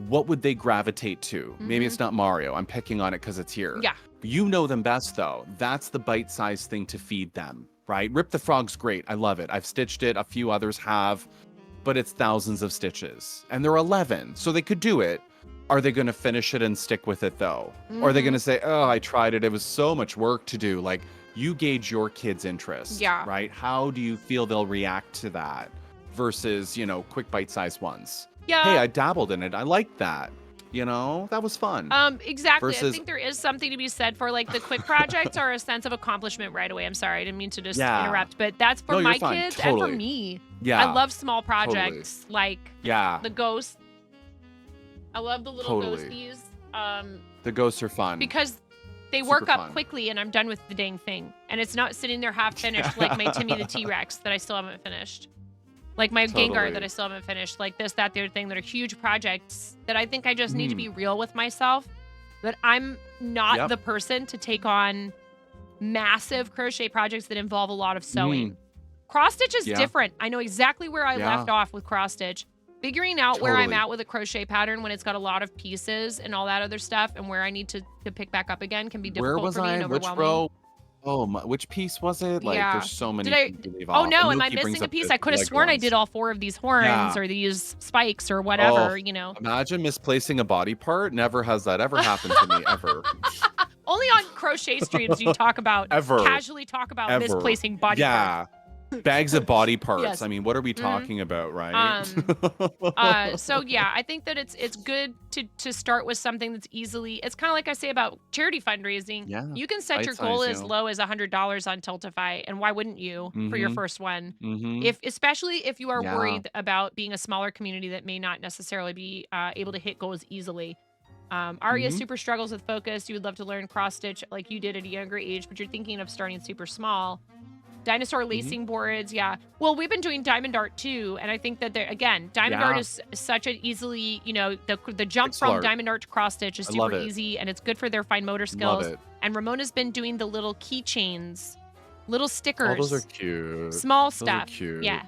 What would they gravitate to? Maybe it's not Mario. I'm picking on it because it's here. Yeah. You know them best, though. That's the bite-sized thing to feed them, right? Rip the Frog's great. I love it. I've stitched it. A few others have, but it's thousands of stitches. And they're 11, so they could do it. Are they going to finish it and stick with it, though? Or are they going to say, oh, I tried it. It was so much work to do. Like, you gauge your kid's interest, right? How do you feel they'll react to that versus, you know, quick bite-sized ones? Yeah. Hey, I dabbled in it. I liked that. You know, that was fun. Exactly. Versus- I think there is something to be said for like the quick projects are a sense of accomplishment right away. I'm sorry, I didn't mean to just interrupt, but that's for my kids and for me. Yeah. I love small projects like the ghosts. I love the little ghosties. The ghosts are fun. Because they work up quickly and I'm done with the dang thing. And it's not sitting there half finished like my Timmy the T-Rex that I still haven't finished. Like my Gengar that I still haven't finished. Like this, that, the other thing that are huge projects that I think I just need to be real with myself. That I'm not the person to take on massive crochet projects that involve a lot of sewing. Cross stitch is different. I know exactly where I left off with cross stitch. Figuring out where I'm at with a crochet pattern when it's got a lot of pieces and all that other stuff and where I need to pick back up again can be difficult for me and overwhelming. Which row? Oh, which piece was it? Like, there's so many. Oh no, am I missing a piece? I could have sworn I did all 4 of these horns or these spikes or whatever, you know. Imagine misplacing a body part. Never has that ever happened to me, ever. Only on crochet streams you talk about, casually talk about misplacing body parts. Bags of body parts. I mean, what are we talking about, right? So yeah, I think that it's good to start with something that's easily. It's kind of like I say about charity fundraising. Yeah, you can set your goal as low as $100 on Tiltify, and why wouldn't you for your first one? Especially if you are worried about being a smaller community that may not necessarily be able to hit goals easily. Aria super struggles with focus. You would love to learn cross stitch like you did at a younger age, but you're thinking of starting super small. Dinosaur lacing boards, yeah. Well, we've been doing diamond art too, and I think that diamond art is such an easily, the jump Pixel from art. diamond art to cross stitch is I love super it. easy, and it's good for their fine motor Love skills. it. And Ramona's been doing the little keychains, little Oh, stickers, those are cute. small Those are stuff. cute. Yeah.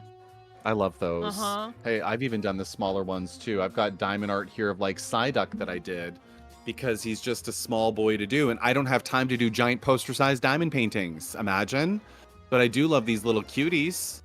I love those. Uh-huh. Hey, I've even done the smaller ones too. I've got diamond art here of like Psyduck that I did because he's just a small boy to do, and I don't have time to do giant poster-sized diamond paintings. Imagine. But I do love these little cuties,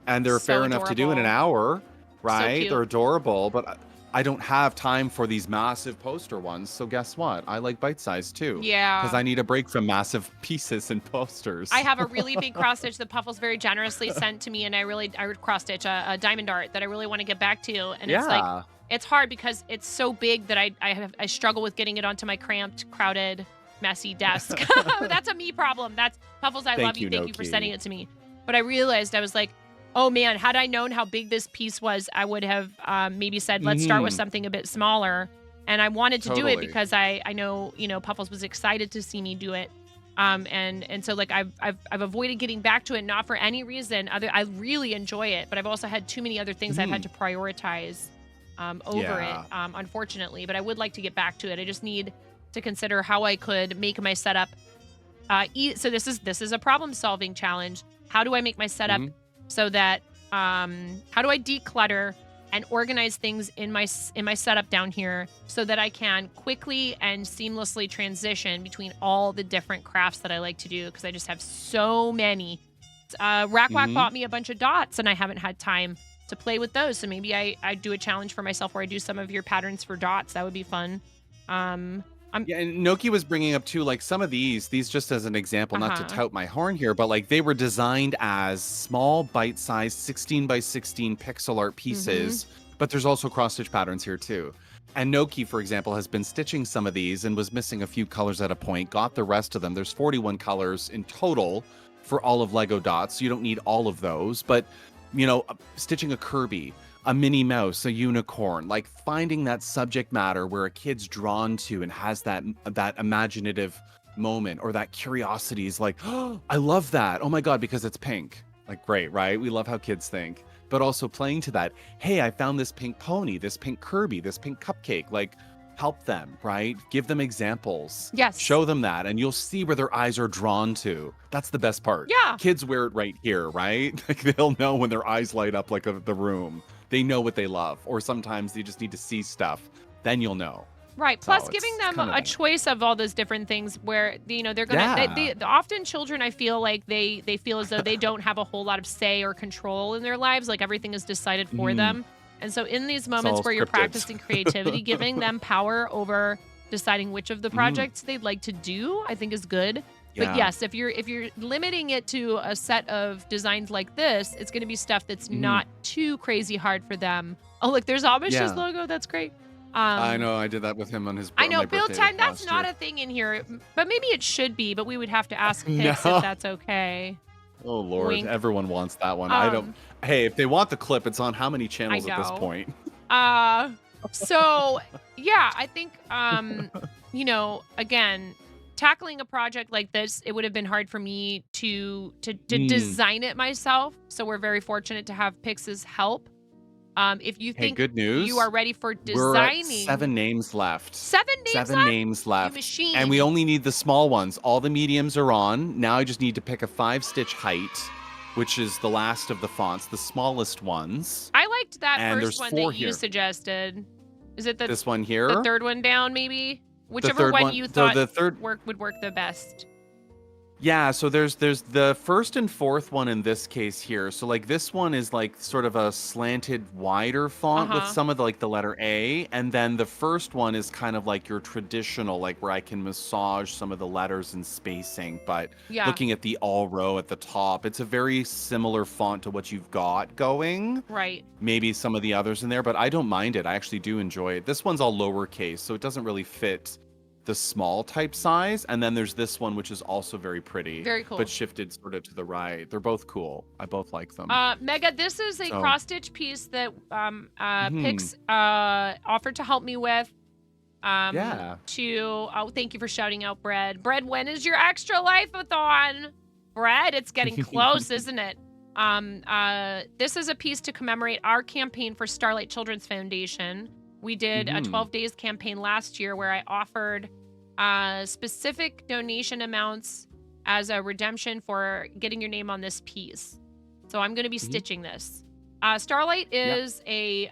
and they're So fair enough to do in an adorable. hour, right? cute. They're adorable, but I don't have time for these massive poster ones. So guess what? I like bite-sized too. Yeah. Because I need a break from massive pieces and posters. I have a really big cross stitch that Puffles very generously sent to me, and I would cross stitch a diamond art that I really want to get back to. And it's like, it's hard because it's so big that I struggle with getting it onto my cramped, crowded, messy desk. That's a me problem. That's Puffles. I love you. Thank you for Noki. sending it to me. But I realized I was like, oh man, had I known how big this piece was, I would have maybe said, let's start with something a bit smaller. And I wanted to do it Totally. because I know, Puffles was excited to see me do it. And so like I've avoided getting back to it, not for any reason other. I really enjoy it, but I've also had too many other things I've had to prioritize over it, unfortunately. But I would like to get back to it. I just need to consider how I could make my setup. So this is a problem-solving challenge. How do I make my setup so that how do I declutter and organize things in my setup down here so that I can quickly and seamlessly transition between all the different crafts that I like to do, because I just have so many. Rackwack bought me a bunch of dots, and I haven't had time to play with those. So maybe I do a challenge for myself where I do some of your patterns for dots. That would be fun. Yeah, and Noki was bringing up too, like some of these just as an example, not to tout my horn here, but like they were designed as small, bite-sized 16 by 16 pixel art pieces, but there's also cross-stitch patterns here too. And Noki, for example, has been stitching some of these and was missing a few colors at a point, got the rest of them. There's 41 colors in total for all of Lego dots, so you don't need all of those, but stitching a Kirby, a Minnie Mouse, a unicorn, like finding that subject matter where a kid's drawn to and has that imaginative moment, or that curiosity is like, oh, I love that. Oh my God, because it's pink. Like, great, right? We love how kids think. But also playing to that, hey, I found this pink pony, this pink Kirby, this pink cupcake. Like, help them, right? Give them examples. Yes. Show them that, and you'll see where their eyes are drawn to. That's the best part. Yeah. Kids wear it right here, right? Like, they'll know when their eyes light up like the room. They know what they love, or sometimes they just need to see stuff. Then you'll know. Right. So Plus, giving them a choice of all those different things where they're gonna. They often children, I feel like they feel as though they don't have a whole lot of say or control in their lives. Like everything is decided for them. And so, in these moments where you're practicing creativity, giving them power over deciding which of the projects they'd like to do, I think is good. But yes, if you're limiting it to a set of designs like this, it's going to be stuff that's not too crazy hard for them. Oh, look, there's Amish's logo. That's great. I know. I did that with him on his. I know. my Build birthday time. That's last not year. a thing in here, but maybe it should be. But we would have to ask Pix if that's okay. Oh Lord, Wink. everyone wants that one. I don't. Hey, if they want the clip, it's on how many channels at this know. point? So yeah, I think again, tackling a project like this, it would have been hard for me to design it myself. So we're very fortunate to have Pix's help. If you think good news. you are ready for We're at designing, 7 names left. 7 names left? You machine. And we only need the small ones. All the mediums are on. Now I just need to pick a 5-stitch height, which is the last of the fonts, the smallest ones. I liked that And first there's one 4 that you here. suggested. Is it This one here? the third one down, maybe? Whichever third one one- you so thought the third- would work the best. Yeah, so there's the first and fourth one in this case here. So like this one is like sort of a slanted wider font with some of the letter A, and then the first one is kind of like your traditional, like where I can massage some of the letters and spacing. But Yeah. looking at the all row at the top, it's a very similar font to what you've got going. Right. Maybe some of the others in there, but I don't mind it. I actually do enjoy it. This one's all lowercase, so it doesn't really fit the small type size, and then there's this one which is also very pretty, Very cool. but shifted sort of to the right. They're both cool. I both like them. Mega, this is a So- cross-stitch piece that Pix offered to help me with. Yeah. Thank you for shouting out Bread. Bread, when is your extra life-a-thon? Brad, it's getting close, isn't it? This is a piece to commemorate our campaign for Starlight Children's Foundation. We did a 12 days campaign last year where I offered specific donation amounts as a redemption for getting your name on this piece. So I'm going to be stitching this. Starlight is a,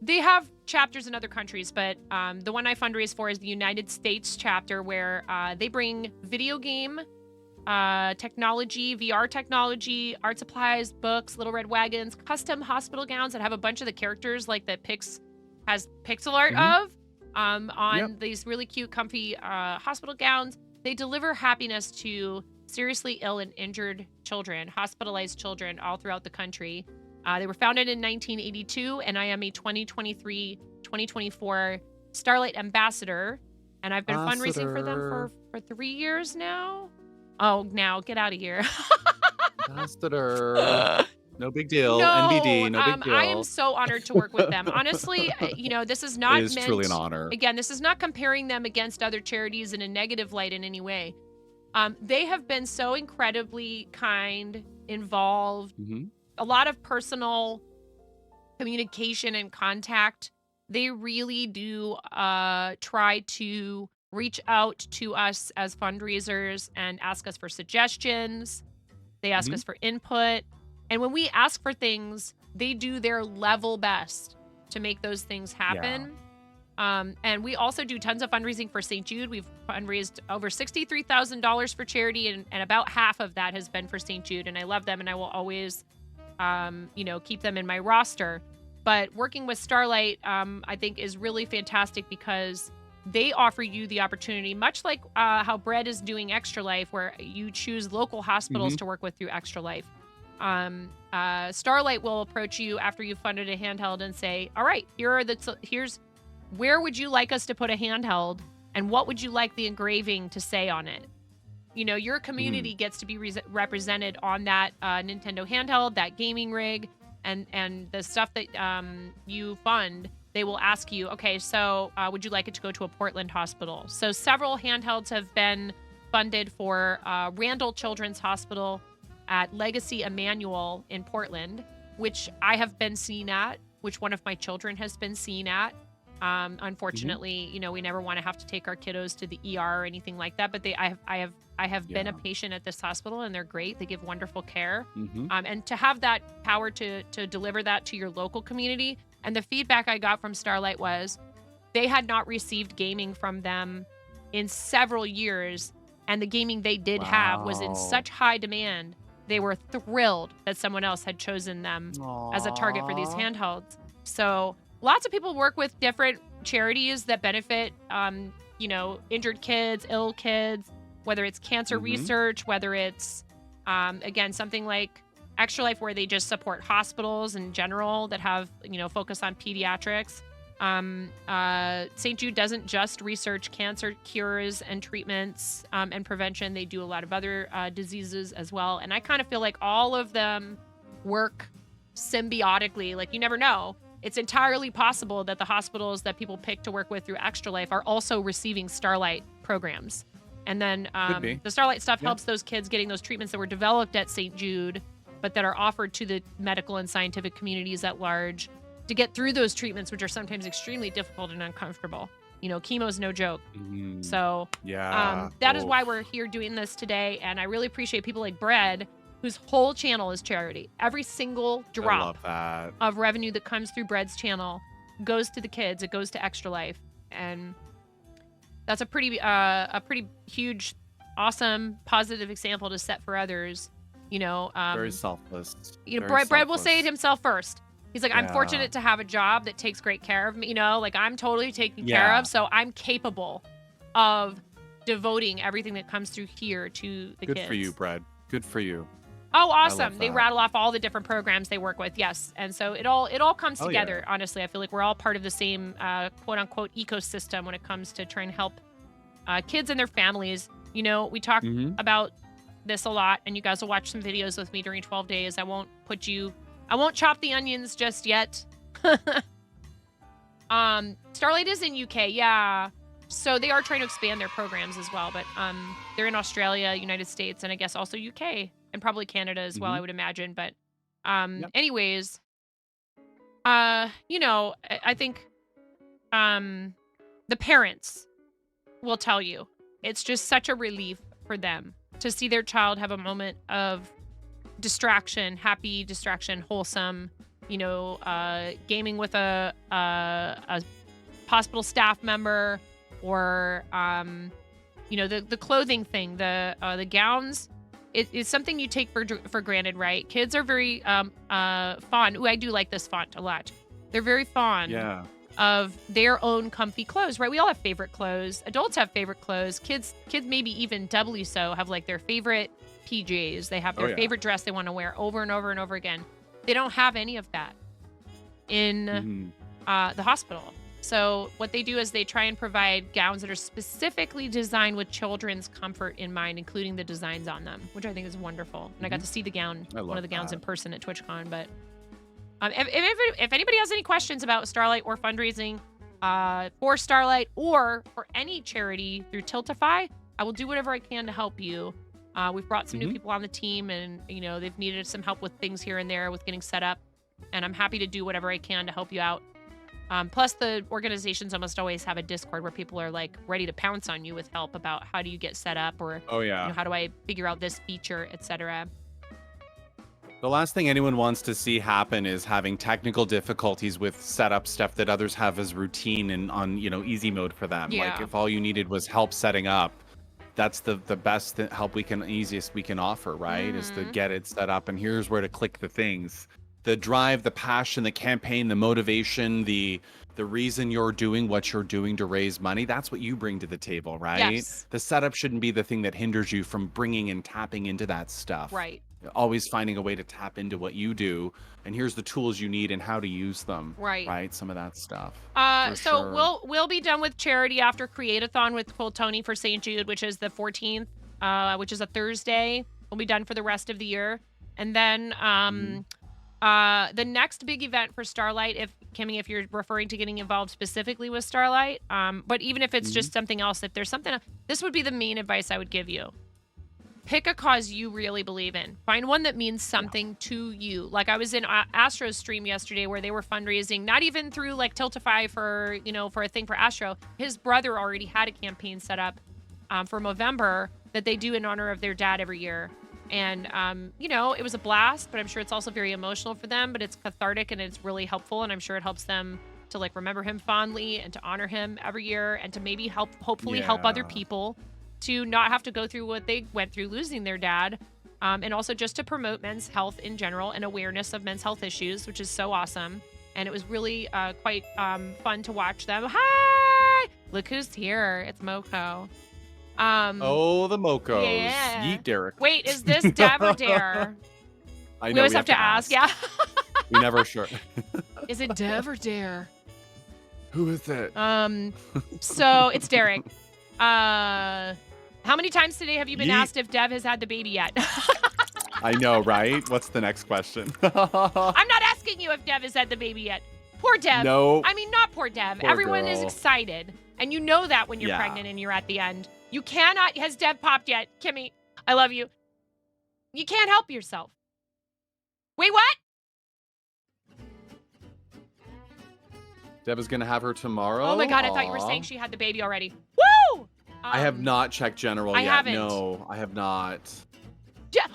they have chapters in other countries, but the one I fundraise for is the United States chapter, where they bring video game technology, VR technology, art supplies, books, little red wagons, custom hospital gowns that have a bunch of the characters like that Pix has pixel art of on these really cute, comfy hospital gowns. They deliver happiness to seriously ill and injured children, hospitalized children all throughout the country. They were founded in 1982, and I am a 2023-2024 Starlight Ambassador, and I've been fundraising for them for 3 years now. Oh, now get out of here. Ambassador. No big deal. No, NBD, no big deal. I am so honored to work with them. Honestly, this is not It is meant, truly an honor. Again, this is not comparing them against other charities in a negative light in any way. They have been so incredibly kind, involved, a lot of personal communication and contact. They really do try to reach out to us as fundraisers and ask us for suggestions. They ask us for input. And when we ask for things, they do their level best to make those things happen. And we also do tons of fundraising for St. Jude. We've fundraised over $63,000 for charity, and about half of that has been for St. Jude. And I love them, and I will always, keep them in my roster. But working with Starlight, I think is really fantastic because they offer you the opportunity, much like how Bread is doing Extra Life, where you choose local hospitals to work with through Extra Life. Starlight will approach you after you've funded a handheld and say, all right, here's where would you like us to put a handheld, and what would you like the engraving to say on it? Your community gets to be represented on that Nintendo handheld, that gaming rig, and the stuff that you fund. They will ask you, okay, so would you like it to go to a Portland hospital? So several handhelds have been funded for Randall Children's Hospital at Legacy Emmanuel in Portland, which I have been seen at, which one of my children has been seen at. Unfortunately, we never want to have to take our kiddos to the ER or anything like that, but I have been a patient at this hospital, and they're great. They give wonderful care. And to have that power to deliver that to your local community. And the feedback I got from Starlight was they had not received gaming from them in several years, and the gaming they did have was in such high demand. They were thrilled that someone else had chosen them as a target for these handhelds. So lots of people work with different charities that benefit, injured kids, ill kids, whether it's cancer research, whether it's, again, something like Extra Life, where they just support hospitals in general that have, focus on pediatrics. St. Jude doesn't just research cancer cures and treatments and prevention. They do a lot of other diseases as well. And I kind of feel like all of them work symbiotically. Like, you never know. It's entirely possible that the hospitals that people pick to work with through Extra Life are also receiving Starlight programs. And then the Starlight stuff helps those kids getting those treatments that were developed at St. Jude, but that are offered to the medical and scientific communities at large to get through those treatments, which are sometimes extremely difficult and uncomfortable. Chemo's no joke. So that is why we're here doing this today. And I really appreciate people like Bread, whose whole channel is charity. Every single drop of revenue that comes through Bread's channel goes to the kids. It goes to Extra Life. And that's a pretty huge, awesome, positive example to set for others. Very selfless. Bread will say it himself first. He's like, I'm fortunate to have a job that takes great care of me. Like, I'm totally taken care of, so I'm capable of devoting everything that comes through here to the kids. Good for you, Bread. Good for you. Oh, awesome. They rattle off all the different programs they work with. Yes. And so it all comes together. Honestly, I feel like we're all part of the same quote unquote ecosystem when it comes to trying to help kids and their families. We talk about this a lot, and you guys will watch some videos with me during 12 days. I won't chop the onions just yet. Starlight is in UK. Yeah. So they are trying to expand their programs as well, but they're in Australia, United States, and I guess also UK and probably Canada as well, I would imagine. But Yep. anyways, you know, I think the parents will tell you it's just such a relief for them to see their child have a moment of distraction, happy distraction, wholesome, you know, gaming with a hospital staff member, or you know, the clothing thing, the gowns. It's something you take for granted, right? Kids are very fond. Ooh, I do like this font a lot. They're very fond Yeah. of their own comfy clothes, right? We all have favorite clothes. Adults have favorite clothes. Kids maybe even doubly so have like their favorite PJs. They have their favorite dress they want to wear over and over and over again. They don't have any of that in the hospital. So what they do is they try and provide gowns that are specifically designed with children's comfort in mind, including the designs on them, which I think is wonderful. And I got to see the gown, one of the gowns in person at TwitchCon. But if anybody has any questions about Starlight or fundraising for Starlight or for any charity through Tiltify, I will do whatever I can to help you. We've brought some new people on the team, and you know, they've needed some help with things here and there with getting set up, and I'm happy to do whatever I can to help you out. Plus, the organizations almost always have a Discord where people are like ready to pounce on you with help about how do you get set up, or you know, how do I figure out this feature, etc. The last thing anyone wants to see happen is having technical difficulties with setup stuff that others have as routine and on, you know, easy mode for them. Yeah. Like if all you needed was help setting up, that's the best help easiest we can offer, right? Is to get it set up, and here's where to click the things. The drive, the passion, the campaign, the motivation, the reason you're doing what you're doing to raise money, that's what you bring to the table, right? Yes. The setup shouldn't be the thing that hinders you from bringing and tapping into that stuff. Right. Always finding a way to tap into what you do, and here's the tools you need and how to use them. Right. Some of that stuff. So sure. we'll be done with charity after Create-a-thon with Cool Tony for St. Jude, which is the 14th, which is a Thursday. We'll be done for the rest of the year, and then the next big event for Starlight, if you're referring to getting involved specifically with Starlight, but even if it's just something else, if there's something, this would be the main advice I would give you. Pick a cause you really believe in. Find one that means something to you. Like I was in Astro's stream yesterday where they were fundraising, not even through like Tiltify for, you know, for a thing for Astro. His brother already had a campaign set up for Movember that they do in honor of their dad every year. And, you know, it was a blast, but I'm sure it's also very emotional for them, but it's cathartic and it's really helpful. And I'm sure it helps them to like remember him fondly and to honor him every year and to maybe hopefully help other people to not have to go through what they went through losing their dad. And also just to promote men's health in general and awareness of men's health issues, which is so awesome. And it was really quite fun to watch them. Hi! Look who's here. It's Moko. The Mokos. Yeah. Yeet, Derek. Wait, is this Dev or Dare? I know, we always have to ask. Yeah. We never sure. Is it Dev or Dare? Who is it? So it's Derek. How many times today have you been Yeet. asked if Dev has had the baby yet? I know, right? What's the next question? I'm not asking you if Dev has had the baby yet. Poor Dev. No. I mean, not poor Dev. Poor Everyone is girl. excited. And you know that when you're pregnant and you're at the end. You cannot, has Dev popped yet? Kimmy, I love you. You can't help yourself. Wait, what? Deb is going to have her tomorrow. Oh my God, I thought you were Aw. saying she had the baby already. Woo! I have not checked General I yet. haven't. No, I have not.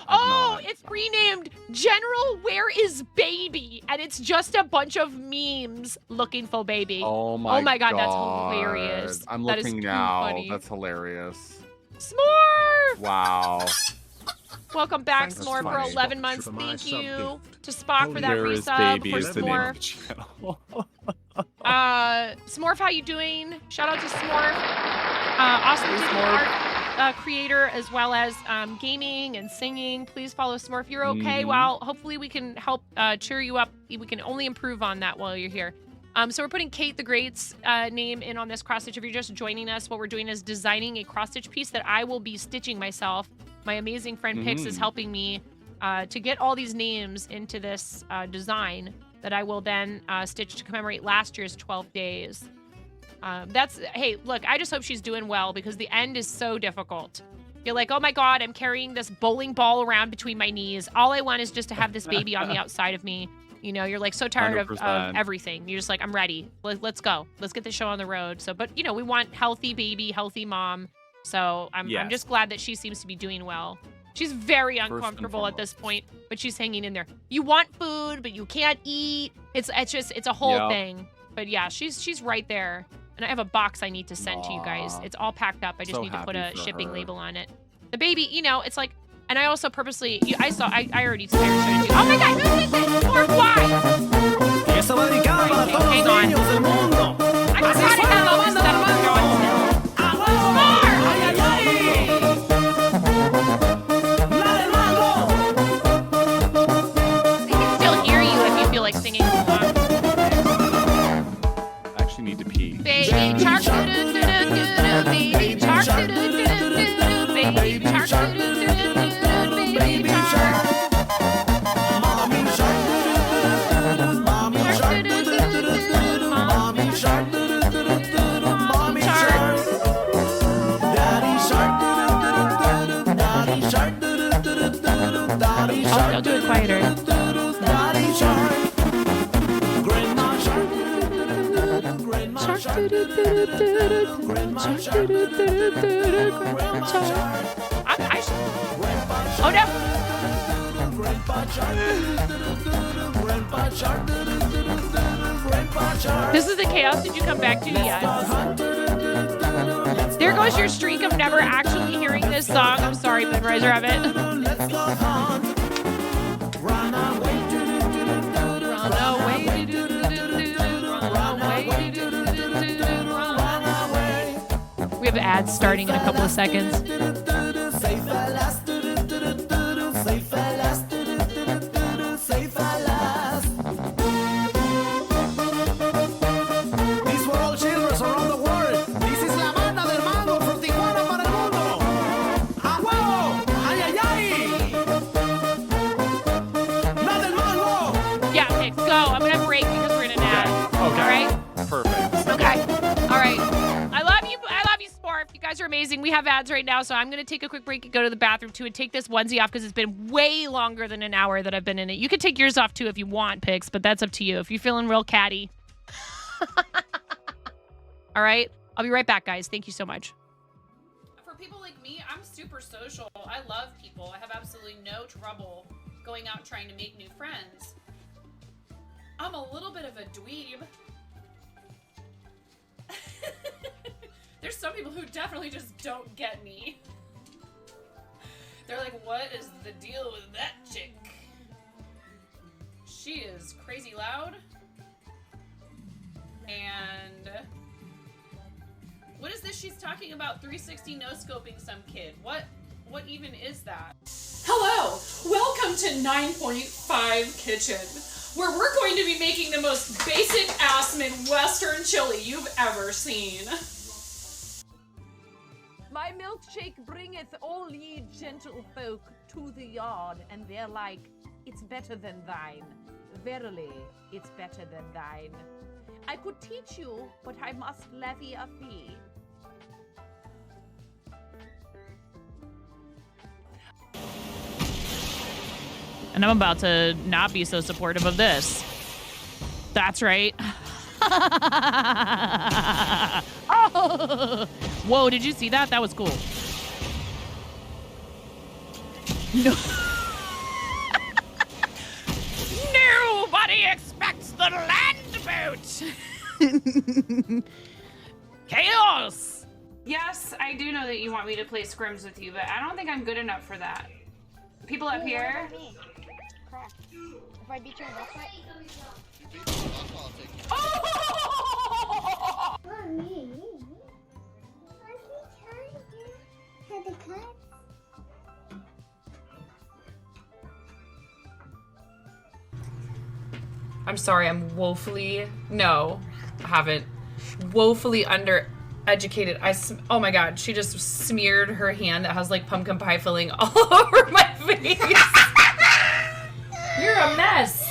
Oh, not. it's renamed General Where is Baby? And it's just a bunch of memes looking for baby. Oh my God, that's hilarious. I'm That is looking too now. funny. That's hilarious. Smorf! Wow. Welcome back, Thanks, Smorf, for funny. 11 months. For my Thank sub you gift. to Spock for that Where is resub baby for is the name of Smorf. the channel. Smorf, how you doing? Shout out to Smorf. Awesome digital art creator as well as gaming and singing. Please follow Smorf. You're okay? Well, hopefully we can help cheer you up. We can only improve on that while you're here. So we're putting Kate the Great's name in on this cross stitch. If you're just joining us, what we're doing is designing a cross stitch piece that I will be stitching myself. My amazing friend Pix is helping me to get all these names into this design that I will then stitch to commemorate last year's 12 days. Hey, look, I just hope she's doing well because the end is so difficult. You're like, oh my God, I'm carrying this bowling ball around between my knees. All I want is just to have this baby on the outside of me. You know, you're like so tired of 100%. everything. You're just like, I'm ready. Let's go. Let's get the show on the road. So, but you know, we want healthy baby, healthy mom. So I'm Yes. just glad that she seems to be doing well. She's very and uncomfortable at this foremost. point, but she's hanging in there. You want food, but you can't eat. It's a whole Yep. thing. But yeah, she's right there. And I have a box I need to send to you guys. Aw. It's all packed up. I just So need to put a happy for shipping her. label on it. The baby, you know, it's like, and I also purposely, I already showed it to you. Oh my God, who is it? Or why? Hang on. I'm trying to have all this stuff going still. More! They can still hear you if you feel like singing along. I actually need to pee. Baby shark, doo-doo-doo-doo-doo, baby shark, doo-doo-doo-doo-doo, baby shark, doo-doo-doo-doo-doo, baby shark. Mommy shark, doo-doo-doo-doo-doo, mommy shark, doo-doo-doo-doo-doo, mommy shark, doo-doo-doo-doo-doo, mommy shark. Daddy shark, doo-doo-doo-doo-doo, daddy shark, doo-doo-doo-doo-doo, daddy shark. Oh, I'll do it quieter. Daddy shark. Grandma shark, grandma shark, grandma shark, grandma shark. Oh no! This is the chaos. Did you come back to? Yes. There goes your streak of never actually hearing this song. I'm sorry, Moonrise Rabbit. Run away. We have ads starting in a couple of seconds. These were all children around the world. This is la banda del mango from Tijuana para el mundo. ¡A huevo! ¡Ay, ay, ay! ¡La del mango! Yeah, Pix, go. I'm gonna break because we're in an ad. Okay. All right? Perfect. Okay. All right. I love you, Sporf. You guys are amazing. We have ads right now, so I'm going to take a quick break and go to the bathroom, too, and take this onesie off because it's been way longer than an hour that I've been in it. You can take yours off, too, if you want, Pix, but that's up to you. If you're feeling real catty. All right? I'll be right back, guys. Thank you so much. For people like me, I'm super social. I love people. I have absolutely no trouble going out trying to make new friends. I'm a little bit of a dweeb. There's some people who definitely just don't get me. They're like, what is the deal with that chick? She is crazy loud. And what is this she's talking about? 360 no-scoping some kid. What even is that? Hello, welcome to 9.5 Kitchen, where we're going to be making the most basic ass Midwestern chili you've ever seen. My milkshake bringeth all ye gentle folk to the yard, and they're like, it's better than thine. Verily, it's better than thine. I could teach you, but I must levy a fee. And I'm about to not be so supportive of this. That's right. Oh! Whoa, did you see that? That was cool. No. Nobody expects the land boat. Chaos. Yes, I do know that you want me to play scrims with you, but I don't think I'm good enough for that. People up here. Crap. If I beat you in boss fight. Oh! Mommy. Had the cut. I'm sorry, I'm woefully, no, I haven't, woefully undereducated. Oh my God, she just smeared her hand that has like pumpkin pie filling all over my face. You're a mess.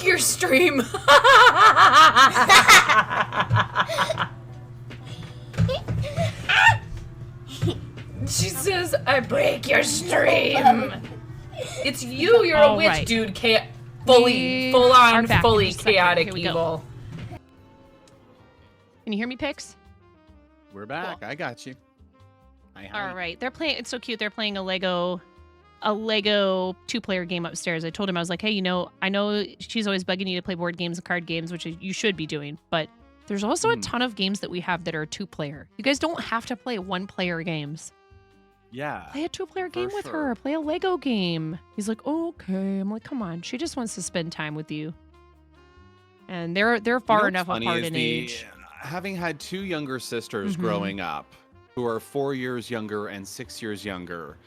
break your stream. She says, I break your stream. It's you. You're a witch, dude. Full on, fully chaotic evil. Can you hear me, Pix? We're back. Cool. I got you. All right. They're playing. It's so cute. They're playing a Lego 2-player game upstairs. I told him, I was like, hey, I know she's always bugging you to play board games and card games, which you should be doing, but there's also a ton of games that we have that are 2-player. You guys don't have to play 1-player games. Yeah. Play a 2-player game with her. Play a Lego game. He's like, oh, okay. I'm like, come on. She just wants to spend time with you. And they're far enough apart in age. Having had 2 younger sisters growing up who are 4 years younger and 6 years younger,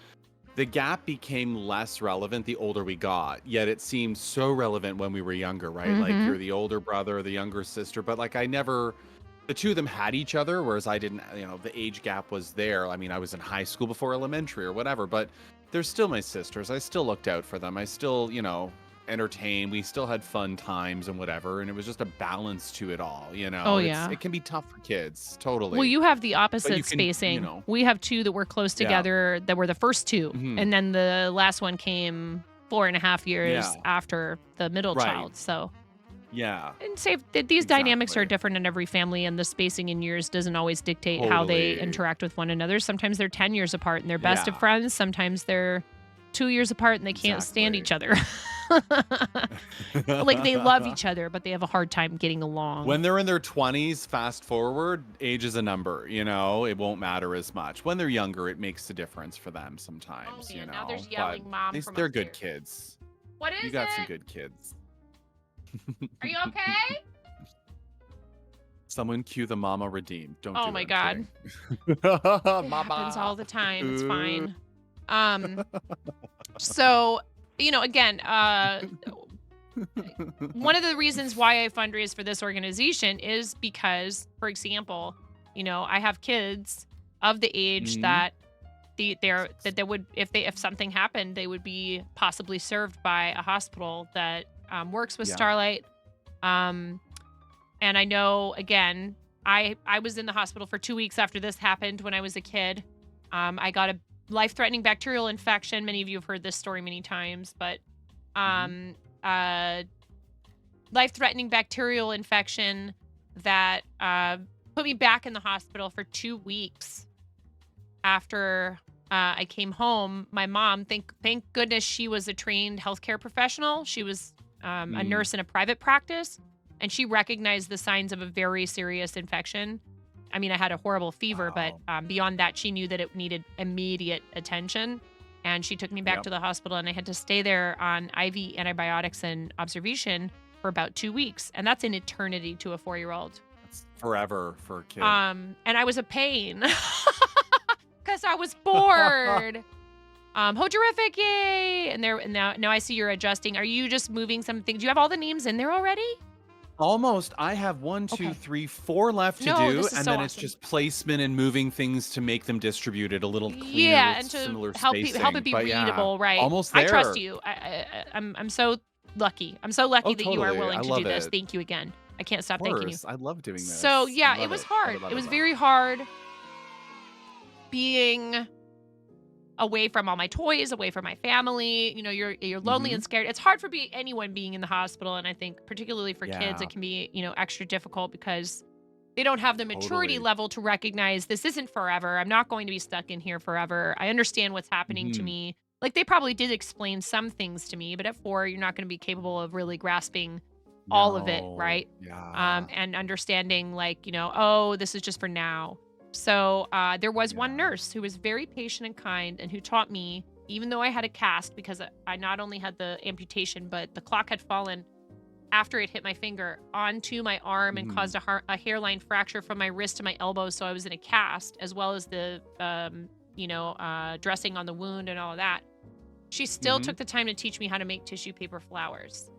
the gap became less relevant the older we got, yet it seemed so relevant when we were younger, right? Like, you're the older brother, the younger sister, but like the 2 of them had each other, whereas I didn't, the age gap was there. I mean, I was in high school before elementary or whatever, but they're still my sisters. I still looked out for them. I still, entertained. We still had fun times and whatever, and it was just a balance to it all, Oh, yeah. It can be tough for kids, totally. Well, you have the opposite spacing. We have 2 that were close together that were the first 2, and then the last one came 4.5 years after the middle child. So yeah, and these dynamics are different in every family, and the spacing in years doesn't always dictate how they interact with one another. Sometimes they're 10 years apart and they're best of friends. Sometimes they're 2 years apart and they can't stand each other. Like, they love each other, but they have a hard time getting along. When they're in their 20s, fast forward, age is a number, it won't matter as much. When they're younger, it makes a difference for them sometimes, Now there's yelling mom from they're upstairs. good kids. What is it? You got some good kids. Are you okay? Someone cue the mama redeem. Don't Oh do my it, God. I'm It happens all the time. It's fine. So, again, one of the reasons why I fundraise for this organization is because, for example, I have kids of the age that they would, if something happened, they would be possibly served by a hospital that works with Starlight. And I know, again, I was in the hospital for 2 weeks after this happened when I was a kid. I got a life-threatening bacterial infection. Many of you have heard this story many times, but life-threatening bacterial infection that put me back in the hospital for 2 weeks after I came home. My mom, thank goodness, she was a trained healthcare professional. She was a nurse in a private practice, and she recognized the signs of a very serious infection. I mean, I had a horrible fever, but beyond that, she knew that it needed immediate attention. And she took me back to the hospital, and I had to stay there on IV antibiotics and observation for about 2 weeks. And that's an eternity to a 4-year-old. That's forever for a kid. And I was a pain because I was bored. Hojerific, yay! And now I see you're adjusting. Are you just moving something? Do you have all the names in there already? Almost. I have 1, 2, 3, 4 left to do, and then it's just placement and moving things to make them distributed a little cleaner. Yeah, and to similar help spacing. it be But readable, right? Almost there. I trust you. I'm so lucky. I'm so lucky that you are totally. willing I to love do this. it. Thank you again. I can't stop Of thanking you. course. I love doing this. So yeah, I love it was it. hard. Love It was love very hard being away from all my toys, away from my family. You're lonely and scared. It's hard for anyone being in the hospital, and I think particularly for kids, it can be extra difficult because they don't have the maturity level to recognize this isn't forever. I'm not going to be stuck in here forever. I understand what's happening to me. Like, they probably did explain some things to me, but at 4, you're not going to be capable of really grasping all of it, right? Yeah. And understanding, like, oh, this is just for now. So there was one nurse who was very patient and kind, and who taught me, even though I had a cast, because I not only had the amputation, but the clock had fallen after it hit my finger onto my arm and caused a hairline fracture from my wrist to my elbow. So I was in a cast, as well as the, dressing on the wound and all of that. She still took the time to teach me how to make tissue paper flowers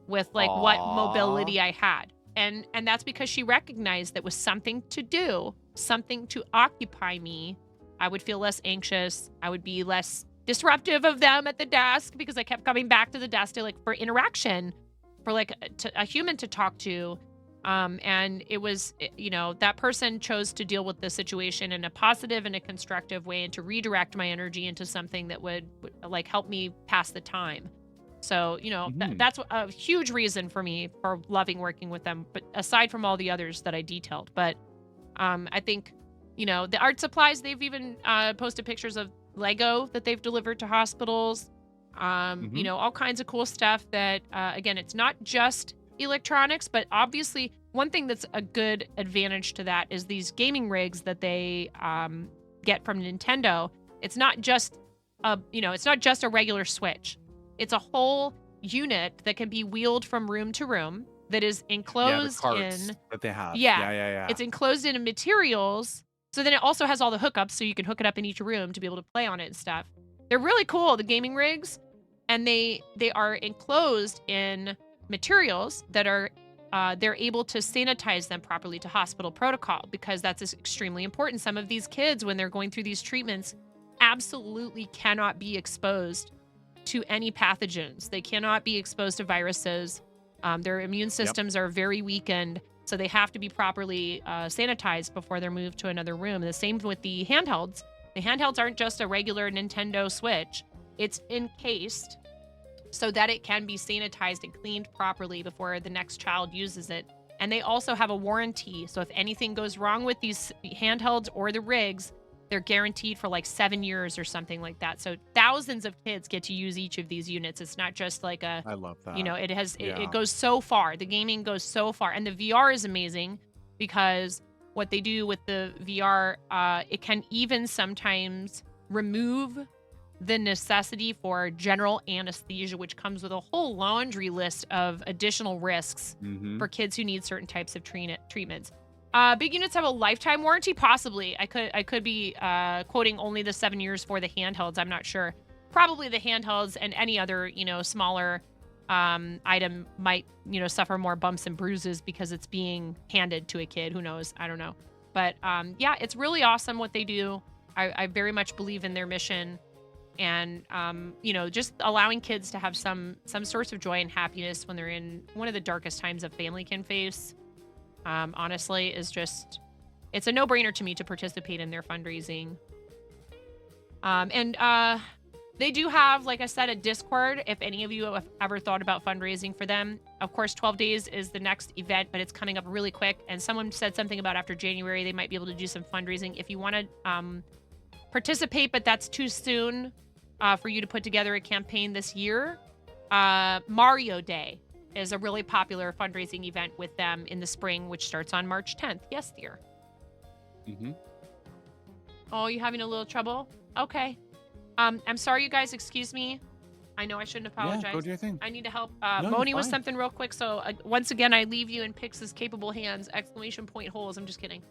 with what mobility I had. And that's because she recognized that was something to do, something to occupy me. I would feel less anxious. I would be less disruptive of them at the desk because I kept coming back to the desk for interaction. for like a human to talk to. And it was, that person chose to deal with the situation in a positive and a constructive way, and to redirect my energy into something that would like help me pass the time. So, that's a huge reason for me for loving working with them. But aside from all the others that I detailed, but I think, the art supplies, they've even posted pictures of Lego that they've delivered to hospitals. All kinds of cool stuff that, again, it's not just electronics, but obviously one thing that's a good advantage to that is these gaming rigs that they get from Nintendo. It's not just a regular Switch. It's a whole unit that can be wheeled from room to room that is enclosed carts in that they have. yeah. It's enclosed in materials. So then it also has all the hookups, so you can hook it up in each room to be able to play on it and stuff. They're really cool, the gaming rigs, and they are enclosed in materials that are they're able to sanitize them properly to hospital protocol, because that's extremely important. Some of these kids, when they're going through these treatments, absolutely cannot be exposed to any pathogens. They cannot be exposed to viruses. Their immune systems are very weakened, so they have to be properly sanitized before they're moved to another room. And the same with the handhelds. The handhelds aren't just a regular Nintendo Switch. It's encased so that it can be sanitized and cleaned properly before the next child uses it. And they also have a warranty. So if anything goes wrong with these handhelds or the rigs, they're guaranteed for like 7 years or something like that. So thousands of kids get to use each of these units. It's not just like I love that. It goes so far. The gaming goes so far. And the VR is amazing, because what they do with the VR, it can even sometimes remove the necessity for general anesthesia, which comes with a whole laundry list of additional risks for kids who need certain types of treatments. Big units have a lifetime warranty, possibly. I could be quoting only the 7 years for the handhelds. I'm not sure. Probably the handhelds, and any other smaller item might suffer more bumps and bruises because it's being handed to a kid. Who knows? I don't know. But yeah, it's really awesome what they do. I very much believe in their mission, and just allowing kids to have some source of joy and happiness when they're in one of the darkest times a family can face. Honestly, it's a no-brainer to me to participate in their fundraising. And they do have, like I said, a Discord if any of you have ever thought about fundraising for them. Of course, 12 days is the next event, but it's coming up really quick. And someone said something about after January, they might be able to do some fundraising. If you want to participate, but that's too soon for you to put together a campaign this year, Mario Day is a really popular fundraising event with them in the spring, which starts on March 10th. Yes, dear. Oh, you having a little trouble? Okay. I'm sorry, you guys. Excuse me. I know I shouldn't apologize. Yeah, go do your thing. I need to help No, Moni you're with fine. something real quick. So once again, I leave you in Pix's capable hands! ! Holes. I'm just kidding.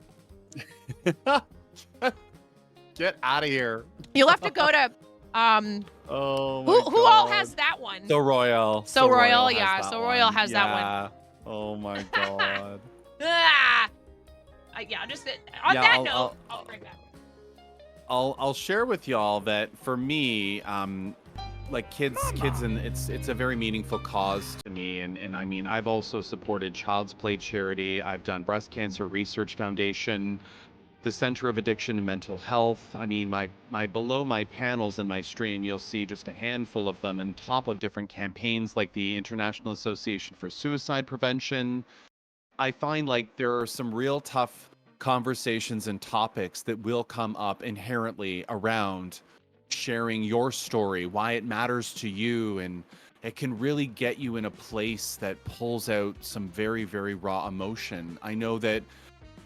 Get out of here. You'll have to go to Oh my who all has that one? So Royal. So Royal, has yeah. that So Royal one. has that one. Oh my god. Ah! Yeah, just on that I'll- note, I'll bring back. I'll share with y'all that for me, like kids, and it's a very meaningful cause to me. And I mean, I've also supported Child's Play charity. I've done Breast Cancer Research Foundation, the Center of Addiction and Mental Health. I mean, my below my panels in my stream, you'll see just a handful of them, on top of different campaigns like the International Association for Suicide Prevention. I find like there are some real tough conversations and topics that will come up inherently around sharing your story, why it matters to you, and it can really get you in a place that pulls out some very, very raw emotion. I know that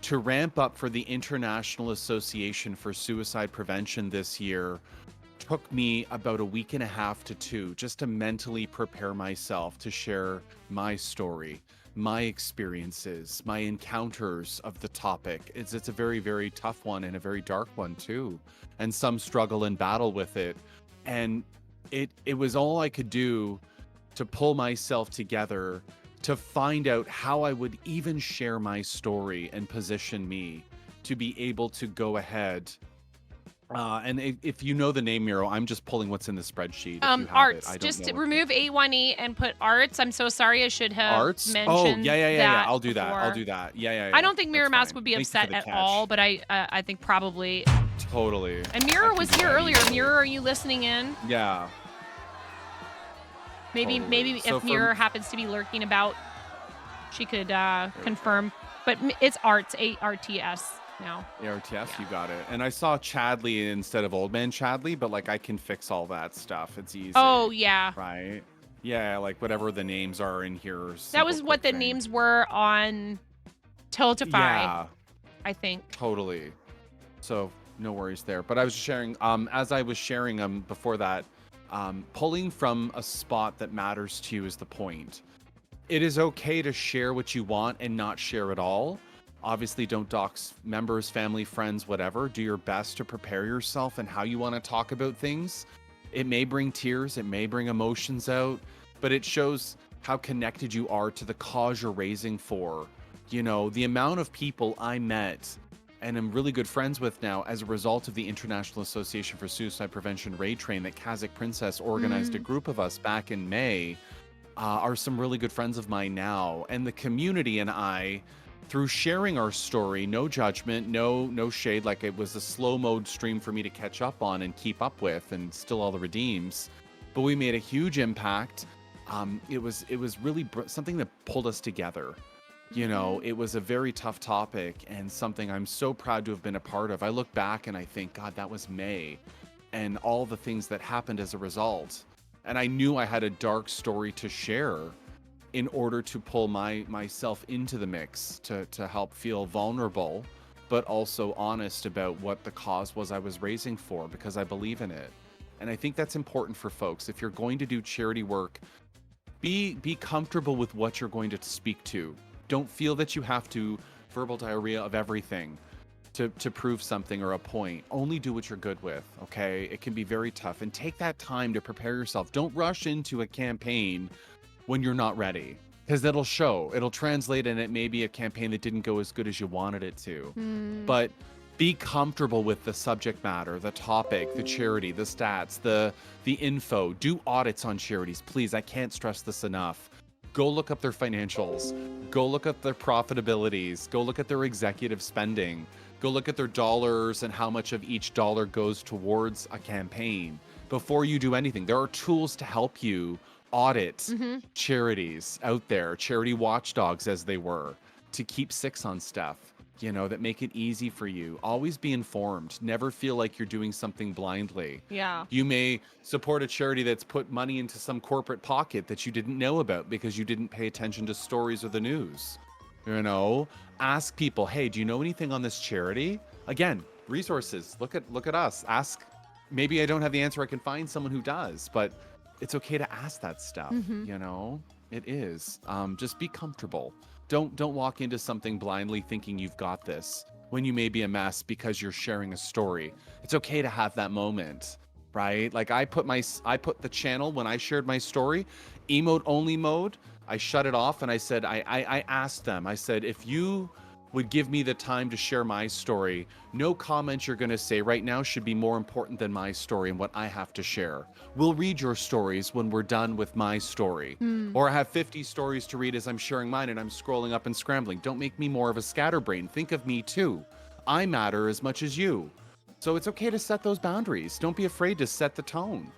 to ramp up for the International Association for Suicide Prevention this year took me about a week and a half to 2 just to mentally prepare myself to share my story, my experiences, my encounters of the topic. It's a very, very tough one, and a very dark one too. And some struggle and battle with it. And it was all I could do to pull myself together to find out how I would even share my story and position me to be able to go ahead And if you know the name, Miro, I'm just pulling what's in the spreadsheet. If you have Arts. it. I don't Just know what remove A1E and put arts. I'm so sorry. I should have Arts? mentioned Yeah. that I'll do that. I'll before. do that. Yeah. I don't think Mirror That's Mask fine. would be Thank you for upset the at catch. all, but I think probably. Totally. And Mirror I was can do here that earlier. easily. Mirror, are you listening in? Yeah. Maybe Totally. So if Mirror happens to be lurking about, she could confirm. But it's arts, ARTS now. ARTS, Yeah. you got it. And I saw Chadley instead of Old Man Chadley, but like I can fix all that stuff. It's easy. Oh yeah. Right? Yeah, like whatever the names are in here. That was what the names were on Tiltify, Yeah, I think. totally. So no worries there. But I was sharing, as I was sharing before that, pulling from a spot that matters to you is the point. It is okay to share what you want and not share it all. Obviously, don't dox members, family, friends, whatever. Do your best to prepare yourself and how you want to talk about things. It may bring tears, it may bring emotions out, but it shows how connected you are to the cause you're raising for. You know, the amount of people I met and am really good friends with now as a result of the International Association for Suicide Prevention Raid Train that Kazakh Princess organized a group of us back in May are some really good friends of mine now. And the community and I, through sharing our story, no judgment, no shade, like it was a slow mode stream for me to catch up on and keep up with and still all the redeems. But we made a huge impact. It was really something that pulled us together. You know, it was a very tough topic and something I'm so proud to have been a part of. I look back and I think, God, that was May and all the things that happened as a result. And I knew I had a dark story to share in order to pull myself into the mix to help feel vulnerable, but also honest about what the cause was I was raising for, because I believe in it. And I think that's important for folks. If you're going to do charity work, be comfortable with what you're going to speak to. Don't feel that you have to verbal diarrhea of everything to prove something or a point. Only do what you're good with, okay? It can be very tough. And take that time to prepare yourself. Don't rush into a campaign when you're not ready, because it'll show. It'll translate, and it may be a campaign that didn't go as good as you wanted it to. But be comfortable with the subject matter, the topic, the charity, the stats, the info. Do audits on charities, please. I can't stress this enough. Go look up their financials. Go look up their profitabilities. Go look at their executive spending. Go look at their dollars and how much of each dollar goes towards a campaign before you do anything. There are tools to help you audit charities out there, charity watchdogs as they were, to keep six on stuff, you know, that make it easy for you. Always be informed. Never feel like you're doing something blindly. Yeah. You may support a charity that's put money into some corporate pocket that you didn't know about because you didn't pay attention to stories or the news. You know, ask people, hey, do you know anything on this charity? Again, resources. Look at us. Ask. Maybe I don't have the answer. I can find someone who does, but it's okay to ask that stuff. You know, it is. Just be comfortable. Don't walk into something blindly thinking you've got this when you may be a mess because you're sharing a story. It's okay to have that moment, right? Like I put the channel when I shared my story, emote only mode. I shut it off and I said, I asked them, I said, if you would give me the time to share my story, no comment you're going to say right now should be more important than my story and what I have to share. We'll read your stories when we're done with my story. Or I have 50 stories to read as I'm sharing mine and I'm scrolling up and scrambling. Don't make me more of a scatterbrain. Think of me too. I matter as much as you. So it's okay to set those boundaries. Don't be afraid to set the tone.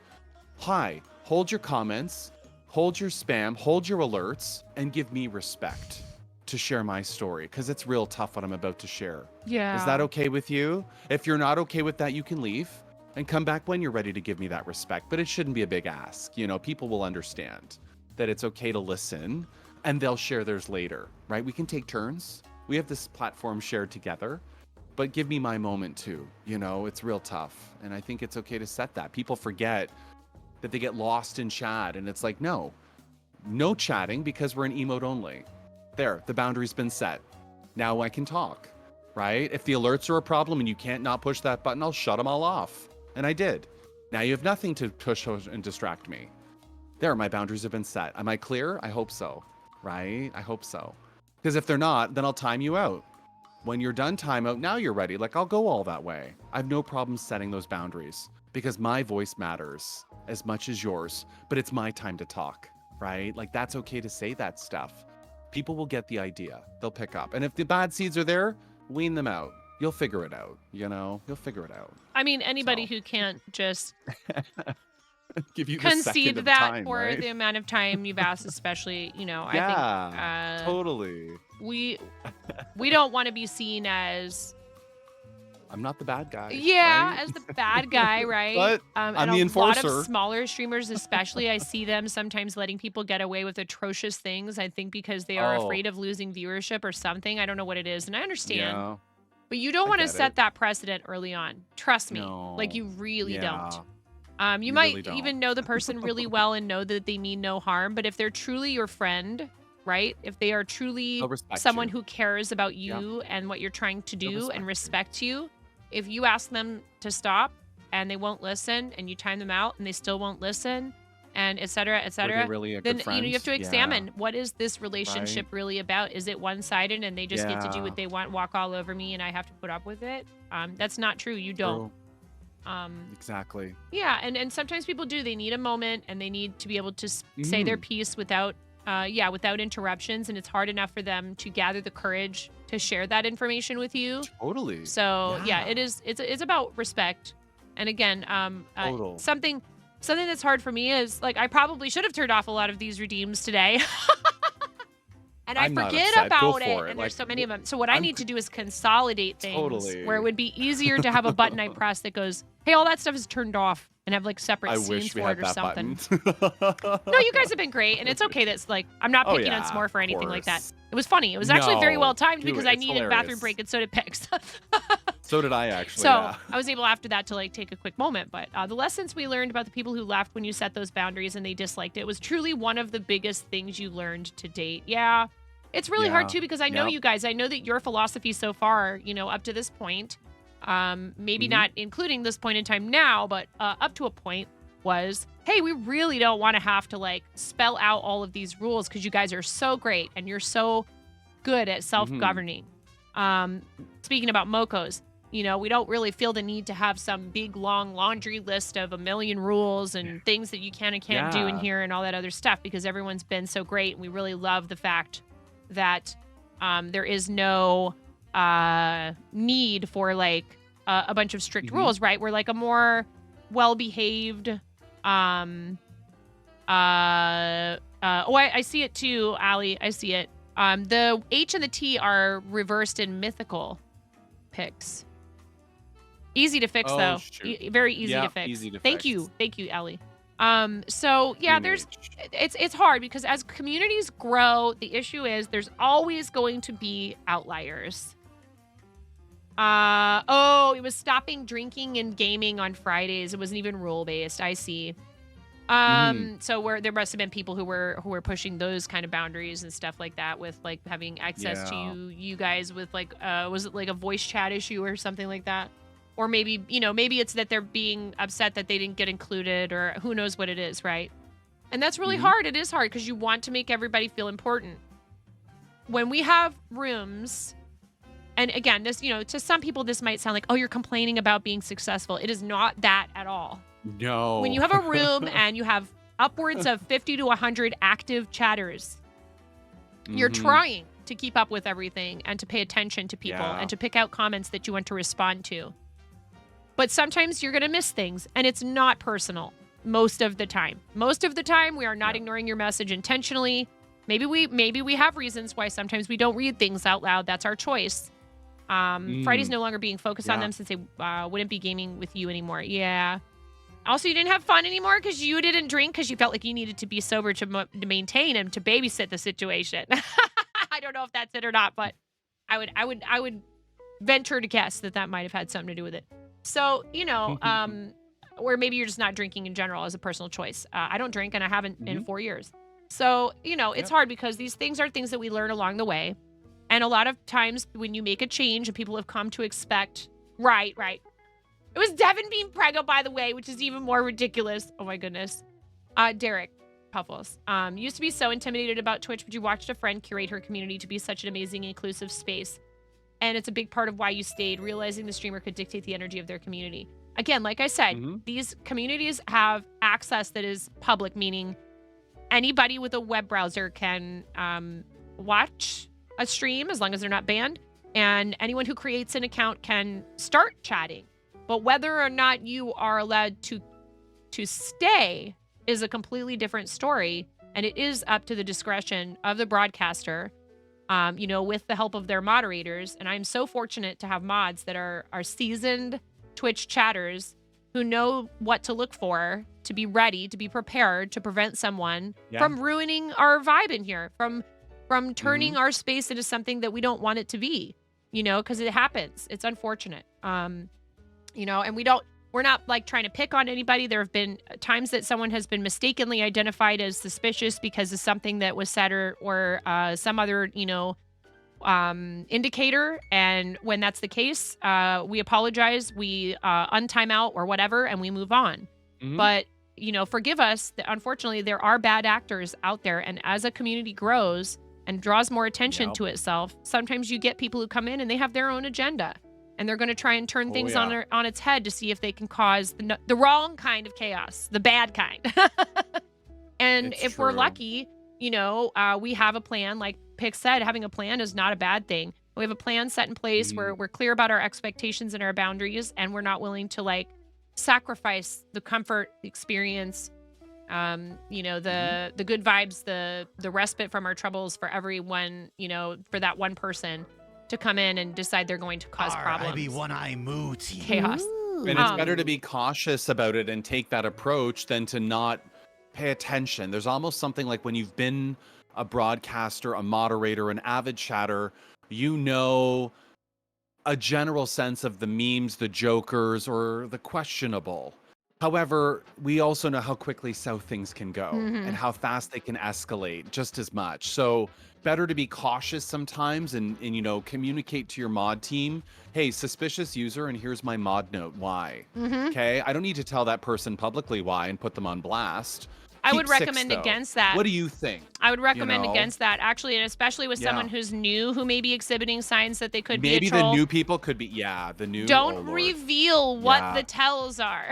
Hi, hold your comments, hold your spam, hold your alerts, and give me respect to share my story, because it's real tough what I'm about to share. Yeah. Is that okay with you? If you're not okay with that, you can leave and come back when you're ready to give me that respect. But it shouldn't be a big ask. You know, people will understand that it's okay to listen and they'll share theirs later, right? We can take turns. We have this platform shared together, but give me my moment too. You know, it's real tough. And I think it's okay to set that. People forget that they get lost in chat, and it's like, no chatting because we're in emote only. There, the boundary's been set. Now I can talk, right? If the alerts are a problem and you can't not push that button, I'll shut them all off. And I did. Now you have nothing to push and distract me. There, my boundaries have been set. Am I clear? I hope so, right? I hope so. Because if they're not, then I'll time you out. when you're done timeout, now you're ready. Like, I'll go all that way. I have no problem setting those boundaries because my voice matters as much as yours, but it's my time to talk, right? Like, that's okay to say that stuff. People will get the idea. They'll pick up. And if the bad seeds are there, wean them out. You'll figure it out, you know? You'll figure it out. I mean, anybody So. who can't just Give you the second concede of that time, for right? the amount of time you've asked, especially, you know, Yeah, I think totally. we don't want to be seen as I'm not the bad guy. yeah, right? as the bad guy, right? But and I'm the a lot enforcer. of smaller streamers, especially, I see them sometimes letting people get away with atrocious things. I think because they are Oh. afraid of losing viewership or something. I don't know what it is, and I understand. Yeah. But you don't I want to get set it. that precedent early on. Trust me. Like, No. you really Yeah. don't. You You might really don't. even know the person really well and know that they mean no harm, but if they're truly your friend, right? If they are truly They'll respect someone you. who cares about Yeah. you and what you're trying to They'll do and respect respect you, if you ask them to stop and they won't listen and you time them out and they still won't listen and et cetera, Were they then really a good you know friend? you have to Yeah. examine what is this relationship Right. really about? Is it one-sided and they just get to do Yeah. what they want, walk all over me, and I have to put up with it? That's not true. You don't. True. Exactly. Yeah, and sometimes people do. They need a moment and they need to be able to say their piece without without interruptions, and it's hard enough for them to gather the courage to share that information with you. Totally. So yeah, Yeah. it is. It's about respect. And again, Total. something that's hard for me is, like, I probably should have turned off a lot of these redeems today. And I I'm not forget upset. Go about it, for it. and there's so Like, many of them. So what I I'm need c- to do is consolidate things Totally. where it would be easier to have a button I press that goes, "Hey, all that stuff is turned off," and have like separate I scenes wish we for had it or that something. button. No, you guys have been great, and it's okay. That's like, I'm not Oh, picking on yeah, Smorf or of anything like that. course. It was funny. It was actually very well No, timed do because it. I It's needed a bathroom hilarious. break, and so did Pix. So did I actually. So Yeah. I was able after that to like take a quick moment. But the lessons we learned about the people who left when you set those boundaries and they disliked it was truly one of the biggest things you learned to date. Yeah. It's really hard Yeah. too because I know Yep. you guys. I know that your philosophy so far, you know, up to this point, maybe Mhm. not including this point in time now, but up to a point was, hey, we really don't want to have to like spell out all of these rules because you guys are so great and you're so good at self-governing. Speaking about Mocos, you know, we don't really feel the need to have some big long laundry list of a million rules and things that you can and can't do in Yeah. here and all that other stuff because everyone's been so great. And we really love the fact that there is no need for like a bunch of strict rules, right? We're like a more well-behaved I see it too, Allie. I see it. The H and the T are reversed in mythical picks. Easy to fix, Oh, though. shoot. Very easy to Yep, fix. easy to Thank fix. you. Thank you, Ellie. So yeah, there's Teenage. it's hard because as communities grow, the issue is there's always going to be outliers. It was stopping drinking and gaming on Fridays. It wasn't even rule based. I see. So where there must have been people who were pushing those kind of boundaries and stuff like that with like having access Yeah. to you guys with like was it like a voice chat issue or something like that? Or maybe, you know, maybe it's that they're being upset that they didn't get included or who knows what it is, right? And that's really hard. It is hard because you want to make everybody feel important. When we have rooms, and again, this, you know, to some people this might sound like, oh, you're complaining about being successful. It is not that at all. No. When you have a room and you have upwards of 50 to 100 active chatters, you're Mhm. trying to keep up with everything and to pay attention to people Yeah. and to pick out comments that you want to respond to. But sometimes you're going to miss things and it's not personal most of the time. Most of the time we are not ignoring your message intentionally. Maybe we have reasons why sometimes we don't read things out loud. That's our choice. Friday's no longer being focused on Yeah. them since they wouldn't be gaming with you anymore. Yeah. Also, you didn't have fun anymore because you didn't drink because you felt like you needed to be sober to maintain and to babysit the situation. I don't know if that's it or not, but I would venture to guess that might have had something to do with it. So, you know, or maybe you're just not drinking in general as a personal choice. I don't drink and I haven't in 4 years. So, you know, it's hard because these things are things that we learn along the way. And a lot of times when you make a change and people have come to expect, right. It was Devin being preggo, by the way, which is even more ridiculous. Oh my goodness. Derek Puffles. Used to be so intimidated about Twitch, but you watched a friend curate her community to be such an amazing, inclusive space. And it's a big part of why you stayed, realizing the streamer could dictate the energy of their community. Again, like I said, these communities have access that is public, meaning anybody with a web browser can watch a stream as long as they're not banned. And anyone who creates an account can start chatting. But whether or not you are allowed to stay is a completely different story. And it is up to the discretion of the broadcaster, with the help of their moderators. And I'm so fortunate to have mods that are seasoned Twitch chatters who know what to look for, to be ready, to be prepared to prevent someone from ruining our vibe in here, from turning our space into something that we don't want it to be, because it happens. It's unfortunate. And we're not like trying to pick on anybody. There have been times that someone has been mistakenly identified as suspicious because of something that was said or some other, indicator. And when that's the case, we apologize, we untime out or whatever, and we move on. But, forgive us. Unfortunately, there are bad actors out there. And as a community grows and draws more attention to itself, sometimes you get people who come in and they have their own agenda. And they're going to try and turn things on its head to see if they can cause the wrong kind of chaos, the bad kind. And if we're lucky, we have a plan. Like Pick said, having a plan is not a bad thing. We have a plan set in place where we're clear about our expectations and our boundaries, and we're not willing to sacrifice the comfort, the experience, the good vibes, the respite from our troubles for everyone, for that one person to come in and decide they're going to cause problems. Chaos. And it's better to be cautious about it and take that approach than to not pay attention. There's almost something like when you've been a broadcaster, a moderator, an avid chatter, a general sense of the memes, the jokers, or the questionable. However, we also know how quickly south things can go and how fast they can escalate just as much. So better to be cautious sometimes and communicate to your mod team, hey, suspicious user, and here's my mod note. Why? Okay. I don't need to tell that person publicly why and put them on blast. I would recommend against that. What do you think? I would recommend against that, actually, and especially with someone who's new, who may be exhibiting signs that they could be a troll. Maybe the new people could be, the new. Don't reveal what the tells are.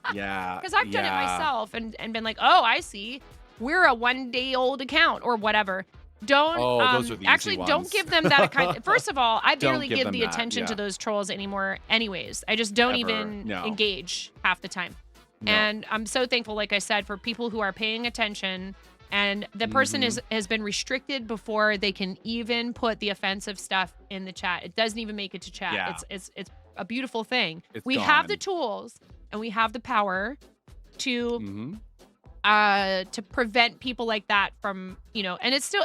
Because I've done it myself and been like, oh, I see. We're a 1 day old account or whatever. Don't those are the easy ones. Don't give them that kind. First of all, I barely give the attention to those trolls anymore anyways. I just don't even engage half the time. No. And I'm so thankful, like I said, for people who are paying attention, and the person has been restricted before they can even put the offensive stuff in the chat. It doesn't even make it to chat. Yeah. It's a beautiful thing. We have the tools and we have the power to prevent people like that from, and it's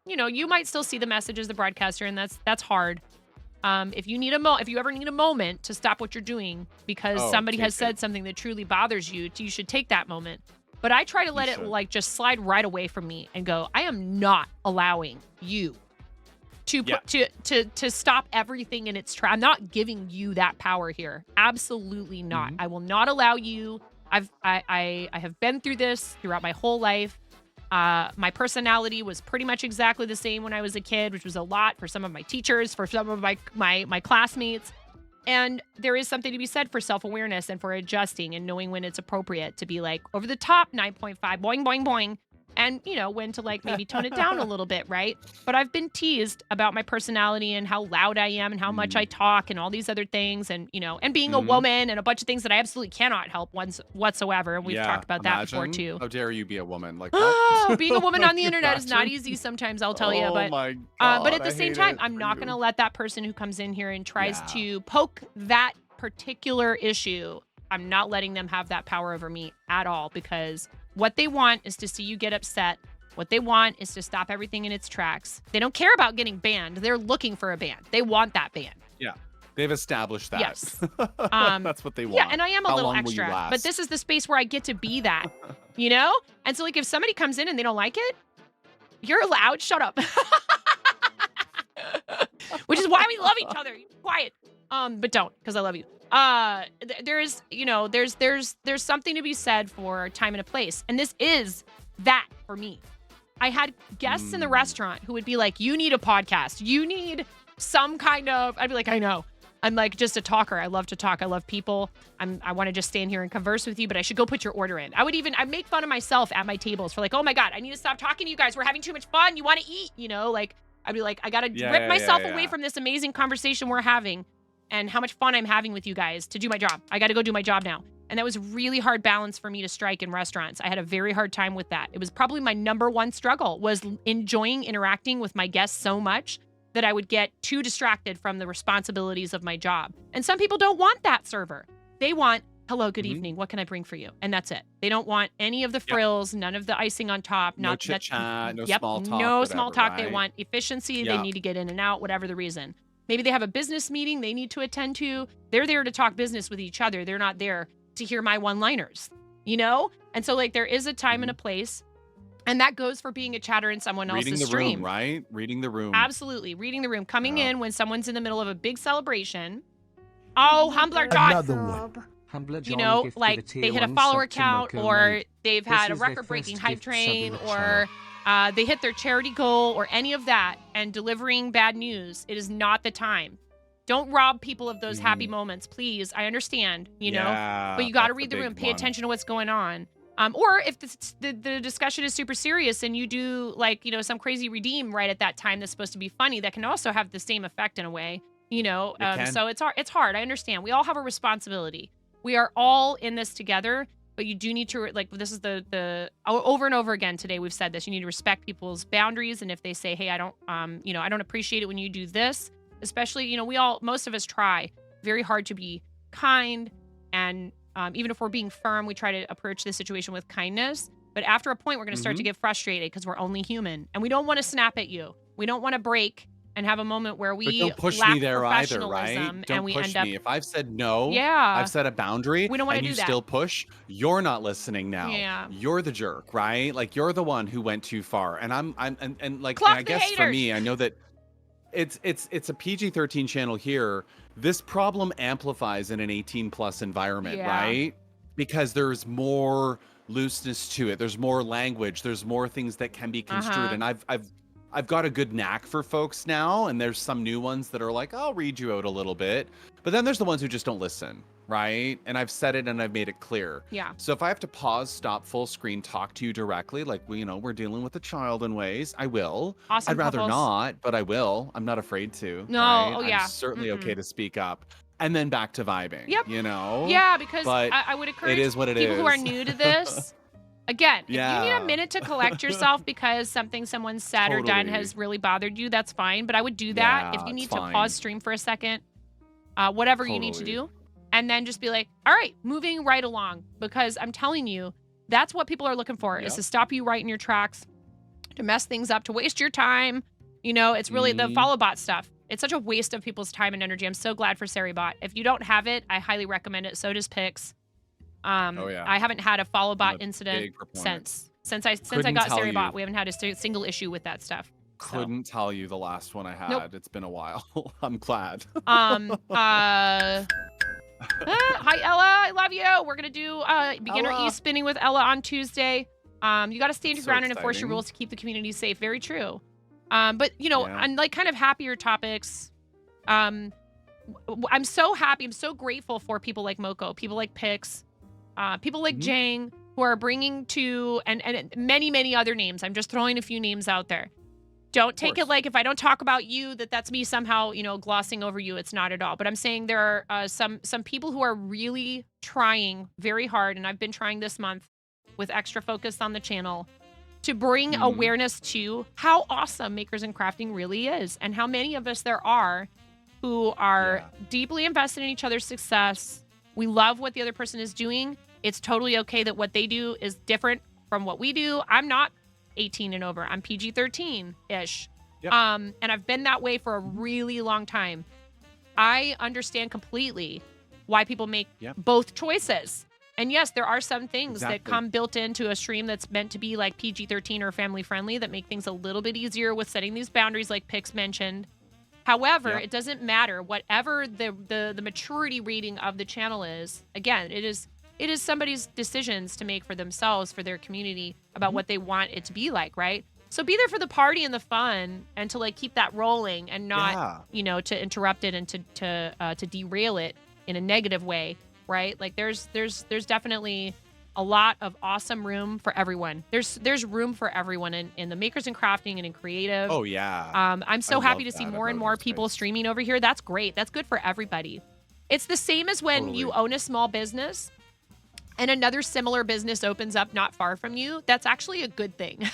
you might still see the message as the broadcaster, and that's hard. If you ever need a moment to stop what you're doing because somebody has said something that truly bothers you, you should take that moment. But I try to let it just slide right away from me and go, I am not allowing you to stop everything in its tracks. I'm not giving you that power here. Absolutely not. I will not allow you. I have been through this throughout my whole life. My personality was pretty much exactly the same when I was a kid, which was a lot for some of my teachers, for some of my classmates. And there is something to be said for self-awareness and for adjusting and knowing when it's appropriate to be like over the top 9.5, boing, boing, boing. And, when to maybe tone it down a little bit, right? But I've been teased about my personality and how loud I am and how much I talk and all these other things and, and being a woman and a bunch of things that I absolutely cannot help whatsoever. And we've talked about that before too. How dare you be a woman like that? Being a woman on the internet is not easy sometimes, I'll tell you. But, my God, but at the same time, I'm not going to let that person who comes in here and tries to poke that particular issue, I'm not letting them have that power over me at all, because what they want is to see you get upset. What they want is to stop everything in its tracks. They don't care about getting banned. They're looking for a ban. They want that ban. Yeah. They've established that. Yes. That's what they want. Yeah, and I am a little extra. But this is the space where I get to be that, And so if somebody comes in and they don't like it, you're allowed. Shut up. Which is why we love each other. Quiet. But don't, because I love you. There's something to be said for time and a place. And this is that for me. I had guests in the restaurant who would be like, you need a podcast. You need some kind of, I'd be like, I know. I'm like just a talker. I love to talk. I love people. I want to just stand here and converse with you, but I should go put your order in. I'd make fun of myself at my tables for like, oh my God, I need to stop talking to you guys. We're having too much fun. You want to eat, like I'd be like, I got to rip myself away from this amazing conversation we're having and how much fun I'm having with you guys to do my job. I got to go do my job now. And that was really hard balance for me to strike in restaurants. I had a very hard time with that. It was probably my number one struggle was enjoying interacting with my guests so much that I would get too distracted from the responsibilities of my job. And some people don't want that server. They want, hello, good evening. What can I bring for you? And that's it. They don't want any of the frills, none of the icing on top. No chit chat, no small talk. No whatever, small talk. Right? They want efficiency. They need to get in and out, whatever the reason. Maybe they have a business meeting they need to attend to. They're there to talk business with each other. They're not there to hear my one-liners, And so like there is a time and a place. And that goes for being a chatter in someone else's stream. Reading the room, right? Reading the room. Absolutely. Reading the room. Coming in when someone's in the middle of a big celebration. Oh, Humbler John. Another one. Humbler John like they hit a follower count or they've had a record-breaking hype train or they hit their charity goal or any of that and delivering bad news. It is not the time. Don't rob people of those happy moments, please. I understand, but you got to read the room. Pay attention to what's going on. Or if the discussion is super serious and you do like, some crazy redeem right at that time that's supposed to be funny, that can also have the same effect in a way, So it's hard. I understand. We all have a responsibility. We are all in this together, but you do need to, like, this is the over and over again today we've said this. You need to respect people's boundaries. And if they say, hey, I don't appreciate it when you do this, especially, most of us try very hard to be kind and even if we're being firm, we try to approach the situation with kindness. But after a point, we're going to start to get frustrated because we're only human. And we don't want to snap at you. We don't want to break and have a moment where we but don't push lack me there either, right? professionalism Don't and we push end up. me. If I've said no, Yeah. I've set a boundary, We don't wanna and do you that. still push, you're not listening now. Yeah. You're the jerk, right? Like you're the one who went too far. And Clock I the guess for haters. me, I know that it's a PG-13 channel here. This problem amplifies in an 18+ environment, Yeah. right? Because there's more looseness to it. There's more language. There's more things that can be construed. And I've got a good knack for folks now. And there's some new ones that are like, I'll read you out a little bit. But then there's the ones who just don't listen, right? And I've said it and I've made it clear. Yeah. So if I have to pause, stop, full screen, talk to you directly, like we're dealing with a child in ways, I will. Awesome I'd rather couples. not, but I will. I'm not afraid to. No, right? oh, yeah. I'm certainly okay to speak up. And then back to vibing. Yep. Yeah, Yeah, because But I would encourage is what it people who are is. new to this. Again, if you need Yeah. a minute to collect yourself because something someone said or done Totally. has really bothered you, that's fine. But I would do that if Yeah, you need it's to fine. pause stream for a second, whatever you need to Totally. do, and then just be like, all right, moving right along. Because I'm telling you, that's what people are looking for is Yep. to stop you right in your tracks, to mess things up, to waste your time. It's really the follow bot stuff. It's such a waste of people's time and energy. I'm so glad for SariBot. If you don't have it, I highly recommend it. So does Pix. yeah. I haven't had a follow I'm bot a incident big proponent. since I Couldn't got tell SariBot. you. We haven't had a single issue with that stuff. So. Couldn't tell you the last one I had. Nope. It's been a while. I'm glad. Hi Ella, I love you. We're gonna do beginner Ella. e-spinning with Ella on Tuesday. You got to stand your So ground and enforce your exciting. rules to keep the community safe. Very true. But Yeah. on like kind of happier topics, I'm so happy. I'm so grateful for people like Moko, people like Pix, people like Jang, who are bringing to and many other names. I'm just throwing a few names out there. Don't take it like if I don't talk about you that's me somehow glossing over you. It's not at all. But I'm saying there are some people who are really trying very hard, and I've been trying this month with extra focus on the channel to bring awareness to how awesome Makers and Crafting really is, and how many of us there are who are deeply invested in each other's success. We love what the other person is doing. It's totally okay that what they do is different from what we do. I'm not 18 and over. I'm PG-13-ish. Yep. And I've been that way for a really long time. I understand completely why people make both choices. And yes, there are some things that Exactly. come built into a stream that's meant to be like PG-13 or family friendly that make things a little bit easier with setting these boundaries like Pix mentioned. However, it doesn't matter. Whatever the maturity rating of the channel is, again, it is somebody's decisions to make for themselves, for their community, about what they want it to be like, right? So be there for the party and the fun, and to like keep that rolling, and not to interrupt it and to derail it in a negative way, right? Like there's definitely a lot of awesome room for everyone. There's room for everyone in the makers and crafting and in creative. Oh yeah. I'm so I happy love to see that more and about more our people space. streaming over here. That's great. That's good for everybody. It's the same as when you own a small business and another similar business opens up not far from you. That's actually a good thing.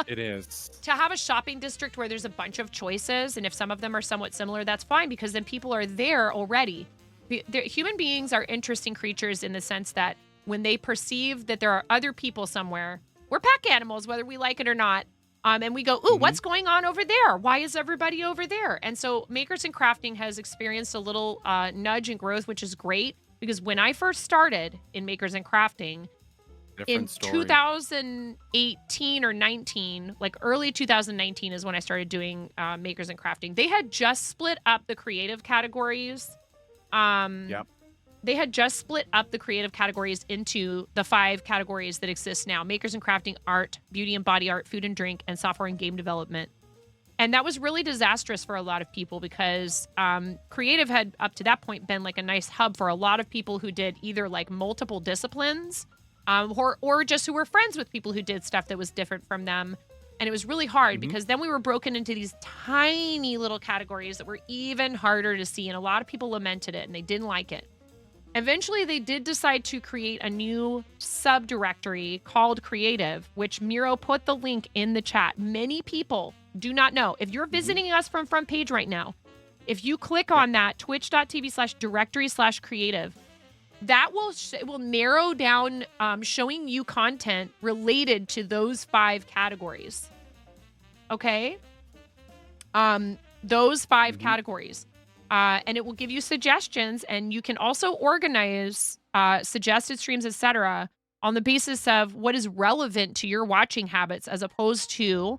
It is. To have a shopping district where there's a bunch of choices, and if some of them are somewhat similar, that's fine, because then people are there already. Human beings are interesting creatures in the sense that when they perceive that there are other people somewhere, we're pack animals, whether we like it or not. And we go, ooh, what's going on over there? Why is everybody over there? And so Makers and Crafting has experienced a little nudge and growth, which is great, because when I first started in Makers and Crafting, in 2018 or 19, like early 2019 is when I started doing Makers and Crafting. They had just split up the creative categories. They had just split up the creative categories into the 5 categories that exist now: Makers and Crafting, art, beauty and body art, food and drink, and software and game development. And that was really disastrous for a lot of people, because creative had up to that point been like a nice hub for a lot of people who did either like multiple disciplines, or just who were friends with people who did stuff that was different from them. And it was really hard because then we were broken into these tiny little categories that were even harder to see. And a lot of people lamented it and they didn't like it. Eventually, they did decide to create a new subdirectory called Creative, which Miro put the link in the chat. Many people do not know. If you're visiting us from front page right now, if you click on that, twitch.tv/directory/creative, that will narrow down showing you content related to those 5 categories. Okay? Those 5 categories. And it will give you suggestions, and you can also organize suggested streams, etc., on the basis of what is relevant to your watching habits, as opposed to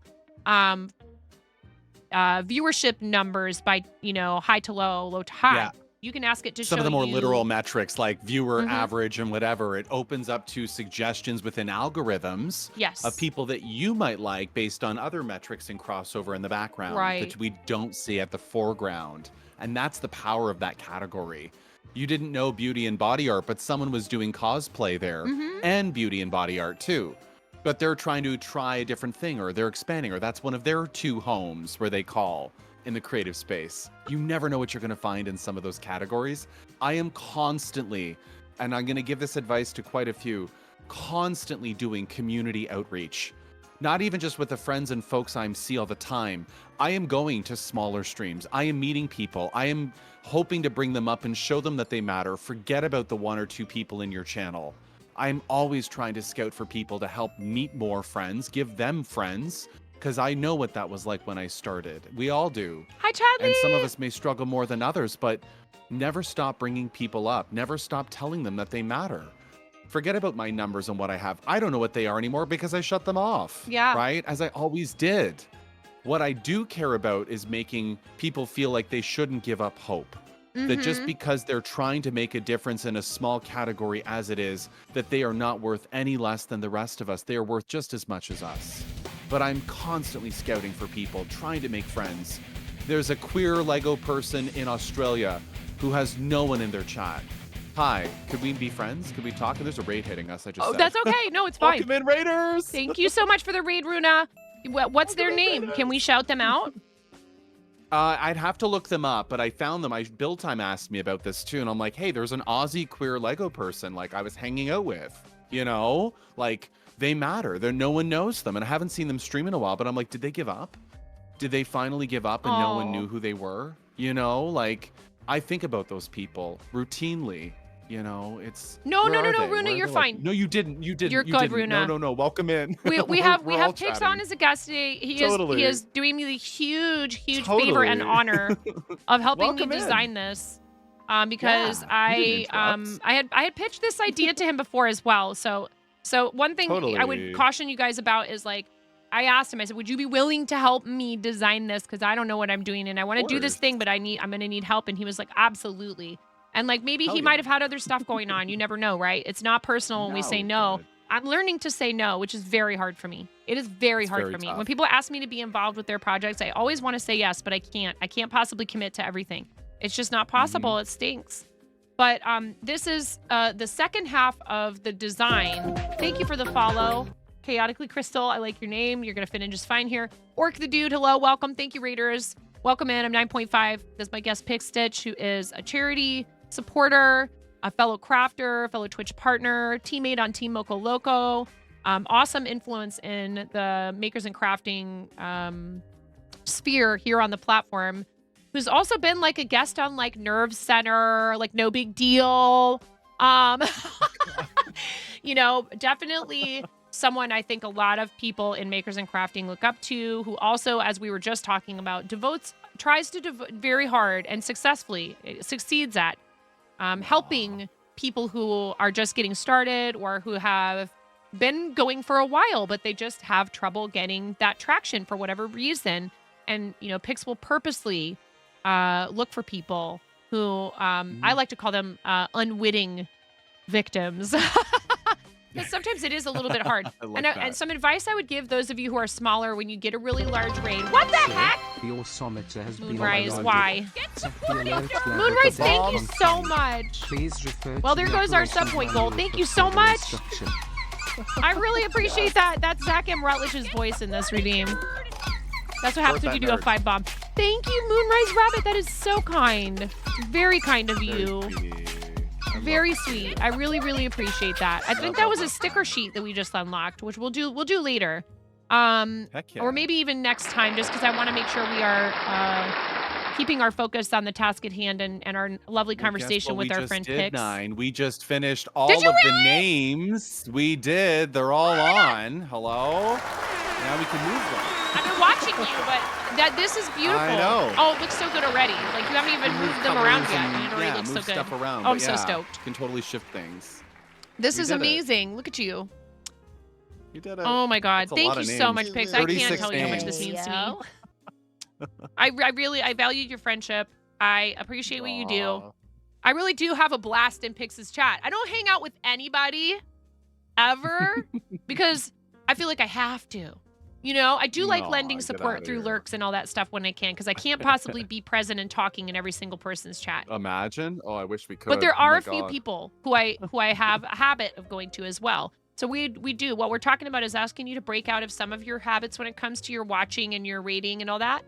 viewership numbers by high to low, low to high. Yeah. You can ask it to show Some of the more you literal metrics like viewer average and whatever. It opens up to suggestions within algorithms of people that you might like based on other metrics and crossover in the background that we don't see at the foreground. And that's the power of that category. You didn't know beauty and body art, but someone was doing cosplay there and beauty and body art too. But they're trying to try a different thing, or they're expanding, or that's one of their 2 homes where they call in the creative space. You never know what you're going to find in some of those categories. I am constantly, and I'm going to give this advice to quite a few, constantly doing community outreach. Not even just with the friends and folks I see all the time. I am going to smaller streams. I am meeting people. I am hoping to bring them up and show them that they matter. Forget about the 1 or 2 people in your channel. I'm always trying to scout for people to help meet more friends, give them friends, because I know what that was like when I started. We all do. Hi, Chadley! And some of us may struggle more than others, but never stop bringing people up. Never stop telling them that they matter. Forget about my numbers and what I have. I don't know what they are anymore because I shut them off. Yeah. Right? As I always did. What I do care about is making people feel like they shouldn't give up hope. That just because they're trying to make a difference in a small category as it is, that they are not worth any less than the rest of us. They are worth just as much as us. But I'm constantly scouting for people, trying to make friends. There's a queer Lego person in Australia who has no one in their chat. Hi, could we be friends? Could we talk? And there's a raid hitting us. I just said. That's okay. No, it's fine. Welcome in, Raiders! Thank you so much for the raid, Runa. What's their name? Can we shout them out? I'd have to look them up, but I found them. Build Time asked me about this too, and I'm like, hey, there's an Aussie queer Lego person like I was hanging out with. Like they matter. No one knows them, and I haven't seen them stream in a while. But I'm like, did they give up? Did they finally give up, and no one knew who they were? Like I think about those people routinely. It's no, Runa, you're fine. No, you didn't. You're good, Runa. No. Welcome in. We have Pix on as a guest today. He is doing me the huge favor and honor of helping me design this. Because I had pitched this idea to him before as well. So one thing I would caution you guys about is like, I asked him, I said, would you be willing to help me design this? Because I don't know what I'm doing and I want to do this thing, but I'm going to need help. And he was like, absolutely. And like maybe he might have had other stuff going on. You never know, right? It's not personal when we say no. I'm learning to say no, which is very hard for me. It is very hard for me. tough. When people ask me to be involved with their projects, I always want to say yes, but I can't. I can't possibly commit to everything. It's just not possible. It stinks. But this is the second half of the design. Thank you for the follow. Chaotically Crystal, I like your name. You're going to fit in just fine here. Orc the Dude, hello, welcome. Thank you, Raiders. Welcome in. I'm 9.5. This is my guest, Pick Stitch, who is a charity supporter, a fellow crafter, fellow Twitch partner, teammate on Team Moco Loco. Awesome influence in the makers and crafting sphere here on the platform. Who's also been like a guest on like Nerve Center, like No Big Deal. You know, definitely someone I think a lot of people in makers and crafting look up to, who also, as we were just talking about, tries to devote very hard and successfully succeeds at helping people who are just getting started or who have been going for a while, but they just have trouble getting that traction for whatever reason. And, you know, Pix will purposely look for people who I like to call them unwitting victims. Because sometimes it is a little bit hard. And some advice I would give those of you who are smaller when you get a really large raid. What the heck? The Orsometer has Moonrise, been why? Moonrise, Moonrise, thank you so much. Please refer Well, to there the goes our operations subpoint manual goal. Thank for you so further much. instruction. I really appreciate that. That's Zach M. Rutledge's voice in this redeem. That's what happens when you do a 5-bomb. Thank you, Moonrise Rabbit. That is so kind. Very kind of you. Very sweet. I really, really appreciate that. I think that was a sticker sheet that we just unlocked, which we'll do later. Heck yeah. Or maybe even next time, just because I want to make sure we are keeping our focus on the task at hand and our lovely conversation with our friend Pix. 9. We just finished all Did you of really? the names. We did. They're all on. Hello? Now we can move them. I've been watching you, but this is beautiful. I know. Oh, it looks so good already. Like you haven't even moved them around yet, and it already looks so move good. stuff around. Oh, I'm but so yeah, stoked. You can totally shift things. This We is did it. amazing. Look at you. You did it. Oh my God. That's a Thank lot you of so names. much, Pix. I can't 36 tell you how much this names. means to me. I valued your friendship. I appreciate what you do. Aw. I really do have a blast in Pix's chat. I don't hang out with anybody ever because I feel like I have to. You know, I do like Aw, lending get support outta through here. lurks and all that stuff when I can because I can't possibly be present and talking in every single person's chat. Imagine. Oh, I wish we could. But there Oh are my a few God. people who I have a habit of going to as well. So we do. What we're talking about is asking you to break out of some of your habits when it comes to your watching and your rating and all that.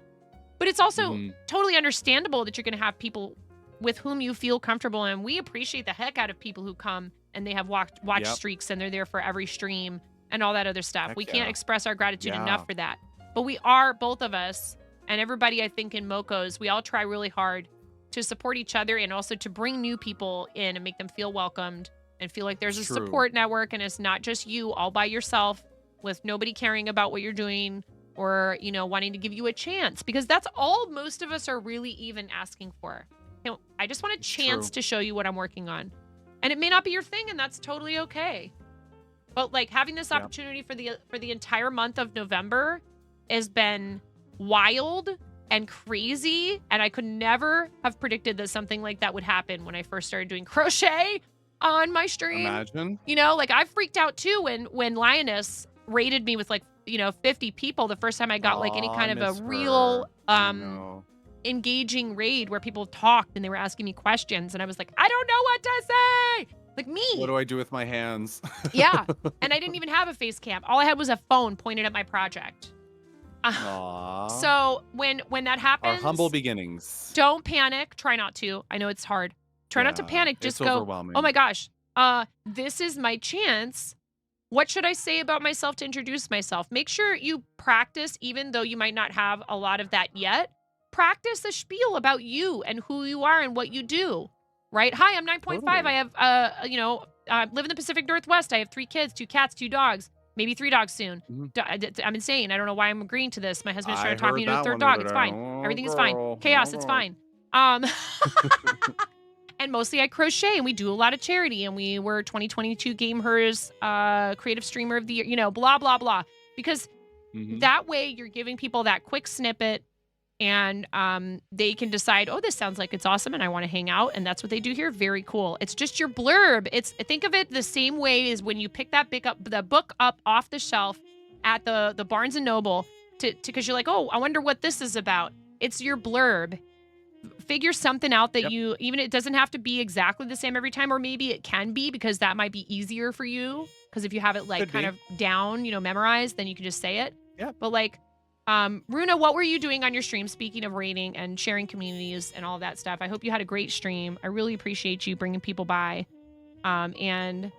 But it's also totally understandable that you're going to have people with whom you feel comfortable, and we appreciate the heck out of people who come and they have watch Yep. streaks and they're there for every stream and all that other stuff. Heck We can't yeah. express our gratitude Yeah. enough for that. But we are, both of us and everybody I think in Moco's, we all try really hard to support each other and also to bring new people in and make them feel welcomed and feel like there's a True. support network and it's not just you all by yourself with nobody caring about what you're doing or, you know, wanting to give you a chance, because that's all most of us are really even asking for. You know, I just want a chance True. to show you what I'm working on. And it may not be your thing, and that's totally okay. But like having this Yep. opportunity for the entire month of November has been wild and crazy, and I could never have predicted that something like that would happen when I first started doing crochet on my stream. Imagine. You know, like I freaked out too when Lioness raided me with like, you know, 50 people the first time I got like any Aw, kind of miss a real her. No. engaging raid where people talked and they were asking me questions and I was like, I don't know what to say. Like me. What do I do with my hands? Yeah. And I didn't even have a face cam. All I had was a phone pointed at my project. Aw. So when that Our happens, humble beginnings. don't panic. Try not to. I know it's hard. Try not to Yeah, panic. Just it's go, overwhelming. oh my gosh, this is my chance. What should I say about myself to introduce myself? Make sure you practice, even though you might not have a lot of that yet. Practice a spiel about you and who you are and what you do, right? Hi, I'm 9.5. Totally. I have, live in the Pacific Northwest. I have 3 kids, 2 cats, 2 dogs, maybe 3 dogs soon. Mhm. I'm insane. I don't know why I'm agreeing to this. My husband's trying I to talk me heard into a that 3rd one dog. the It's other fine. day. Oh, Everything is fine. girl. Chaos. Oh, It's girl. fine. And mostly I crochet and we do a lot of charity and we were 2022 Game Hers creative streamer of the year, you know, blah, blah, blah. Because Mhm. that way you're giving people that quick snippet and they can decide, oh, this sounds like it's awesome and I want to hang out, and that's what they do here. Very cool. It's just your blurb. Think of it the same way as when you pick the book up off the shelf at the Barnes and Noble because you're like, oh, I wonder what this is about. It's your blurb. Figure something out that even it doesn't have to be exactly the same every time, or maybe it can be because that might be easier for you. Because if you have it like kind of down, memorized, then you can just say it. Yeah. But like, Runa, what were you doing on your stream? Speaking of rating and sharing communities and all that stuff, I hope you had a great stream. I really appreciate you bringing people by. And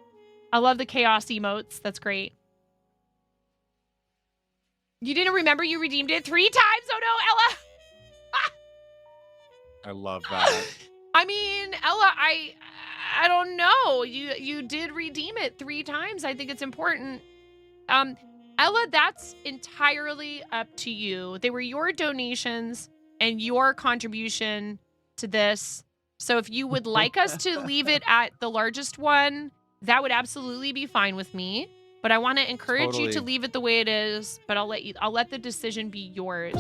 I love the chaos emotes. That's great. You didn't remember you redeemed it 3 times? Oh no, Ella. I love that. I mean, Ella, I don't know. You did redeem it 3 times. I think it's important. Ella, that's entirely up to you. They were your donations and your contribution to this. So if you would like us to leave it at the largest one, that would absolutely be fine with me. But I want to encourage you to leave it the way it is, but I'll let the decision be yours.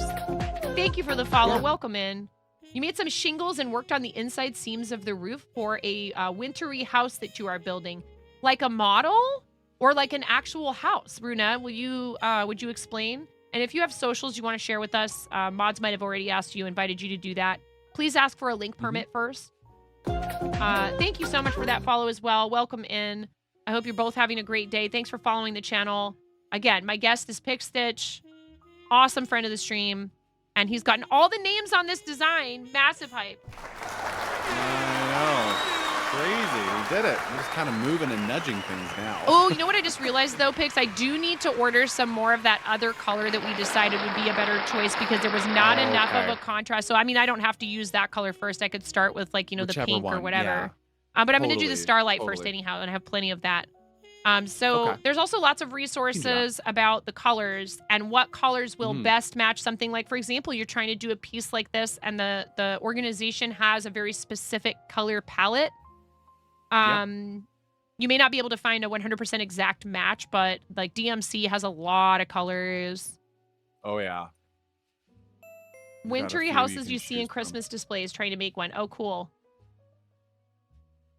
Thank you for the follow. Yeah. Welcome in. You made some shingles and worked on the inside seams of the roof for a wintry house that you are building. Like a model or like an actual house? Runa, would you explain? And if you have socials you want to share with us, mods might have already invited you to do that. Please ask for a link permit first. Thank you so much for that follow as well. Welcome in. I hope you're both having a great day. Thanks for following the channel. Again, my guest is Pick Stitch. Awesome friend of the stream. And he's gotten all the names on this design. Massive hype. I know. Crazy. We did it. We're just kind of moving and nudging things now. Oh, you know what I just realized though, Pix? I do need to order some more of that other color that we decided would be a better choice because there was not enough of a contrast. So, I mean, I don't have to use that color first. I could start with like, the pink or whatever. Yeah. But I'm going to do the Starlight first anyhow, and I have plenty of that. There's also lots of resources about the colors and what colors will best match something. Like, for example, you're trying to do a piece like this and the organization has a very specific color palette. You may not be able to find a 100% exact match, but like DMC has a lot of colors. Oh, yeah. Wintry houses you see in Christmas displays, trying to make one. Oh, cool.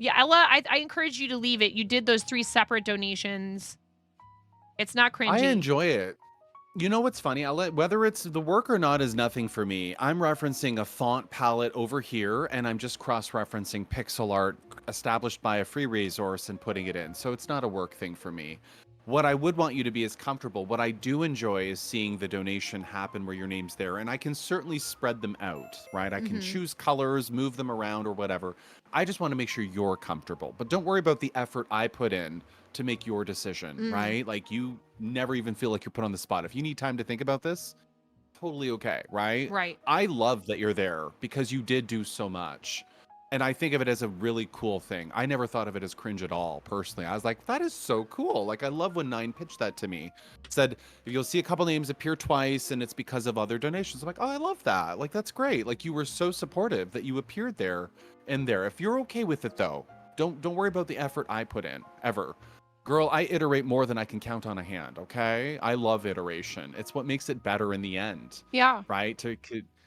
Yeah, Ella, I encourage you to leave it. You did those 3 separate donations. It's not cringy. I enjoy it. You know what's funny? Whether it's the work or not is nothing for me. I'm referencing a font palette over here, and I'm just cross-referencing pixel art established by a free resource and putting it in. So it's not a work thing for me. What I would want you to be is comfortable. What I do enjoy is seeing the donation happen where your name's there, and I can certainly spread them out, right? I can choose colors, move them around or whatever. I just want to make sure you're comfortable. But don't worry about the effort I put in to make your decision, right? Like, you never even feel like you're put on the spot. If you need time to think about this, totally okay, right? Right. I love that you're there because you did do so much. And I think of it as a really cool thing. I never thought of it as cringe at all, personally. I was like, that is so cool. Like, I love when Nine pitched that to me. Said, you'll see a couple names appear twice, and it's because of other donations. I'm like, oh, I love that. Like, that's great. Like, you were so supportive that you appeared there and there. If you're okay with it, though, don't worry about the effort I put in, ever. Girl, I iterate more than I can count on a hand, okay? I love iteration. It's what makes it better in the end. Yeah. Right? To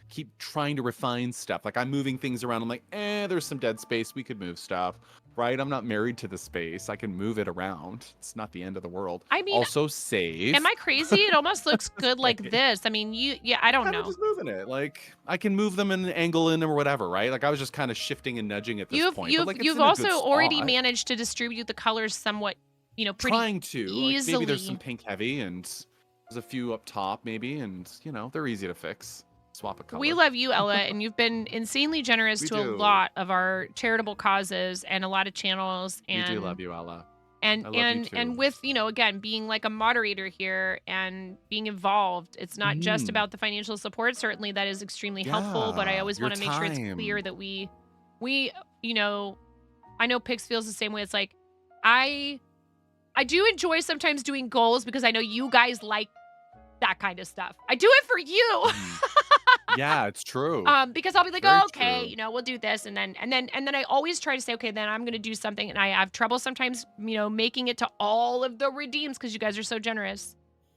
keep trying to refine stuff. Like, I'm moving things around. I'm like, there's some dead space. We could move stuff, right? I'm not married to the space. I can move it around. It's not the end of the world. I mean, also save. Am I crazy? It almost looks good like this. I mean, I don't know. I'm just moving it. Like, I can move them and angle in or whatever, right? Like, I was just kind of shifting and nudging at this point. You've also already managed to distribute the colors somewhat, pretty trying to. easily. Like, maybe there's some pink heavy and there's a few up top maybe, and they're easy to fix. Swap a color. We love you, Ella, and you've been insanely generous to a lot of our charitable causes and a lot of channels. And we do love you, Ella. And with, again, being like a moderator here and being involved, it's not just about the financial support. Certainly that is extremely helpful, but I always want to make sure it's clear that we I know Pix feels the same way. It's like, I do enjoy sometimes doing goals because I know you guys like that kind of stuff. I do it for you. Yeah, it's true. Because I'll be like, oh, okay, we'll do this, and then I always try to say, okay, then I'm gonna do something, and I have trouble sometimes, making it to all of the redeems because you guys are so generous.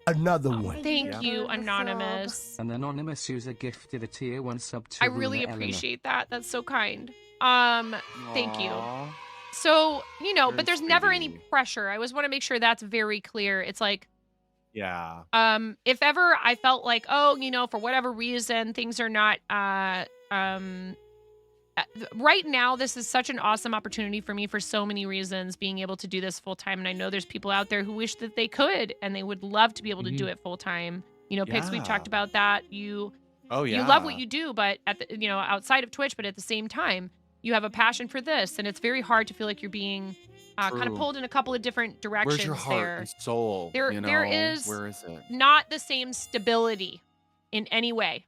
Another one. Thank you, Anonymous. An anonymous user gifted a tier 1 sub to I really Runa Eleanor. appreciate that. That's so kind. Thank you. So, you know, Very but there's never any sweetie. pressure. I always want to make sure that's very clear. It's like, Yeah. if ever I felt like, oh, you know, for whatever reason, things are not, right now, this is such an awesome opportunity for me for so many reasons, being able to do this full time. And I know there's people out there who wish that they could, and they would love to be able to do it full time. You know, Pix, we've talked about that. You love what you do, but at the, you know, outside of Twitch, but at the same time, you have a passion for this, and it's very hard to feel like you're being kind of True. pulled in a couple of different directions. Where's your heart there. and soul? There, you know? there is Where is it? not the same stability in any way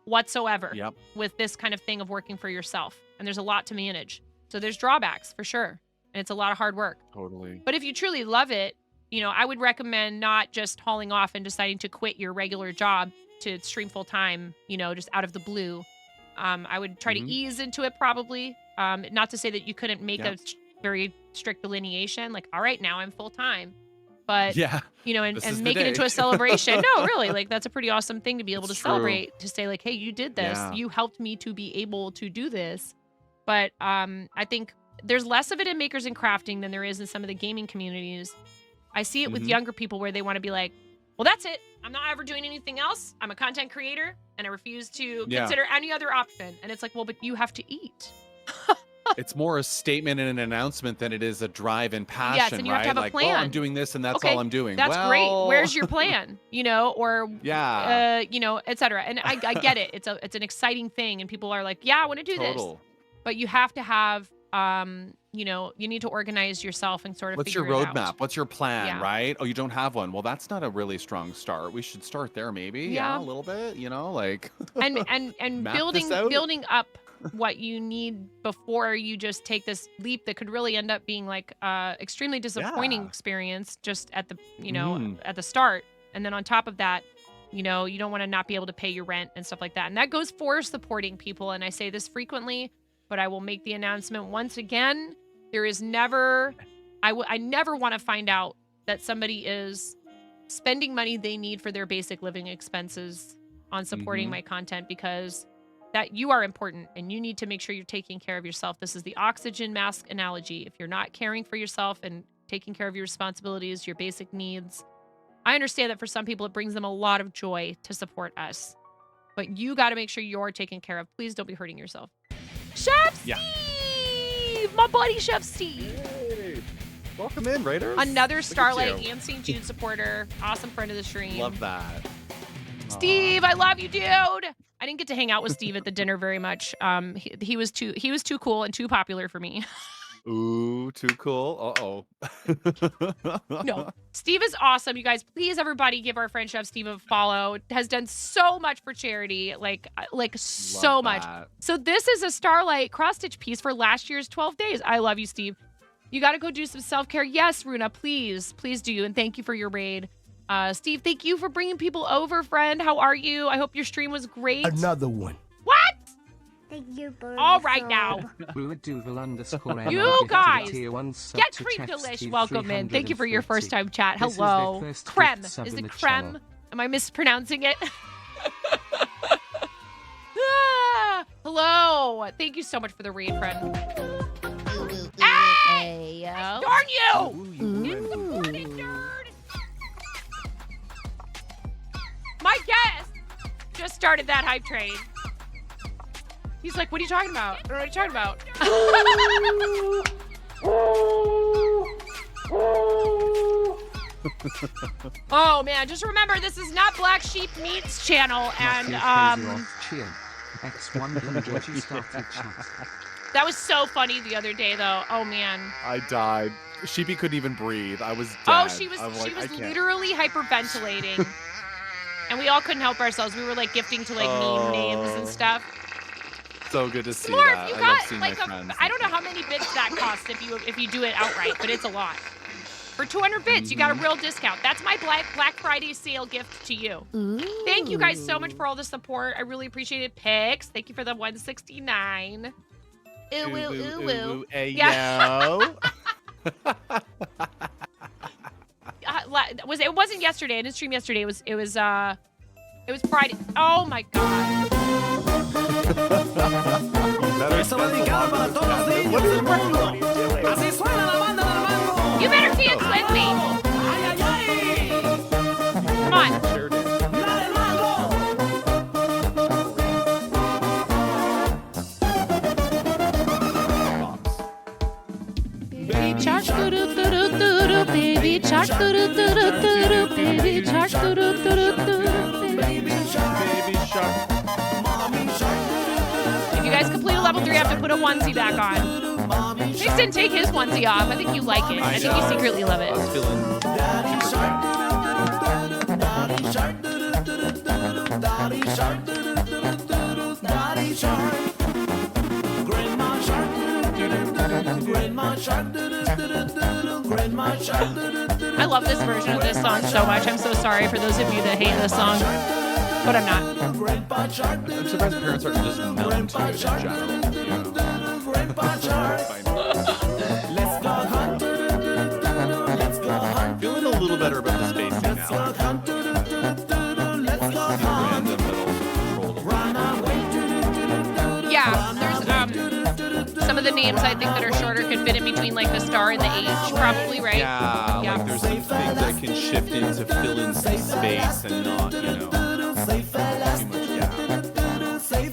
whatsoever Yep. with this kind of thing of working for yourself. And there's a lot to manage. So there's drawbacks for sure. And it's a lot of hard work. Totally. But if you truly love it, you know, I would recommend not just hauling off and deciding to quit your regular job to stream full time, you know, just out of the blue. I would try to ease into it probably. Not to say that you couldn't make a very strict delineation, like, all right, now I'm full time. But, you know, and This is the make it into day. a celebration. No, really, like, that's a pretty awesome thing to be able to It's true. celebrate, to say, like, hey, you did this. Yeah. You helped me to be able to do this. But I think there's less of it in makers and crafting than there is in some of the gaming communities. I see it with younger people where they want to be like, well, that's it. I'm not ever doing anything else. I'm a content creator, and I refuse to consider any other option. And it's like, well, but you have to eat. It's more a statement and an announcement than it is a drive and passion, Yes, and you right? have to have a like, plan. oh, I'm doing this and that's Okay, all I'm doing. That's well, great. Where's your plan? You know, or Yeah. you know, etc. And I get it. It's an exciting thing, and people are like, yeah, I want to do this. Total. But you have to have, you know, you need to organize yourself and sort of What's your figure it out. roadmap? What's your plan, Yeah. right? Oh, you don't have one. Well, that's not a really strong start. We should start there maybe. Yeah. A little bit, you know, like and Map building this out. building up what you need before you just take this leap that could really end up being like extremely disappointing Yeah. experience just at the, you know, Mhm. at the start. And then on top of that, you know, you don't want to not be able to pay your rent and stuff like that. And that goes for supporting people. And I say this frequently, but I will make the announcement once again. There is never, I never want to find out that somebody is spending money they need for their basic living expenses on supporting my content, because that you are important and you need to make sure you're taking care of yourself. This is the oxygen mask analogy. If you're not caring for yourself and taking care of your responsibilities, your basic needs, I understand that for some people it brings them a lot of joy to support us. But you got to make sure you're taken care of. Please don't be hurting yourself. Chef Steve! My buddy Chef Steve. Hey, welcome in, Raiders. Another Look at Starlight you. and St. Jude supporter. Awesome friend of the stream. Love that. Steve, I love you, dude. I didn't get to hang out with Steve at the dinner very much. He was too cool and too popular for me. Ooh, too cool. Uh-oh. No, Steve is awesome. You guys, please, everybody, give our friend Chef Steve a follow. Has done so much for charity, like so Love much. that. So this is a Starlight cross stitch piece for last year's 12 days. I love you, Steve. You got to go do some self-care. Yes, Runa, please do. And thank you for your raid. Steve, thank you for bringing people over, friend. How are you? I hope your stream was great. Another one. What? Thank you, Bird. All right now. You guys, get Cream Delish. Welcome in. Thank you for your first time chat. This is their Hello. first Creme. gift sub Is in it the creme? channel. Am I mispronouncing it? Ah, hello. Thank you so much for the raid, friend. Hey, yo. Darn you! Ooh, My guest just started that hype train. He's like, what are you talking about? I don't know what you're talking about. Oh man, just remember this is not Black Sheep Meat's channel, and that was so funny the other day though. Oh man. I died. Sheepy couldn't even breathe. I was dead. Oh, she was I'm like, I can't. literally hyperventilating. And we all couldn't help ourselves. We were like gifting to like meme names and stuff. So good to see Smorf, that. you I love got seeing like my friends. I don't know how many bits that costs if you do it outright, but it's a lot. For 200 bits, you got a real discount. That's my Black Friday sale gift to you. Thank you guys so much for all the support. I really appreciate it. Pix, thank you for the 169. Ooh, ooh, ooh, ooh. Hey, Yeah. yo. it wasn't yesterday. I didn't stream yesterday. It was Friday. Oh my god. You better dance with me. Come on. Baby shark doo doo doo doo doo, baby shark doo doo doo doo doo, baby shark doo doo doo doo doo, baby shark. If you guys complete a level 3, I have to put a onesie back on. Nixon, take his onesie off. I think you like it. I think you secretly love it. I love this version of this song so much. I'm so sorry for those of you that hate this song, but I'm not. I'm surprised parents aren't just numb to it in general. Feeling a little better about the spacing now. Yeah, there's some of the names I think that are shorter could fit in between like the star and the H, probably, right? Yeah, like there's some things that can shift in to fill in some space and not, too much, yeah.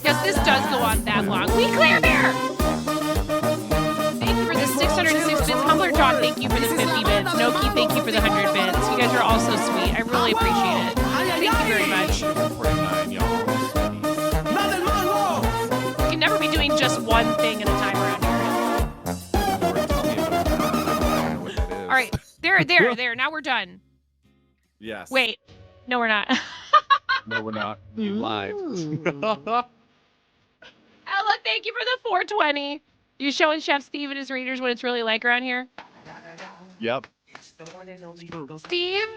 Yes, this does go on that long. We clear bear! Thank you for the 606 bits. Humbler John, thank you for the 50 bits. Noki, thank you for the 100 bits. You guys are all so sweet. I really appreciate it. Thank you very much. You can never be doing just one thing at a time around here. All right, there. Now we're done. Yes. Wait, no, we're not. No, we're not. You lied. Ella, thank you for the 420. You showing Chef Steve and his readers what it's really like around here? Yep. Steve?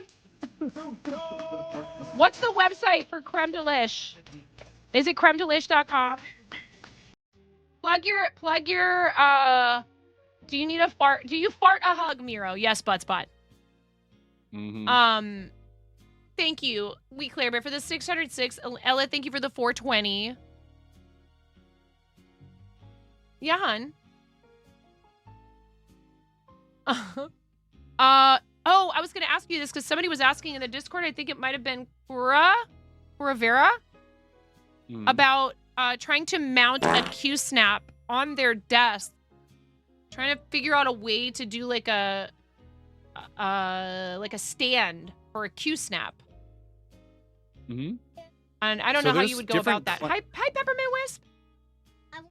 What's the website for Creme Delish? Is it cremedelish.com? Plug your, do you need a fart? Do you fart a hug, Miro? Yes, Buttspot. Mm-hmm. Thank you, We Clear Bear, for the 606. Ella, thank you for the 420. Yeah, hun. I was going to ask you this because somebody was asking in the Discord, I think it might have been Vera, about trying to mount a Q-snap on their desk. Trying to figure out a way to do like a stand for a Q-snap. Mm-hmm. And I don't know how you would go about that. Hi, Peppermint Wisp.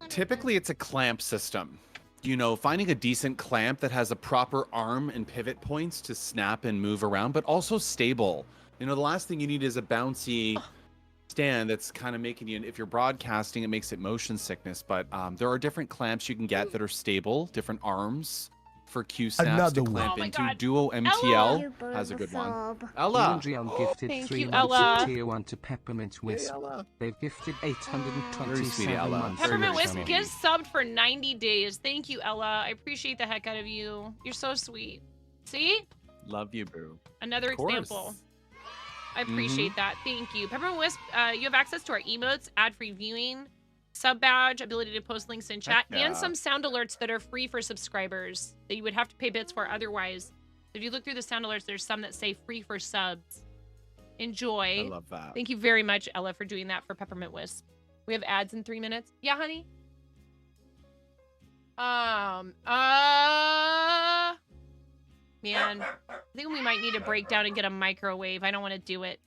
Typically, it's a clamp system. Finding a decent clamp that has a proper arm and pivot points to snap and move around, but also stable. The last thing you need is a bouncy stand that's kind of making you, if you're broadcasting, it makes it motion sickness. But there are different clamps you can get that are stable, different arms for Q snaps to clamp into. Duo MTL has a good one. Ella! Gifted 3 months of tier 1 to Peppermint Wisp. They've gifted 827 months. Peppermint Wisp gives subbed for 90 days. Thank you, Ella. I appreciate the heck out of you. You're so sweet. See? Love you, boo. Another example. I appreciate that. Thank you. Peppermint Wisp, you have access to our emotes, ad-free viewing, sub badge, ability to post links in chat, and some sound alerts that are free for subscribers that you would have to pay bits for otherwise. If you look through the sound alerts, there's some that say free for subs. Enjoy. I love that. Thank you very much, Ella, for doing that for Peppermint Wisp. We have ads in 3 minutes. Yeah, honey? Man, I think we might need to break down and get a microwave. I don't want to do it.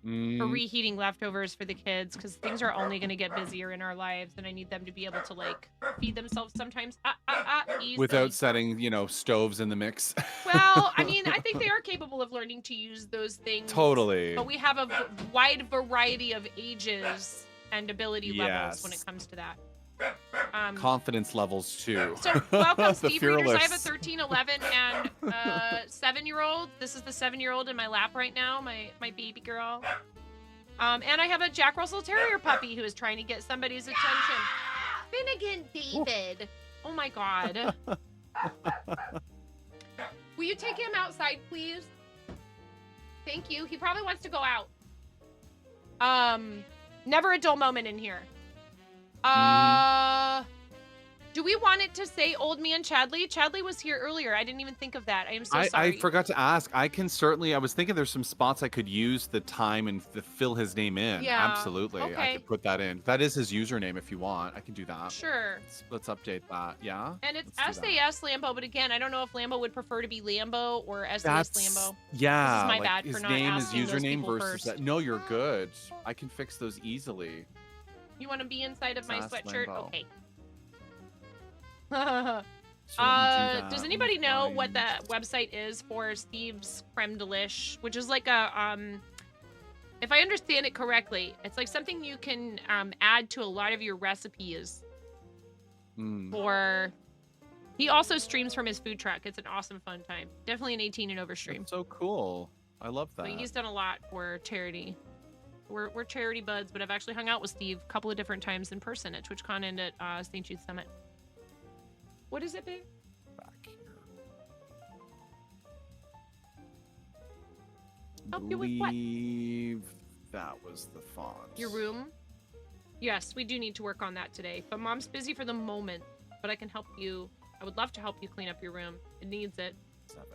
For reheating leftovers for the kids, because things are only going to get busier in our lives, and I need them to be able to, like, feed themselves sometimes. Easily. Without setting, stoves in the mix. Well, I mean, I think they are capable of learning to use those things. Totally. But we have a wide variety of ages and ability levels when it comes to that. Confidence levels, too. So, welcome, Steve Readers. I have a 13, 11, and 7-year-old. This is the 7-year-old in my lap right now, my baby girl. And I have a Jack Russell Terrier puppy who is trying to get somebody's attention. Finnegan David. Oh, my God. Will you take him outside, please? Thank you. He probably wants to go out. Never a dull moment in here. Do we want it to say Old Man Chadley? Chadley was here earlier. I didn't even think of that. I am so sorry. I forgot to ask. I can certainly. I was thinking there's some spots I could use the time and fill his name in. Yeah. Absolutely. I Okay. could put that in. That is his username if you want. I can do that. Sure. Let's update that. Yeah. And it's Let's do that. SAS Lambo, but again, I don't know if Lambo would prefer to be Lambo or SAS Lambo. Yeah. This is my like bad his for not name, his asking those username people versus first. that. No, you're good. I can fix those easily. You want to be inside of my SAS sweatshirt? Lambo. Okay. So we can do Does that. anybody Let me know what find- the website is for Steve's Creme Delish, which is like a if I understand it correctly, it's like something you can add to a lot of your recipes. For he also streams from his food truck. It's an awesome fun time. Definitely an 18 and over stream. That's so cool. I love that. But he's done a lot for charity. We're charity buds, but I've actually hung out with Steve a couple of different times in person at TwitchCon and at St. Jude Summit. What is it, babe? Back here. Help you with what? Believe that was the font. Your room? Yes, we do need to work on that today. But Mom's busy for the moment. But I can help you. I would love to help you clean up your room. It needs it. 7.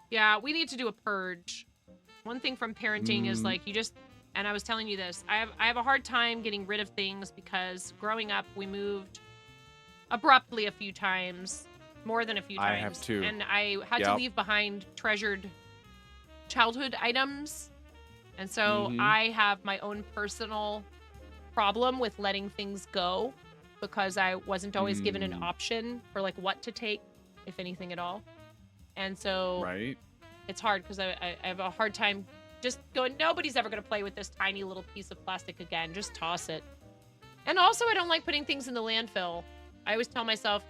Yeah, we need to do a purge. One thing from parenting is like you just, and I was telling you this, I have a hard time getting rid of things because growing up we moved abruptly a few times, more than a few times. I have too. And I had to leave behind treasured childhood items. And so I have my own personal problem with letting things go because I wasn't always given an option for like what to take, if anything at all. And so it's hard because I have a hard time just going, nobody's ever going to play with this tiny little piece of plastic again. Just toss it. And also, I don't like putting things in the landfill. I always tell myself,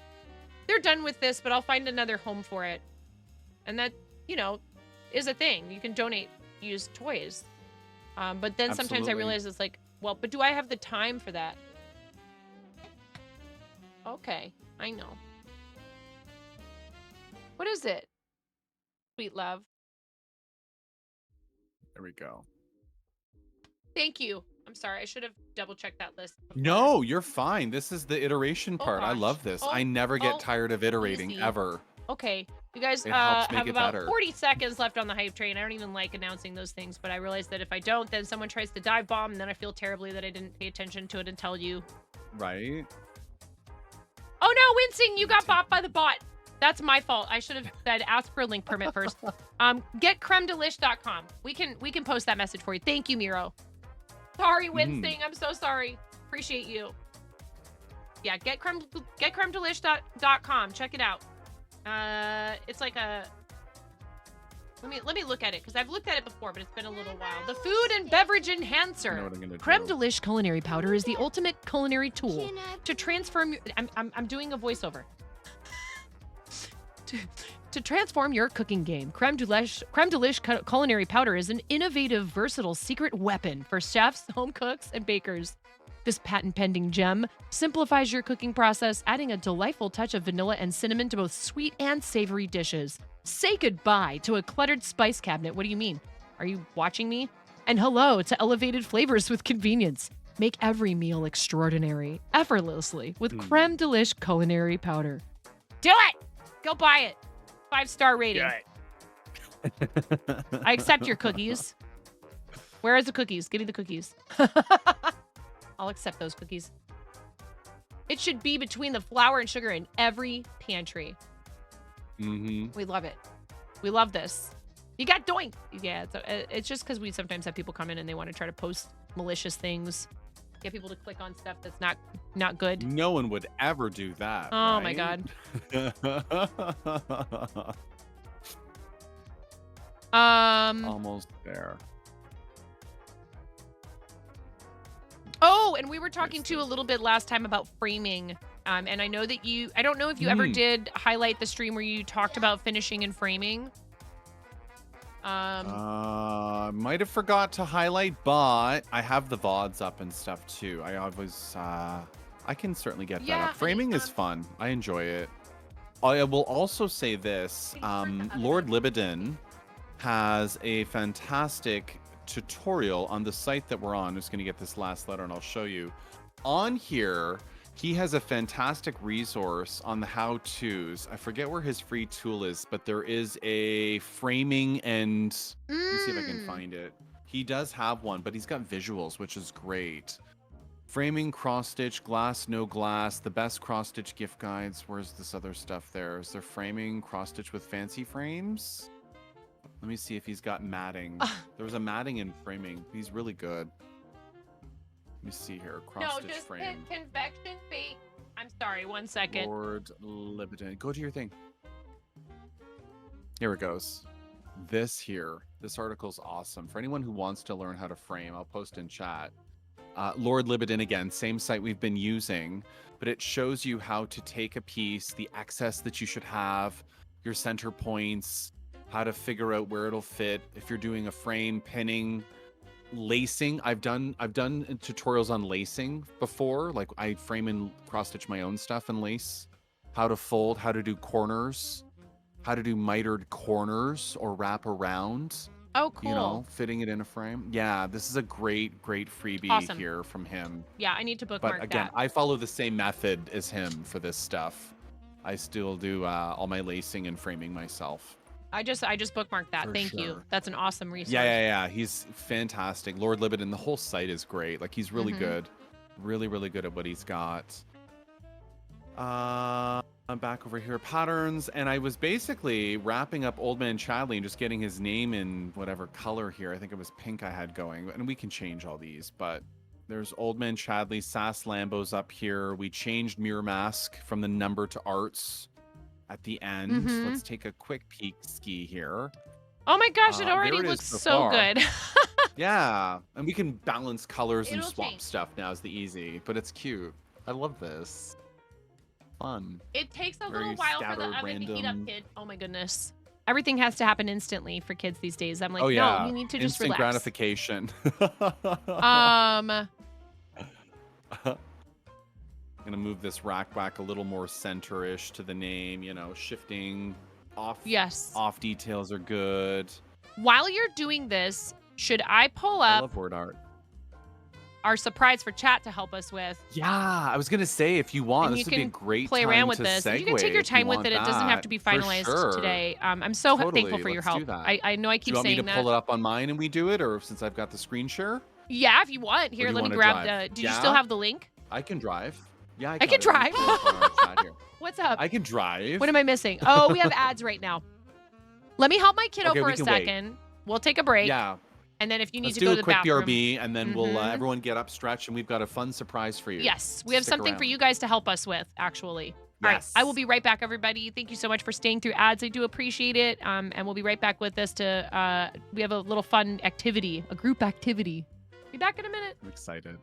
they're done with this, but I'll find another home for it. And that, you know, is a thing. You can donate used toys. But then sometimes I realize it's like, well, but do I have the time for that? Okay, I know. What is it? Sweet love. There we go. Thank you. I'm sorry. I should have double checked that list. No, you're fine. This is the iteration part. I gosh. love this. Oh, I never get oh, tired of iterating easy. ever. Okay. You guys It helps make have it about better. 40 seconds left on the hype train. I don't even like announcing those things, but I realize that if I don't, then someone tries to dive bomb, and then I feel terribly that I didn't pay attention to it and tell you. Right? Oh no, Wincing, you got bought by the bot. That's my fault. I should have said ask for a link permit first. Getcremedelish.com. We can post that message for you. Thank you, Miro. Sorry, Wincing. I'm so sorry. Appreciate you. Yeah, getcremedelish.com. Check it out. It's like a let me look at it because I've looked at it before, but it's been a little while. The food and beverage enhancer. I know what I'm gonna Creme do. Delish culinary powder is the ultimate culinary tool to transform. I'm doing a voiceover. To transform your cooking game, Creme Delish culinary powder is an innovative, versatile secret weapon for chefs, home cooks, and bakers. This patent-pending gem simplifies your cooking process, adding a delightful touch of vanilla and cinnamon to both sweet and savory dishes. Say goodbye to a cluttered spice cabinet. What do you mean? Are you watching me? And hello to elevated flavors with convenience. Make every meal extraordinary, effortlessly, with Creme Delish culinary powder. Do it! Go buy it. 5-star rating. I accept your cookies. Where is the cookies? Give me the cookies. I'll accept those cookies. It should be between the flour and sugar in every pantry. We love it. We love this. You got doink. Yeah, it's just because we sometimes have people come in and they want to try to post malicious things. Get people to click on stuff that's not good. No one would ever do that. Oh my right? God. Almost there. Oh, and we were talking too a little bit last time about framing. And I know that I don't know if you ever did highlight the stream where you talked about finishing and framing. Might have forgot to highlight, but I have the VODs up and stuff too. I always, I can certainly get that up. Framing is fun. I enjoy it. I will also say this, Lord Libidin has a fantastic tutorial on the site that we're on. I'm just going to get this last letter and I'll show you. On here, he has a fantastic resource on the how-tos. I forget where his free tool is, but there is a framing and let me see if I can find it. He does have one, but he's got visuals, which is great. Framing, cross-stitch, glass, no glass, the best cross-stitch gift guides. Where's this other stuff there? Is there framing, cross-stitch with fancy frames? Let me see if he's got matting. There was a matting and framing. He's really good. Let me see here. Cross-stitch No, just frame. hit convection fake. I'm sorry, 1 second. Lord Libiton. Go to your thing. Here it goes. This article's awesome. For anyone who wants to learn how to frame, I'll post in chat. Lord Libiton again, same site we've been using, but it shows you how to take a piece, the excess that you should have, your center points, how to figure out where it'll fit. If you're doing a frame, pinning, lacing. I've done tutorials on lacing before. Like I frame and cross stitch my own stuff and lace. How to fold, how to do corners, how to do mitered corners or wrap around. Oh, cool. You know, fitting it in a frame. Yeah, this is a great freebie here from him. Yeah, I need to bookmark But again, that. I follow the same method as him for this stuff. I still do all my lacing and framing myself. I just bookmarked that. For Thank you. sure. That's an awesome resource. Yeah. He's fantastic. Lord Libiton, the whole site is great. Like he's really good. Really, really good at what he's got. I'm back over here. Patterns. And I was basically wrapping up Old Man Chadley and just getting his name in whatever color here. I think it was pink I had going. And we can change all these, but there's Old Man Chadley. Sass Lambo's up here. We changed Mirror Mask from the number to arts at the end. Let's take a quick peek ski here. Oh my gosh, it There already it is looks so so far. good. Yeah, and we can balance colors and It'll swap change. stuff now is the easy, but it's cute. I love this. Fun. It takes a Very little while for the scattered, oven to heat up, random. kid. Oh my goodness. Everything has to happen instantly for kids these days. I'm like, Oh yeah, no, you need to just instant relax. gratification. Um, Gonna move this rack back a little more center-ish to the name. You know, shifting off. Yes. Off details are good. While you're doing this, should I pull I up love word art. our surprise for chat to help us with? Yeah, I was gonna say if you want, And this you would be a can great play time around with to this. segue You can take your if you time with want it. It doesn't have to be that, for finalized sure. today. I'm so Totally, thankful for your let's help. do that. I know I Do keep you want me saying to that. pull it up on mine and we do it, or since I've got the screen share? Yeah, if you want. Here, do you let me wanna grab drive? the. Did you still Yeah? have the link? I can drive. Yeah, I can got it. Let me drive. pull it up on our chat here. What's up? I can drive. What am I missing? Oh, we have ads right now. Let me help my kiddo Okay, for we a can wait. second. We'll take a break. Yeah. And then if you need Let's to do go a to the quick bathroom. BRB, and then we'll everyone get up, stretch, and we've got a fun surprise for you. Yes, we have Stick something for around. you guys to help us with, actually. All right, Yes. I will be right back, everybody. Thank you so much for staying through ads. I do appreciate it. And we'll be right back with this to, we have a little fun activity, a group activity. Be back in a minute. I'm excited.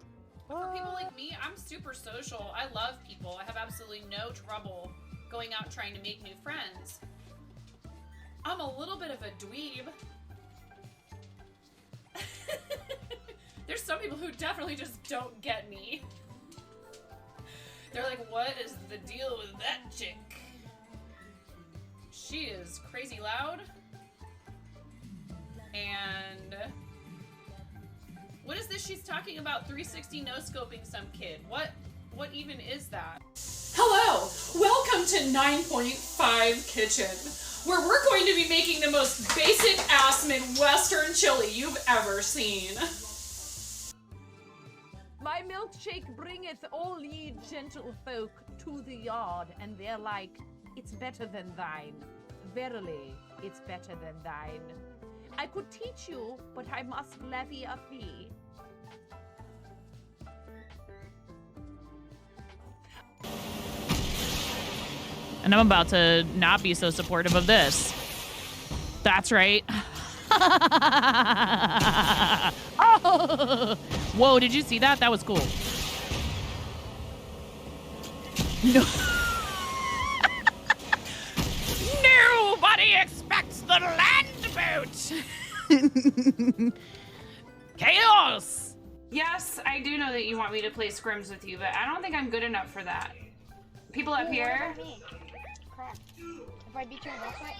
For people like me, I'm super social. I love people. I have absolutely no trouble going out trying to make new friends. I'm a little bit of a dweeb. There's some people who definitely just don't get me. They're like, what is the deal with that chick? She is crazy loud. And what is this she's talking about 360 no-scoping some kid? What even is that? Hello, welcome to 9.5 Kitchen, where we're going to be making the most basic ass Midwestern chili you've ever seen. My milkshake bringeth all ye gentle folk to the yard, and they're like, it's better than thine. Verily, it's better than thine. I could teach you, but I must levy a fee. And I'm about to not be so supportive of this. That's right. Oh! Whoa, did you see that? That was cool. No. Nobody expects the land boat. Chaos. Yes, I do know that you want me to play scrims with you, but I don't think I'm good enough for that. People up here. Crap. If I beat you in that fight?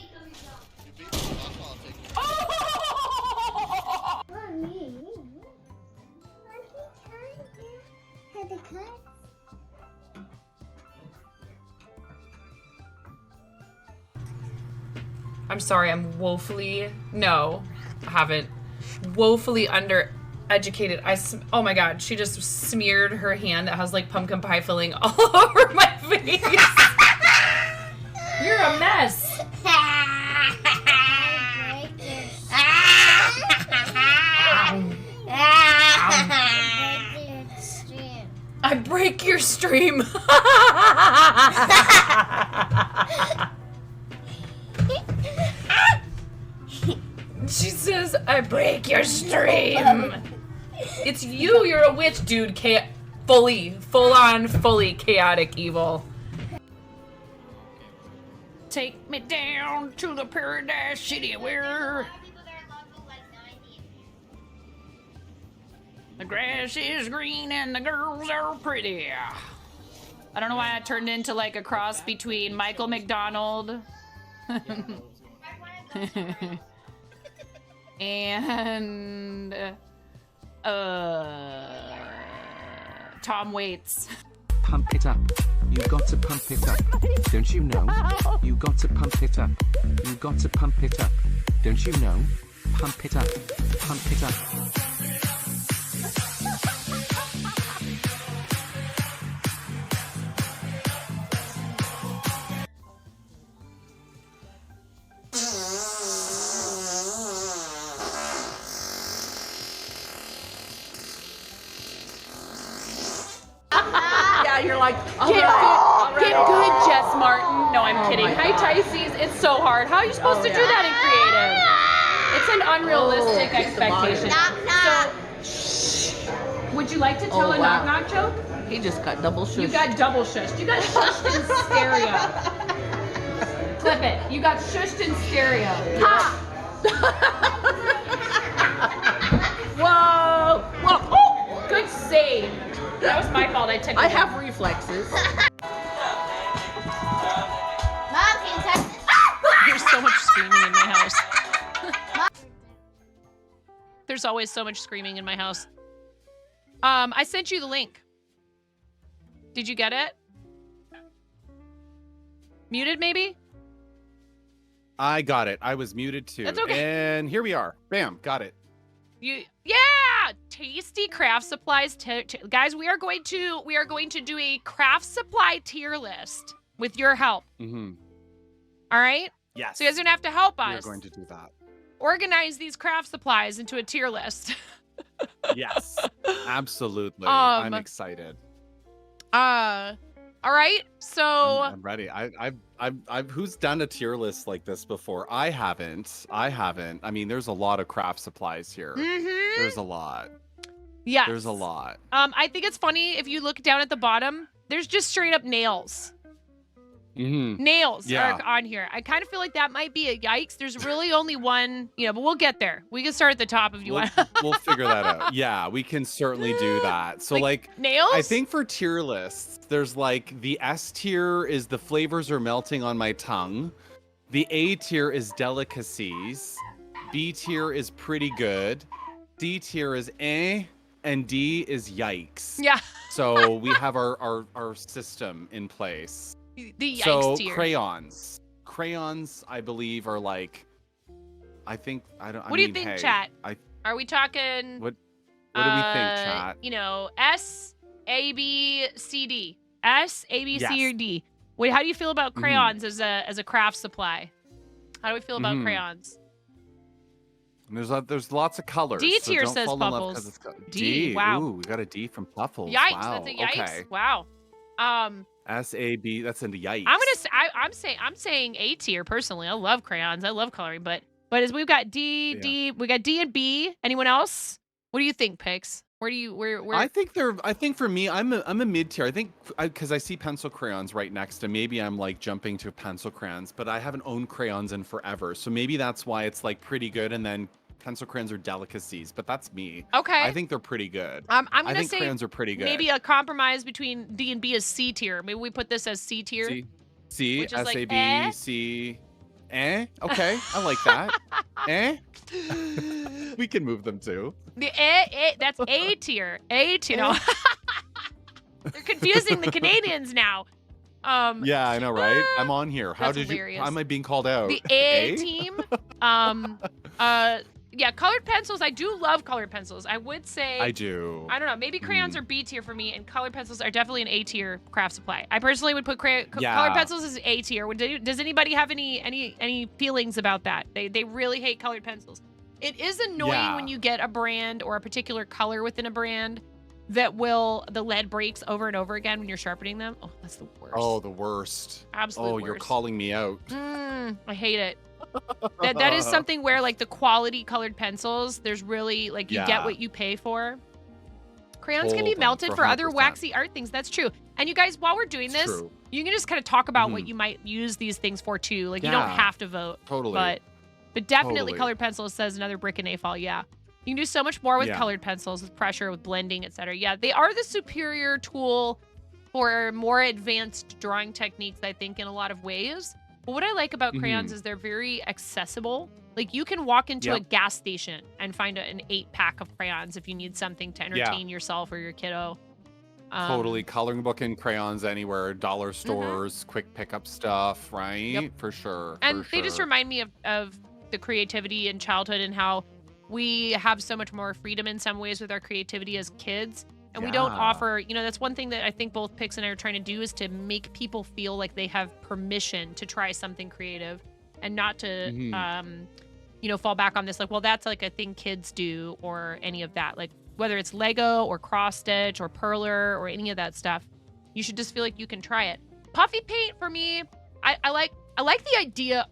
I'm sorry, I'm woefully, no, I haven't. Woefully undereducated. Oh my god, she just smeared her hand that has like pumpkin pie filling all over my face. You're a mess. I break your stream. She says, I break your stream. It's you, you're a witch, dude. Fully chaotic evil. Take me down to the paradise city where the grass is green and the girls are pretty. I don't know why I turned into like a cross between Michael McDonald and Tom Waits. Pump it up. You got to pump it up. Don't you know? You got to pump it up. You got to pump it up. Don't you know? Pump it up. Pump it up. You're like, Get good, Jess Martin. No, I'm kidding. Hi, Tysees. It's so hard. How are you supposed to do that in creative? It's an unrealistic expectation. So, would you like to tell a knock-knock joke? He just got double shushed. You got double shushed. You got shushed in stereo. Clip it. You got shushed in stereo. Ha! Whoa! Whoa! Oh, good save. That was my fault. I have reflexes. There's so much screaming in my house. There's always so much screaming in my house. I sent you the link. Did you get it? Muted, maybe? I got it. I was muted too. That's okay. And here we are. Bam, got it. Yeah, tasty craft supplies. Guys, we are going to do a craft supply tier list with your help. Mm-hmm. All right? Yes. So you guys are gonna have to help us. We're going to do that. Organize these craft supplies into a tier list. Yes, absolutely. I'm excited. All right. So I'm ready. I've who's done a tier list like this before? I haven't. I mean, there's a lot of craft supplies here. Mm-hmm. There's a lot. Yeah. There's a lot. I think it's funny if you look down at the bottom, there's just straight up nails. Mm-hmm. Nails are on here. I kind of feel like that might be a yikes. There's really only one, but we'll get there. We can start at the top if you want. We'll figure that out. Yeah, we can certainly do that. So like nails? I think for tier lists, there's like the S tier is the flavors are melting on my tongue. The A tier is delicacies. B tier is pretty good. C tier is eh. And D is yikes. Yeah. So we have our system in place. The yikes so tier. Crayons, I believe, are like, I think I don't. What do you think, chat? Are we talking? What do we think, chat? S, A, B, C, D. S, A, B, C, or D. Wait, how do you feel about crayons as a craft supply? How do we feel about crayons? And there's lots of colors. D tier so says Puffles. D. Wow. Ooh, we got a D from Puffles. Yikes! Wow. That's a yikes. Okay. Wow. S-A-B. That's into yikes. I'm saying A tier personally. I love crayons. I love coloring, but as we've got D, we got D and B. Anyone else? What do you think, Pix? Where? I think for me, I'm a mid tier. I think because I see pencil crayons right next to. Maybe I'm like jumping to pencil crayons, but I haven't owned crayons in forever. So maybe that's why it's like pretty good. And then pencil crayons are delicacies, but that's me. Okay. I think they're pretty good. I'm gonna I think say crayons are pretty good. maybe a compromise between D and B is C tier. Maybe we put this as C tier. C, which is S-A-B, like, C. Okay, I like that. We can move them too. The that's A tier. A tier. No. They're confusing the Canadians now. Yeah, I know, right? I'm on here. How That's did hilarious. you? How am I being called out? The A team. Yeah, colored pencils. I do love colored pencils. I would say. I do. I don't know. Maybe crayons are B tier for me, and colored pencils are definitely an A tier craft supply. I personally would put colored pencils as A tier. Does anybody have any feelings about that? They really hate colored pencils. It is annoying when you get a brand or a particular color within a brand that the lead breaks over and over again when you're sharpening them. Oh, that's the worst. Oh, the worst. Absolute worst. You're calling me out. I hate it. That is something where like the quality colored pencils, there's really like you get what you pay for. Crayons can be melted for other waxy art things. That's true. And you guys, while we're doing this, you can just kind of talk about what you might use these things for too. Like you don't have to vote. Totally. But definitely colored pencils says another brick in AFOL. Yeah. You can do so much more with colored pencils, with pressure, with blending, etc. Yeah, they are the superior tool for more advanced drawing techniques, I think, in a lot of ways. But what I like about crayons is they're very accessible. Like you can walk into a gas station and find an 8-pack of crayons if you need something to entertain yourself or your kiddo. Totally. Coloring book and crayons anywhere, dollar stores, quick pickup stuff, right? For sure. And they just remind me of the creativity in childhood and how we have so much more freedom in some ways with our creativity as kids. And we don't offer, that's one thing that I think both Pix and I are trying to do is to make people feel like they have permission to try something creative and not to, fall back on this, like, well, that's like a thing kids do or any of that. Like whether it's Lego or cross stitch or perler or any of that stuff, you should just feel like you can try it. Puffy paint for me, I like the idea.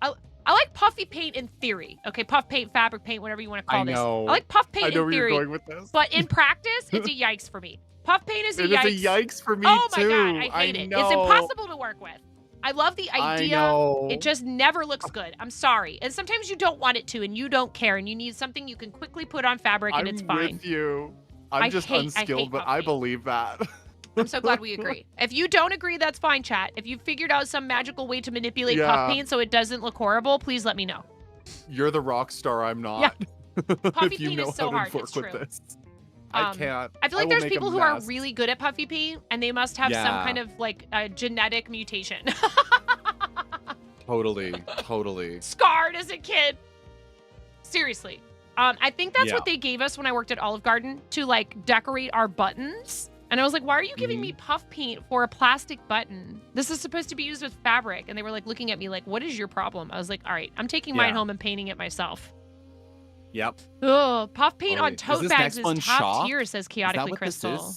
I like puffy paint in theory. Okay, puff paint, fabric paint, whatever you want to call this. I like puff paint in theory. I know where you're going with this. But in practice, it's a yikes for me. Puff paint is a yikes. It's a yikes for me too. Oh my god, I hate it. It's impossible to work with. I love the idea. I know. It just never looks good. I'm sorry. And sometimes you don't want it to and you don't care and you need something you can quickly put on fabric and it's fine. I'm with you. I'm just unskilled, but I believe that. I'm so glad we agree. If you don't agree, that's fine, chat. If you figured out some magical way to manipulate puff paint so it doesn't look horrible, please let me know. You're the rock star. I'm not. Yeah. Puffy paint is so hard. It's true. I can't. I feel like there's people who are really good at puffy paint, and they must have some kind of like a genetic mutation. Totally. Scarred as a kid. Seriously. I think that's what they gave us when I worked at Olive Garden to like decorate our buttons. And I was like, why are you giving me puff paint for a plastic button? This is supposed to be used with fabric. And they were like looking at me like, what is your problem? I was like, all right, I'm taking mine home and painting it myself. Yep. Oh, puff paint on tote bags is top tier, says Chaotically Crystal.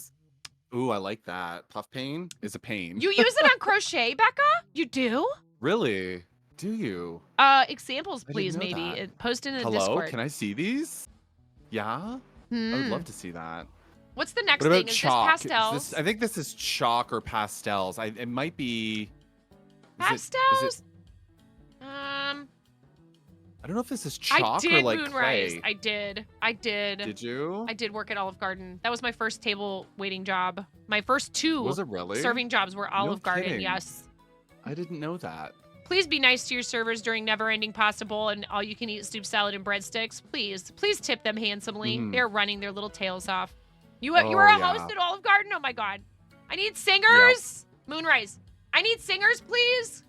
Ooh, I like that. Puff paint is a pain. You use it on crochet, Becca? You do? Really? Do you? Examples, please, maybe. Post in the Discord. Hello? Can I see these? Yeah? I would love to see that. What's the next what about thing? Is chalk? this pastels? I think this is chalk or pastels. It might be... Pastels? I don't know if this is chalk or like Moonrise. clay. I did. Did you? I did work at Olive Garden. That was my first table waiting job. My first two serving jobs were Olive Garden, kidding. Yes. I didn't know that. Please be nice to your servers during never-ending pasta bowl and all-you-can-eat soup salad and breadsticks. Please tip them handsomely. They're running their little tails off. You were a host at Olive Garden? Oh my god. I need singers. Yep. Moonrise. I need singers, please.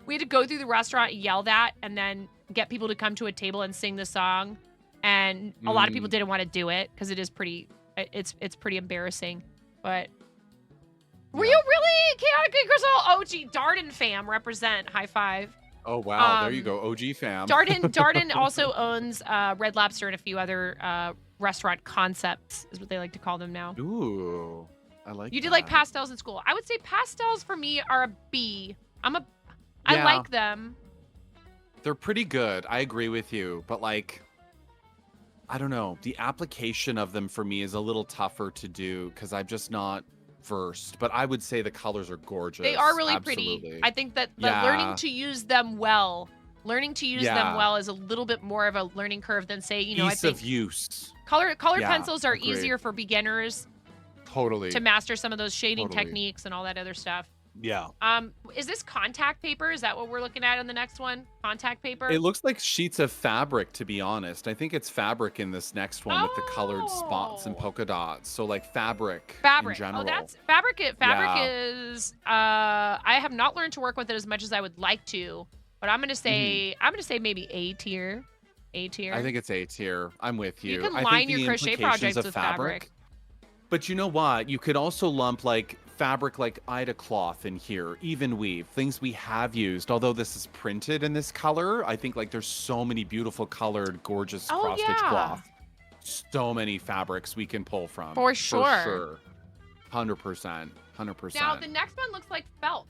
We had to go through the restaurant, yell that, and then get people to come to a table and sing the song. And a lot of people didn't want to do it because it is pretty. It's pretty embarrassing. But were you really Chaotically Crystal? OG Darden fam represent. High five. Oh wow, there you go, OG fam. Darden also owns Red Lobster and a few other restaurant concepts, is what they like to call them now. Ooh, I like. You did like pastels in school. I would say pastels for me are a B. I like them. They're pretty good. I agree with you. But like, I don't know. The application of them for me is a little tougher to do because I'm just not versed. But I would say the colors are gorgeous. They are really pretty. I think that learning to use them well, is a little bit more of a learning curve than say, ease of use. Colored pencils are easier for beginners. Totally. To master some of those shading techniques and all that other stuff. Yeah. Is this contact paper? Is that what we're looking at on the next one? Contact paper? It looks like sheets of fabric, to be honest. I think it's fabric in this next one with the colored spots and polka dots. So like fabric in general. Oh, that's fabric. Fabric Yeah. is. I have not learned to work with it as much as I would like to, but I'm gonna say maybe A tier. A tier. I think it's A tier. I'm with you. You can I line think your the crochet implications projects of with fabric. But you know what? You could also lump like fabric like Ida cloth in here, even weave, things we have used. Although this is printed in this color, I think like there's so many beautiful colored, gorgeous cross stitch cloth. So many fabrics we can pull from. For sure. For sure. 100%. 100%. Now the next one looks like felt.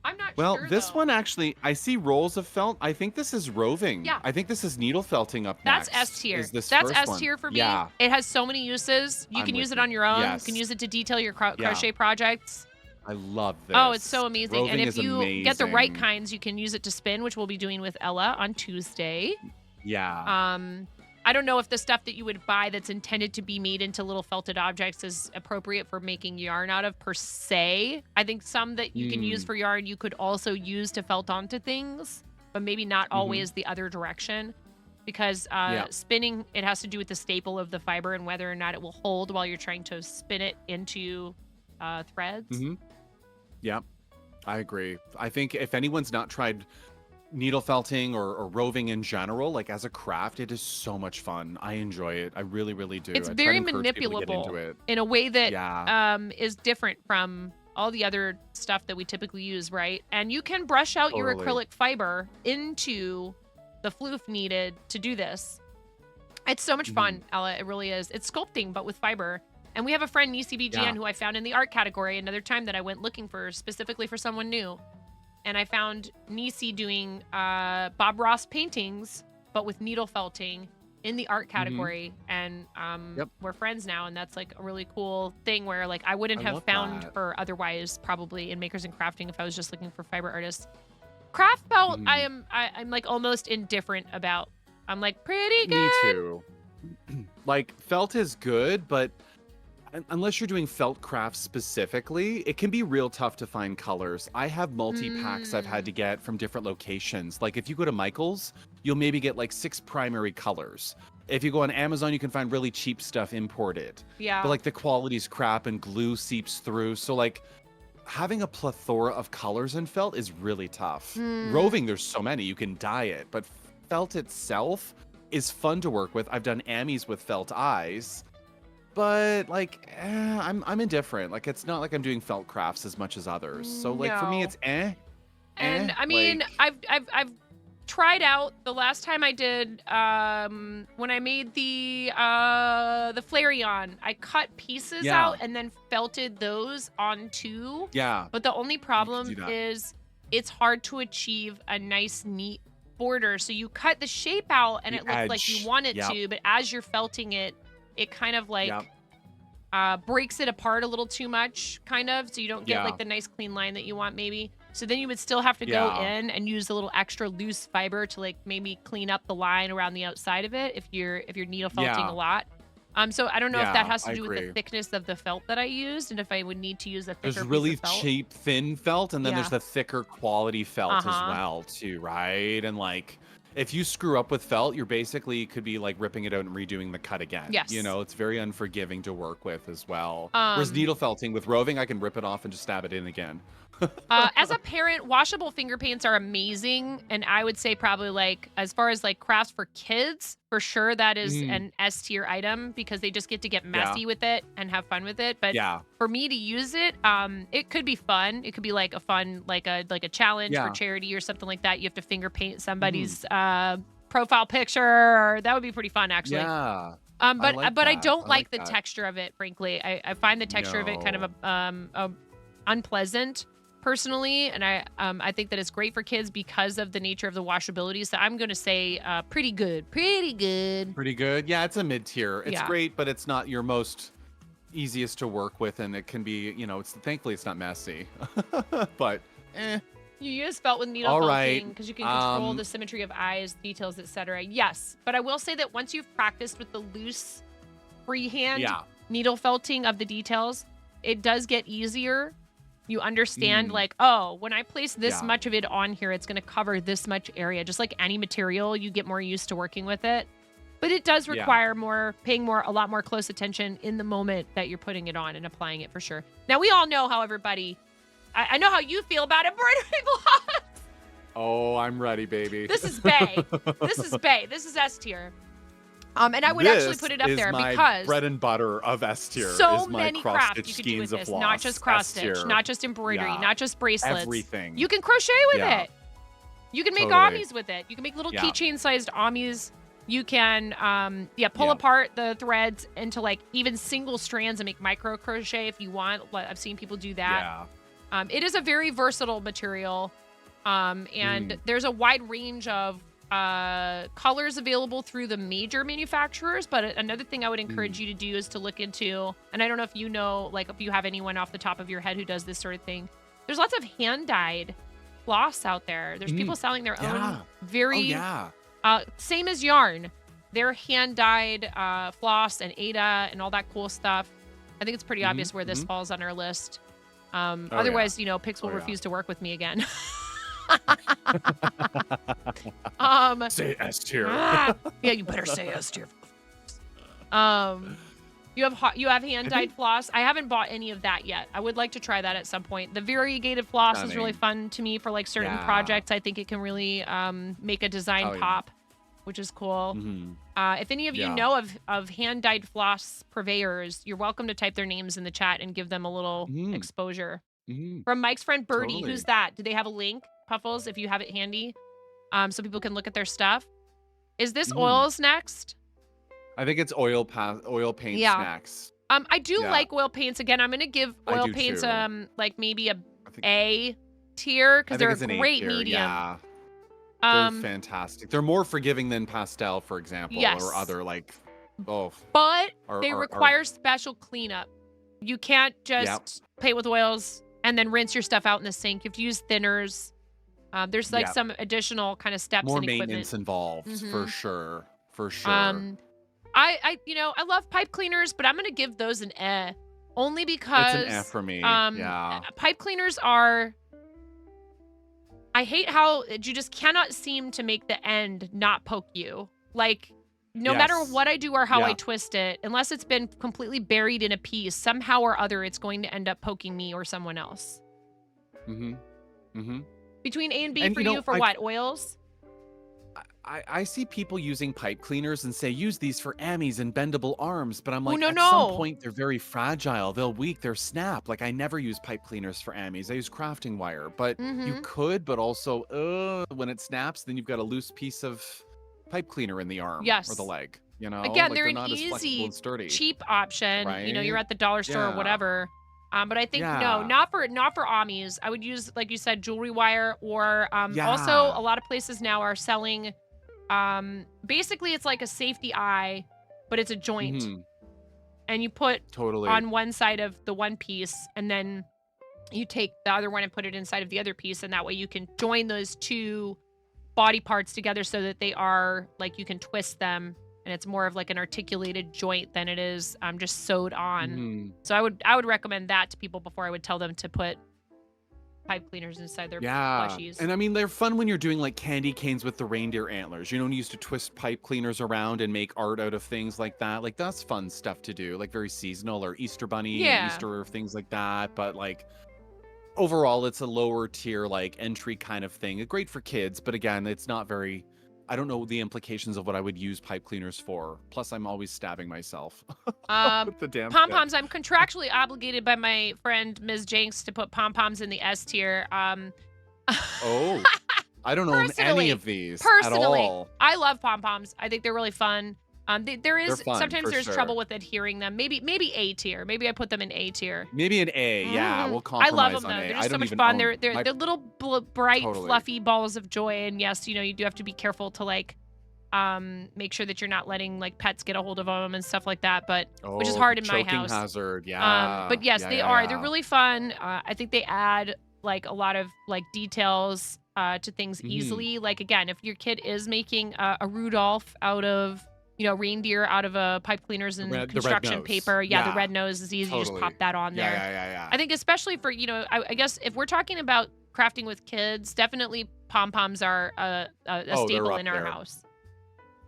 I'm not Well, sure. this though. one actually, I see rolls of felt. I think this is roving. Yeah. I think this is needle felting up That's next. S tier. is this That's first S one. tier for me. Yeah. It has so many uses. You I'm can with use it you. on your own. Yes. You can use it to detail your Yeah. crochet projects. I love this. Oh, it's so amazing. Roving And if is you get the right amazing. kinds, you can use it to spin, which we'll be doing with Ella on Tuesday. Yeah. I don't know if the stuff that you would buy that's intended to be made into little felted objects is appropriate for making yarn out of per se. I think some that you can use for yarn, you could also use to felt onto things, but maybe not always the other direction. Because spinning, it has to do with the staple of the fiber and whether or not it will hold while you're trying to spin it into threads. Yeah, I agree. I think if anyone's not tried needle felting or roving in general, like as a craft, it is so much fun. I enjoy it. I really, really do. It's I try to very encourage people to get into manipulable it. in a way that is different from all the other stuff that we typically use, right? And you can brush out your Totally. acrylic fiber into the floof needed to do this. It's so much fun, Ella. It really is. It's sculpting, but with fiber. And we have a friend, Nisi BGN, Yeah. who I found in the art category another time that I went looking for specifically for someone new. And I found Nisi doing Bob Ross paintings, but with needle felting in the art category. And we're friends now. And that's like a really cool thing where like I wouldn't I have love found that. her otherwise probably in Makers and Crafting if I was just looking for fiber artists. Craft felt, I'm like almost indifferent about. I'm like, pretty good. Me too. Like felt is good, but unless you're doing felt crafts specifically, it can be real tough to find colors. I have multi-packs I've had to get from different locations. Like if you go to Michael's, you'll maybe get like 6 primary colors. If you go on Amazon, you can find really cheap stuff imported. Yeah. But like the quality's crap and glue seeps through. So like having a plethora of colors in felt is really tough. Roving, there's so many, you can dye it, but felt itself is fun to work with. I've done Ammies with felt eyes. But like, I'm indifferent. Like, it's not like I'm doing felt crafts as much as others. So like for me, No. it's And I mean, I've tried out the last time I did when I made the Flareon, I cut pieces Yeah. out and then felted those onto. Yeah. But the only problem do that. is it's hard to achieve a nice, neat border. So you cut the shape out and The it looks like edge. you want it Yep. to, but as you're felting it, it kind of like Yep. breaks it apart a little too much, kind of. So you don't get Yeah. like the nice clean line that you want, maybe. So then you would still have to go Yeah. in and use a little extra loose fiber to like maybe clean up the line around the outside of it if you're needle felting Yeah. a lot. So I don't know if Yeah, that has to I do with agree. the thickness of the felt that I used and if I would need to use a thicker There's piece really of felt. cheap, thin felt, and then there's Yeah. the thicker quality felt as Uh-huh. well, too, right? And like, if you screw up with felt, you're basically could be like ripping it out and redoing the cut again. Yes. You know, it's very unforgiving to work with as well. Whereas Um, needle felting with roving, I can rip it off and just stab it in again. As a parent, washable finger paints are amazing, and I would say probably like as far as like crafts for kids, for sure that is an S tier item because they just get to get messy with it and have fun with it. But Yeah. for me to use it, it could be fun. It could be like a fun like a challenge Yeah. for charity or something like that. You have to finger paint somebody's profile picture. Or that would be pretty fun actually. Yeah. But like I that. don't I like like the that. texture of it, frankly. I find the texture of it kind of unpleasant personally, and I think that it's great for kids because of the nature of the washability. So I'm gonna say pretty good. Pretty good. Pretty good. Yeah, it's a mid tier. It's Yeah. great, but it's not your most easiest to work with, and it can be, you know, it's thankfully it's not messy. But You use felt with needle All felting right, because you can control um, the symmetry of eyes, details, etc. Yes, but I will say that once you've practiced with the loose freehand Yeah. needle felting of the details, it does get easier. You understand like, oh, when I place this Yeah. much of it on here, it's going to cover this much area. Just like any material, you get more used to working with it. But it does Yeah. require a lot more close attention in the moment that you're putting it on and applying it for sure. Now, we all know how everybody, I know how you feel about embroidery floss. Oh, I'm ready, baby. This is Bay. This is Bay. This is S tier. And I would actually put it up This there is my because bread and butter of S tier. so is my many cross crafts stitch you could do with skeins of this. floss. Not just cross S stitch, tier. not just embroidery, Yeah. not just bracelets. Everything. You can crochet with Yeah. it. You can make Totally. amis with it. You can make little Yeah. keychain sized amis. You can pull apart the threads into like even single strands and make micro crochet if you want. I've seen people do that. Yeah. It is a very versatile material. And there's a wide range of colors available through the major manufacturers. But another thing I would encourage you to do is to look into, and I don't know if you know, like if you have anyone off the top of your head who does this sort of thing, there's lots of hand-dyed floss out there. There's people selling their own very, same as yarn. They're hand-dyed floss and Ada and all that cool stuff. I think it's pretty obvious where this falls on our list. Otherwise, you know, Pix will refuse to work with me again. Say S tier. Yeah, you better say S tier. You have hand dyed floss. I haven't bought any of that yet. I would like to try that at some point. The variegated floss is really fun to me for like certain projects. I think it can really make a design pop, which is cool. If any of you know of hand dyed floss purveyors, you're welcome to type their names in the chat and give them a little exposure. From Mike's friend Birdie, who's that? Do they have a link, Puffles, if you have it handy, so people can look at their stuff? Is this oils next? I think it's oil paint snacks. I do like oil paints. Again, I'm gonna give oil paints like maybe A tier because they're a great medium. Yeah. They're fantastic. They're more forgiving than pastel, for example, or other like but they require special cleanup. You can't just paint with oils and then rinse your stuff out in the sink. You have to use thinners. There's like some additional kind of steps more and equipment maintenance involved for sure. For sure. I I love pipe cleaners, but I'm gonna give those an only because it's an F for me. Pipe cleaners are. I hate how you just cannot seem to make the end not poke you. Like, no matter what I do or how I twist it, unless it's been completely buried in a piece, somehow or other, it's going to end up poking me or someone else. Between A and B for you, for what? Oils? I see people using pipe cleaners and say, use these for amis and bendable arms. But I'm like, no. some point, they're very fragile. They'll weak, they'll snap. Like, I never use pipe cleaners for amis. I use crafting wire. But you could, but also, when it snaps, then you've got a loose piece of pipe cleaner in the arm or the leg. You know, again, like, they're an not as flexible easy, and sturdy. cheap option. Right? You know, you're at the dollar store or whatever. But I think no, not for amis. I would use, like you said, jewelry wire, or also a lot of places now are selling. Basically, it's like a safety eye, but it's a joint, and you put on one side of the one piece, and then you take the other one and put it inside of the other piece, and that way you can join those two body parts together so that they are like you can twist them. And it's more of like an articulated joint than it is just sewed on. So I would recommend that to people before I would tell them to put pipe cleaners inside their plushies. And I mean, they're fun when you're doing like candy canes with the reindeer antlers. You know, when you used to twist pipe cleaners around and make art out of things like that. Like, that's fun stuff to do, like very seasonal, or Easter bunny, Easter, things like that. But like, overall, it's a lower tier, like entry kind of thing. Great for kids, but again, it's not very. I don't know the implications of what I would use pipe cleaners for. Plus, I'm always stabbing myself with the damn pom-poms. I'm contractually obligated by my friend Ms. Jenks to put pom-poms in the S tier. I don't own any of these personally, at all. I love pom-poms. I think they're really fun. There is fun, sometimes there's sure. trouble with adhering them. Maybe A tier. Maybe I put them in A tier. Maybe an A. Yeah, we'll I compromise love them on though. A. They're I just so don't much even fun. own They're little bright, Totally. fluffy balls of joy. And yes, you know, you do have to be careful to like make sure that you're not letting like pets get a hold of them and stuff like that. But which is hard in my choking house. hazard. But yes, they are. They're really fun. I think they add like a lot of like details to things easily. Like again, if your kid is making a Rudolph out of reindeer out of pipe cleaners and The red construction nose. paper. Yeah, the Yeah, red nose is easy. You just pop totally. that on there. Yeah. I think especially for, I guess if we're talking about crafting with kids, definitely pom-poms are a Oh, they're staple up in our there. house.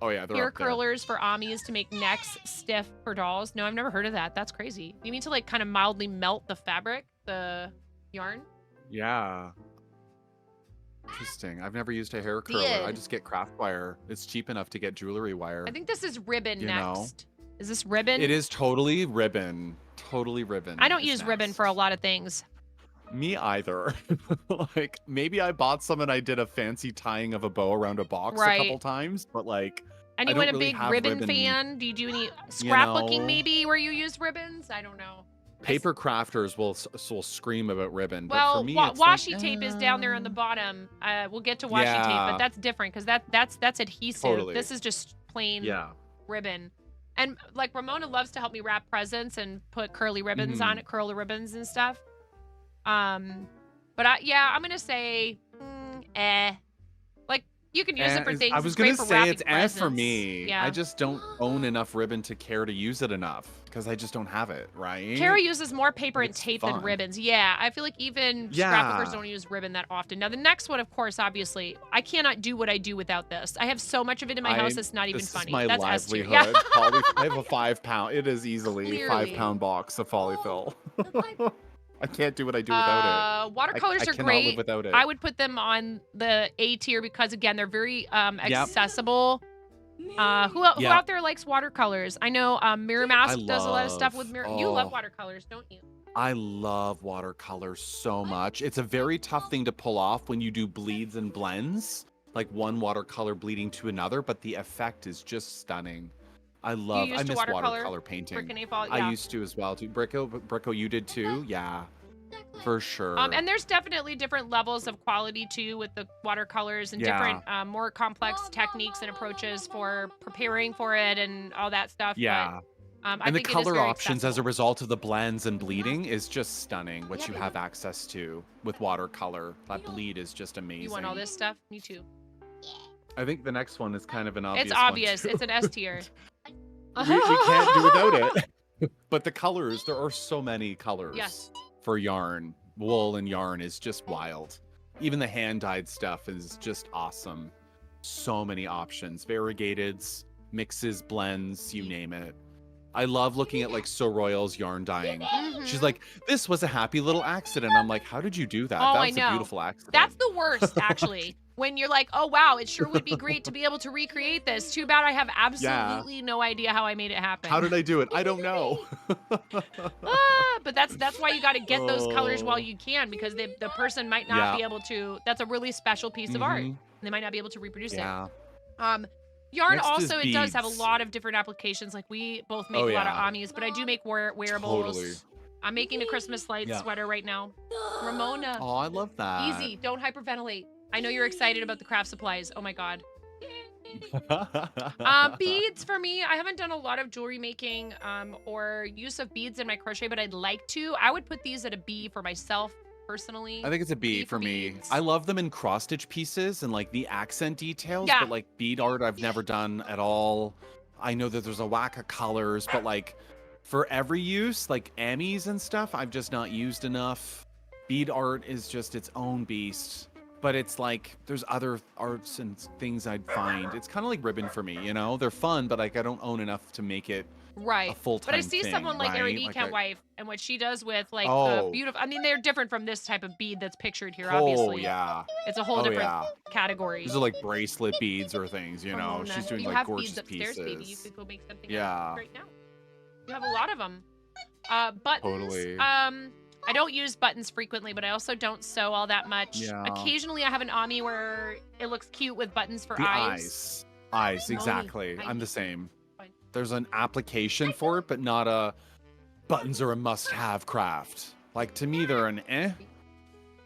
Oh yeah, they're Hair up there. curlers for Amis to make necks stiff for dolls. No, I've never heard of that. That's crazy. You mean to like kind of mildly melt the fabric, the yarn? Yeah. Interesting. I've never used a hair curler. I Did. just get craft wire. It's cheap enough to get jewelry wire. I think this is ribbon You know? next. Is this ribbon? It is totally ribbon. Totally ribbon. I don't is use ribbon next. for a lot of things. Me either. Like maybe I bought some and I did a fancy tying of a bow around a box a couple Right. times, but like And I you don't weren't a really big have ribbon fan? Do you do any scrapbooking know. maybe where you use ribbons? I don't know. paper crafters will scream about ribbon, but Well, for me it's washi like, tape is down there on the bottom. We'll get to washi tape, Yeah. but that's different because that's adhesive. Totally. This is just plain Yeah. ribbon. And like Ramona loves to help me wrap presents and put curly ribbons on it, curly ribbons and stuff. But I'm gonna say, like you can use it for things. I was it's great gonna for say it's wrapping for presents. me. Yeah. I just don't own enough ribbon to care to use it enough because I just don't have it, right? Kara uses more paper and It's tape fun. than ribbons. Yeah, I feel like even scrapbookers don't use ribbon that often. Now, the next one, of course, obviously, I cannot do what I do without this. I have so much of it in my house, it's not even this funny. Is my That's S tier. livelihood. Yeah. I have a 5 pound. It is easily Clearly. 5 pound box of polyfill. I can't do what I do without it. Watercolors I are cannot great. live without it. I would put them on the A tier because, again, they're very accessible. Who out there likes watercolors? I know Mirror Mask does a lot of stuff with mirror. You love watercolors, don't you? I love watercolors so much. It's a very tough thing to pull off when you do bleeds and blends, like one watercolor bleeding to another, but the effect is just stunning. I miss watercolor painting. Brick and A-Fall, I yeah. used to as well too. Bricko, you did too? Yeah, for sure. And there's definitely different levels of quality too with the watercolors and different, more complex techniques and approaches for preparing for it and all that stuff. Yeah. But, I and the think it is color very options as a accessible. result of the blends and bleeding is just stunning. What you have access to with watercolor, that bleed is just amazing. You want all this stuff? Me too. I think the next one is kind of an obvious. It's obvious. One too. It's an S tier. we can't do without it. But the colors, there are so many colors. Yes. For yarn, wool and yarn is just wild. Even the hand-dyed stuff is just awesome. So many options, variegateds, mixes, blends, you name it. I love looking at like So Royal's yarn dyeing. She's like, this was a happy little accident. I'm like, how did you do that? Oh, That I was know. a beautiful accident. That's the worst, actually. When you're like, oh, wow, it sure would be great to be able to recreate this. Too bad I have absolutely no idea how I made it happen. How did I do it? I don't know. But that's why you got to get those colors while you can, because the person might not be able to. That's a really special piece of art. And they might not be able to reproduce it. Yarn Next is also, it does have a beads. lot of different applications. Like we both make a lot of Amis, but I do make wearables. Totally. I'm making a Christmas light sweater right now. Ramona. Oh, I love that. Easy. Don't hyperventilate. I know you're excited about the craft supplies. Oh my God. Beads for me. I haven't done a lot of jewelry making or use of beads in my crochet, but I'd like to. I would put these at a B for myself personally. I think it's a B for me. I love them in cross stitch pieces and like the accent details, Yeah. but like bead art I've never done at all. I know that there's a whack of colors, but like for every use, like Amis and stuff, I've just not used enough. Bead art is just its own beast. But it's like there's other arts and things I'd find. It's kind of like ribbon for me, you know? They're fun, but like I don't own enough to make it Right. a full-time But I see thing, someone like right? Eridika Like I- Wife and what she does with like Oh. beautiful. I mean, they're different from this type of bead that's pictured here, Oh, obviously. yeah. It's a whole Oh, different yeah. category. These are like bracelet beads or things, you know? Ramona, She's doing you like have gorgeous beads upstairs, pieces. baby. You could go make something Yeah. right now. You have a lot of them. Buttons. Totally. I don't use buttons frequently, but I also don't sew all that much. Yeah. Occasionally, I have an Ami where it looks cute with buttons for The eyes. eyes, Moni, exactly. I I'm need- the same. Fine. There's an application for it, but not a buttons are a must-have craft. Like to me, they're an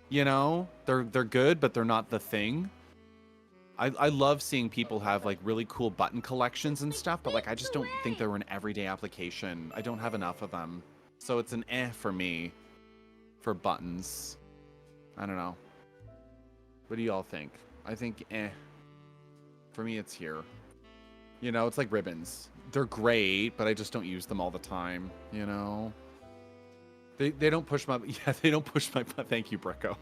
You know, they're good, but they're not the thing. I love seeing people have like really cool button collections and stuff, but like I just don't think they're an everyday application. I don't have enough of them, so it's an for me for buttons. I don't know. What do y'all think? I think for me, it's here. You know, it's like ribbons. They're great, but I just don't use them all the time, you know? They don't push my, yeah, they don't push my, thank you, Bricko.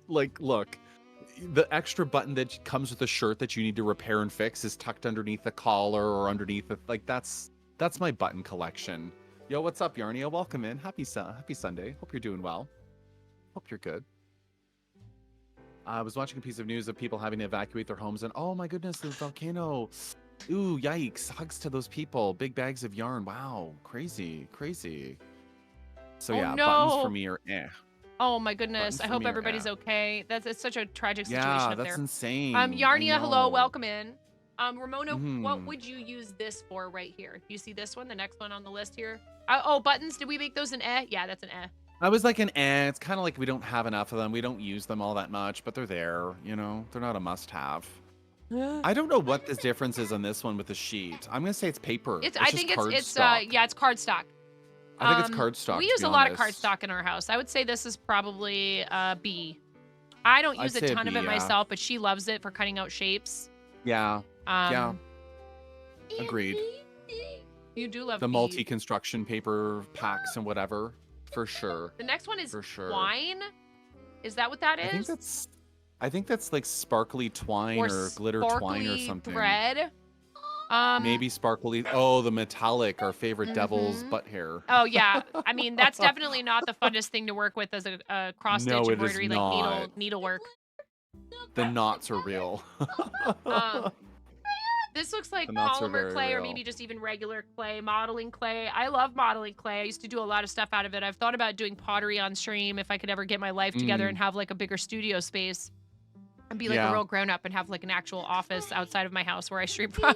Like, look, the extra button that comes with the shirt that you need to repair and fix is tucked underneath the collar or underneath the, like, that's my button collection. Yo, what's up, Yarnia? Welcome in. Happy Sunday. Hope you're doing well. Hope you're good. I was watching a piece of news of people having to evacuate their homes, and oh my goodness, the volcano. Ooh, yikes. Hugs to those people. Big bags of yarn. Wow. Crazy. Crazy. So yeah, buttons for me are eh. Oh my goodness. Buttons I for hope me are everybody's eh. okay. It's such a tragic situation Yeah, up that's there. insane. Yarnia, I hello, know. welcome in. Ramona, what Mhm. would you use this for right here? Do you see this one, the next one on the list here? Oh, buttons. Did we make those an eh? Yeah, that's an eh. I was like an eh. It's kind of like we don't have enough of them. We don't use them all that much, but they're there. You know, they're not a must-have. I don't know what the difference is on this one with the sheet. I'm gonna say it's paper. I just think cardstock. it's cardstock. I think it's cardstock. We to use be a lot of honest. cardstock in our house. I would say this is probably B. I don't use I'd a say a ton of B, it yeah. myself, but she loves it for cutting out shapes. Yeah. Yeah. Agreed. You do love The B. multi-construction paper packs and whatever, for sure. The next one is For sure. twine. Is that what that I is? think that's like sparkly twine or glitter twine or sparkly something. thread. Maybe sparkly. Oh, the metallic, our favorite devil's butt hair. Oh yeah, I mean that's definitely not the funnest thing to work with as a cross stitch No, it is embroidery, like not. needlework. The knots are real. This looks like The knots are polymer very clay or real. maybe just even regular clay, modeling clay. I love modeling clay. I used to do a lot of stuff out of it. I've thought about doing pottery on stream if I could ever get my life together and have like a bigger studio space and be like a Yeah. real grown up and have like an actual office outside of my house where I stream from.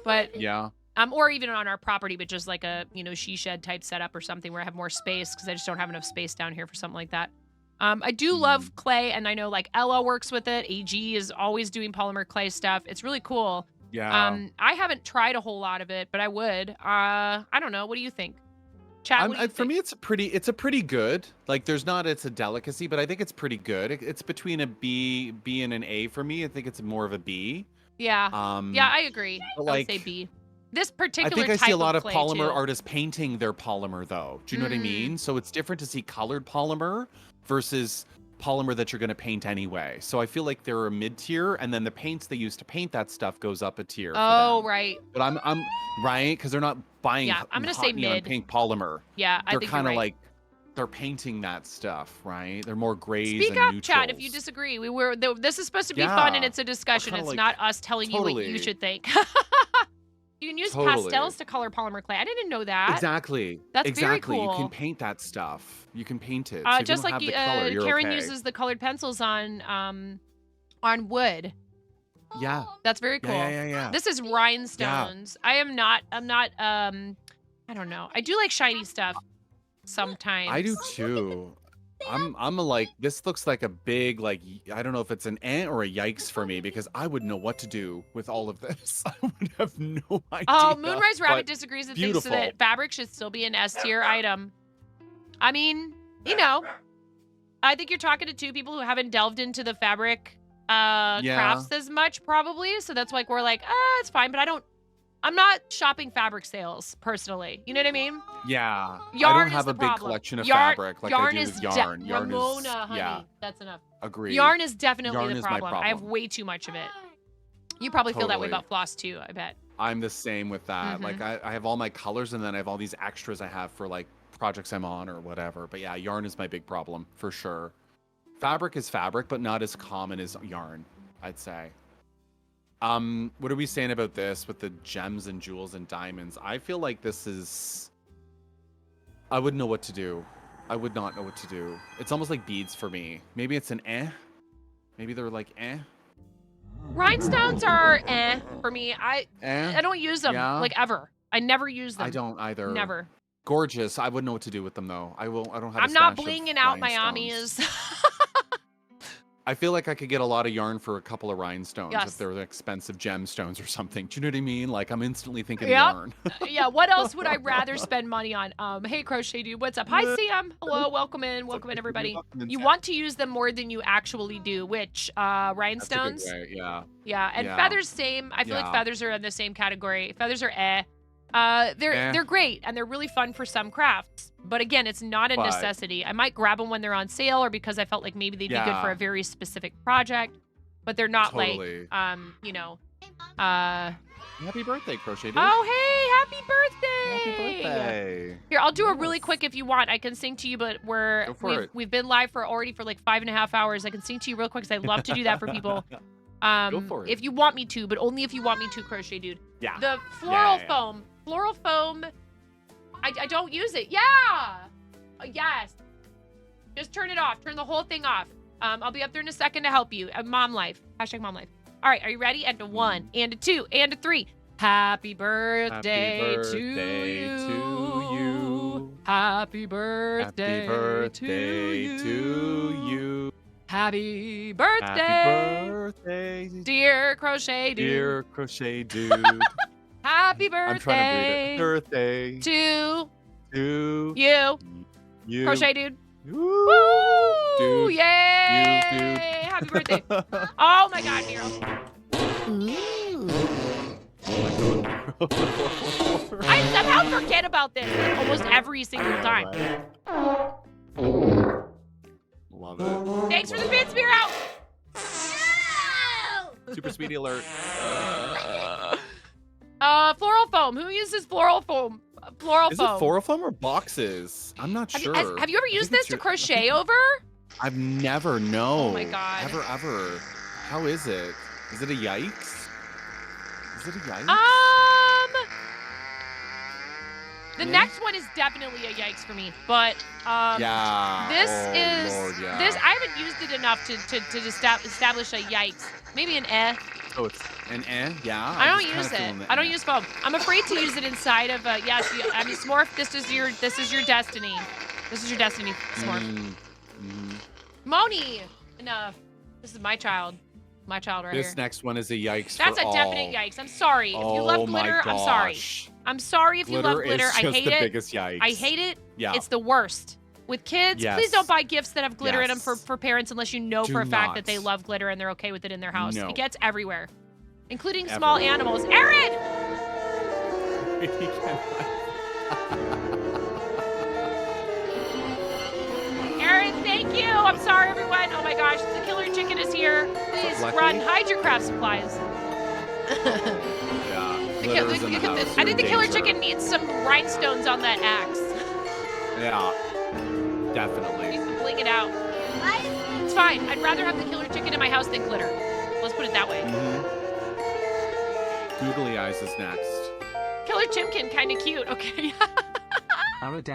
But Yeah. or even on our property, but just like a, she shed type setup or something where I have more space because I just don't have enough space down here for something like that. I do love clay, and I know like Ella works with it. AG is always doing polymer clay stuff. It's really cool. Yeah. I haven't tried a whole lot of it, but I would. I don't know. What do you think? Chat, what do you For think? me, it's a pretty good. Like, it's a delicacy, but I think it's pretty good. It's between a B and an A for me. I think it's more of a B. Yeah. Yeah, I agree. but, I would say like, B. This particular I think I see a type lot of clay, polymer too. artists painting their polymer, though. Do you know what I mean? So it's different to see colored polymer versus polymer that you're going to paint anyway. So I feel like they're a mid-tier, and then the paints they use to paint that stuff goes up a tier. for Oh, them. right. But I'm right because they're not buying Yeah, I'm gonna hot say neon mid. pink polymer. Yeah, I They're think kind you're of right. like they're painting that stuff, right? They're more grays Speak and up, neutrals. chat, if you disagree. This is supposed to be fun, and Yeah. it's a discussion. kinda It's like- not us telling you what you Totally. should think. You can use Totally. pastels to color polymer clay. I didn't know that. Exactly. That's very exactly. You cool. can paint that stuff. You can paint it. So if Just you like don't have the color, you're Karen okay. uses the colored pencils on wood. Yeah. That's very cool. Yeah. This is rhinestones. I'm not I don't know. I do like shiny stuff sometimes. I do too. I'm a like, this looks like a big, like, I don't know if it's an ant or a yikes for me because I wouldn't know what to do with all of this. I would have no idea. Oh, Moonrise Rabbit but disagrees and beautiful. thinks that fabric should still be an S tier item. I mean, I think you're talking to two people who haven't delved into the fabric crafts as much, probably. So that's like we're like, it's fine, but I'm not shopping fabric sales personally. You know what I mean? Yeah. Yarn I don't is have the a big problem. collection of Yarn- fabric like yarn I do is with yarn. Yarn Ramona, is, honey. yeah. That's enough. Agreed. Yarn is definitely Yarn the is my problem. I have problem. way too much of it. You probably feel that way Totally. about floss too, I bet. I'm the same with that. Mm-hmm. Like I have all my colors and then I have all these extras I have for like projects I'm on or whatever. But yeah, yarn is my big problem for sure. Fabric is fabric, but not as common as yarn, I'd say. What are we saying about this with the gems and jewels and diamonds? I feel like this is, I wouldn't know what to do. I would not know what to do. It's almost like beads for me. Maybe it's an eh. Maybe they're like eh. Rhinestones are for me. I don't use them Yeah? like ever. I never use them. I don't either. Never. Gorgeous. I wouldn't know what to do with them though. I don't have. I'm not blinging out my Amis. I feel like I could get a lot of yarn for a couple of rhinestones Yes. if they're expensive gemstones or something. Do you know what I mean? Like I'm instantly thinking Yep. yarn. Yeah, what else would I rather spend money on? Hey, Crochet Dude, what's up? Hi, Sam. Hello, welcome in, everybody. You want to use them more than you actually do, which, That's a good rhinestones? way, yeah. Yeah, and Yeah. feathers, same. I feel like Yeah. feathers are in the same category. Feathers are they're great, and they're really fun for some crafts. But again, it's not a But- necessity. I might grab them when they're on sale or because I felt like maybe they'd be good for Yeah. a very specific project. But they're not Totally. like, you know, Happy birthday, Crochet Dude. oh, hey, happy birthday! Happy birthday. Here, I'll do a really quick if you want. I can sing to you, but Go for it. we've been live for like 5.5 hours. I can sing to you real quick because I love to do that for people. Go for it. If you want me to, but only if you want me to, Crochet Dude. Yeah. The floral Yeah. foam. Floral foam. I don't use it. Yeah. Yes. Just turn it off. Turn the whole thing off. I'll be up there in a second to help you. Mom life. Hashtag mom life. All right. Are you ready? And a 1, and a 2, and a 3. Happy birthday, Happy birthday to to you. Happy birthday, Happy birthday to to you. Happy birthday, Happy birthday, dear Crochet Dude. dear Crochet Dude. Happy birthday. I'm trying to read it. Birthday to to you, you. Crochet Dude. Woo! Woo! Dude. Yay! You, dude. Happy birthday. Oh my God, Nero. I somehow forget about this like, almost every single time. Love it. Thanks for the bid spear out. Super speedy alert. Floral foam. Who uses floral foam? Floral Is foam. it floral foam or boxes? I'm not Have sure. you ever I used think this it's to your- crochet over? I've never, no. Oh my God. Ever. How is it? Is it a yikes? Is it a yikes? The Yeah. next one is definitely a yikes for me, but Yeah. this Oh, is Lord, yeah. this. I haven't used it enough to establish a yikes. Maybe an eh. Oh, it's an eh? Yeah. I don't just kinda use feeling it. the I don't eh. use foam. I'm afraid to use it inside of yes. I mean, Smorf. This is your destiny. This is your destiny, Smorf. Moni, enough. This is my child. My child right This here. next one is a yikes That's for a definite all. yikes. I'm sorry. If you love Oh my glitter, I'm sorry. gosh. I'm sorry if you love glitter. is I just hate the it. biggest yikes. I hate it. Yeah. It's the worst. With kids, Yes. please don't buy gifts that have glitter in them Yes. for parents unless you know Do for a fact that not. they love glitter and they're okay with it in their house. No. It gets everywhere, including small Ever. animals. Aaron! Aaron, thank you. I'm sorry, everyone. Oh my gosh, the killer chicken is here. Please Lucky? run. Hide your craft supplies. Yeah. The Glitter's in the house. I You're think the in killer danger. chicken needs some rhinestones on that axe. Yeah. Definitely. Needs to bling it out. It's fine. I'd rather have the killer chicken in my house than glitter. Let's put it that way. Googly eyes is next. Killer chimkin, kind of cute. Okay.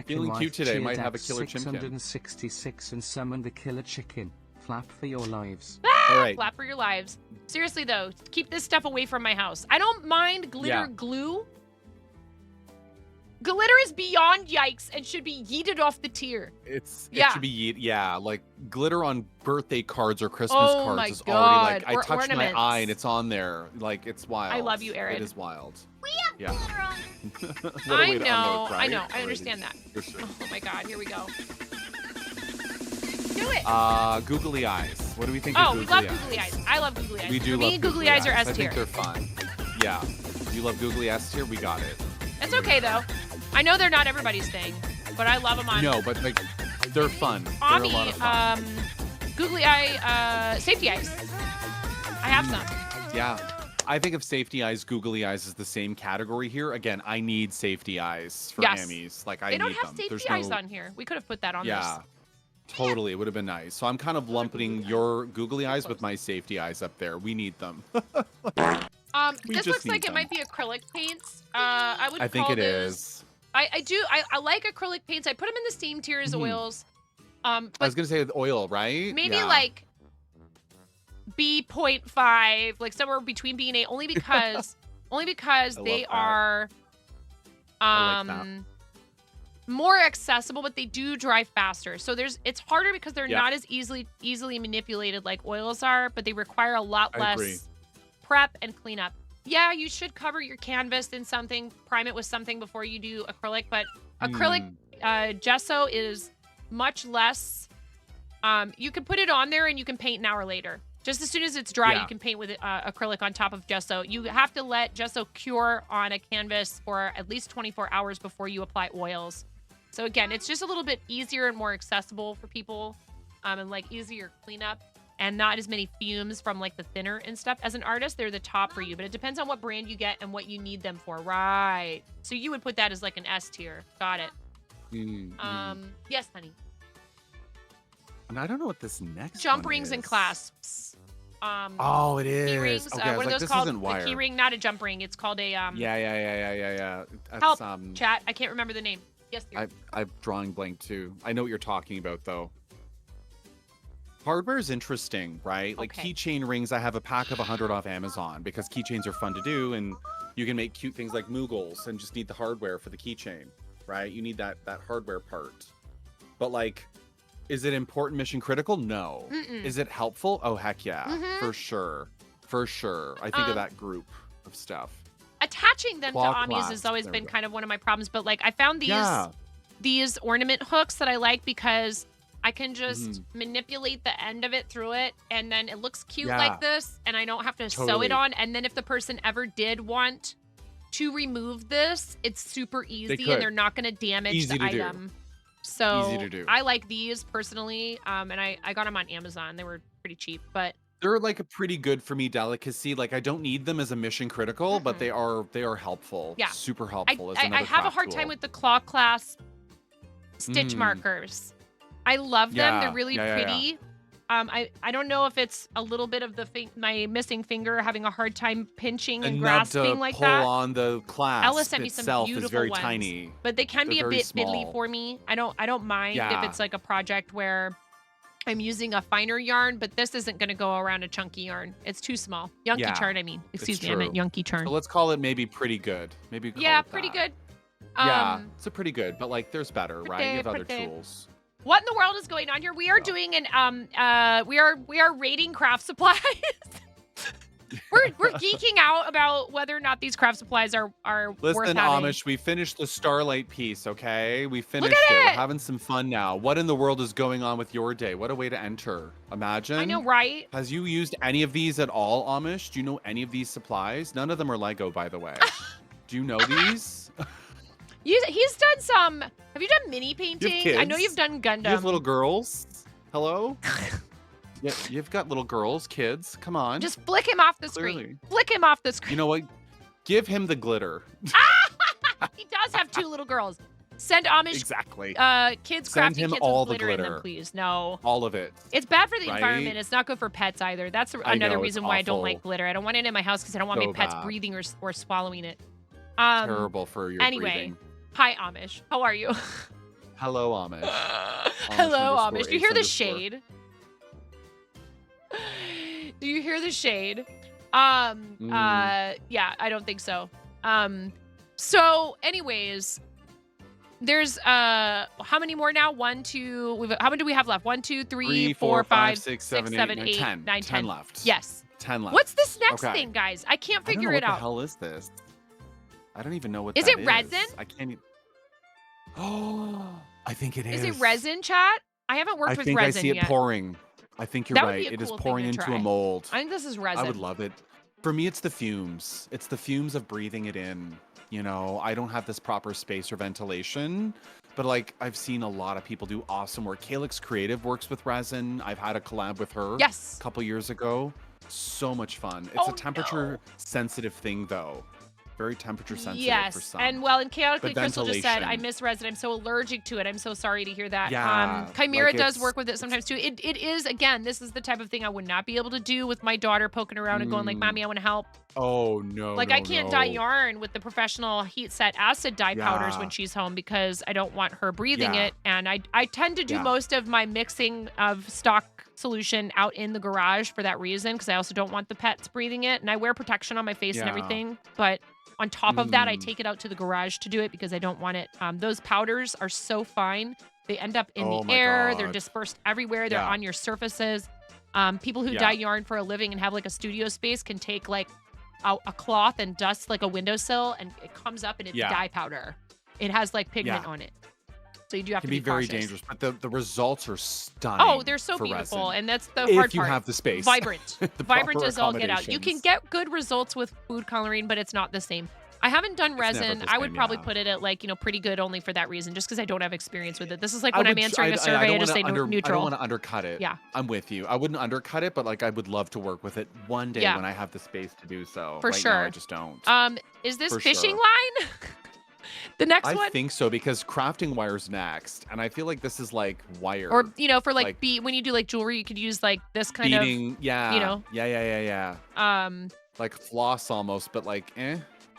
Feeling cute today. Might have a killer chimkin. 666 and summon the killer chicken. Flap for your lives. All right. Flap for your lives. Seriously though, keep this stuff away from my house. I don't mind glitter Yeah. glue. Glitter is beyond yikes and should be yeeted off the tier. It Yeah. should be like glitter on birthday cards or Christmas Oh cards my is already like God. I Or touched ornaments. my eye and it's on there. Like it's wild. I love you, Aaron. It is wild. We have Yeah. glitter on. What a I way to know, unload, I right? know, I Already. understand that. For sure. Oh my God, here we go. Do it. Googly eyes. What do we think Oh, of we googly love googly eyes. I love googly eyes. We do For love me, googly eyes are S I tier. think they're fun. Yeah. You love googly S tier? We got it. It's okay though. I know they're not everybody's thing, but I love them on. No, but like they're fun. They're a Ami, lot of fun. googly eye, safety eyes. I have some. Yeah. I think of safety eyes, googly eyes is the same category here. Again, I need safety eyes for Yes. Amis. Like I They don't need have them. safety There's eyes no... on here. We could have put that on Yeah. Totally, it would have been nice. So I'm kind of lumping your googly eyes with my safety eyes up there. We need them. this. We This just looks need like it them. might be acrylic paints. I would. I think call it those- is. I do. I like acrylic paints. I put them in the same tier as oils. I was But gonna say with oil, right? maybe Yeah. like B.5, like somewhere between B and A, only because I they love that. are I like that. more accessible, but they do dry faster. So it's harder because they're Yeah. not as easily manipulated like oils are, but they require a lot I agree. less prep and cleanup. Yeah, you should cover your canvas in something, prime it with something before you do acrylic, but acrylic gesso is much less. You can put it on there and you can paint an hour later. Just as soon as it's dry, you can paint with acrylic on top of gesso. You have to let gesso cure on a canvas for at least 24 hours before you apply oils. So again, it's just a little bit easier and more accessible for people, and like easier cleanup, and not as many fumes from like the thinner and stuff. As an artist, they're the top for you, but it depends on what brand you get and what you need them for. Right. So you would put that as like an S tier. Got it. Yes, honey. And I don't know what this next Jump one rings and is. clasps. Oh, it is. Key rings. Okay, I was What are like, those this called? isn't wire. The key ring, not a jump ring. It's called a Yeah. That's, help chat. I can't remember the name. Yes, dear. I'm drawing blank too. I know what you're talking about though. Hardware is interesting, right? Like keychain rings, I have a pack of 100 off Amazon because keychains are fun to do, and you can make cute things like Moogles and just need the hardware for the keychain, right? You need that hardware part. But like, is it important, mission critical? No. Is it helpful? Oh heck yeah, for sure. I think of that group of stuff. Attaching them Claw to Amis has clasp. always There been we go. kind of one of my problems, but like I found these ornament hooks that I like because I can just manipulate the end of it through it, and then it looks cute like this, and I don't have to sew it on. And then if the person ever did want to remove this, it's super easy, and they're not going to damage the item. So Easy to do. I like these personally, and I got them on Amazon. They were pretty cheap, but They're like a pretty good for me delicacy. Like I don't need them as a mission critical, but they are helpful. Yeah. Super helpful. as I another have a craft hard tool. time with the claw clasp stitch markers. I love them. Yeah, They're really yeah. pretty. I don't know if it's a little bit of my missing finger having a hard time pinching and Enough grasping to like pull that. on the clasp Ella sent me some itself beautiful is very ones, tiny. but they can be They're a very bit fiddly small. for me. I don't mind if Yeah. it's like a project where I'm using a finer yarn, but this isn't going to go around a chunky yarn. It's too small. Yunky Yeah, charn, I mean. Excuse it's me, I meant true. yunky charn. So let's call it maybe pretty good. Maybe call Yeah, it pretty that. good. Yeah, it's a pretty good, but like there's better, right? You have other pretty. tools. What in the world is going on here? We are doing an we are rating craft supplies. we're geeking out about whether or not these craft supplies are worth Listen, having. Amish, we finished the Starlight piece, okay? We finished at it. We're it! having some fun now. What in the world is going on with your day? What a way to enter. Imagine. I know, right? Has you used any of these at all, Amish? Do you know any of these supplies? None of them are Lego, by the way. Do you know these? He's done some. Have you done mini painting? I know kids? you've done Gundam. You have little girls? Hello? Yeah, you've got little girls, kids. Come on. Just flick him off the Clearly. screen. Flick him off the screen. You know what? Give him the glitter. He does have two little girls. Send Amish Exactly. kids Send crafty him kids all with the glitter in them, glitter. please. No. All of it. It's bad for the Right? environment. It's not good for pets either. That's I another know, it's reason why I don't awful. like glitter. I don't want it in my house because I don't want So my pets bad. breathing or swallowing it. Terrible for your Anyway, breathing. hi Amish. How are you? Hello, Amish. Hello, Amish. Do you hear the _Ace_. shade? Do you hear the shade? Yeah, I don't think so. So anyways, there's how many more now? How many do we have left? 1, 2, 3, 4, 5, 6, 7, 8, 9, 10. 10 left. Yes. 10 left. What's this next Okay. thing, guys? I can't I don't know figure what it out. the hell is this? I don't even know what Is that it resin? I can't even... Oh, I think it is. Is it resin, chat? I haven't worked I with think resin I see it yet. pouring. I think you're That would right. be a It is cool thing pouring to into try. a mold. I think this is resin. I would love it. For me, it's the fumes. It's the fumes of breathing it in. You know, I don't have this proper space or ventilation, but like I've seen a lot of people do awesome work. Calyx Creative works with resin. I've had a collab with her Yes. a couple years ago. So much fun. It's Oh, a temperature sensitive thing though. Very temperature sensitive for Yes, some. and well, and chaotically But Crystal just said, "I ventilation. miss resin. I'm so allergic to it. I'm so sorry to hear that." Yeah, Chimera like does it's- work with it sometimes too. It is again, this is the type of thing I would not be able to do with my daughter poking around and going like, "Mommy, I want to help." Oh, no, Like, no, I can't dye no. yarn with the professional heat set acid dye powders when Yeah. she's home because I don't want her breathing Yeah. it. And I tend to do Yeah. most of my mixing of stock solution out in the garage for that reason because I also don't want the pets breathing it. And I wear protection on my face and Yeah. everything. But on top of that, I Mm. take it out to the garage to do it because I don't want it. Those powders are so fine. They end up in the Oh my air. They're God. dispersed everywhere. They're Yeah. on your surfaces. People who Yeah. dye yarn for a living and have like a studio space can take like a cloth and dust like a windowsill and it comes up and it's Yeah. dye powder. It has like pigment Yeah. on it. So you do have Can to be very cautious. dangerous, but the results are stunning. Oh, they're so for beautiful. resin. And that's the If hard you part. have the space. Vibrant. The Vibrant proper as all get out. You can accommodations. get good results with food coloring, but it's not the same. I haven't done It's never resin. the I would same, probably yeah. put it at like, pretty good only for that reason, just because I don't have experience with it. This is like I when I'm would tr- answering a I survey, I don't just wanna say I neutral. don't want to undercut it. Yeah. I'm with you. I wouldn't undercut it, but like I would love to work with it one day Yeah. when I have the space to do so. For Right sure. now, I just don't. Is this For fishing sure. line? The next I one? think so because crafting wire's next, and I feel like this is like wire. Or, for like, like when you do like jewelry, you could use like this kind beading. of, Yeah. you know. Yeah. Like floss almost, but like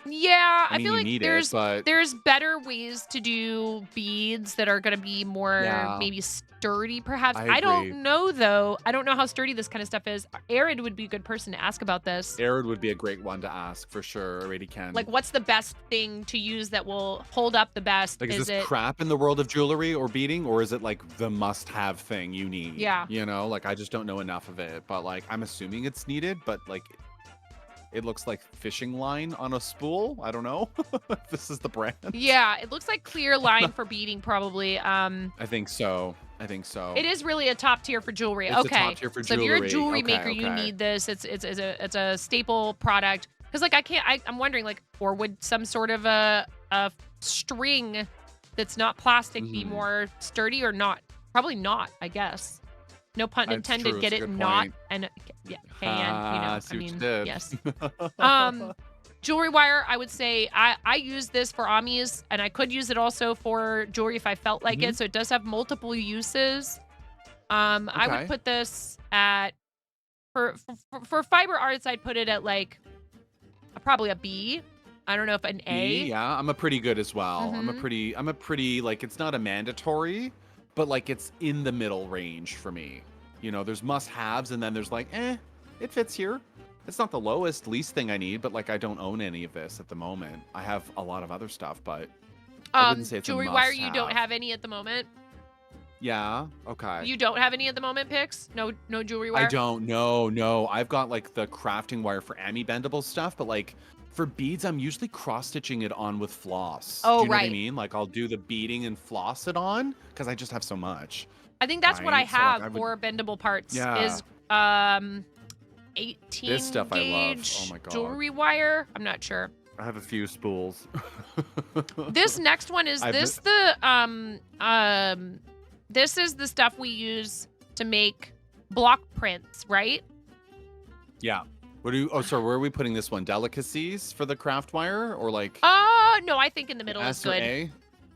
Yeah, I I mean, feel you like need it, there's but there's better ways to do beads that are gonna be more Yeah. maybe sturdy, perhaps. I I don't agree. know though. I don't know how sturdy this kind of stuff is. Arid would be a good person to ask about this. Arid would be a great one to ask for sure. Already can. Like, what's the best thing to use that will hold up the best? Like, is Is this it? crap in the world of jewelry or beading, or is it like the must-have thing you need? Yeah. You know, like I just don't know enough of it, but like I'm assuming it's needed, but like it looks like fishing line on a spool. I don't know if this is the brand. Yeah, it looks like clear line for beading, probably. I think so. It is really a top tier for jewelry. It's a Okay. top tier for So if you're a jewelry. jewelry Okay, maker, you okay. need this. It's a staple product. Because like I'm wondering like, or would some sort of a string that's not plastic be Mhm. more sturdy or not? Probably not, I guess. No pun That's intended. true, Get it's a it good not point. and yeah, Ah, I see what you mean, did. yes. Jewelry wire, I would say I use this for Amis, and I could use it also for jewelry if I felt like it. So it does have multiple uses. I would Okay. put this at for fiber arts, I'd put it at like probably a B. I don't know if an A. B, yeah, I'm a pretty good as well. I'm Mhm. a pretty like it's not a mandatory, but like it's in the middle range for me. You know, there's must-haves and then there's like, it fits here. It's not the lowest, least thing I need, but like I don't own any of this at the moment. I have a lot of other stuff, but I wouldn't say it's Jewelry a wire, you don't must-have. have any at the moment. Yeah, okay. You don't have any at the moment, Pix? No jewelry wire. I don't. No. I've got like the crafting wire for Ami bendable stuff, but like for beads, I'm usually cross stitching it on with floss. Oh, do you know what I right. mean? Like I'll do the beading and floss it on because I just have so much. I think that's what I Right, so, like, have I would- for bendable parts. Yeah. Is 18 This stuff I love. gauge Oh my God. jewelry wire. I'm not sure. I have a few spools. This next one is I've this this is the stuff we use to make block prints, right? Yeah. What do you? Oh, sorry. Where are we putting this one? Delicacies for the craft wire, or like No, I think in the middle is S or good. A?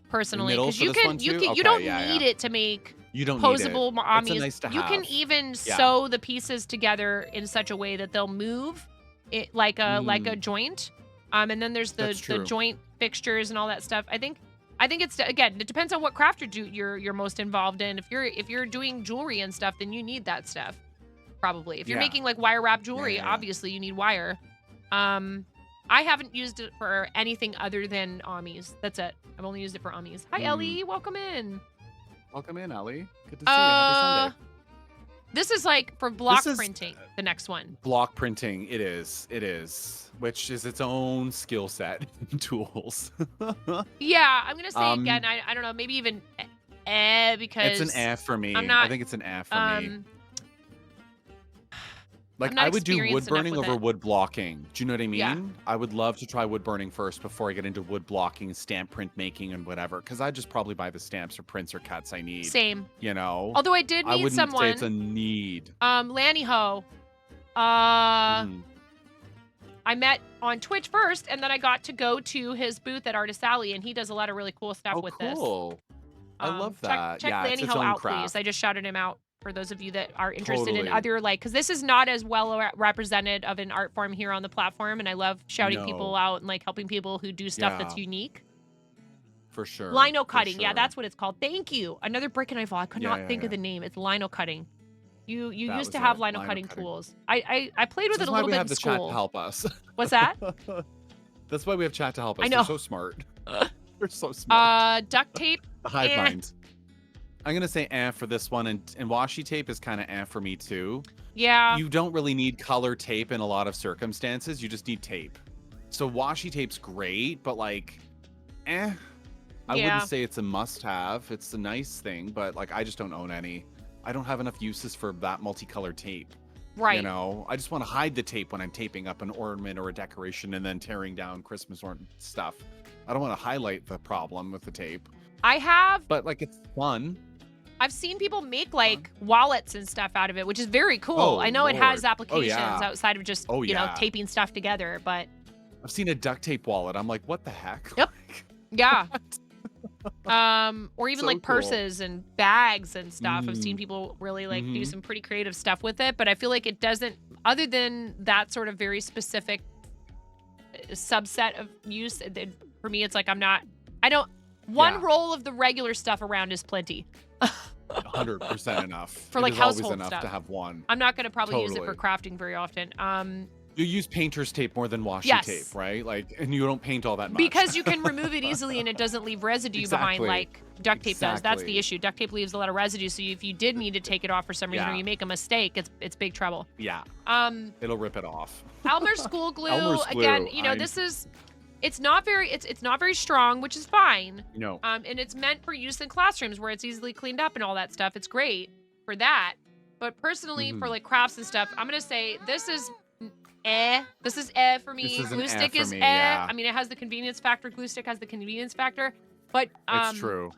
Personally, middle because for you this can one you too? can you Okay, don't yeah, need yeah. it to make You don't posable need it. Amis. It's a nice to You can have. even Yeah. sew the pieces together in such a way that they'll move it like a Mm. joint. And then there's the That's true. joint fixtures and all that stuff. I think it's again, it depends on what craft you're most involved in. If you're doing jewelry and stuff, then you need that stuff. Probably. If you're Yeah. making like wire wrap jewelry, Yeah. obviously you need wire. I haven't used it for anything other than Amis. That's it. I've only used it for Amis. Hi, Ellie. Welcome in. Welcome in, Ellie. Good to see you. Happy Sunday. This is like for block This is- printing. The next one. Block printing, it is, which is its own skill set and tools. Yeah, I'm gonna say Um, again. I don't know. Maybe even because It's an F for me. I'm not. I think it's an F for me. Like I'm not I would do wood experienced enough burning with over it. wood blocking. Do you know what I mean? Yeah. I would love to try wood burning first before I get into wood blocking, stamp print making, and whatever. Because I just probably buy the stamps or prints or cuts I need. Same. You know. Although I did I meet wouldn't someone. say it's a need. Lanny Ho. Mhm. I met on Twitch first, and then I got to go to his booth at Artist Alley, and he does a lot of really cool stuff Oh, with this. cool. I love that. Check Yeah, it's Lanny its Ho own out, craft. please. I just shouted him out. for those of you that are interested in Totally. other, like, because this is not as well represented of an art form here on the platform, and I love shouting people No. out and like helping people who do stuff that's Yeah. unique. For sure. Lino for cutting, yeah, sure. that's what it's called. Thank you. Another brick and rifle. I could Yeah, not yeah, think of yeah. the name. It's lino cutting. You That used was to have it, lino lino cutting cutting. tools. I played with This it is a why little we bit have in the chat to school. help us. What's that? That's why we have chat to help us. I know. They're so smart. They're so smart. Duct tape. The hive eh. mind. I'm gonna say for this one, and washi tape is kind of for me too. Yeah. You don't really need color tape in a lot of circumstances. You just need tape. So washi tape's great, but like, I Yeah. wouldn't say it's a must-have. It's a nice thing, but like, I just don't own any. I don't have enough uses for that multicolored tape. Right. You know, I just want to hide the tape when I'm taping up an ornament or a decoration and then tearing down Christmas stuff. I don't want to highlight the problem with the tape, I have. but like, it's fun. I've seen people make like wallets and stuff out of it, which is very cool. Oh, I know it has Lord. Oh, applications yeah. outside of just Oh, you know yeah. taping stuff together, but I've seen a duct tape wallet. I'm like, what the heck? Yep. yeah. Or even So like cool. purses and bags and stuff. I've seen Mm. people really like do Mhm. some pretty creative stuff with it, but I feel like it doesn't, other than that sort of very specific subset of use, for me, it's like one Yeah. roll of the regular stuff around is plenty. 100% enough. For, It like, is always household enough stuff. to have one. I'm not going to probably use it for Totally. crafting very often. You use painter's tape more than washi Yes. tape, right? Like, and you don't paint all that much. Because you can remove it easily and it doesn't leave residue behind Exactly. like duct tape does. That's the Exactly. issue. Duct tape leaves a lot of residue, so if you did need to take it off for some reason or Yeah. you make a mistake, it's big trouble. Yeah, Um, it'll rip it off. Elmer's school glue, Elmer's again, glue, you know, I'm- this is it's not very strong, which is fine. No. And it's meant for use in classrooms where it's easily cleaned up and all that stuff. It's great for that. But personally, for Mhm. like crafts and stuff, I'm gonna say this is This is for me. This is an Glue stick for is me, yeah. I mean, it has the convenience factor. Glue stick has the convenience factor. But It's true.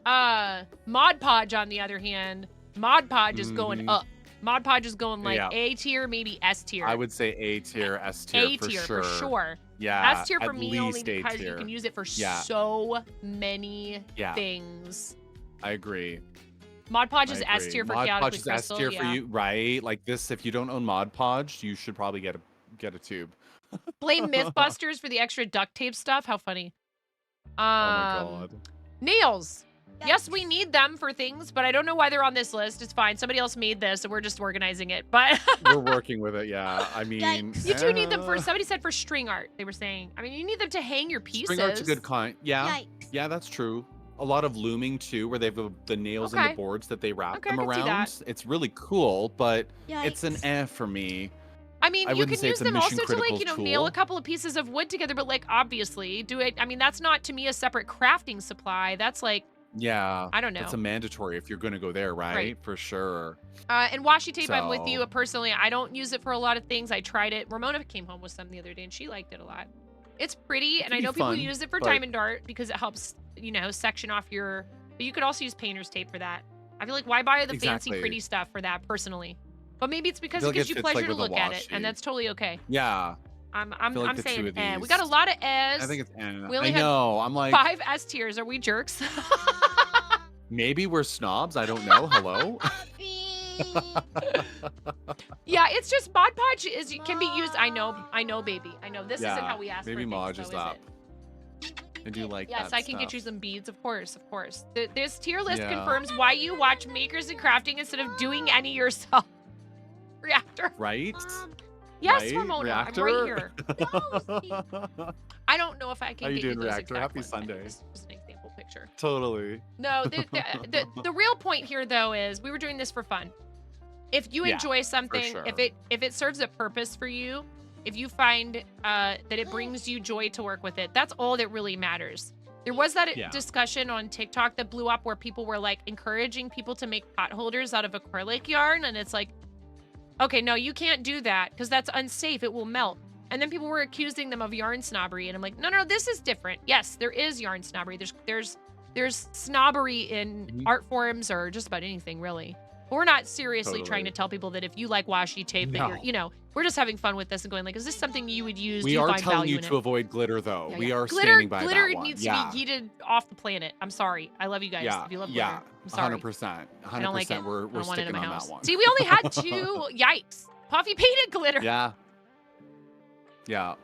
Mod Podge, on the other hand, Mod Podge is going Mhm. up. Mod Podge is going like Yeah. A tier, maybe S tier. I would say A tier, S tier A for tier sure. for sure. Yeah, S tier for at me only least A because you tier. can use it for Yeah. so many Yeah. things. I agree. Mod Podge I is S agree. tier for Mod chaotically Podge is S crystal. tier Yeah. for you, right? Like this, if you don't own Mod Podge, you should probably get a tube. Blame Mythbusters for the extra duct tape stuff. How funny. Oh my god. Nails. Yes, we need them for things, but I don't know why they're on this list. It's fine. Somebody else made this, and we're just organizing it. But We're working with it, yeah. I mean, you do need them for, somebody said for string art, they were saying. I mean, you need them to hang your pieces. string art's a good kind. Yeah, Yikes. yeah, that's true. A lot of looming too, where they have the nails in Okay. the boards that they wrap Okay, them I can see around. that. It's really cool, but it's an Yikes. for me. I mean, I you wouldn't can say use it's a them also to, like, mission-critical you know, nail a tool. couple of pieces of wood together, but, like, obviously do it. I mean, that's not, to me, a separate crafting supply. That's, like, Yeah, I don't know. It's a mandatory if you're going to go there, right? Right. For sure. And washi tape, I'm with you. So- Personally, I don't use it for a lot of things. I tried it. Ramona came home with some the other day, and she liked it a lot. It's pretty, and can I be know people fun, use it for but- diamond art because it helps, you know, section off your... But you could also use painter's tape for that. I feel like, why buy the fancy, Exactly. pretty stuff for that, personally? But maybe it's because feel it like gives it you fits, pleasure like, to with a look at it, and washi. that's totally okay. Yeah, I'm feel like the two saying of We got a these. lot of S. I think it's. We only I had know. I'm like, 5 S tiers. Are we jerks? maybe we're snobs. I don't know. Hello. Yeah, it's just Mod Podge can be used. I know, baby. I know this isn't Yeah, how we ask maybe for Mod things, is though, is up. it? I do like Yes, that I can get stuff. you some beads, of course, of course. This tier list Yeah. confirms why you watch Makers and Crafting instead of doing any yourself. Reactor. Right? Yes, Right? Ramona, Reactor? I'm right here. I don't know if I can How you get you doing, those Reactor? exact Happy ones, but Sunday. Just an example picture. Totally. No, the real point here, though, is we were doing this for fun. If you Yeah, enjoy for something, sure. if it serves a purpose for you, if you find that it brings you joy to work with it, that's all that really matters. There was that Yeah. discussion on TikTok that blew up where people were like encouraging people to make pot holders out of acrylic yarn, and it's like, okay, no, you can't do that because that's unsafe. It will melt. And then people were accusing them of yarn snobbery, and I'm like, no, this is different. Yes, there is yarn snobbery. There's snobbery in Mhm. art forms or just about anything, really. We're not seriously trying to Totally. tell people that if you like washi tape, that you're, No. you know, we're just having fun with this and going like, is this something you would use? Do We you are find telling value you in to it? avoid glitter, though. Yeah, We yeah. are Glitter, standing by glitter that one. needs Yeah. to be yeeted off the planet. I'm sorry. I love you guys. Yeah. If you love glitter, Yeah. I'm sorry. 100%. I don't like it. 100%. We're I don't want it in sticking my on house. that one. See, we only had 2. Yikes. Puffy painted glitter. Yeah. Yeah.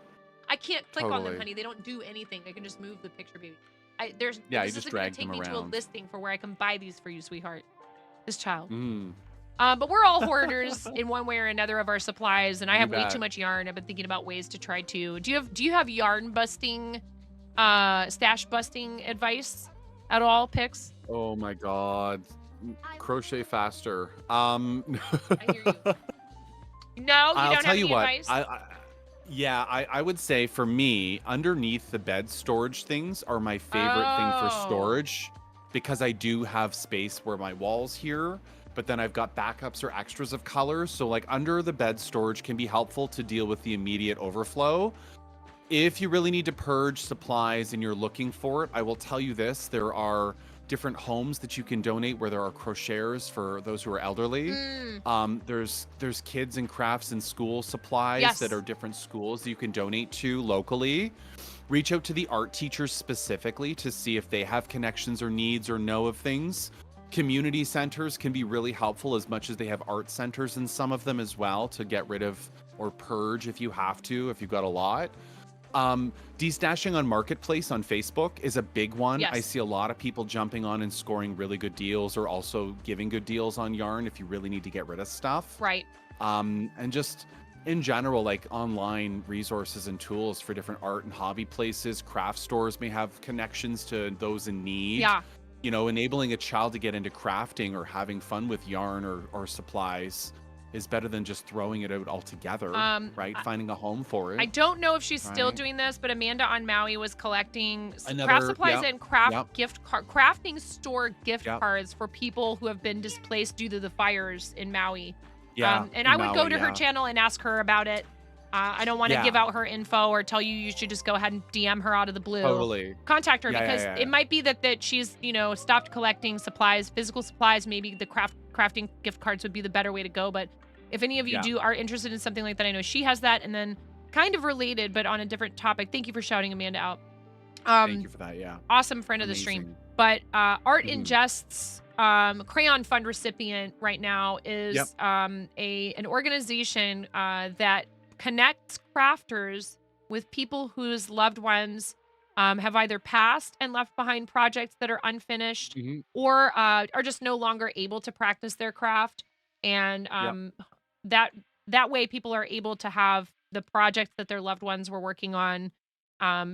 I can't click on them, Totally. honey. They don't do anything. I can just move the picture, baby. Yeah, you This just isn't gonna drag take them me to a around. listing for where I can buy these for you, sweetheart. This child. Mm. But we're all hoarders in one way or another of our supplies, and I You have way bet. too much yarn. I've been thinking about ways to try to. Do you have yarn busting, stash busting advice at all, Pix? Oh my God. Crochet faster. I hear you. No, you I'll don't tell have you any what. advice. I would say for me, underneath the bed storage things are my favorite thing for Oh. storage because I do have space where my walls here, but then I've got backups or extras of colors. So like under the bed storage can be helpful to deal with the immediate overflow. If you really need to purge supplies and you're looking for it, I will tell you this, there are different homes that you can donate where there are crocheters for those who are elderly. There's kids and crafts and school supplies Yes. that are different schools that you can donate to locally. Reach out to the art teachers specifically to see if they have connections or needs or know of things. Community centers can be really helpful as much as they have art centers in some of them as well to get rid of or purge if you have to, if you've got a lot. Destashing on Marketplace on Facebook is a big one. I Yes. see a lot of people jumping on and scoring really good deals or also giving good deals on yarn if you really need to get rid of stuff. Right. And just in general, like online resources and tools for different art and hobby places. Craft stores may have connections to those in need. Yeah. You know, enabling a child to get into crafting or having fun with yarn or supplies is better than just throwing it out altogether, right? Finding a home for it. I don't know if she's still Right. doing this, but Amanda on Maui was collecting craft Another- supplies yep, and craft yep. crafting store gift Yep. cards for people who have been displaced due to the fires in Maui. Yeah, And in I would go Maui, to her yeah. channel and ask her about it. I don't want to Yeah. give out her info or tell you should just go ahead and DM her out of the blue. Totally. Contact her Yeah, yeah, because yeah, it yeah. might be that she's, stopped collecting supplies, physical supplies. Maybe the crafting gift cards would be the better way to go. But if any of you Yeah. are interested in something like that, I know she has that. And then kind of related, but on a different topic. Thank you for shouting Amanda out. Thank you for that. Yeah. Awesome friend of the stream. Amazing. But Art Mhm. Ingests Crayon Fund recipient right now is Yep. an organization that connects crafters with people whose loved ones have either passed and left behind projects that are unfinished Mhm. or are just no longer able to practice their craft. And that way people are able to have the projects that their loved ones were working on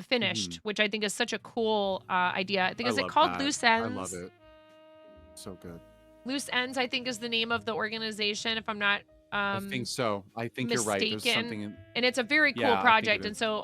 finished, which I think is such a cool idea. I think is it love called that. Loose Ends? I love it. So good. Loose Ends, I think, is the name of the organization, if I'm not I think so. I think you're right. There's mistaken. something in And it's a very cool Yeah, I think project. it And is. so,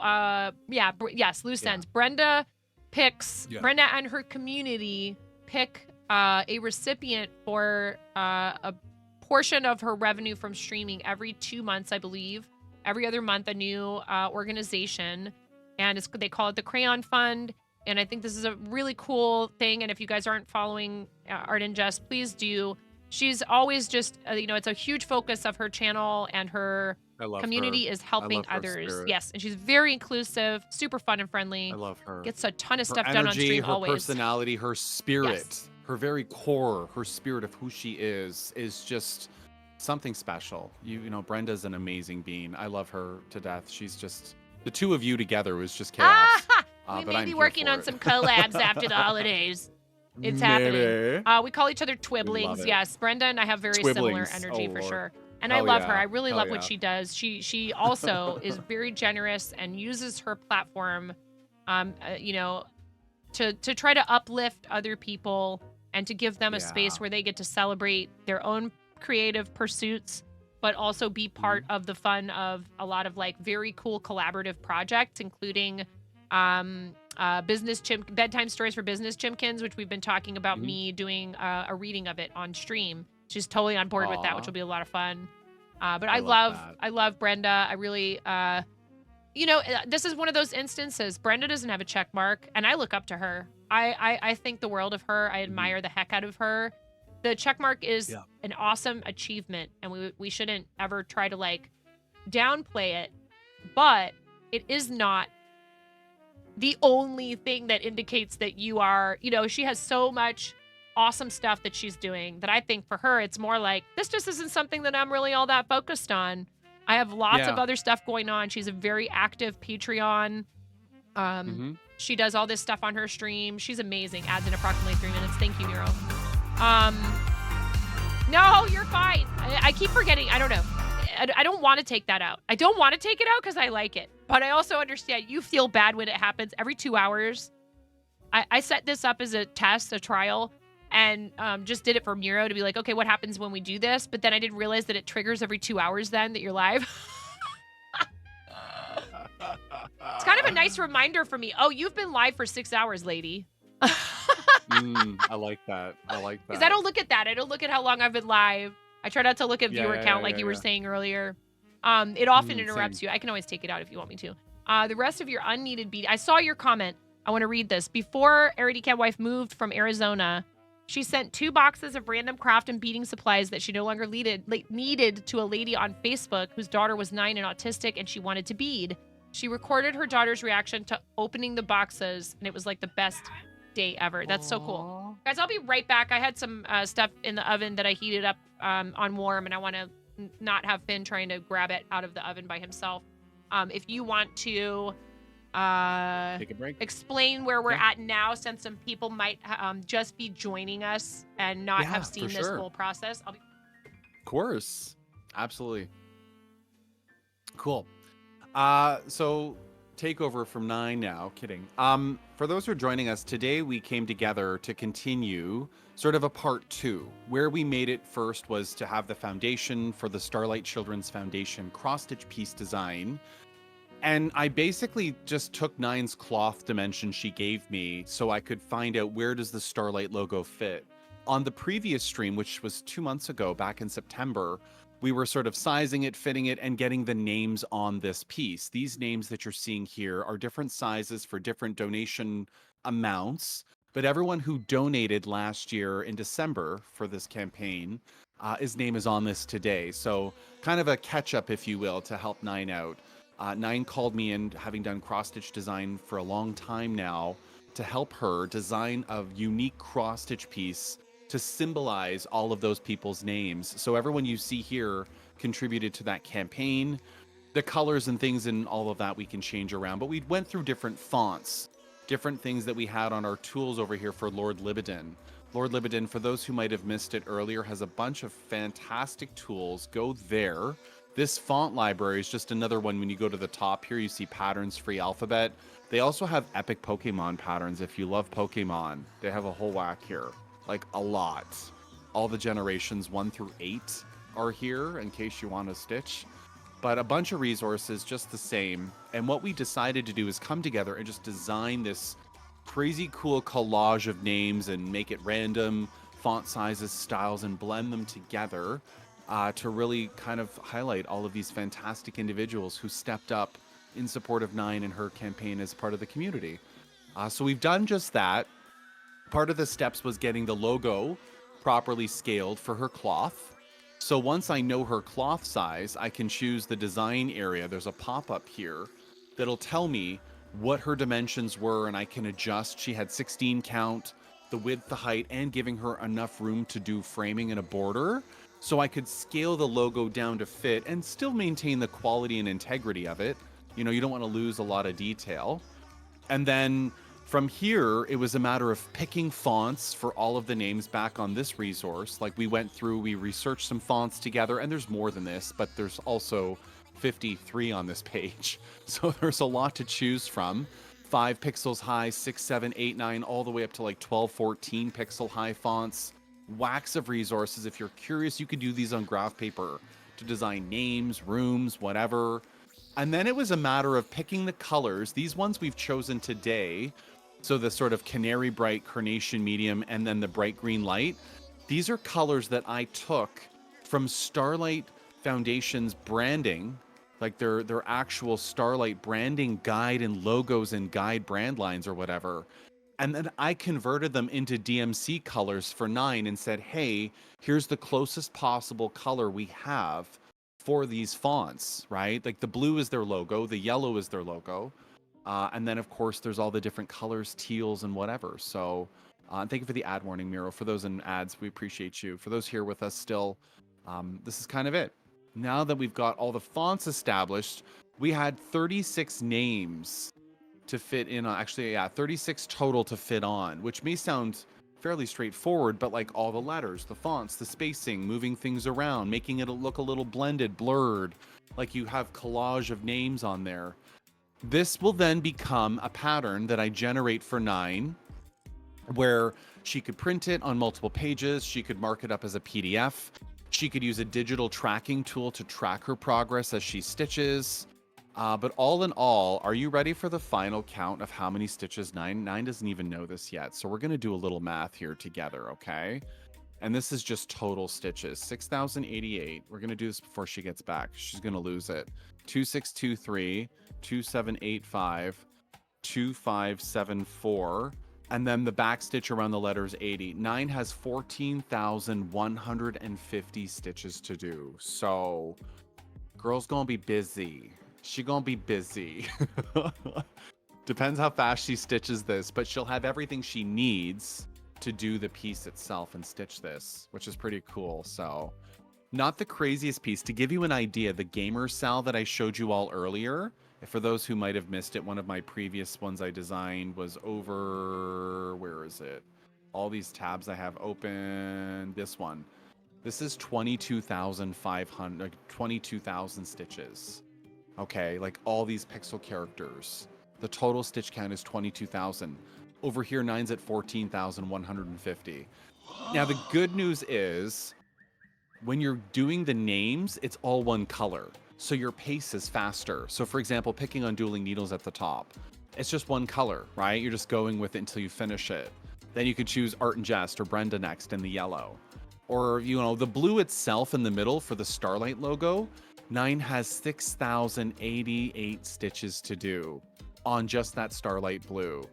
yes, Loose Yeah. Ends. Brenda picks, Yeah. Brenda and her community pick a recipient for a portion of her revenue from streaming every 2 months, I believe. Every other month, a new organization. And they call it the Crayon Fund. And I think this is a really cool thing. And if you guys aren't following Art Ingest, please do. She's always just, it's a huge focus of her channel, and her I love community her. is I helping love her others. spirit. Yes. And she's very inclusive, super fun and friendly. I love her. Gets a ton of Her stuff done on energy, stream her always. personality, her spirit, Yes. her very core, her spirit of who she is just something special. You know, Brenda's an amazing being. I love her to death. She's just the two of you together was just chaos. We but may I'm be here working for on it. some collabs after the holidays. It's happening. Maybe. We call each other love Twiblings. it. Yes, Brenda and I have very similar Twiblings. energy Oh, for Lord. sure. And I Hell love her. yeah. I really Hell love what yeah. she does. She also is very generous and uses her platform, to try to uplift other people and to give them a space Yeah. where they get to celebrate their own creative pursuits, but also be part Mm-hmm. of the fun of a lot of like very cool collaborative projects, including bedtime stories for business chimkins, which we've been talking about, Mm-hmm. me doing a reading of it on stream. She's totally on board with that, which Aw. will be a lot of fun. But I love love, that. I love Brenda. I really, this is one of those instances. Brenda doesn't have a check mark, and I look up to her. I think the world of her. Mm-hmm. I admire the heck out of her. the check mark is an awesome achievement, and we shouldn't ever try to like downplay it, but it is not the only thing that indicates that you are, you know, she has so much awesome stuff that she's doing that I think for her, it's more like, this just isn't something that I'm really all that focused on. I have lots of other stuff going on. She's a very active Patreon. She does all this stuff on her stream. She's amazing. Adds in approximately 3 minutes. Thank you, Nero. No, you're fine. I keep forgetting. I don't know. I don't want to take that out. I don't want to take it out because I like it. But I also understand you feel bad when it happens every 2 hours. I set this up as a test, a trial, and just did it for Miro to be like, okay, what happens when we do this? But then I didn't realize that it triggers every 2 hours then that you're live. It's kind of a nice reminder for me. Oh, you've been live for 6 hours, lady. I like that. I like that. Because I don't look at that. I don't look at how long I've been live. I try not to look at viewer count like you were saying earlier. It often interrupts you. I can always take it out if you want me to. The rest of your unneeded bead. I saw your comment. I want to read this. Before Arity Cat Wife moved from Arizona, she sent 2 boxes of random craft and beading supplies that she no longer needed to a lady on Facebook whose daughter was 9 and autistic and she wanted to bead. She recorded her daughter's reaction to opening the boxes, and it was like the best day ever. That's so cool. Guys, I'll be right back. I had some stuff in the oven that I heated up on warm, and I want to not have Finn trying to grab it out of the oven by himself. If you want to take a break, explain where we're at now, since some people might just be joining us and not have seen this whole process. Of course. Absolutely. Cool. So takeover from 9 now. Kidding. For those who are joining us today, we came together to continue sort of a part 2. Where we made it first was to have the foundation for the Starlight Children's Foundation cross-stitch piece design. And I basically just took 9's cloth dimension she gave me so I could find out where does the Starlight logo fit. On the previous stream, which was 2 months ago, back in September, we were sort of sizing it, fitting it, and getting the names on this piece. These names that you're seeing here are different sizes for different donation amounts, but everyone who donated last year in December for this campaign, his name is on this today. So kind of a catch-up, if you will, to help 9 out. 9 called me in, having done cross-stitch design for a long time now, to help her design a unique cross-stitch piece to symbolize all of those people's names. So everyone you see here contributed to that campaign. The colors and things and all of that we can change around, but we went through different fonts, different things that we had on our tools over here for Lord Libidin. Lord Libidin, for those who might have missed it earlier, has a bunch of fantastic tools. Go there. This font library is just another one. When you go to the top here, you see patterns, free alphabet. They also have epic Pokemon patterns. If you love Pokemon, they have a whole whack here. Like a lot. All the generations 1 through 8 are here in case you want to stitch. But a bunch of resources just the same. And what we decided to do is come together and just design this crazy cool collage of names and make it random, font sizes, styles, and blend them together to really kind of highlight all of these fantastic individuals who stepped up in support of 9 and her campaign as part of the community. So we've done just that. Part of the steps was getting the logo properly scaled for her cloth. So once I know her cloth size, I can choose the design area. There's a pop-up here that'll tell me what her dimensions were, and I can adjust. She had 16 count, the width, the height, and giving her enough room to do framing and a border. So I could scale the logo down to fit and still maintain the quality and integrity of it. You know, you don't want to lose a lot of detail. And then from here, it was a matter of picking fonts for all of the names back on this resource. Like we went through, we researched some fonts together, and there's more than this, but there's also 53 on this page. So there's a lot to choose from. 5 pixels high, 6, 7, 8, 9, all the way up to like 12, 14 pixel high fonts. Wax of resources. If you're curious, you could do these on graph paper to design names, rooms, whatever. And then it was a matter of picking the colors. These ones we've chosen today. So the sort of canary bright, carnation medium, and then the bright green light. These are colors that I took from Starlight Foundation's branding, like their actual Starlight branding guide and logos and guide brand lines or whatever. And then I converted them into DMC colors for 9 and said, hey, here's the closest possible color we have for these fonts, right? Like the blue is their logo, the yellow is their logo. And then, of course, there's all the different colors, teals and whatever. So thank you for the ad warning, Miro. For those in ads, we appreciate you. For those here with us still, this is kind of it. Now that we've got all the fonts established, we had 36 names to fit in on. Actually, yeah, 36 total to fit on, which may sound fairly straightforward, but like all the letters, the fonts, the spacing, moving things around, making it look a little blended, blurred, like you have collage of names on there. This will then become a pattern that I generate for 9, where she could print it on multiple pages. She could mark it up as a PDF. She could use a digital tracking tool to track her progress as she stitches. But all in all, are you ready for the final count of how many stitches? 9 doesn't even know this yet. So we're going to do a little math here together, okay? And this is just total stitches. 6,088. We're going to do this before she gets back. She's going to lose it. 2623, 2785, 2574. And then the back stitch around the letters 80. 9 has 14,150 stitches to do. So girl's going to be busy. She gonna be busy. Depends how fast she stitches this, but she'll have everything she needs to do the piece itself and stitch this, which is pretty cool. So not the craziest piece. To give you an idea, the gamer cell that I showed you all earlier, for those who might have missed it, one of my previous ones I designed was over, where is it? All these tabs I have open. This one. This is 22,500, 22,000 stitches. Okay, like all these pixel characters. The total stitch count is 22,000. Over here, 9's at 14,150. Now, the good news is when you're doing the names, it's all one color. So your pace is faster. So for example, picking on Dueling Needles at the top, it's just one color, right? You're just going with it until you finish it. Then you could choose Art and Jest or Brenda next in the yellow. Or, you know, the blue itself in the middle for the Starlight logo, 9 has 6,088 stitches to do on just that Starlight blue.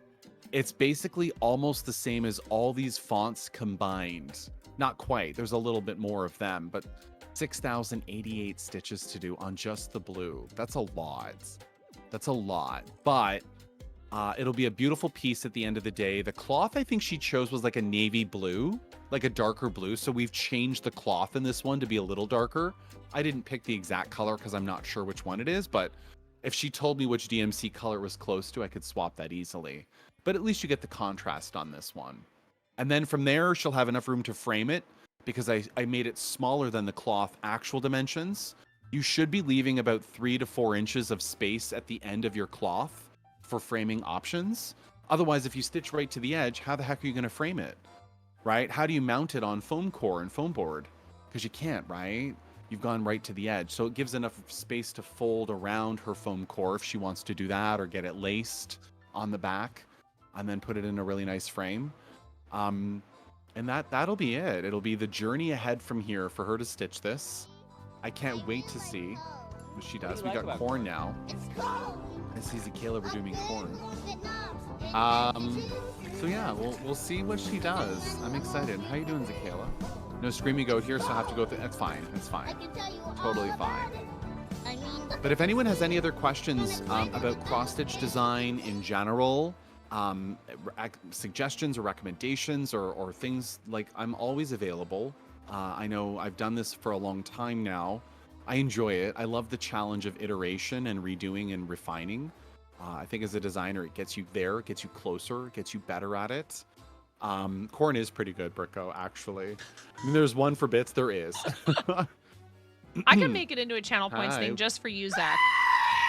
It's basically almost the same as all these fonts combined. Not quite, there's a little bit more of them, but 6,088 stitches to do on just the blue. That's a lot. That's a lot, but it'll be a beautiful piece at the end of the day. The cloth I think she chose was like a navy blue, like a darker blue. So we've changed the cloth in this one to be a little darker. I didn't pick the exact color because I'm not sure which one it is, but if she told me which DMC color it was close to, I could swap that easily. But at least you get the contrast on this one. And then from there, she'll have enough room to frame it because I made it smaller than the cloth actual dimensions. You should be leaving about 3 to 4 inches of space at the end of your cloth for framing options. Otherwise, if you stitch right to the edge, how the heck are you going to frame it? Right? How do you mount it on foam core and foam board? Because you can't, right? You've gone right to the edge. So it gives enough space to fold around her foam core if she wants to do that, or get it laced on the back and then put it in a really nice frame. And that'll be it. It'll be the journey ahead from here for her to stitch this. I can't wait to see what she does. We got corn now. I see Zakayla, we're doing corn. So yeah, we'll see what she does. I'm excited. How you doing, Zakayla? No screaming goat here, so I have to go through. That's fine. That's fine. Totally fine. But if anyone has any other questions about cross-stitch design in general, suggestions or recommendations or things, like, I'm always available. I know I've done this for a long time now. I enjoy it. I love the challenge of iteration and redoing and refining. I think as a designer, it gets you there, it gets you closer, it gets you better at it. Corn is pretty good, Bricko, actually. I mean, there's one for bits, there is. I can make it into a channel points thing just for you, Zach.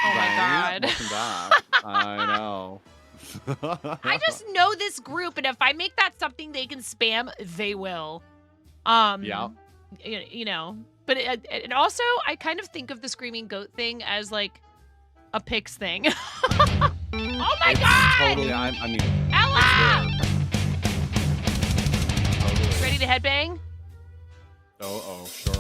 Oh Right? my god. Welcome back. I know. I just know this group, and if I make that something they can spam, they will. Yeah. You know, but it also, I kind of think of the screaming goat thing as like a Pix thing. Oh my god! Totally, I mean, Ella! Totally. Ready to headbang? Oh, sure.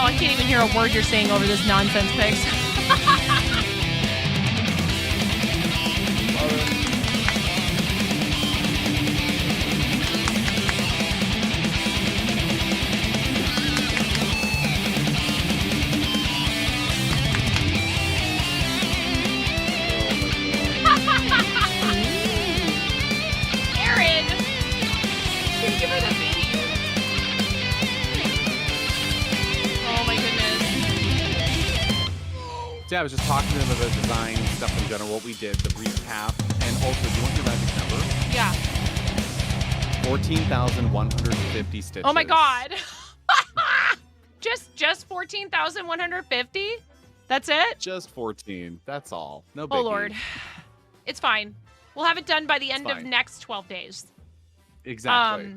I can't even hear a word you're saying over this nonsense, Pigs. Aaron! Thank you for the video. Oh my goodness. Yeah, I was just talking to them about the design and stuff in general, what we did, the recap, and also, do you want your magic number? Yeah. 14,150 stitches. Oh my god. just 14,150? That's it? Just 14. That's all. No biggie. Oh lord. It's fine. We'll have it done by the end of fine. next 12 days. Exactly.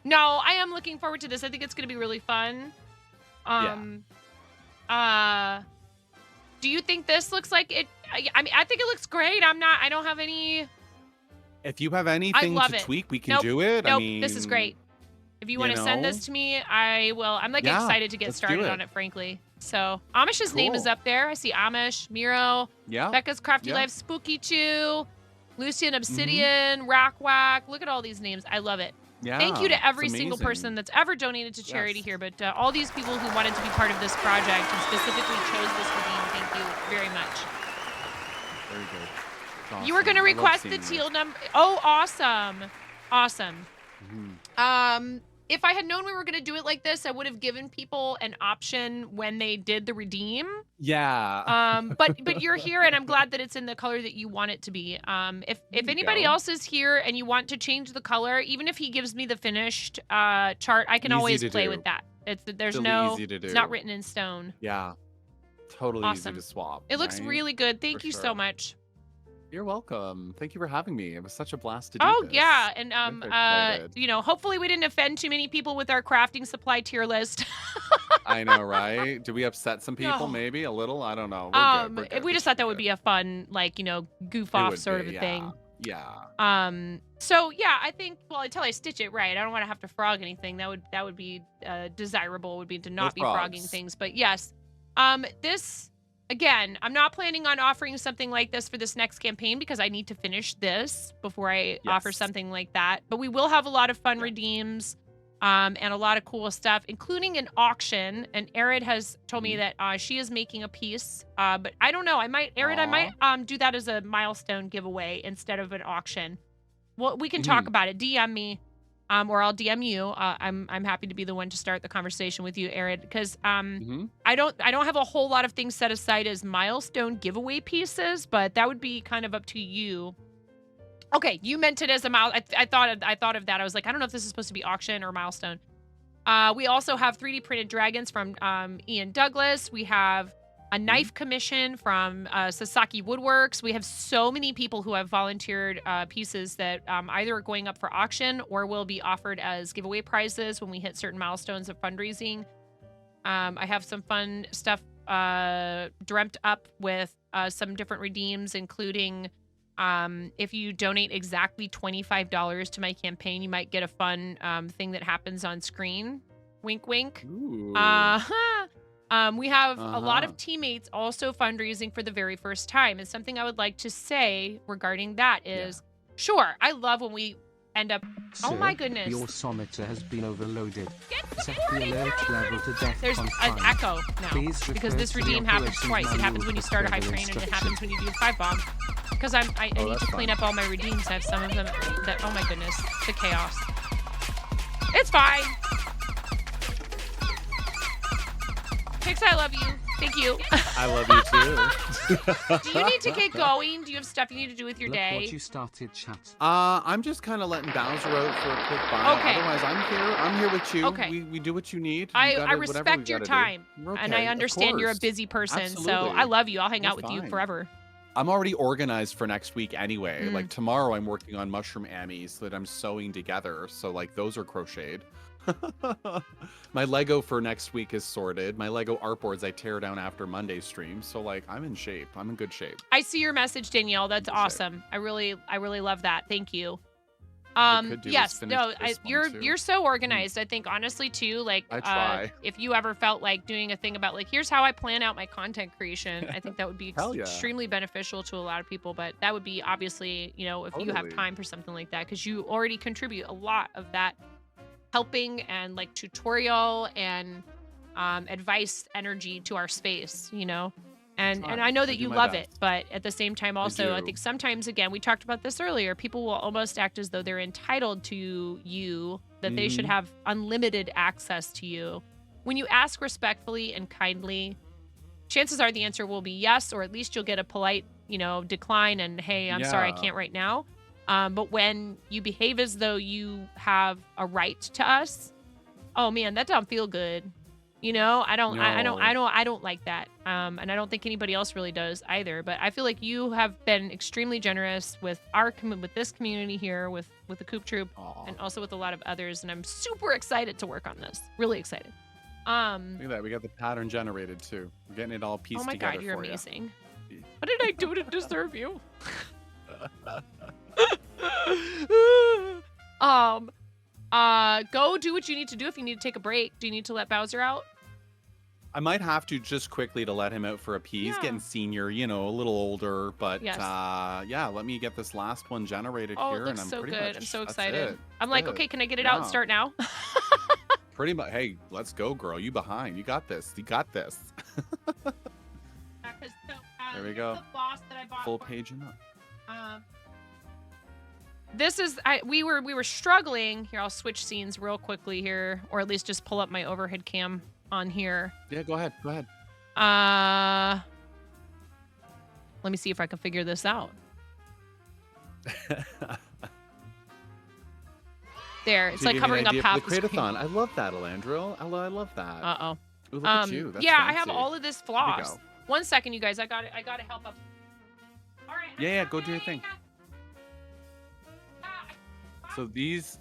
No, I am looking forward to this. I think it's going to be really fun. Do you think this looks like it? I mean, I think it looks great. I don't have any. If you have anything love to it. tweak, we can Nope, do it. Nope, I mean, this is great. If you want to send this to me, I will. I'm like Yeah, excited to get let's do started it. on it, frankly. So Amish's name is Cool. up there. I see Amish, Miro, Yeah. Becca's Crafty Yeah. Life, Spooky Chew, Lucian Obsidian, Rack Whack. Look at all these names. I love it. Yeah, Thank you to it's every single amazing. person that's ever donated to charity Yes. here, but all these people who wanted to be part of this project and specifically chose this redeem, thank you very much. Very good. It's You were going to awesome. I love request the seeing this. teal number. Oh, awesome. Awesome. Mhm. If I had known we were going to do it like this, I would have given people an option when they did the redeem. Yeah. But you're here, and I'm glad that it's in the color that you want it to be. If you anybody go. else is here and you want to change the color, even if he gives me the finished chart, I can Easy always to play do. with that. There's Really no, easy to it's not do. written in stone. Yeah. Totally Awesome. easy to swap. It looks right? really good. Thank For you so sure. much. You're welcome. Thank you for having me. It was such a blast to do Oh this. yeah, and very excited. hopefully we didn't offend too many people with our crafting supply tier list. I know, right? Did we upset some people? No. Maybe a little. I don't know. We're good. We're good. We just thought that would be a fun, like, goof It off would sort be, of a yeah. thing. Yeah. So yeah, I think until I stitch it right, I don't want to have to frog anything. That would be desirable. Would be to not be frogging frogs. things. But yes, this again, I'm not planning on offering something like this for this next campaign because I need to finish this before I offer Yes. something like that. But we will have a lot of fun redeems. And a lot of cool stuff, including an auction. And Arid has told me that she is making a piece. But I don't know. I might do that as a milestone giveaway instead of an auction. Well, we can talk about it. DM me, or I'll DM you. I'm happy to be the one to start the conversation with you, Arid, because I don't have a whole lot of things set aside as milestone giveaway pieces, but that would be kind of up to you. Okay, you meant it as a I thought of that. I was like, I don't know if this is supposed to be auction or milestone. We also have 3D printed dragons from Ian Douglas. We have a knife commission from Sasaki Woodworks. We have so many people who have volunteered pieces that either are going up for auction or will be offered as giveaway prizes when we hit certain milestones of fundraising. I have some fun stuff dreamt up with some different redeems, including if you donate exactly $25 to my campaign, you might get a fun thing that happens on screen. Wink, wink. Ooh. We have a lot of teammates also fundraising for the very first time. And something I would like to say regarding that is, sure, I love when we end up. Sir, oh my goodness. Your someter has been overloaded. Get Set the alert level to death. There's an echo now Please because refer this to the redeem happens operations twice. It happens manual when you for start a high further train, and it instruction. happens when you do a 5 bomb. Because I need that's to clean fine. up all my redeems. I have some of them that, oh my goodness, the chaos. It's fine. Pix, I love you. Thank you. I love you too. Do you need to get going? Do you have stuff you need to do with your Look day? what you started, chat. I'm just kind of letting Bowser out for a quick bye. Okay. Otherwise, I'm here. I'm here with you. Okay. We do what you need. I You gotta- whatever respect we your gotta do. time, We're and okay, I of understand you're a course. busy person, so Absolutely. I love you. I'll hang We're out with you fine. forever. I'm already organized for next week anyway. Mm. Like tomorrow, I'm working on mushroom ammies that I'm sewing together. So like those are crocheted. My Lego for next week is sorted. My Lego artboards I tear down after Monday's stream. So like I'm in shape. I'm in good shape. I see your message, Danielle. That's awesome. I really love that. Thank you. could do is Yes, finish no, this one, you're too. so organized. I think honestly too, like I try. if you ever felt like doing a thing about like here's how I plan out my content creation, I think that would be Hell yeah. extremely beneficial to a lot of people. But that would be obviously, you know, if you have Totally. time for something like that, because you already contribute a lot of that helping and like tutorial and advice energy to our space, you know. And I know that do you my love it, best. but at the same time also I do. think sometimes again we talked about this earlier, people will almost act as though they're entitled to you, that they should Mhm. have unlimited access to you. When you ask respectfully and kindly, chances are the answer will be yes, or at least you'll get a polite, you know, decline and hey, I'm sorry I Yeah. can't right now. But when you behave as though you have a right to us, oh man, that don't feel good. You know, I don't like that. And I don't think anybody else really does either. But I feel like you have been extremely generous with with this community here, with the Coop Troop, and also with a lot of others. And I'm super excited to work on this. Really excited. Look at that. We got the pattern generated too. We're getting it all pieced Oh my together God, you're for amazing. What did I do to deserve you? Go do what you need to do if you need to take a break. Do you need to let Bowser out? I might have to just quickly to let him out for a pee. He's Yeah. getting senior, you know, a little older, but Yes. Yeah, let me get this last one generated Oh, here, it looks and I'm so pretty good. much I'm so that's excited. it. I'm That's like, it. okay, can I get it out and Yeah. start now? Pretty much. Hey, let's go, girl. You behind? You got this. You got this. There we go. Full page and up. This is we were struggling here. I'll switch scenes real quickly here, or at least just pull up my overhead cam on here. Yeah, go ahead. Go ahead. Let me see if I can figure this out. There, it's So you like gave me covering an up idea half for the the screen. Create-a-thon. I love that, Alandro. I love that. Uh-oh. Ooh, look at you. That's Yeah, I have fancy. all of this Here we floss. go. 1 second, you guys. I got to help up. All right. Yeah, go do your thing. So these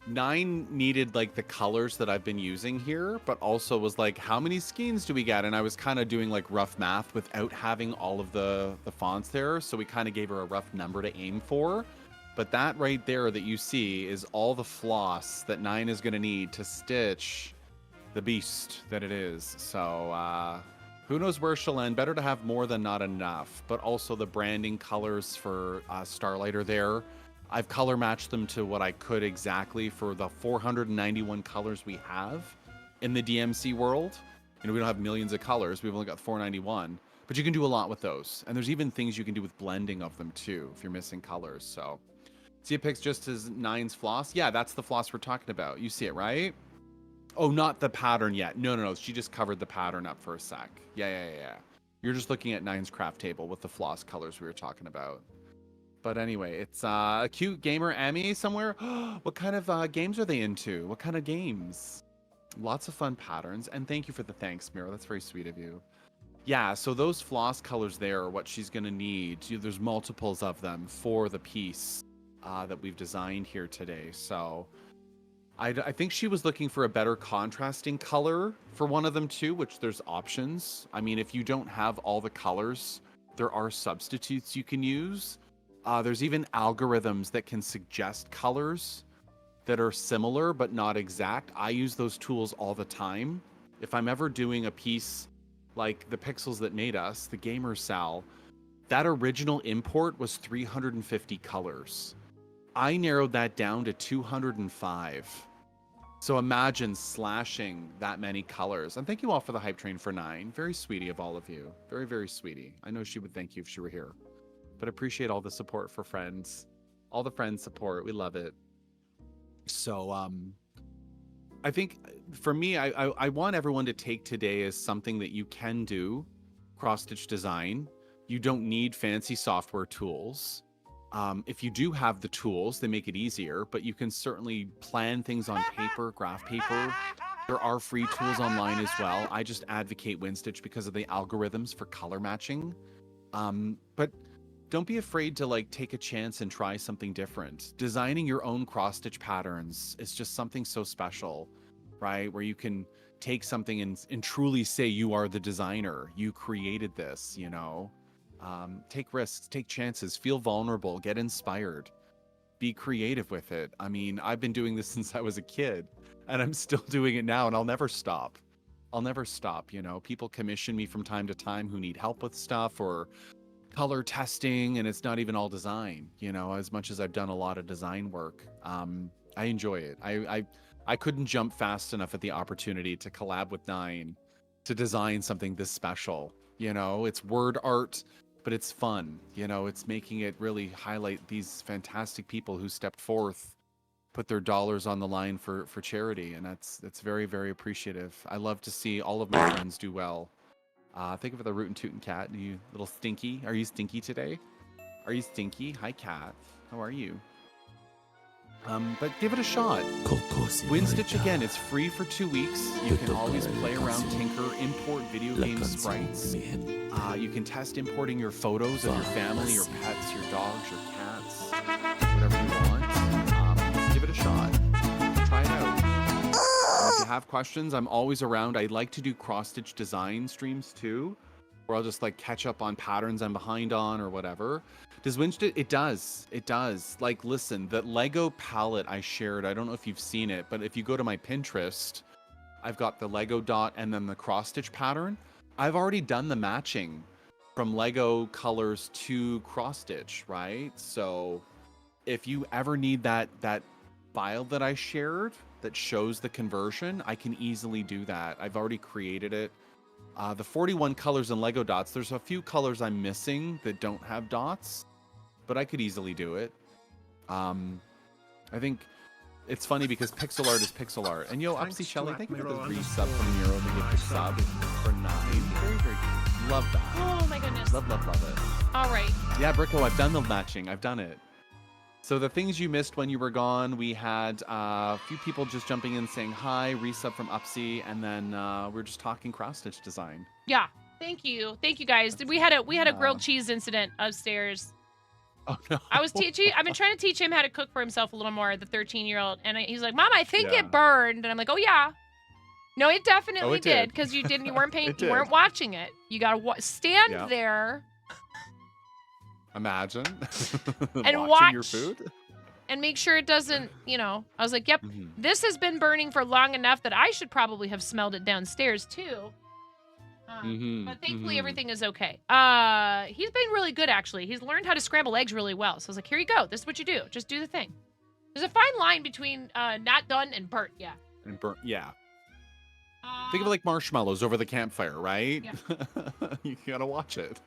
9 needed like the colors that I've been using here, but also was like, how many skeins do we get? And I was kind of doing like rough math without having all of the fonts there. So we kind of gave her a rough number to aim for. But that right there that you see is all the floss that 9 is going to need to stitch the beast that it is. So who knows where she'll end. Better to have more than not enough. But also the branding colors for Starlight are there. I've color matched them to what I could exactly for the 491 colors we have in the DMC world. You know, we don't have millions of colors. We've only got 491. But you can do a lot with those. And there's even things you can do with blending of them too, if you're missing colors. So see, it picks just as 9's floss. Yeah, that's the floss we're talking about. You see it, right? Oh, not the pattern yet. No. She just covered the pattern up for a sec. Yeah. You're just looking at 9's craft table with the floss colors we were talking about. But anyway, it's a cute gamer Emmy somewhere. What kind of games are they into? What kind of games? Lots of fun patterns. And thank you for the thanks, Mira. That's very sweet of you. Yeah, so those floss colors there are what she's going to need. There's multiples of them for the piece that we've designed here today. So I think she was looking for a better contrasting color for one of them too, which there's options. I mean, if you don't have all the colors, there are substitutes you can use. There's even algorithms that can suggest colors that are similar but not exact. I use those tools all the time. If I'm ever doing a piece like the Pixels That Made Us, the Gamer Sal, that original import was 350 colors. I narrowed that down to 205. So imagine slashing that many colors. And thank you all for the hype train for 9. Very sweetie of all of you. Very, very sweetie. I know she would thank you if she were here. But appreciate all the support for friends. All the friends support. We love it. So I think for me, I want everyone to take today as something that you can do cross-stitch design. You don't need fancy software tools. If you do have the tools, they make it easier, but you can certainly plan things on paper, graph paper. There are free tools online as well. I just advocate WinStitch because of the algorithms for color matching. But don't be afraid to like take a chance and try something different. Designing your own cross-stitch patterns is just something so special, right? Where you can take something and truly say you are the designer. You created this, you know? Take risks, take chances, feel vulnerable, get inspired. be creative with it. I mean, I've been doing this since I was a kid, and I'm still doing it now, and I'll never stop. I'll never stop. You know, people commission me from time to time who need help with stuff or color testing, and it's not even all design. You know, as much as I've done a lot of design work, I enjoy it. I couldn't jump fast enough at the opportunity to collab with Nine to design something this special. You know, it's word art, but it's fun. You know, it's making it really highlight these fantastic people who stepped forth, put their dollars on the line for charity, and that's very, very appreciative. I love to see all of my friends do well. Thank you for the rootin' tootin' cat. You little stinky. Are you stinky today? Are you stinky? Hi, cat. How are you? But give it a shot. WinStitch again, it's free for 2 weeks. You can always play around, tinker, import video game sprites. You can test importing your photos of your family, your pets, your dogs, your cats, whatever you want. Give it a shot. Try it out. And if you have questions, I'm always around. I like to do cross-stitch design streams too, where I'll just like catch up on patterns I'm behind on or whatever. Does WinStitch? It does. It does. Like, listen, that Lego palette I shared, I don't know if you've seen it, but if you go to my Pinterest, I've got the Lego dot and then the cross-stitch pattern. I've already done the matching from Lego colors to cross-stitch, right? So if you ever need that file that I shared that shows the conversion, I can easily do that. I've already created it. The 41 colors in Lego dots, there's a few colors I'm missing that don't have dots, but I could easily do it. I think it's funny because pixel art is pixel art. And yo, Upsy Shelly, thank you for the resub from Nero, the gift sub for 9. Very, very good. Love that. Oh my goodness. Love it. All right. Yeah, Bricko, I've done the matching. I've done it. So the things you missed when you were gone, we had a few people just jumping in saying hi, resub from Upsy, and then we're just talking cross-stitch design. Yeah. Thank you guys. We had a grilled cheese incident upstairs. Oh no. I've been trying to teach him how to cook for himself a little more, the 13-year-old, and he's like, "Mom, I think it burned." And I'm like, "Oh yeah." No, it definitely did, because you weren't watching it. You gotta stand there. Imagine. And watching your food. And make sure it doesn't, I was like, yep, this has been burning for long enough that I should probably have smelled it downstairs too. But thankfully everything is okay. He's been really good, actually. He's learned how to scramble eggs really well. So I was like, here you go. This is what you do. Just do the thing. There's a fine line between not done and burnt. Yeah. And burnt. Yeah. Think of it like marshmallows over the campfire, right? Yeah. You gotta watch it.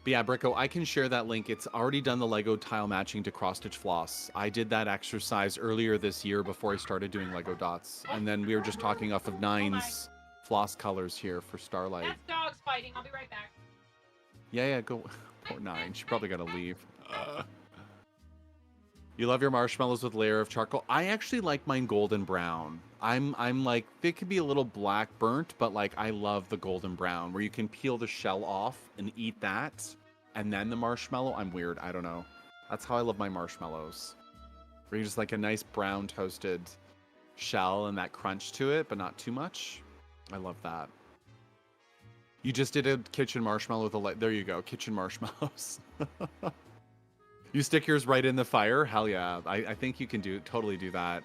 But yeah, Bricko, I can share that link. It's already done the Lego tile matching to cross-stitch floss. I did that exercise earlier this year before I started doing Lego dots. And then we were just talking off of Nine's floss colors here for Starlight. That's dogs fighting. I'll be right back. Yeah, go. Poor Nine. She probably got to leave. You love your marshmallows with layer of charcoal. I actually like mine golden brown. I'm like, they could be a little black burnt, but like I love the golden brown where you can peel the shell off and eat that and then the marshmallow. I'm weird. I don't know. That's how I love my marshmallows. Where you just like a nice brown toasted shell and that crunch to it, but not too much. I love that. You just did a kitchen marshmallow with a light. There you go. Kitchen marshmallows. You stick yours right in the fire? Hell yeah. I think you can totally do that.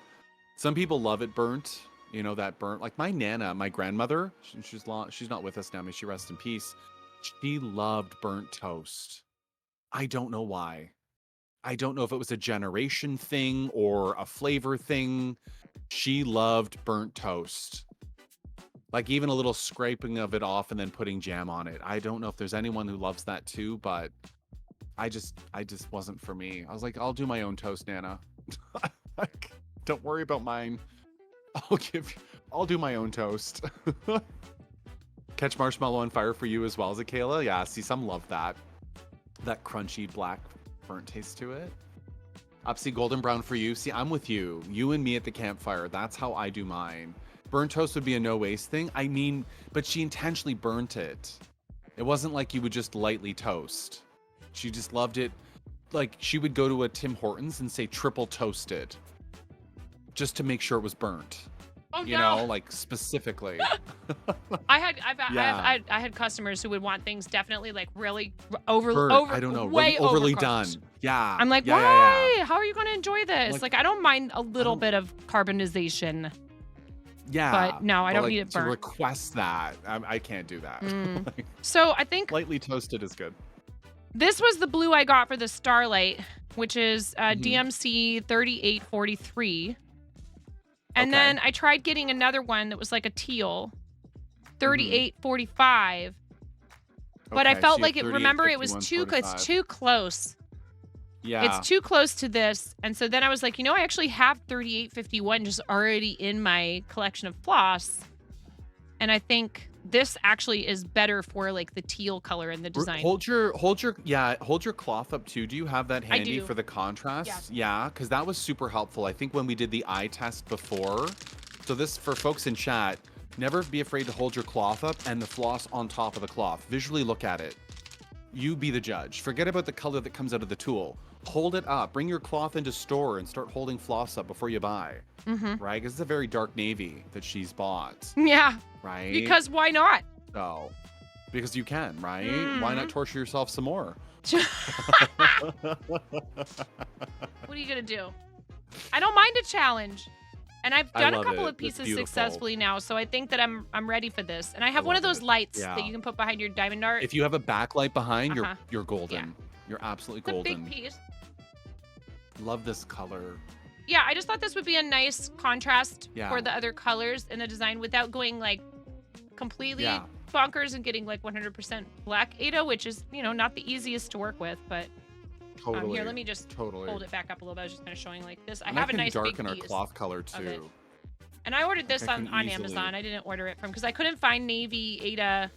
Some people love it burnt. You know, that burnt. Like my Nana, my grandmother, she's not with us now. May she rest in peace. She loved burnt toast. I don't know why. I don't know if it was a generation thing or a flavor thing. She loved burnt toast. Like even a little scraping of it off and then putting jam on it. I don't know if there's anyone who loves that too, but I just wasn't for me. I was like, I'll do my own toast, Nana. Don't worry about mine. I'll do my own toast. Catch marshmallow on fire for you as well, Zakayla. Yeah, see, some love that. That crunchy black burnt taste to it. Upsy golden brown for you. See, I'm with you. You and me at the campfire. That's how I do mine. Burnt toast would be a no waste thing. I mean, but she intentionally burnt it. It wasn't like you would just lightly toast. She just loved it. Like she would go to a Tim Hortons and say triple toasted. Just to make sure it was burnt. Oh, Oh, you no. know, like specifically. I had customers who would want things definitely like really over I don't know, way overly overcooked. done. Yeah. I'm like, yeah, why? yeah. How are you going to enjoy this? Like, Like, I don't mind a little bit of carbonization. Yeah. But no, I don't like, need it to burnt. request that. I can't do that. Like, So I think lightly toasted is good. this was the blue I got for the Starlight, which is Mm-hmm. DMC 3843. And Okay. then I tried getting another one that was like a teal, 3845. But I Okay, felt so you like have remember, it 38, was 51, it's too close. Yeah. It's too close to this. And so then I was like, I actually have 3851 just already in my collection of floss. And I think this actually is better for like the teal color in the design. Hold your cloth up too. Do you have that handy do. for the contrast? Yes. Yeah, because that was super helpful. I think when we did the eye test before. So this for folks in chat, never be afraid to hold your cloth up and the floss on top of the cloth. Visually look at it. You be the judge. Forget about the color that comes out of the tool. Hold it up. Bring your cloth into store and start holding floss up before you buy. Right? Because it's a very dark navy that she's bought. Yeah. Right? Because why not? So, because you can, right? Why not torture yourself some more? What are you going to do? I don't mind a challenge. And I've done a love couple it. of It's pieces beautiful. successful now, so I think that I'm ready for this. And I have one of love those it. lights Yeah. that you can put behind your diamond dart. If you have a backlight behind, Uh-huh. you're golden. You're absolutely It's a golden. big piece. Love this color. Yeah, I just thought this would be a nice contrast Yeah. for the other colors in the design without going like completely Yeah. bonkers and getting like 100% black Ada, which is, not the easiest to work with. But Totally. here, let me just totally. hold it back up a little bit. I was just kind of showing like this. I And have a can nice big darken our piece cloth color of it. too. And I ordered this I on can easily- Amazon. I didn't order it from because I couldn't find navy Ada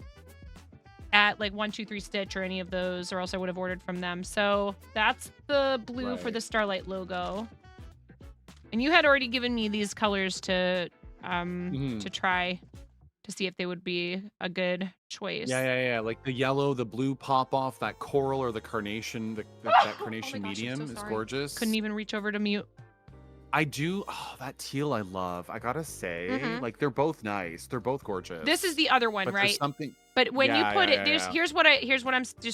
at like 123 Stitch or any of those, or else I would have ordered from them. So that's the blue for Right. the Starlight logo. And you had already given me these colors to try to see if they would be a good choice. Yeah. Like the yellow, the blue pop off, that coral or the carnation, that carnation gosh, I'm so medium is sorry. gorgeous. Couldn't even reach over to mute. I do. Oh, that teal I love. I gotta say, Mhm. like they're both nice. They're both gorgeous. This is the other one, But there's right? something. But when you Yeah, put yeah, it, there's yeah. here's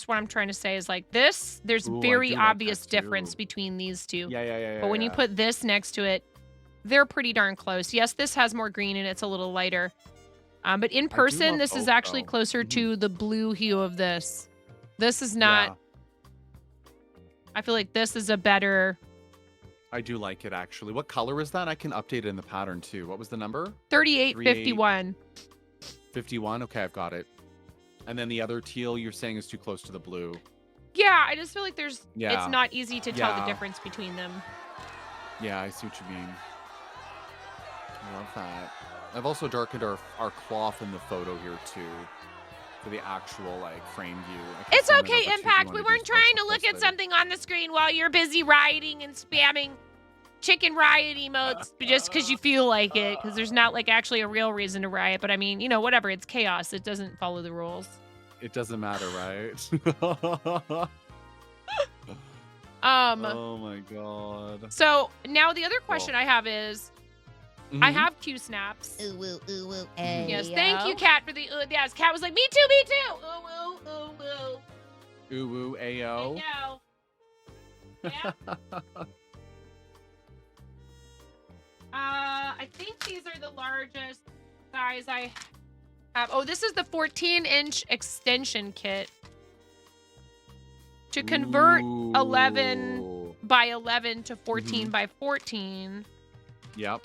what I'm trying to say is like this. There's Ooh, I very do like that obvious difference too. between these two. Yeah. But when you put this next to it, they're pretty darn close. Yes, this has more green and it's a little lighter. But in person, love this is both, actually though. closer to the blue hue of this. This is not. I feel like this is a better I do like it actually. What color is that? I can update it in the pattern too. What was the number? 3851. 51. Okay, I've got it. And then the other teal you're saying is too close to the blue. Yeah, I just feel like it's Yeah. not easy to tell the Yeah. difference between them. Yeah, I see what you mean. I love that. I've also darkened our cloth in the photo here too. For the actual like frame view. I can It's send that okay, over to you if you Impact. wanna We do weren't trying to special look at posting. something on the screen while you're busy rioting and spamming chicken riot emotes just because you feel like it. Because there's not like actually a real reason to riot. But I mean, whatever. It's chaos. It doesn't follow the rules. It doesn't matter, right? Oh my god. So now the other question I have is, I Mhm. have Q snaps. Ooh, woo, ooh, woo, ay, Yes, thank you, yo. Kat, for the yes. Kat was like, me too, me too. Ooh, ooh, ooh, ooh. Ooh woo ayo. No. Yeah. I think these are the largest size I have. Oh, this is the 14-inch extension kit. To convert 11 Ooh. by 11 to 14 Mhm. by 14. Yep.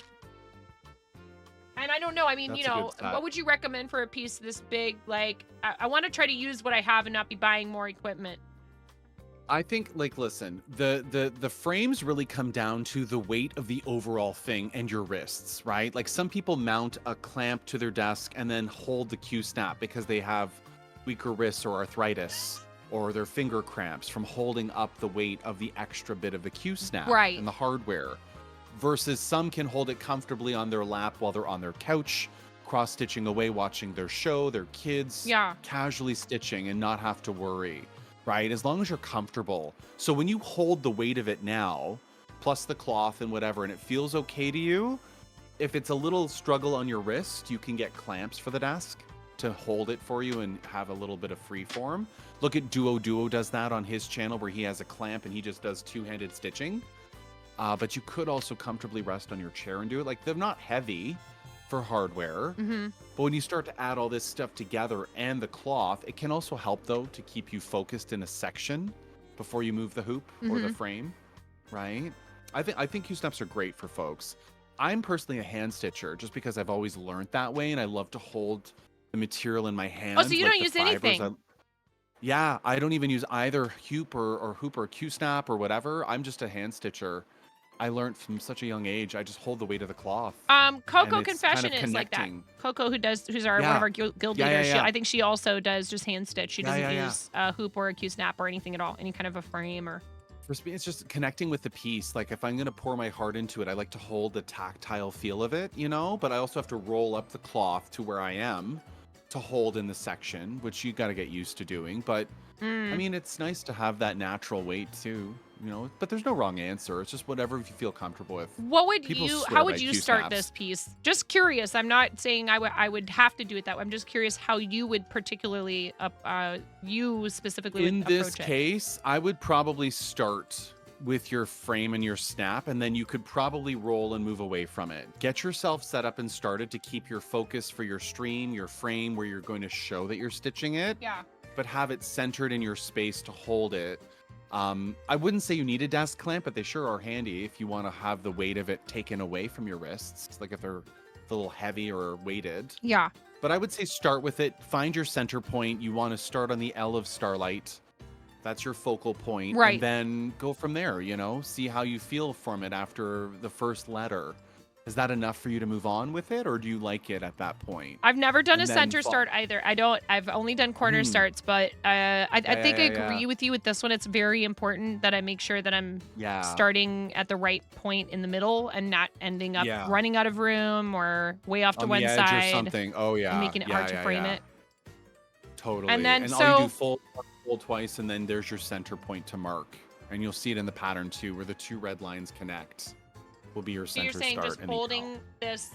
And I don't know. I mean, That's a good set. what would you recommend for a piece this big? Like, I want to try to use what I have and not be buying more equipment. I think like listen, the frames really come down to the weight of the overall thing and your wrists, right? Like some people mount a clamp to their desk and then hold the Q snap because they have weaker wrists or arthritis or their finger cramps from holding up the weight of the extra bit of the Q snap Right. and the hardware. Versus some can hold it comfortably on their lap while they're on their couch, cross-stitching away, watching their show, their kids, Yeah. casually stitching and not have to worry, right? As long as you're comfortable. So when you hold the weight of it now, plus the cloth and whatever, and it feels okay to you, if it's a little struggle on your wrist, you can get clamps for the desk to hold it for you and have a little bit of free form. Look at Duo does that on his channel where he has a clamp and he just does two-handed stitching. But you could also comfortably rest on your chair and do it. Like, they're not heavy for hardware. But when you start to add all this stuff together and the cloth, it can also help, though, to keep you focused in a section before you move the hoop or the frame, right? I think Q-snaps are great for folks. I'm personally a hand stitcher just because I've always learned that way, and I love to hold the material in my hand. Oh, so you like don't the use fibers. anything? Yeah, I don't even use either hoop or Q-snap or whatever. I'm just a hand stitcher. I learned from such a young age. I just hold the weight of the cloth. Coco and it's Confession kind of is like that. connecting. Coco, who's one of our guild leaders, I think she also does just hand stitch. She doesn't use a hoop or a Q-snap or anything at all, any kind of a frame or. For me, it's just connecting with the piece. Like, if I'm going to pour my heart into it, I like to hold the tactile feel of it, you know? But I also have to roll up the cloth to where I am to hold in the section, which you got to get used to doing. But, I mean, it's nice to have that natural weight, too, you know? But there's no wrong answer. It's just whatever you feel comfortable with. How would you start this piece? Just curious. I'm not saying I would have to do it that way. I'm just curious how you would particularly, you specifically would In approach this it. case, I would probably start with your frame and your snap, and then you could probably roll and move away from it. Get yourself set up and started to keep your focus for your stream, your frame, where you're going to show that you're stitching it. Yeah. But have it centered in your space to hold it. I wouldn't say you need a desk clamp, but they sure are handy if you want to have the weight of it taken away from your wrists, like if they're a little heavy or weighted. Yeah. But I would say start with it. Find your center point. You want to start on the L of Starlight. That's your focal point. Right. And then go from there, you know? See how you feel from it after the first letter. Is that enough for you to move on with it, or do you like it at that point? I've never done And a then center start either. I've only done corner starts, but I think I agree with you with this one. It's very important that I make sure that I'm starting at the right point in the middle and not ending up running out of room or way off to On one the edge side. or something. Oh, yeah. And making it hard to frame it. Totally. And then all you do, fold twice, and then there's your center point to mark. And you'll see it in the pattern, too, where the two red lines connect. Will be your So center you're saying start. just folding this,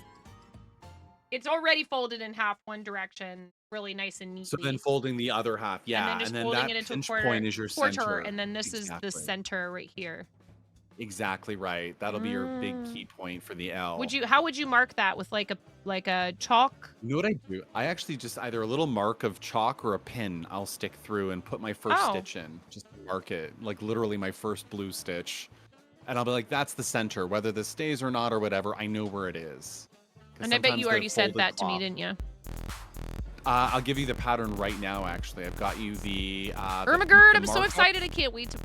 it's already folded in half one direction, really nice and neatly. So then folding the other half, And then just folding it that into a pinch quarter, point is your center. and then this is the center right here. Exactly right. That'll be your big key point for the L. How would you mark that with like a chalk? You know what I do? I actually just either a little mark of chalk or a pin I'll stick through and put my first stitch in. Just mark it, like literally my first blue stitch. And I'll be like, that's the center. Whether this stays or not or whatever, I know where it is. And I bet you already said that to me, didn't you? I'll give you the pattern right now, actually. I've got you the Ermagerd, I'm so excited. I can't wait to...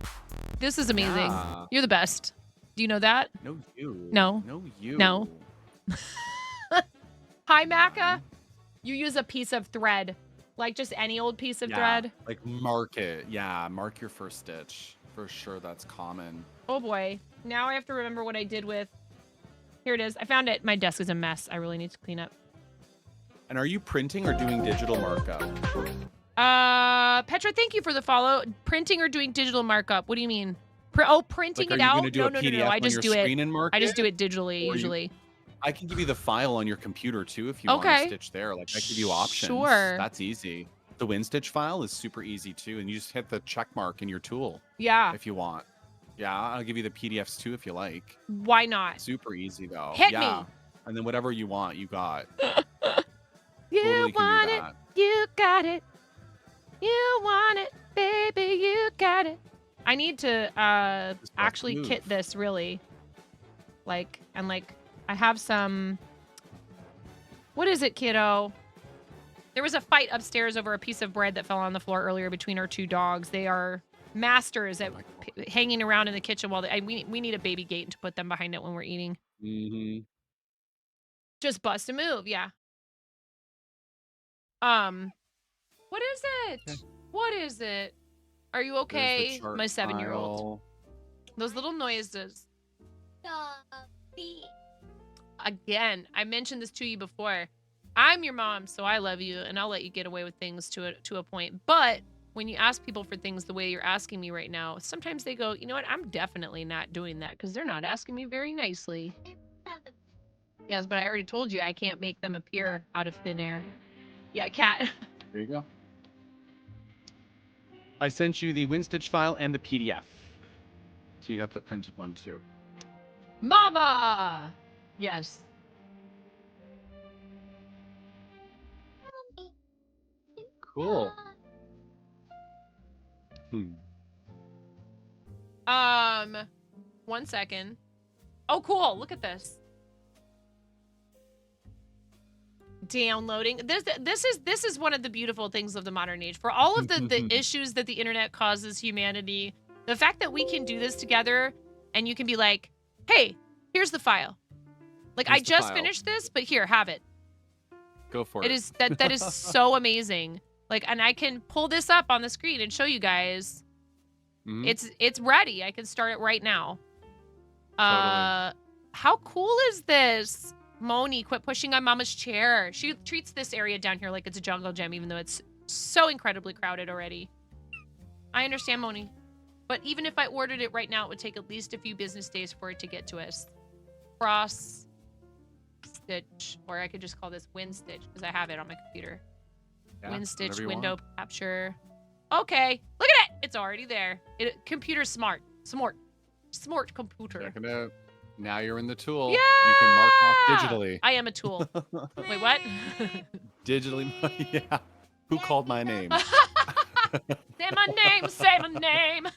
This is amazing. Yeah. You're the best. Do you know that? No, you. No. No, you. No. Hi, Maka. You use a piece of thread. Like just any old piece of thread? Like mark it. Yeah, mark your first stitch. For sure, that's common. Oh boy. Now I have to remember what I did with... Here it is. I found it. My desk is a mess. I really need to clean up. And are you printing or doing digital markup? Petra, thank you for the follow. Printing or doing digital markup? What do you mean? Printing Like, it out? No. I just do it. I just do it digitally usually. I can give you the file on your computer too if you want to stitch there. Like I give you options. Sure. That's easy. The WinStitch file is super easy too, and you just hit the check mark in your tool. Yeah. If you want. Yeah, I'll give you the PDFs too if you like. Why not? Super easy though. Hit me. And then whatever you want, you got. You totally want it. You got it. You want it, baby. You got it. I need to actually kit this really. I have some. What is it, kiddo? There was a fight upstairs over a piece of bread that fell on the floor earlier between our two dogs. They are masters at hanging around in the kitchen while we need a baby gate to put them behind it when we're eating. Mm-hmm. Just bust a move, yeah. What is it? Okay. What is it? Are you okay, my 7-year-old? Those little noises. Again, I mentioned this to you before. I'm your mom, so I love you, and I'll let you get away with things to a point. But when you ask people for things the way you're asking me right now, sometimes they go, you know what? I'm definitely not doing that because they're not asking me very nicely. Yes, but I already told you I can't make them appear out of thin air. Yeah, I can't. There you go. I sent you the WinStitch file and the PDF. So you have the printed one too. Mama! Yes. Cool. 1 second. Oh, cool. Look at this. Downloading. This is one of the beautiful things of the modern age. For all of the issues that the internet causes humanity, the fact that we can do this together and you can be like, hey, here's the file. Like, I just finished this, but here, have it. Go for it. It is that is so amazing. Like, and I can pull this up on the screen and show you guys. It's ready. I can start it right now. Totally. How cool is this? Moni, quit pushing on Mama's chair. She treats this area down here like it's a jungle gym, even though it's so incredibly crowded already. I understand, Moni. But even if I ordered it right now, it would take at least a few business days for it to get to us. Cross stitch, or I could just call this WinStitch because I have it on my computer. Yeah, WinStitch window capture. Okay, look at it. It's already there. Computer smart computer. Check it out. Now you're in the tool. Yeah! You can mark off digitally. I am a tool. Wait, what? Digitally, yeah. Who called my name? Say my name. Say my name.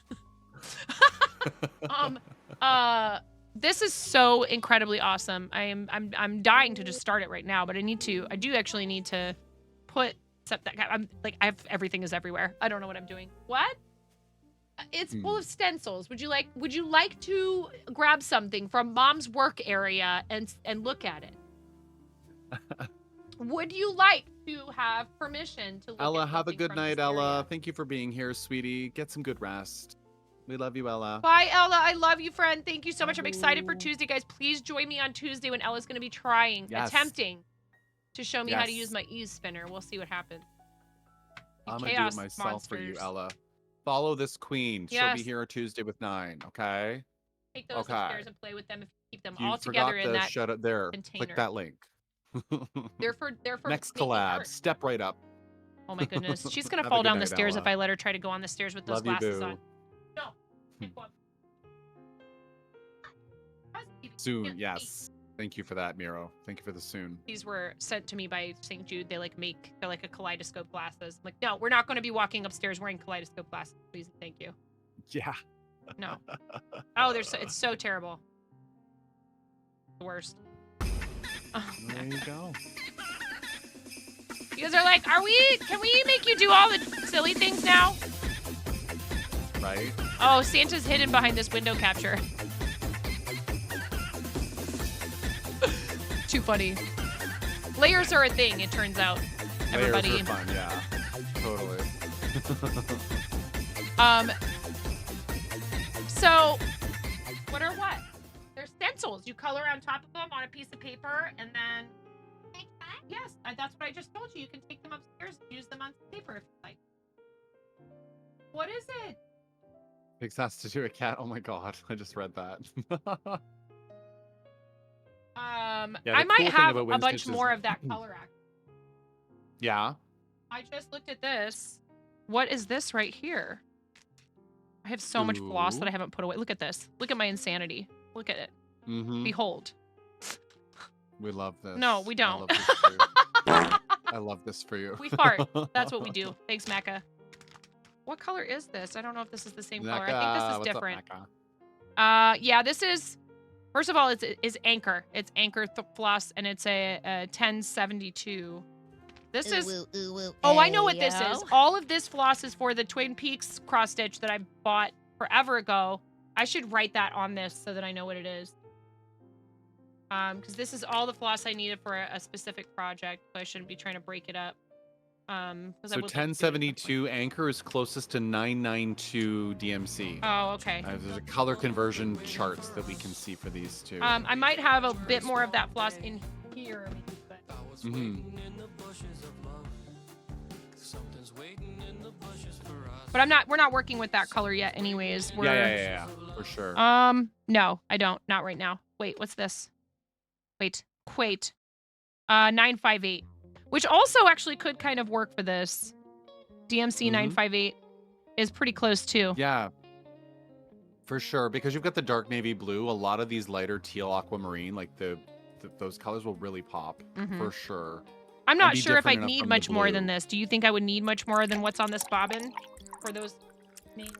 This is so incredibly awesome. I'm dying to just start it right now, but I do actually need to put everything is everywhere. I don't know what I'm doing. What? It's full of stencils. Would you like to grab something from Mom's work area and look at it? Would you like to have permission to look Ella, at have a something good from night, this Ella. area? Thank you for being here, sweetie. Get some good rest. We love you, Ella. Bye, Ella. I love you, friend. Thank you so much. I'm excited for Tuesday, guys. Please join me on Tuesday when Ella's going to be attempting to show me how to use my ease spinner. We'll see what happens. I'm going to do it myself for you, Ella. Follow this queen. She'll be here on Tuesday with 9, okay? Take those upstairs and play with them if you keep them You all together in that shut it there. container. Click that link. They're for Next making collab. art. Step right up. Oh my goodness. She's going to Have fall a good down the night, stairs Ella. if I let her try to go on the stairs with those Love you, glasses boo. on. No. Can't go up. Soon, yes. Thank you for that, Miro. Thank you for the soon. These were sent to me by St. Jude. They're like a kaleidoscope glasses. I'm like, no, we're not going to be walking upstairs wearing kaleidoscope glasses. Please and thank you. Yeah. No. Oh, it's so terrible. The worst. Oh, there you go. You guys are like, can we make you do all the silly things now? Right? Oh, Santa's hidden behind this window capture. Too funny. Layers are a thing, it turns out. Everybody. Layers are fun, yeah. Totally. So, what are what? They're stencils. You color on top of them on a piece of paper, and then... Yes, that's what I just told you. You can take them upstairs and use them on paper if you like. What is it? Pigs has to do a cat. Oh my god, I just read that. Yeah, I might cool thing have about a bunch WinStitch is- more of that color act. Yeah. I just looked at this. What is this right here? I have so much floss that I haven't put away. Look at this. Look at my insanity. Look at it. Mm-hmm. Behold. We love this. No, we don't. I love this for you. We fart. That's what we do. Thanks, Mecca. What color is this? I don't know if this is the same color. I think this is What's up, different. Mecca? Yeah, this is... First of all, it's Anchor. It's Anchor floss, and it's a 1072. This is... Oh, I know what this is. All of this floss is for the Twin Peaks cross stitch that I bought forever ago. I should write that on this so that I know what it is. Because this is all the floss I needed for a specific project, so I shouldn't be trying to break it up. So 1072 Anchor is closest to 992 DMC. Oh, okay. There's a color conversion charts that we can see for these two. I might have a bit more of that floss in here. But we're not working with that color yet anyways. Yeah, for sure. No, I don't. Not right now. Wait, what's this? Wait. Wait. 958. Which also actually could kind of work for this. DMC 958 is pretty close too. Yeah. For sure, because you've got the dark navy blue. A lot of these lighter teal aquamarine, like those colors will really pop for sure. I'm And not be sure if different I'd enough need from the much more than blue. this. Do you think I would need much more than what's on this bobbin for those names?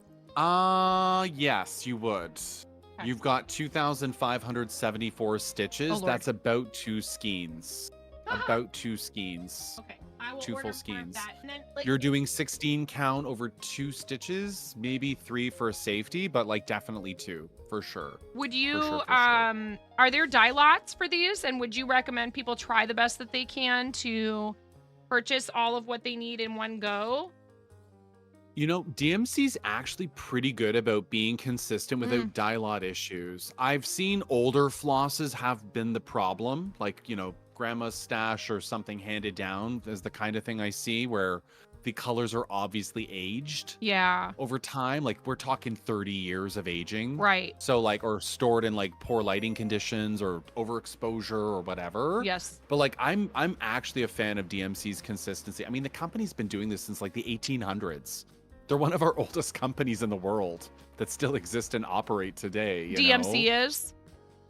Yes, you would. You've got 2,574 stitches. Oh, Lord. That's about 2 skeins. About 2 skeins. Okay. I will 2 order full more of skeins. that. And then, like, You're doing 16 count over 2 stitches, maybe 3 for safety, but like definitely 2 for sure. would you sure. are there die lots for these, and would you recommend people try the best that they can to purchase all of what they need in one go? You know, DMC's actually pretty good about being consistent without die lot issues. I've seen older flosses have been the problem, like, you know, grandma's stash or something handed down is the kind of thing I see where the colors are obviously aged Yeah. over time. Like we're talking 30 years of aging. Right. So like, or stored in like poor lighting conditions or overexposure or whatever. Yes. But like, I'm actually a fan of DMC's consistency. I mean, the company's been doing this since like the 1800s. They're one of our oldest companies in the world that still exist and operate today. You DMC know? is?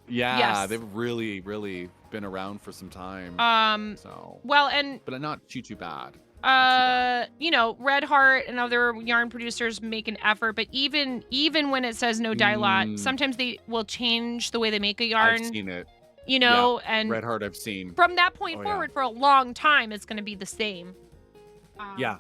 Yeah, Yes. they've really, really been around for some time. So, Well, and but not too bad. you know, Red Heart and other yarn producers make an effort, but even when it says no dye lot, sometimes they will change the way they make a yarn. I've seen it. You know, Yeah, and Red Heart I've seen. from that point Oh, yeah. forward, for a long time, it's going to be the same. Yeah.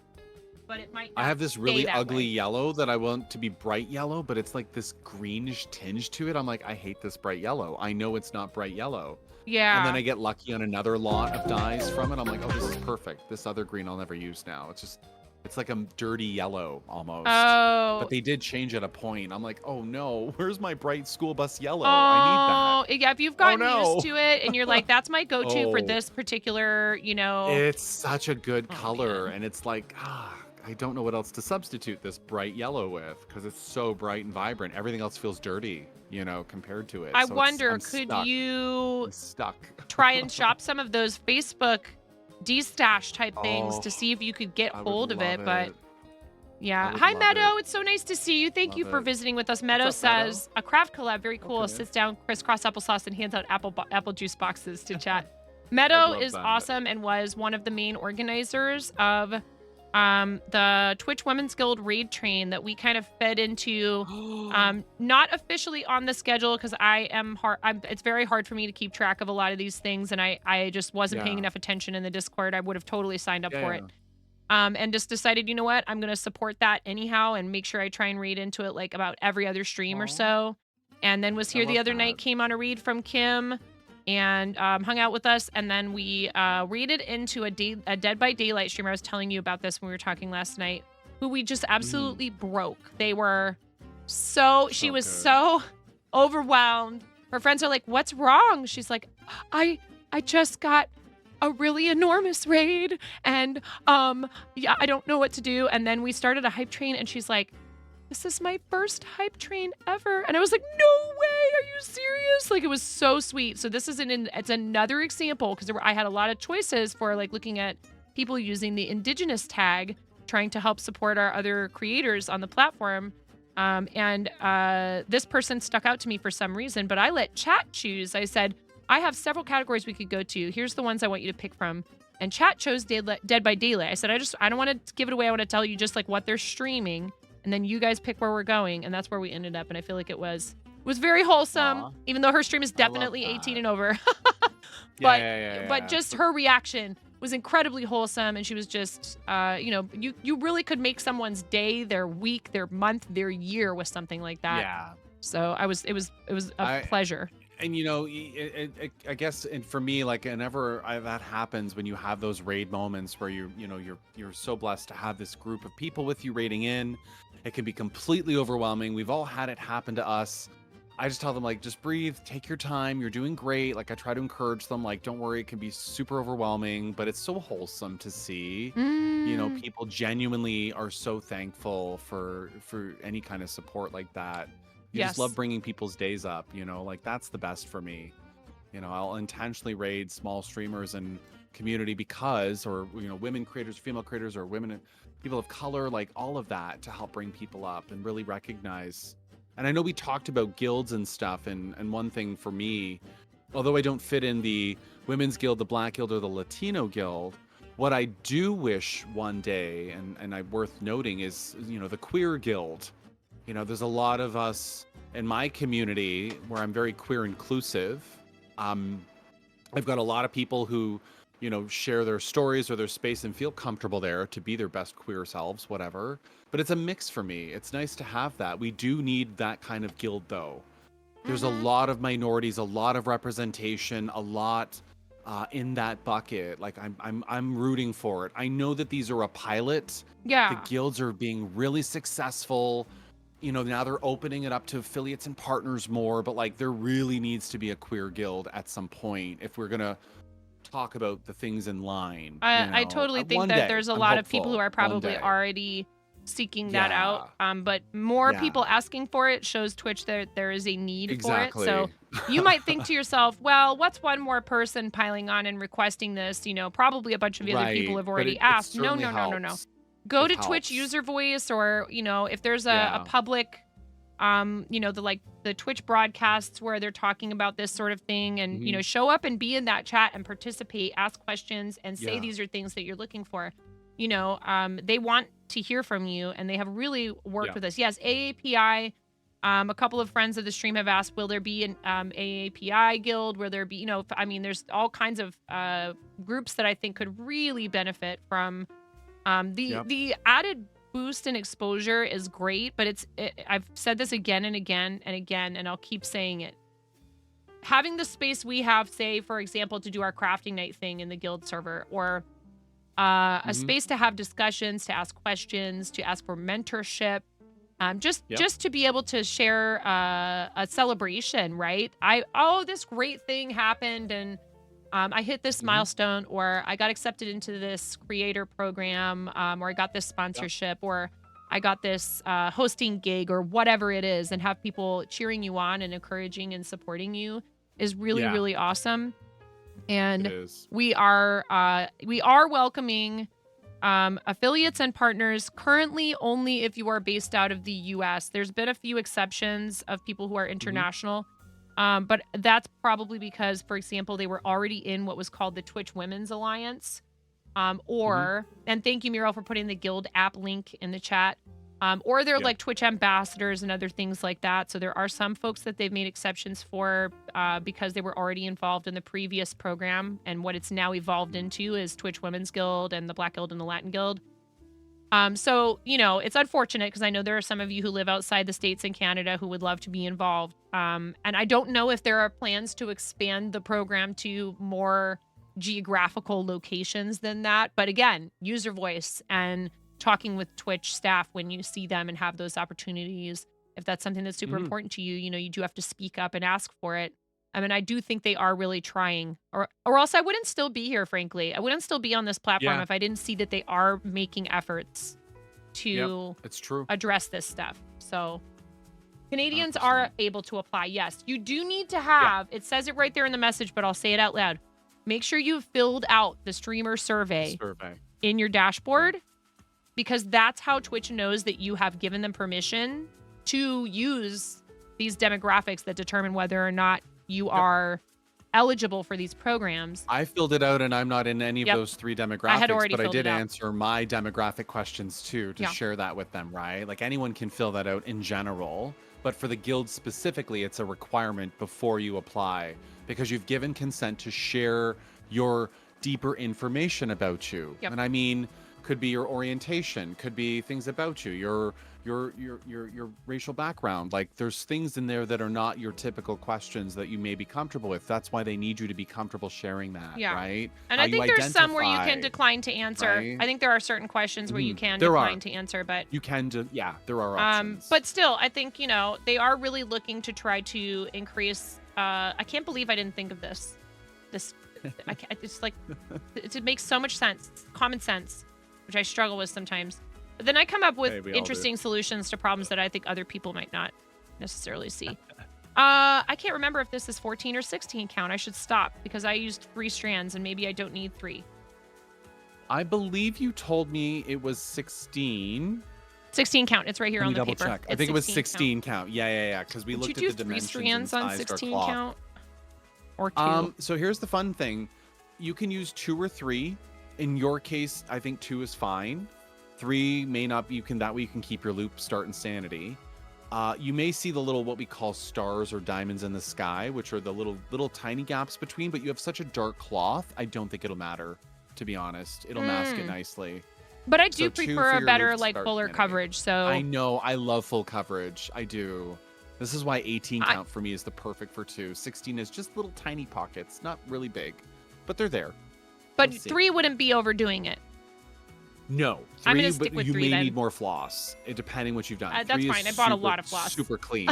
But it might. I have this really that ugly way. yellow that I want to be bright yellow, but it's like this greenish tinge to it. I'm like, I hate this bright yellow. I know it's not bright yellow. Yeah. And then I get lucky on another lot of dyes from it. I'm like, oh, this is perfect. This other green I'll never use now. It's like a dirty yellow almost. Oh. But they did change at a point. I'm like, oh no, where's my bright school bus yellow? Oh, I need that. yeah. If you've gotten no. used to it and you're like, that's my go-to for Oh. this particular, you know. It's such a good color. And it's like, I don't know what else to substitute this bright yellow with because it's so bright and vibrant. Everything else feels dirty, you know, compared to it. I So wonder, I'm could stuck. you I'm stuck. try and shop some of those Facebook de-stash type things to Oh, see if you could get I would hold of it? love But it. yeah. I would Hi, love Meadow. it. It's so nice to see you. Thank you Love for it. visiting with us. Meadow What's up, Meadow? says a craft collab, very cool. Okay. Sits down, crisscross applesauce, and hands out apple juice boxes to chat. Meadow love is that. awesome and was one of the main organizers of the Twitch Women's Guild raid train that we kind of fed into. Not officially on the schedule because it's very hard for me to keep track of a lot of these things, and I just wasn't paying Yeah. enough attention in the Discord. I would have totally signed up for Yeah. it. And just decided, you know what, I'm gonna support that anyhow and make sure I try and read into it like about every other stream or so. And then was here the love other night, that. came on a read from Kim and hung out with us, and then we readed into a Dead by Daylight streamer. I was telling you about this when we were talking last night, who we just absolutely broke. They were she was good. so overwhelmed. Her friends are like, what's wrong? She's like, I just got a really enormous raid and yeah, I don't know what to do. And then we started a hype train and she's like, this is my first hype train ever. And I was like, no way, are you serious? Like, it was so sweet. So this is it's another example because I had a lot of choices for like looking at people using the indigenous tag, trying to help support our other creators on the platform. And this person stuck out to me for some reason, but I let chat choose. I said, I have several categories we could go to. Here's the ones I want you to pick from. And chat chose Dead by Daylight. I said, I don't want to give it away. I want to tell you just like what they're streaming. And then you guys pick where we're going. And that's where we ended up. And I feel like it was very wholesome, even though her stream is definitely 18 and over. But just her reaction was incredibly wholesome. And she was just, you know, you really could make someone's day, their week, their month, their year with something like that. Yeah. So it was a pleasure. And you know, I guess, and for me, like, whenever that happens, when you have those raid moments where you're so blessed to have this group of people with you raiding in, it can be completely overwhelming. We've all had it happen to us. I just tell them, like, just breathe, take your time. You're doing great. Like, I try to encourage them, like, don't worry, it can be super overwhelming, but it's so wholesome to see. You know, people genuinely are so thankful for any kind of support like that. You Yes. just love bringing people's days up, you know, like that's the best for me. I'll intentionally raid small streamers and community because, or women creators, female creators, or women, people of color, like all of that, to help bring people up and really recognize. And I know we talked about guilds and stuff, and one thing for me, although I don't fit in the women's guild, the black guild, or the Latino guild, what I do wish one day, and I worth noting, is the queer guild. There's a lot of us in my community where I'm very queer inclusive. I've got a lot of people who share their stories or their space and feel comfortable there to be their best queer selves, whatever. But it's a mix for me. It's nice to have that. We do need that kind of guild, though. There's a lot of minorities, a lot of representation, a lot in that bucket. Like I'm rooting for it. I know that these are a pilot. Yeah. The guilds are being really successful. Now they're opening it up to affiliates and partners more, but like there really needs to be a queer guild at some point if we're gonna talk about the things in line. I totally think that there's a lot of people who are probably already seeking that out. But more people asking for it shows Twitch that there is a need for it. So you might think to yourself, well, what's one more person piling on and requesting this? Probably a bunch of other people have already asked. No. Go to Twitch user voice, or if there's a public the Twitch broadcasts where they're talking about this sort of thing, and show up and be in that chat and participate, ask questions, and say these are things that you're looking for. They want to hear from you, and they have really worked with us. Yes, AAPI. A couple of friends of the stream have asked, will there be an AAPI guild? Will there be, there's all kinds of groups that I think could really benefit from the added boost in exposure is great, but I've said this again and again and again, and I'll keep saying it. Having the space we have, say, for example, to do our crafting night thing in the guild server, or a space to have discussions, to ask questions, to ask for mentorship, just to be able to share a celebration, right? This great thing happened, and I hit this milestone, or I got accepted into this creator program, or I got this sponsorship, or I got this hosting gig, or whatever it is, and have people cheering you on and encouraging and supporting you is really, really awesome. And we are welcoming affiliates and partners currently only if you are based out of the US. There's been a few exceptions of people who are international. But that's probably because, for example, they were already in what was called the Twitch Women's Alliance, and thank you, Muriel, for putting the guild app link in the chat, or they're like Twitch ambassadors and other things like that. So there are some folks that they've made exceptions for because they were already involved in the previous program, and what it's now evolved into is Twitch Women's Guild and the Black Guild and the Latin Guild. So, it's unfortunate because I know there are some of you who live outside the States and Canada who would love to be involved. And I don't know if there are plans to expand the program to more geographical locations than that. But again, user voice and talking with Twitch staff when you see them and have those opportunities. If that's something that's super important to you, you do have to speak up and ask for it. I do think they are really trying, or else I wouldn't still be here, frankly. I wouldn't still be on this platform if I didn't see that they are making efforts to it's true. address this stuff. So Canadians 100%. Are able to apply. Yes, you do need to have, it says it right there in the message, but I'll say it out loud. Make sure you've filled out the streamer survey in your dashboard, because that's how Twitch knows that you have given them permission to use these demographics that determine whether or not you are eligible for these programs. I filled it out, and I'm not in any of those three demographics, but I did answer my demographic questions too to share that with them, right? Like anyone can fill that out in general, but for the guild specifically, it's a requirement before you apply, because you've given consent to share your deeper information about you. And could be your orientation, could be things about you, your racial background. Like there's things in there that are not your typical questions that you may be comfortable with. That's why they need you to be comfortable sharing that, right? And I think there's some where you can decline to answer. Right? I think there are certain questions where you can decline to answer, but you can there are options. But still, I think, they are really looking to try to increase, I can't believe I didn't think of this. It's like, it makes so much sense. It's common sense, which I struggle with sometimes. But then I come up with interesting solutions to problems that I think other people might not necessarily see. I can't remember if this is 14 or 16 count. I should stop because I used 3 strands and maybe I don't need 3. I believe you told me it was 16. 16 count. It's right here Let on me the double paper. check. I think it was 16 count. Yeah. Because we Would looked you at the do 3 dimensions and strands on sized our 16 cloth. count? Or 2? So here's the fun thing. You can use 2 or 3. In your case, I think 2 is fine. 3 may not be. That way you can keep your loop start insanity. You may see the little what we call stars or diamonds in the sky, which are the little tiny gaps between. But you have such a dark cloth, I don't think it'll matter. To be honest, it'll mask it nicely. But I do So 2 prefer for a your better, loop like, start fuller insanity. coverage. So I know. I love full coverage. I do. This is why 18 count for me is the perfect for 2. 16 is just little tiny pockets, not really big, but they're there. But We'll see. 3 wouldn't be overdoing it. No, 3, I'm gonna stick but with you 3 may then. need more floss, depending what you've done. That's 3 is fine. I bought a super, lot of floss. Super clean,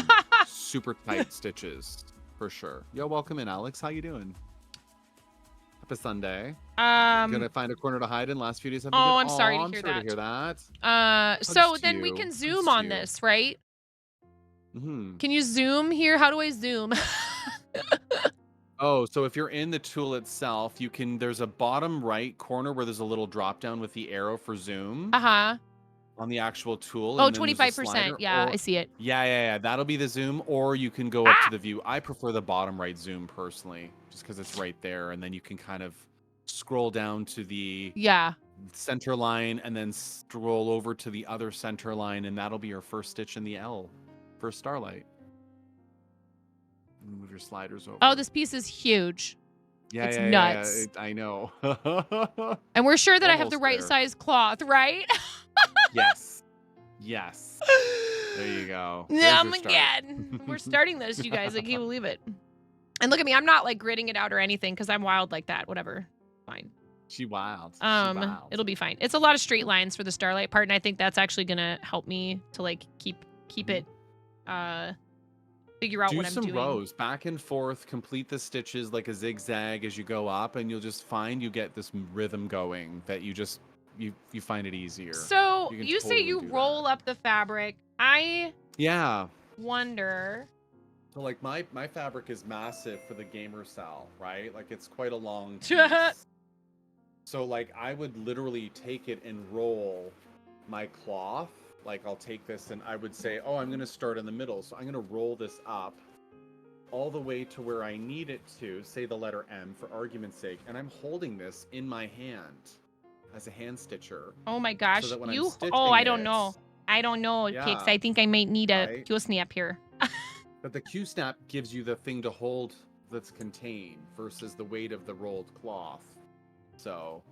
super tight stitches, for sure. Yo, welcome in, Alex. How you doing? Happy Sunday. Gonna find a corner to hide in. Last few days have been good. I'm sorry to I'm hear sorry that. to hear that. So Hugs to then we you. can Hugs zoom to on you. this, right? Mm-hmm. Can you zoom here? How do I zoom? Oh, so if you're in the tool itself, you can. There's a bottom right corner where there's a little drop down with the arrow for zoom Uh-huh. on the actual tool. Oh, and then there's a 25%. slider, Yeah, or- I see it. Yeah. That'll be the zoom, or you can go up to the view. I prefer the bottom right zoom personally, just because it's right there, and then you can kind of scroll down to the Yeah. center line, and then scroll over to the other center line, and that'll be your first stitch in the L for Starlight. Move your sliders over. Oh, this piece is huge. Yeah, it's yeah, nuts. I know. And we're sure that I have the Almost right there. size cloth, right? Yes. There you go. There's your start. Again. We're starting this, you guys. I can't believe it. And look at me. I'm not like gridding it out or anything because I'm wild like that. Whatever. Fine. She wild. It'll be fine. It's a lot of straight lines for the Starlight part, and I think that's actually gonna help me to like keep it figure out Do what I'm some doing. rows back and forth, complete the stitches like a zigzag as you go up, and you'll just find you get this rhythm going that you just you find it easier. So can you say totally you do that. roll up the fabric. I Yeah. wonder. So like my fabric is massive for the gamer cell, right? Like it's quite a long piece. So like I would literally take it and roll my cloth. Like I'll take this and I would say, oh, I'm going to start in the middle. So I'm going to roll this up all the way to where I need it to, say the letter M for argument's sake. And I'm holding this in my hand as a hand stitcher. Oh my gosh. So that when I'm You stitching I don't it- know. I don't know, Yeah. Kix. I think I might need a Right. Q snap here. But the Q-snap gives you the thing to hold that's contained versus the weight of the rolled cloth. So,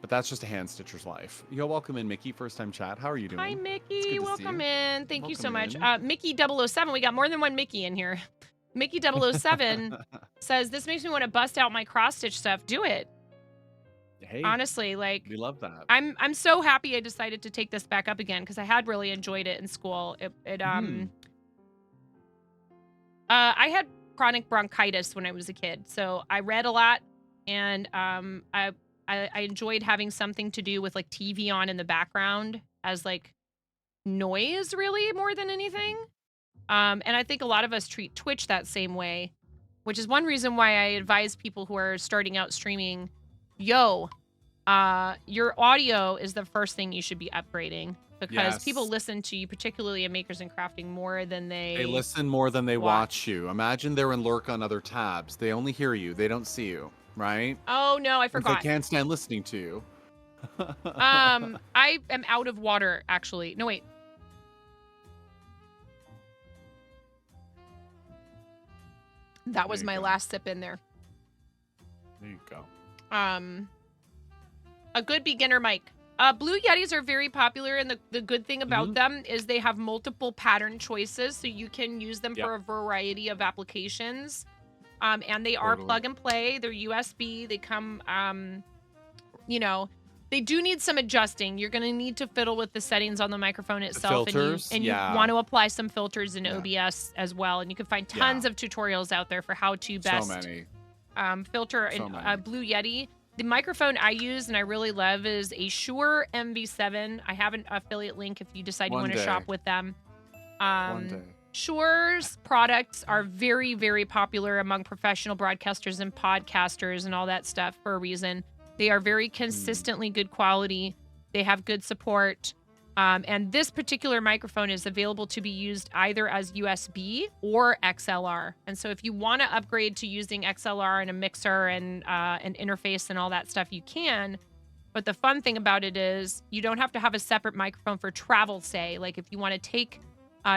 but that's just a hand stitcher's life. Yo, welcome in, Mickey. First time chat. How are you doing? Hi, It's good Mickey. to see Welcome you. in. Thank you so Welcome much. in. Mickey 007. We got more than one Mickey in here. Mickey 007 says, this makes me want to bust out my cross stitch stuff. Do it. Hey, Honestly, like we love that. I'm so happy I decided to take this back up again because I had really enjoyed it in school. I had chronic bronchitis when I was a kid, so I read a lot, and I enjoyed having something to do with like TV on in the background as like noise, really, more than anything. And I think a lot of us treat Twitch that same way, which is one reason why I advise people who are starting out streaming, your audio is the first thing you should be upgrading because Yes. people listen to you, particularly in Makers and Crafting, more than They listen more than they watch you. Imagine they're in lurk on other tabs. They only hear you. They don't see you, right? Oh no, I If forgot. They can't stand listening to you. I am out of water, actually. No, wait. That was my last sip in there. There you go. A good beginner mic. Blue Yetis are very popular, and the good thing about them is they have multiple pattern choices, so you can use them for a variety of applications. And they are plug and play. They're USB. They come, they do need some adjusting. You're going to need to fiddle with the settings on the microphone itself. filters, and you want to apply some filters in OBS as well. And you can find tons of tutorials out there for how to best So many. filter So a many. Blue Yeti. The microphone I use and I really love is a Shure MV7. I have an affiliate link if you decide you One want to day. shop with them. One day. Shure's products are very, very popular among professional broadcasters and podcasters and all that stuff for a reason. They are very consistently good quality. They have good support. And this particular microphone is available to be used either as USB or XLR. And so if you want to upgrade to using XLR and a mixer and an interface and all that stuff, you can. But the fun thing about it is you don't have to have a separate microphone for travel, say. Like if you want to take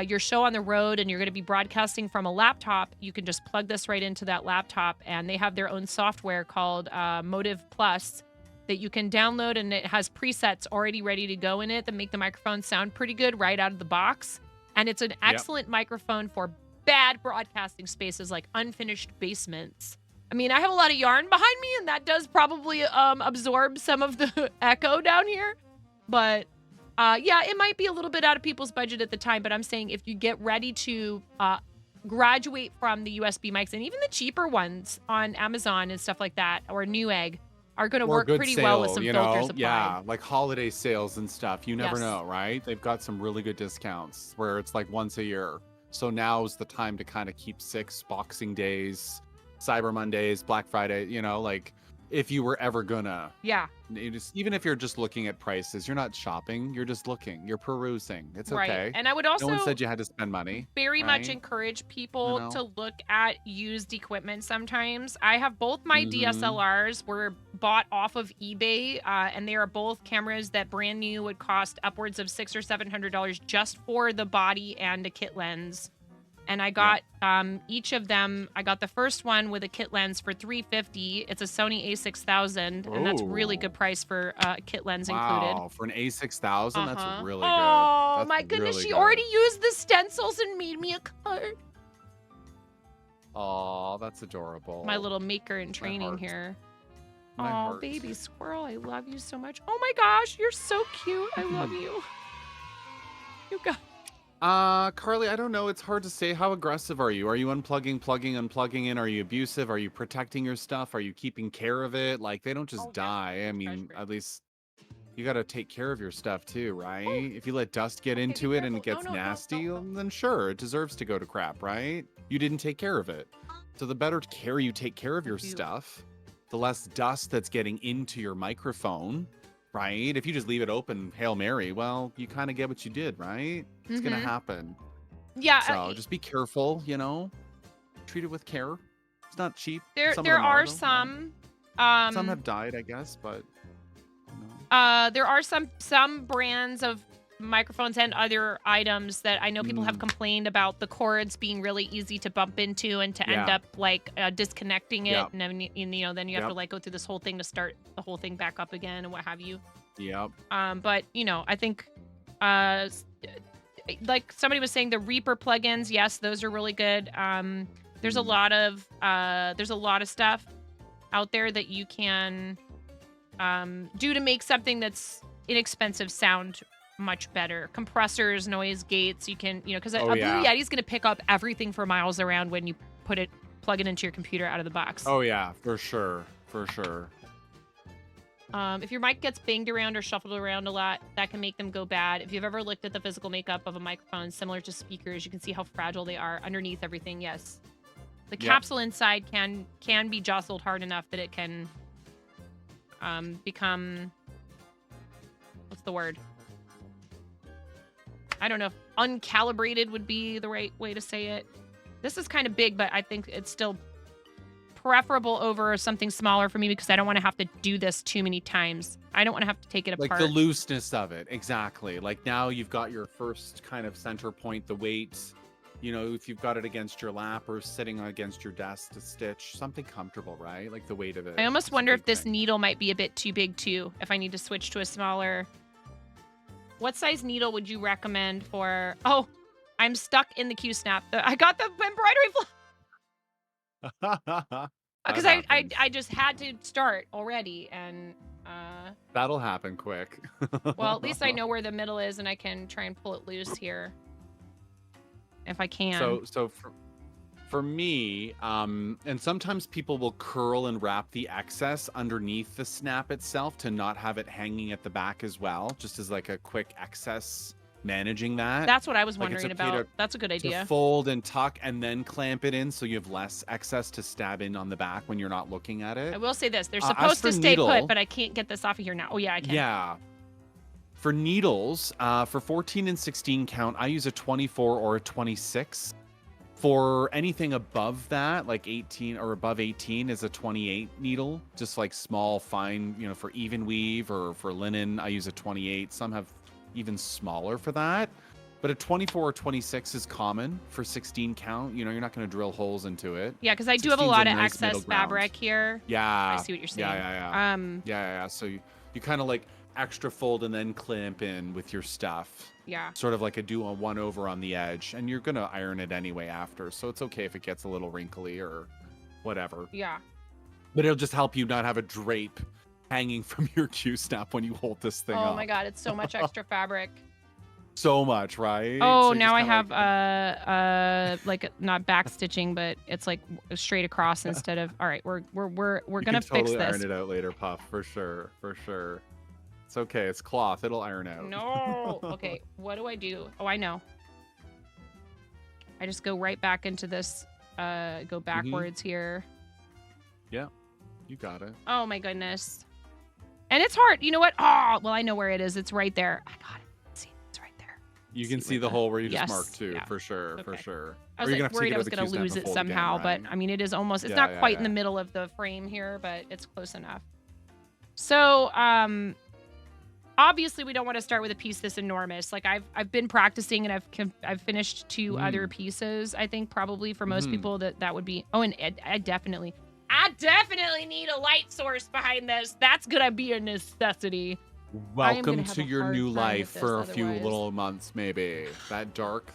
your show on the road and you're going to be broadcasting from a laptop, you can just plug this right into that laptop. And they have their own software called Motive Plus that you can download, and it has presets already ready to go in it that make the microphone sound pretty good right out of the box. And it's an excellent microphone for bad broadcasting spaces like unfinished basements. I mean, I have a lot of yarn behind me, and that does probably absorb some of the echo down here. But yeah, it might be a little bit out of people's budget at the time, but I'm saying if you get ready to graduate from the USB mics, and even the cheaper ones on Amazon and stuff like that, or Newegg, are going to work pretty well with some filters applied. Yeah, like holiday sales and stuff. You never Yes. know, right? They've got some really good discounts where it's like once a year. So now's the time to kind of keep 6 Boxing Days, Cyber Mondays, Black Friday, like if you were ever gonna. Yeah. Even if you're just looking at prices, you're not shopping, you're just looking, you're perusing. It's Right. okay. And I would No one also said you had to spend money. very much right? encourage people know? to look at used equipment sometimes. I have both my DSLRs were bought off of eBay, and they are both cameras that brand new would cost upwards of $600 or $700 just for the body and a kit lens. And I got each of them. I got the first one with a kit lens for $350. It's a Sony A6000, and that's really good price for kit lens included. Wow, for an A6000, that's really good. Oh That's my goodness, really she good. already used the stencils and made me a card. Oh, that's adorable. My little maker in My training heart. here. My Oh, heart. baby squirrel, I love you so much. Oh my gosh, you're so cute. I love you. You got. Carly, I don't know. It's hard to say. How aggressive are you? Are you unplugging, plugging, unplugging in? Are you abusive? Are you protecting your stuff? Are you keeping care of it? Like, they don't just die. I mean, at least you got to take care of your stuff too, right? If you let dust get into it and it gets nasty, then sure, it deserves to go to crap, right? You didn't take care of it. So the better care you take care of your stuff, the less dust that's getting into your microphone, right? If you just leave it open, Hail Mary, well, you kind of get what you did, right? It's going to happen. Yeah. So just be careful, treat it with care. It's not cheap. There Some of them are though. some. Some have died, I guess, but There are some brands of microphones and other items that I know people have complained about the cords being really easy to bump into and to end Yeah. up like disconnecting it, Yep. and then then you have to Yep. like go through this whole thing to start the whole thing back up again and what have you. Yep. But I think like somebody was saying, the Reaper plugins, yes, those are really good. There's a lot of stuff out there that you can do to make something that's inexpensive sound much better. Compressors, noise gates, you can, because a Blue Yeti's going to pick up everything for miles around when you plug it into your computer out of the box. Oh yeah, for sure. For sure. If your mic gets banged around or shuffled around a lot, that can make them go bad. If you've ever looked at the physical makeup of a microphone similar to speakers, you can see how fragile they are underneath everything. Yes. The capsule inside can be jostled hard enough that it can become, what's the word? I don't know if uncalibrated would be the right way to say it. This is kind of big, but I think it's still preferable over something smaller for me because I don't want to have to do this too many times. I don't want to have to take it apart. Like the looseness of it. Exactly. Like now you've got your first kind of center point, the weight. If you've got it against your lap or sitting against your desk to stitch, something comfortable, right? Like the weight of it. I almost wonder if this needle might be a bit too big too, if I need to switch to a smaller. What size needle would you recommend for? Oh, I'm stuck in the Q-snap. I got the embroidery because I just had to start already, and that'll happen quick. well, at least I know where the middle is, and I can try and pull it loose here if I can. So for me, and sometimes people will curl and wrap the excess underneath the snap itself to not have it hanging at the back as well, just as like a quick excess managing that. That's what I was Like, it's wondering okay about. That's a good to idea. fold and tuck and then clamp it in so you have less excess to stab in on the back when you're not looking at it. I will say this. They're As supposed for to stay needle- put, but I can't get this off of here now. Oh, yeah, I can. Yeah. For needles, for 14 and 16 count, I use a 24 or a 26. For anything above that, like 18 or above 18 is a 28 needle, just like small, fine, you know, for even weave or for linen, I use a 28. Some have even smaller for that. But a 24 or 26 is common for 16 count. You know, you're not going to drill holes into it. Yeah, because I do have a 16's lot of nice excess middle ground. fabric here. Yeah. I see what you're saying. Yeah. So you kind of like extra fold and then clamp in with your stuff. Yeah. Sort of like a do a one over on the edge, and you're gonna iron it anyway after, so it's okay if it gets a little wrinkly or whatever. Yeah. But it'll just help you not have a drape hanging from your Q-snap when you hold this thing up. Oh my god, it's so much extra fabric. So much, right? Oh, So you now just I kinda have like not back stitching, but it's like straight across instead of. All right, we're you gonna can totally fix this. iron it out later, Puff, for sure. It's okay. It's cloth. It'll iron out. No. Okay, what do I do? Oh, I know. I just go right back into this. Go backwards here. Yeah, you got it. Oh my goodness. And it's hard. You know what? Oh, well, I know where it is. It's right there. I got it. See, it's right there. You can see the hole where you just marked too, for sure. I was like worried I was going to lose it somehow, but I mean, it is almost, it's not quite in the middle of the frame here, but it's close enough. So, obviously we don't want to start with a piece this enormous. Like I've been practicing and I've finished two other pieces. I think probably for most people that would be, oh, and I definitely need a light source behind this. That's going to be a necessity. Welcome to your new life for a few little months, maybe. That dark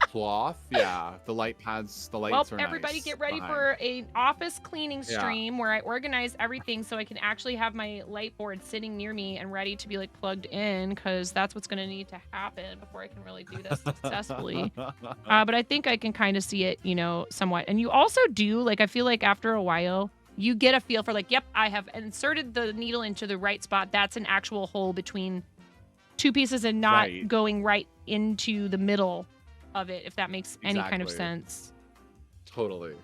cloth, yeah. The light pads, the lights are nice. Everybody get ready behind. for an office cleaning stream where I organize everything so I can actually have my light board sitting near me and ready to be like plugged in, because that's what's going to need to happen before I can really do this successfully. But I think I can kind of see it, you know, somewhat. And you also do, like, I feel like after a while, you get a feel for like, yep, I have inserted the needle into the right spot. That's an actual hole between two pieces and not going right into the middle of it, if that makes any kind of sense. Totally.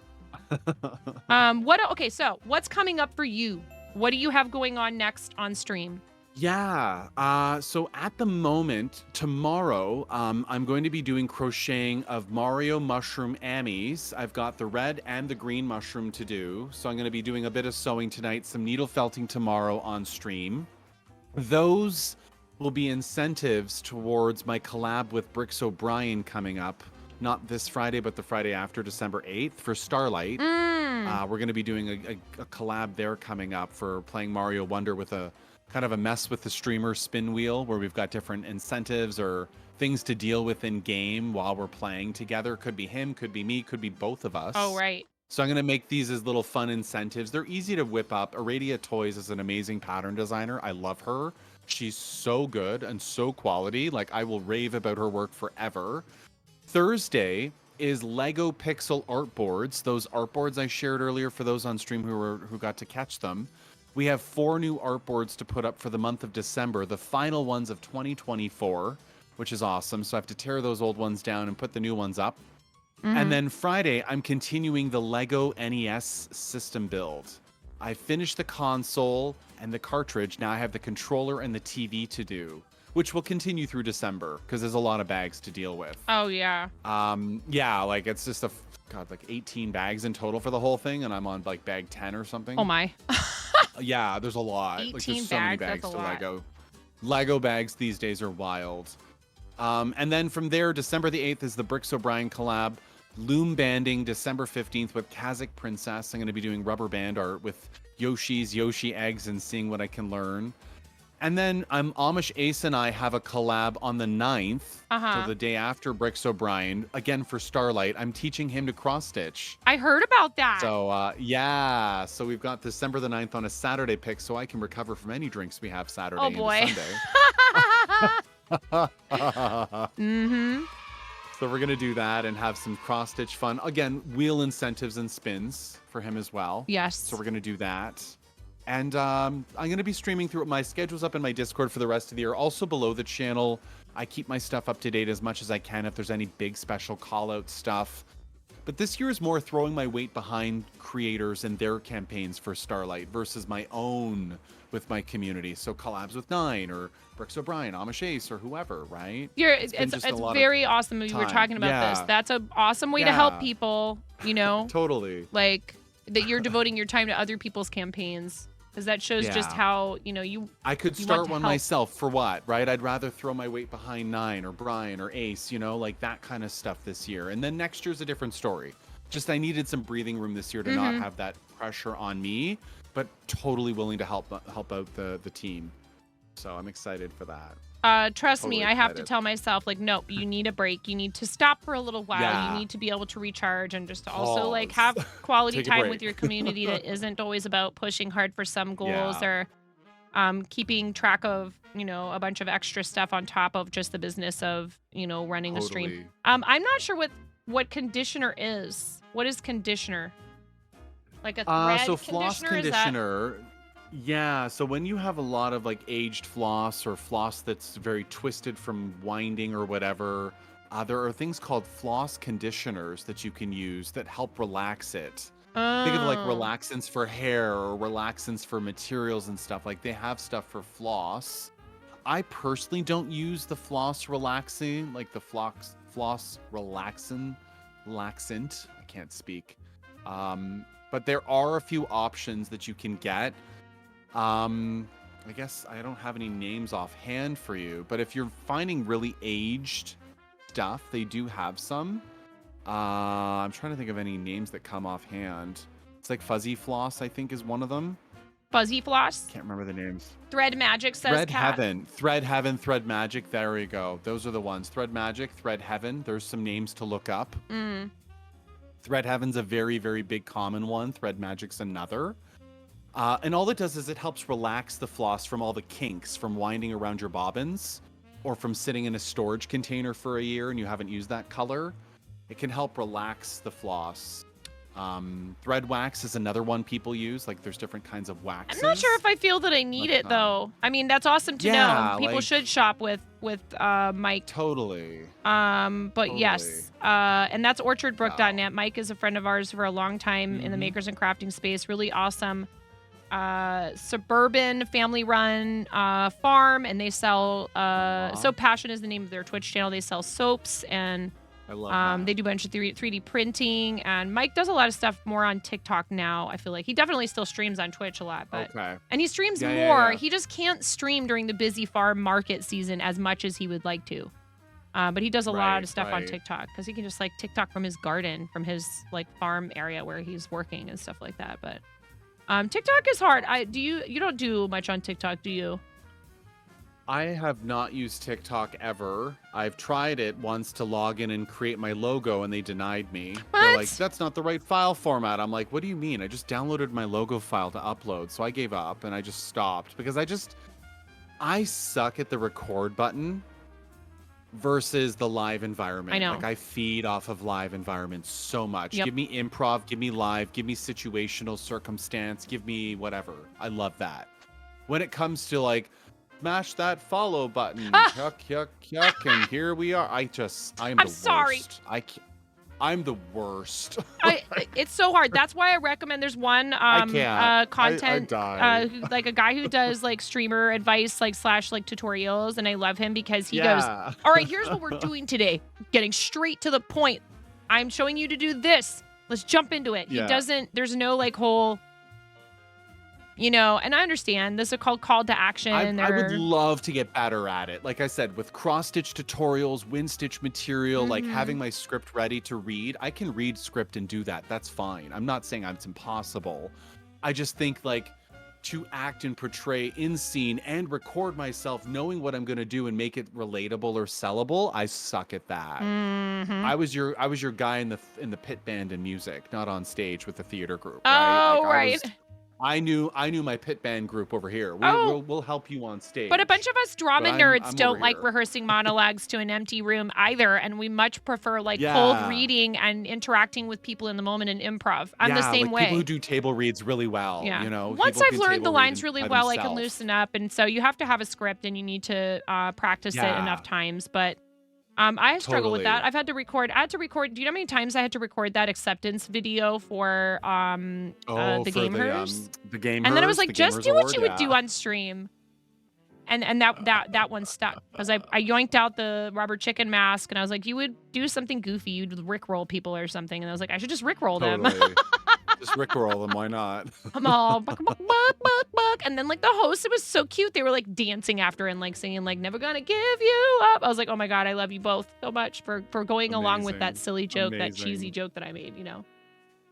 Okay, so what's coming up for you? What do you have going on next on stream? Yeah, so at the moment, tomorrow, I'm going to be doing crocheting of Mario mushroom ammies. I've got the red and the green mushroom to do. So I'm going to be doing a bit of sewing tonight, some needle felting tomorrow on stream. Those will be incentives towards my collab with Bricks O'Brien coming up. Not this Friday, but the Friday after, December 8th, for Starlight. We're going to be doing a collab there coming up for playing Mario Wonder with a kind of a mess with the streamer spin wheel, where we've got different incentives or things to deal with in game while we're playing together. Could be him, could be me, could be both of us. Oh, right. So I'm going to make these as little fun incentives. They're easy to whip up. Aradia Toys is an amazing pattern designer. I love her. She's so good and so quality. Like, I will rave about her work forever. Thursday is Lego Pixel art boards. Those art boards I shared earlier, for those on stream who got to catch them. We have 4 new art boards to put up for the month of December, the final ones of 2024, which is awesome. So I have to tear those old ones down and put the new ones up. And then Friday, I'm continuing the Lego NES system build. I finished the console and the cartridge. Now I have the controller and the TV to do, which will continue through December because there's a lot of bags to deal with. Oh, yeah. Yeah, like it's just like 18 bags in total for the whole thing, and I'm on like bag 10 or something. Oh my. Yeah, there's a lot. 18 like there's so many bags that's to a lot. Lego. Lego bags these days are wild. And then from there, December the 8th is the Bricks O'Brien collab. Loom banding December 15th with Kazakh Princess. I'm going to be doing rubber band art with Yoshi's Yoshi eggs and seeing what I can learn. And then Amish Ace and I have a collab on the 9th, so the day after Bricks O'Brien, again for Starlight. I'm teaching him to cross stitch. I heard about that. So yeah, so we've got December the 9th on a Saturday pick, so I can recover from any drinks we have Saturday Oh boy. Sunday. So we're gonna do that and have some cross stitch fun. Again, wheel incentives and spins for him as well. Yes. So we're gonna do that. And I'm going to be streaming through my schedule's up in my Discord for the rest of the year. Also below the channel, I keep my stuff up to date as much as I can if there's any big special call out stuff. But this year is more throwing my weight behind creators and their campaigns for Starlight versus my own with my community. So collabs with Nine or Brooks O'Brien, Amish Ace, or whoever, right? It's very awesome that you were time. talking about this. That's an awesome way to help people, you know? Totally. Like, that you're devoting your time to other people's campaigns. Because that shows just how, you know, I could you start want to one help. myself for what, right? I'd rather throw my weight behind Nine or Brian or Ace, you know, like that kind of stuff this year. And then next year's a different story. Just I needed some breathing room this year to not have that pressure on me, but totally willing to help out the team. So I'm excited for that. Trust Totally me, I have to excited. tell myself, like, nope, you need a break. You need to stop for a little while. Yeah. You need to be able to recharge and just also, like, Pause. have quality Take a time break. with your community that isn't always about pushing hard for some goals or keeping track of, you know, a bunch of extra stuff on top of just the business of, you know, running a stream. Totally. I'm not sure what conditioner is. What is conditioner? Like a thread So floss conditioner? conditioner. Yeah, so when you have a lot of like aged floss or floss that's very twisted from winding or whatever, there are things called floss conditioners that you can use that help relax it. Think of like Oh. relaxants for hair or relaxants for materials and stuff. Like they have stuff for floss. I personally don't use the floss relaxing, like the floss relaxant. I can't speak. But there are a few options that you can get. I guess I don't have any names offhand for you, but if you're finding really aged stuff, they do have some. I'm trying to think of any names that come offhand. It's like Fuzzy Floss, I think, is one of them. Fuzzy floss? Can't remember the names. Thread Magic says Thread cat. Heaven, Thread Heaven, Thread Magic. There we go. Those are the ones. Thread Magic, Thread Heaven. There's some names to look up. Thread Heaven's a very, very big common one. Thread Magic's another. And all it does is it helps relax the floss from all the kinks from winding around your bobbins or from sitting in a storage container for a year and you haven't used that color. It can help relax the floss. Thread wax is another one people use. Like there's different kinds of waxes. I'm not sure if I feel that I need it though. I mean, that's awesome to know. People should shop with Mike. Totally. But yes. And that's orchardbrook.net. Mike is a friend of ours for a long time in the makers and crafting space. Really awesome. Suburban family run farm, and they sell Soap Passion is the name of their Twitch channel. They sell soaps and I love they do a bunch of 3D printing, and Mike does a lot of stuff more on TikTok now. I feel like he definitely still streams on Twitch a lot, but and he streams more. Yeah. He just can't stream during the busy farm market season as much as he would like to. But he does a lot of stuff on TikTok because he can just like TikTok from his garden, from his like farm area where he's working and stuff like that. But TikTok is hard. You don't do much on TikTok, do you? I have not used TikTok ever. I've tried it once to log in and create my logo and they denied me. They're like, that's not the right file format. I'm like, what do you mean? I just downloaded my logo file to upload. So I gave up and I just stopped because I suck at the record button versus the live environment. I know. Like I feed off of live environments so much. Yep. Give me improv, give me live, give me situational circumstance, give me whatever. I love that. When it comes to like, smash that follow button, yuck, yuck, yuck, and here we are. I'm the worst. Sorry. I'm the worst. It's so hard. That's why I recommend there's one content like a guy who does like streamer advice like / like tutorials, and I love him because he goes, all right, here's what we're doing today. Getting straight to the point. I'm showing you to do this. Let's jump into it. Yeah. He doesn't, there's no like whole, you know, and I understand this is called call to action. I would love to get better at it. Like I said, with cross-stitch tutorials, wind-stitch material, like having my script ready to read. I can read script and do that. That's fine. I'm not saying it's impossible. I just think like to act and portray in scene and record myself knowing what I'm going to do and make it relatable or sellable, I suck at that. I was your guy in the pit band and music, not on stage with the theater group. Oh, right. Like, right. I knew my pit band group over here. We'll help you on stage. But a bunch of us drama But nerds I'm don't over like here. rehearsing monologues to an empty room either, and we much prefer like cold Yeah. reading and interacting with people in the moment in improv. I'm the Yeah, same like way. people who do table reads really well. Yeah. You know, Once people I've can learned the table read lines really by well, I can themselves. loosen up, and so you have to have a script and you need to practice it enough times. But I struggle with that. Totally. I had to record. Do you know how many times I had to record that acceptance video for the For gamers? the gamers. And then I was like, the just Gamers do what Award, you would do yeah. on stream. And that one stuck because I yoinked out the rubber chicken mask and I was like, you would do something goofy, you'd rickroll people or something, and I was like, I should just rickroll them. Totally. Just rickroll them. Why not? I'm all buck, buck, buck, buck, buck. And then like the host, it was so cute. They were like dancing after and like singing like "Never Gonna Give You Up." I was like, oh my god, I love you both so much for going along with that Amazing. silly joke, that Amazing. cheesy joke that I made. You know.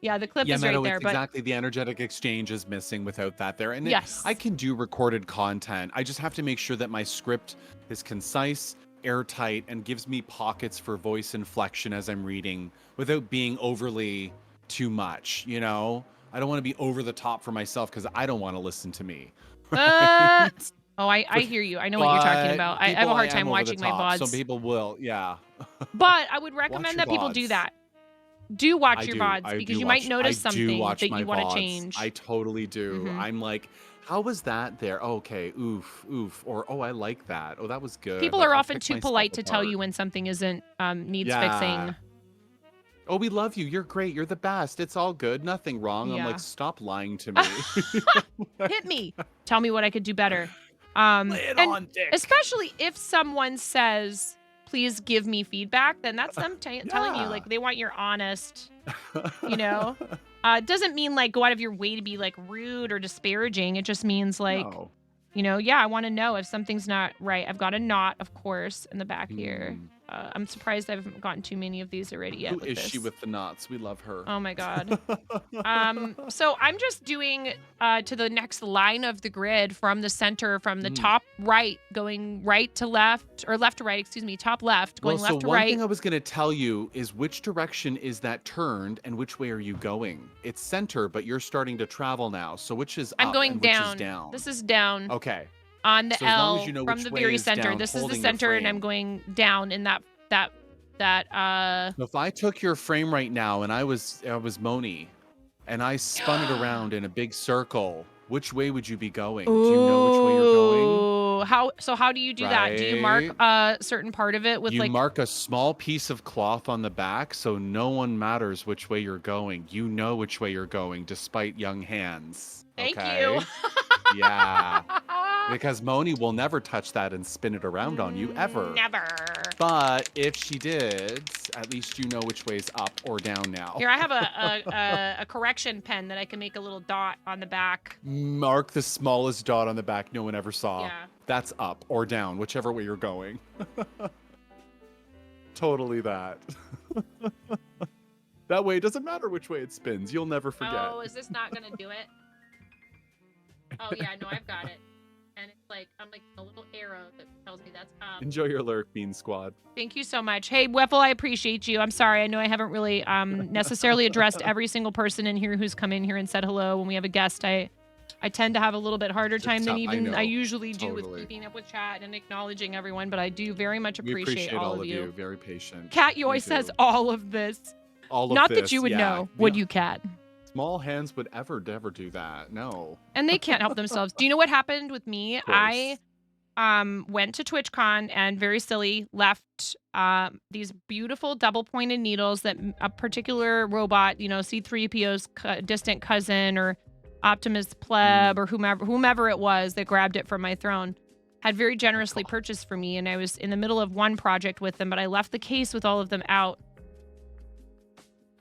Yeah, the clip Yeah, is right Meadow, there. it's But exactly the energetic exchange is missing without that there. And yes, I can do recorded content. I just have to make sure that my script is concise, airtight, and gives me pockets for voice inflection as I'm reading without being overly too much, you know? I don't want to be over the top for myself because I don't want to listen to me. Right? oh, I hear you. I know what you're talking But about. I have a people, hard I time am over the watching my top. VODs. Some people will, yeah. But I would Watch recommend your that people do VODs. that. Do watch I your do. VODs I because do you watch, might notice I do something watch that my you want to VODs. change. I totally do. Mhm. I'm like, how was that there? Okay, oof, oof. Or, oh, I like that. Oh, that was good. People Like, are I'll often pick too myself polite to tell apart. you when something isn't needs Yeah. fixing. Oh, we love you. You're great. You're the best. It's all good. Nothing wrong. I'm Yeah. like, stop lying to me. Hit me. Tell me what I could do better. Lay it And on, Dick. especially if someone says, "Please give me feedback," then that's them telling you Yeah. like they want your honest. You know, it doesn't mean like go out of your way to be like rude or disparaging. It just means like, No. you know, yeah, I want to know if something's not right. I've got a knot, of course, in the back here. Mm. I'm surprised I haven't gotten too many of these already yet. Who with is this. she with the knots? We love her. Oh my god. So I'm just doing to the next line of the grid from the center, from the top right, going right to left, or left to right, excuse me, top left, going left to one right. thing I was going to tell you is which direction is that turned and which way are you going? It's center, but you're starting to travel now. So which is I'm up going and which down. is down? This is down. Okay. On the So as long as L you know from which the way very is center. down, This is the holding your center, and I'm frame. going down in that. So if I took your frame right now and I was Moni and I spun it around in a big circle, which way would you be going? Do you know which way you're going? How do you do that? Do you mark a certain part of it with You like mark a small piece of cloth on the back so no one matters which way you're going. You know which way you're going despite young hands. Thank okay? you. Yeah. Because Moni will never touch that and spin it around on you ever. Never. But if she did, at least you know which way's up or down now. Here, I have a correction pen that I can make a little dot on the back. Mark the smallest dot on the back no one ever saw. Yeah. That's up or down, whichever way you're going. Totally that. That way it doesn't matter which way it spins. You'll never forget. Oh, is this not gonna do it? Oh yeah, no, I've got it. And it's like I'm like a little arrow that tells me that's up. Enjoy your lurk, Bean Squad. Thank you so much. Hey, Weffel, I appreciate you. I'm sorry. I know I haven't really necessarily addressed every single person in here who's come in here and said hello. When we have a guest, I tend to have a little bit harder time than tough. even I know. usually do with Totally. keeping up with chat and acknowledging everyone, but I do very much We appreciate all of you. Very patient. Kat Yoy We says do. all of this. All of Not this, that you would yeah. know, would Yeah. you, Kat? Small hands would ever do that. No. And they can't help themselves. Do you know what happened with me? I went to TwitchCon and very silly left these beautiful double pointed needles that a particular robot, you know, C3PO's distant cousin or Optimus Pleb or whomever it was that grabbed it from my throne had very generously purchased for me. And I was in the middle of one project with them, but I left the case with all of them out.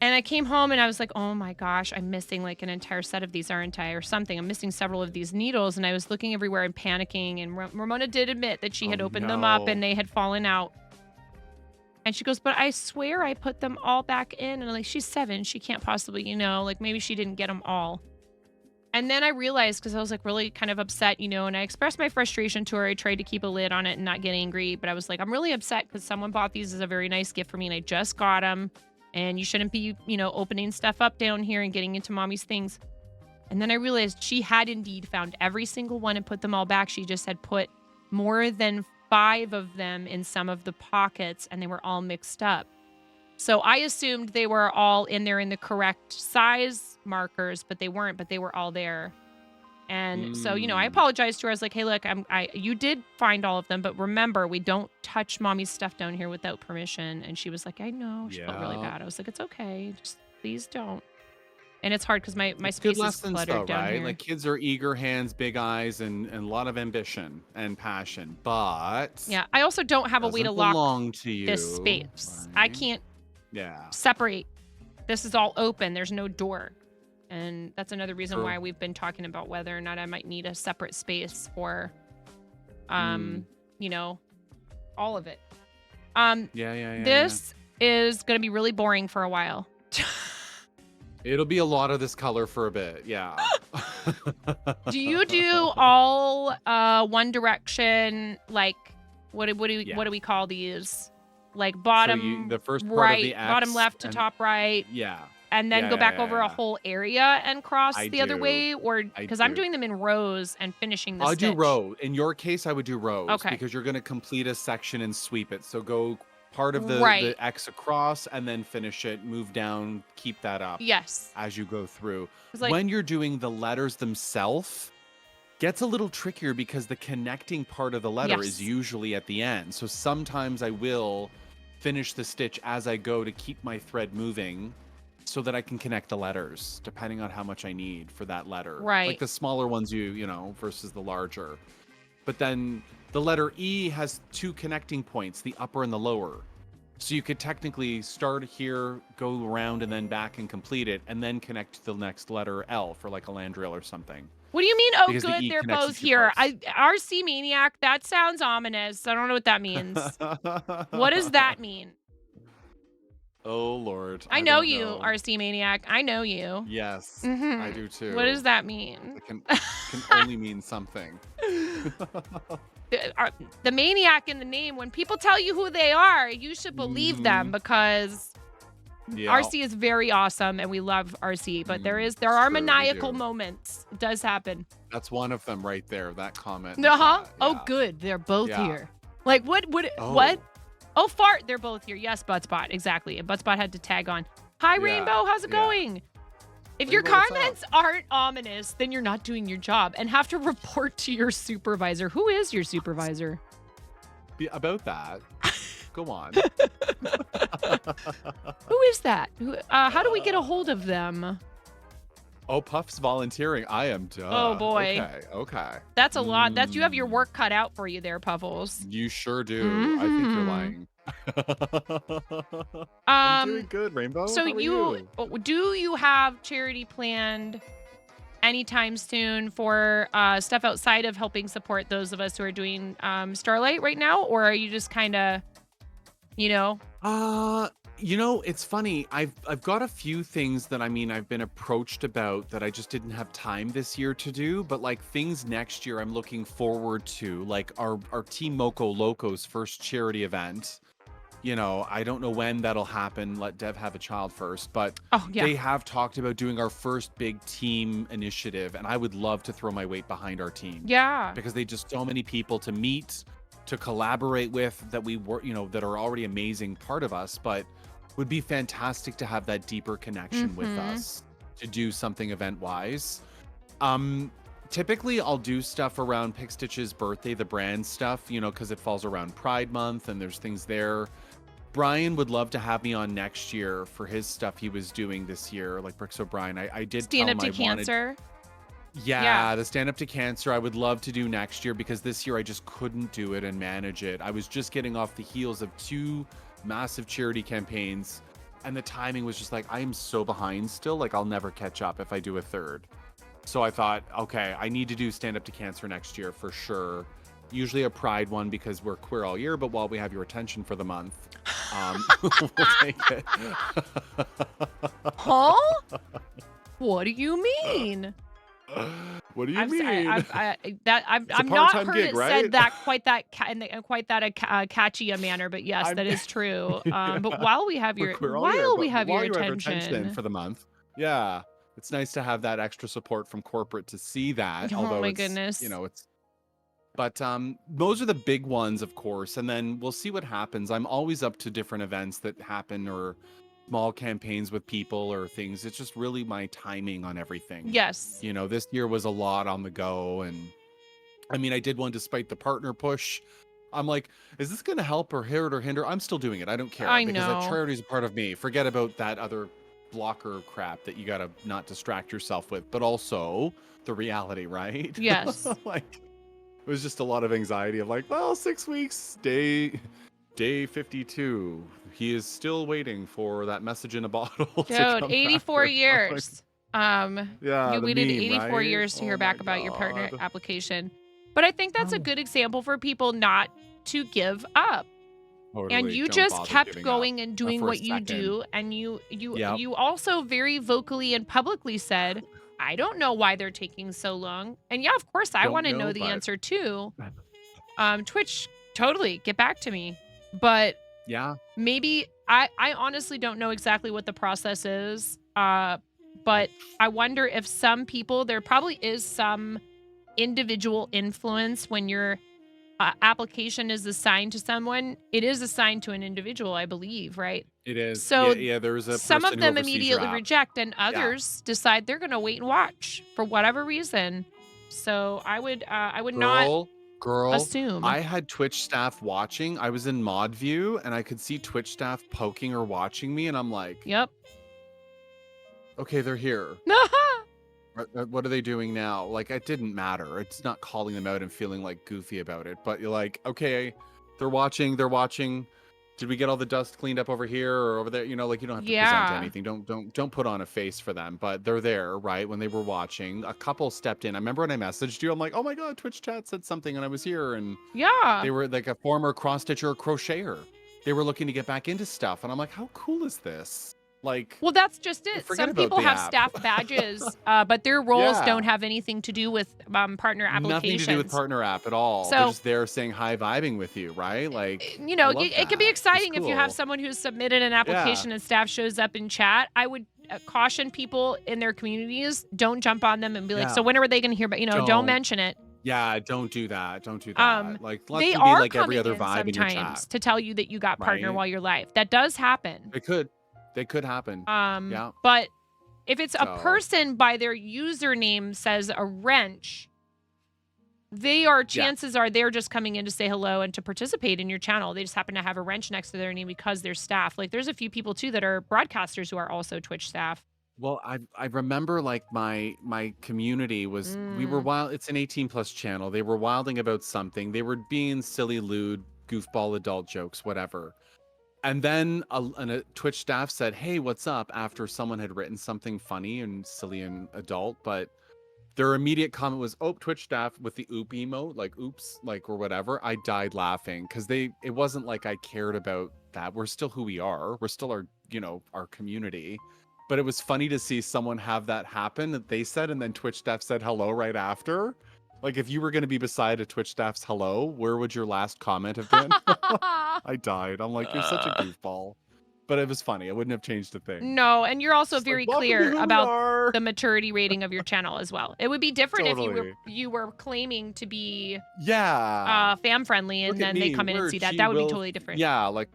And I came home and I was like, oh my gosh, I'm missing like an entire set of these, aren't I? Or something. I'm missing several of these needles. And I was looking everywhere and panicking. And Ramona did admit that she had opened them up and they had fallen out. And she goes, but I swear I put them all back in. And I'm like, she's 7. She can't possibly, you know, like maybe she didn't get them all. And then I realized, because I was like really kind of upset, you know, and I expressed my frustration to her. I tried to keep a lid on it and not get angry. But I was like, I'm really upset because someone bought these as a very nice gift for me and I just got them. And you shouldn't be, you know, opening stuff up down here and getting into mommy's things. And then I realized she had indeed found every single one and put them all back. She just had put more than 5 of them in some of the pockets, and they were all mixed up. So I assumed they were all in there in the correct size markers, but they weren't, but they were all there. And so, you know, I apologized to her. I was like, hey, look, you did find all of them, but remember, we don't touch mommy's stuff down here without permission. And she was like, I know. She felt really bad. I was like, it's okay. Just please don't. And it's hard because my It's space good is lessons cluttered though, down right? here. Like kids are eager hands, big eyes, and a lot of ambition and passion. But Yeah, I also don't have a way to doesn't lock belong to you. this space. I can't Yeah. separate. This is all open. There's no door. And that's another reason True. why we've been talking about whether or not I might need a separate space for, you know, all of it. Yeah. This is going to be really boring for a while. It'll be a lot of this color for a bit. Yeah. Do you do all One Direction, like, what do we call these? Like bottom the first part right, of the X bottom left to and- top right. Yeah. And then Yeah, go yeah, back yeah, over a yeah. whole area and cross I the other do. way? Or I because I'm do. doing them in rows and finishing the I'll stitch. do row. In your case, I would do rows Okay. because you're going to complete a section and sweep it. So go part of the Right. X across and then finish it, move down, keep that up Yes. as you go through. 'Cause, like- when you're doing the letters themselves, gets a little trickier because the connecting part of the letter Yes. is usually at the end. So sometimes I will finish the stitch as I go to keep my thread moving so that I can connect the letters depending on how much I need for that letter. Right. Like the smaller ones you know, versus the larger. But then the letter E has 2 connecting points, the upper and the lower. So you could technically start here, go around and then back and complete it, and then connect to the next letter L for like a Landrill or something. What do you mean? Oh, Because the good, E they're connects both the two here. parts. RC Maniac, that sounds ominous. I don't know what that means. What does that mean? Oh Lord. I know don't you, know. RC Maniac. I know you. Yes, Mhm. I do too. What does that mean? It can only mean something. The maniac in the name, when people tell you who they are, you should believe them because Yeah. RC is very awesome and we love RC, but there are true, we maniacal do. moments. It does happen. That's one of them right there, that comment. in Uh-huh. chat, Oh, yeah. good. They're both Yeah. here. Like, what? Oh. Oh, fart. They're both here. Yes, Buttspot. Exactly. And Buttspot had to tag on. Hi, Yeah, Rainbow. How's it yeah. going? If your Rainbow, what's up? comments aren't ominous, then you're not doing your job and have to report to your supervisor. Who is your supervisor? About that. Go on. Who is that? How do we get a hold of them? Oh, Puff's volunteering. I am done. Oh, boy. Okay. That's a lot. You have your work cut out for you there, Puffles. You sure do. I think you're Mhm. lying. I'm doing good, Rainbow. So How are do you have charity planned anytime soon for stuff outside of helping support those of us who are doing Starlight right now, or are you just kind of, you know? You know, it's funny. I've got a few things that I've been approached about that I just didn't have time this year to do, but like things next year I'm looking forward to, like our Team Moco Loco's first charity event. You know, I don't know when that'll happen. Let Dev have a child first, but Oh, yeah. they have talked about doing our first big team initiative, and I would love to throw my weight behind our team. Yeah. Because they just so many people to meet, to collaborate with that we were, that are already amazing part of us, but would be fantastic to have that deeper connection with Mhm. us to do something event wise. Typically I'll do stuff around Pick Stitch's birthday, the brand stuff, because it falls around Pride Month and there's things there. Brian would love to have me on next year for his stuff he was doing this year, like Bricks O'Brien. I did Stand tell up him to I wanted- cancer. Yeah, the Stand Up to Cancer I would love to do next year because this year I just couldn't do it and manage it. I was just getting off the heels of 2 massive charity campaigns and the timing was just like, I am so behind still, like I'll never catch up if I do a third. So I thought, okay, I need to do Stand Up to Cancer next year for sure. Usually a Pride one because we're queer all year, but while we have your attention for the month, we'll take it. Huh? What do you mean? What do you I'm mean? sorry, I've It's a not part-time heard gig, it right? said that in quite that catchy a manner, but yes, that is true. But while we have We're your queer all year, but your while you have our attention, for the month, yeah. It's nice to have that extra support from corporate to see that. Oh Although my it's, goodness. it's. But those are the big ones, of course, and then we'll see what happens. I'm always up to different events that happen or small campaigns with people or things. It's just really my timing on everything. Yes. This year was a lot on the go, and I mean, I did one despite the partner push. I'm like, is this going to help or hurt or hinder? I'm still doing it. I don't care I because that know. charity is a part of me. Forget about that other blocker crap that you got to not distract yourself with, but also the reality, right? Yes. Like, it was just a lot of anxiety of like, well, 6 weeks, day 52. He is still waiting for that message in a bottle to Dude, come 84 back. years. Yeah, You the waited meme, 84 right? years to hear Oh back my about your partner God. application. But I think that's a Oh. good example for people not to give up. And Totally. you Don't just bother kept giving up. going and Not doing for a what you second. do, and you Yep. you also very vocally and publicly said, I don't know why they're taking so long. And yeah, of course I Don't want to know, know the but- answer too. Twitch, totally get back to me. But Yeah. maybe I honestly don't know exactly what the process is. But I wonder if some people, there probably is some individual influence when your application is assigned to someone. It is assigned to an individual, I believe, right? It is. So yeah, there's a some person of who them oversees your immediately app. reject, and others decide they're going to wait and watch for whatever reason. So I would not Girl, assume. I had Twitch staff watching. I was in mod view and I could see Twitch staff poking or watching me, and I'm like, Yep. okay, they're here. What are they doing now? Like, it didn't matter. It's not calling them out and feeling like goofy about it, but you're like, okay, they're watching. Did we get all the dust cleaned up over here or over there? Like, you don't have to present anything. Don't put on a face for them, but they're there, right? When they were watching, a couple stepped in. I remember when I messaged you, I'm like, oh my God, Twitch chat said something and I was here, and Yeah. they were like a former cross stitcher or crocheter. They were looking to get back into stuff, and I'm like, how cool is this? Like, Well, that's just it. forget Some about people the have app. staff badges, but their roles Yeah. don't have anything to do with partner applications. Nothing to do with partner app at all. They're So- just there saying hi, vibing with you, right? Like, You know, I love it can be that. exciting It's if you have cool. someone who's submitted an application and staff shows up in chat. I would caution people in their communities, don't jump on them and be like, Yeah. so when are they going to hear about, don't Don't. mention it. Yeah, don't do that. Don't do that. Like, let They them be are like every coming other in vibe in your sometimes chat. to tell you that you got partner Right? while you're live. That does happen. They could happen. Yeah. But if it's a So- person by their username says a wrench, chances are they're just coming in to say hello and to participate in your channel. They just happen to have a wrench next to their name because they're staff. Like, there's a few people too that are broadcasters who are also Twitch staff. Well, I remember like my community was we were wild. It's an 18+ channel. They were wilding about something. They were being silly, lewd, goofball adult jokes, whatever. And then a Twitch staff said, "Hey, what's up?" After someone had written something funny and silly and adult, but their immediate comment was, "Oh, Twitch staff," with the oop emote, like oops, like or whatever. I died laughing because it wasn't like I cared about that. We're still who we are. We're still our community. But it was funny to see someone have that happen that they said, and then Twitch staff said hello right after. Like, if you were going to be beside a Twitch staff's hello, where would your last comment have been? I died. I'm like, you're such a goofball. But it was funny. I wouldn't have changed a thing. No, and you're also Just like, very "Welcome to clear who we about are." the maturity rating of your channel as well. It would be different if Totally. you were claiming to be Yeah. fam friendly and Look at then they me, come in and we're see that. That would be G-Will- totally different. Yeah, like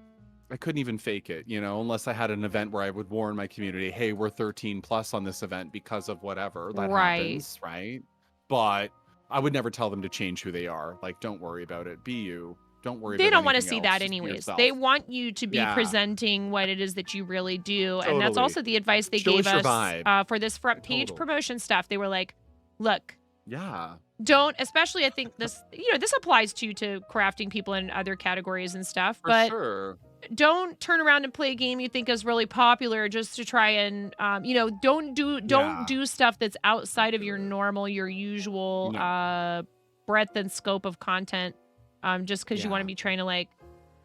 I couldn't even fake it, unless I had an event where I would warn my community, hey, we're 13+ on this event because of whatever that happens, right? But I would never tell them to change who they are. Like, don't worry about it. Be you. Don't worry They about don't want to anything see else. that Just be anyways. yourself. They want you to be Yeah. presenting what it is that you really do. And that's Totally. also the advice they Show gave us your us vibe. for this front page Total. promotion stuff. They were like, look, Yeah. don't, especially I think this applies to crafting people in other categories and stuff, For but sure. don't turn around and play a game you think is really popular just to try and don't do stuff that's outside of your usual breadth and scope of content just because you want to be trying to like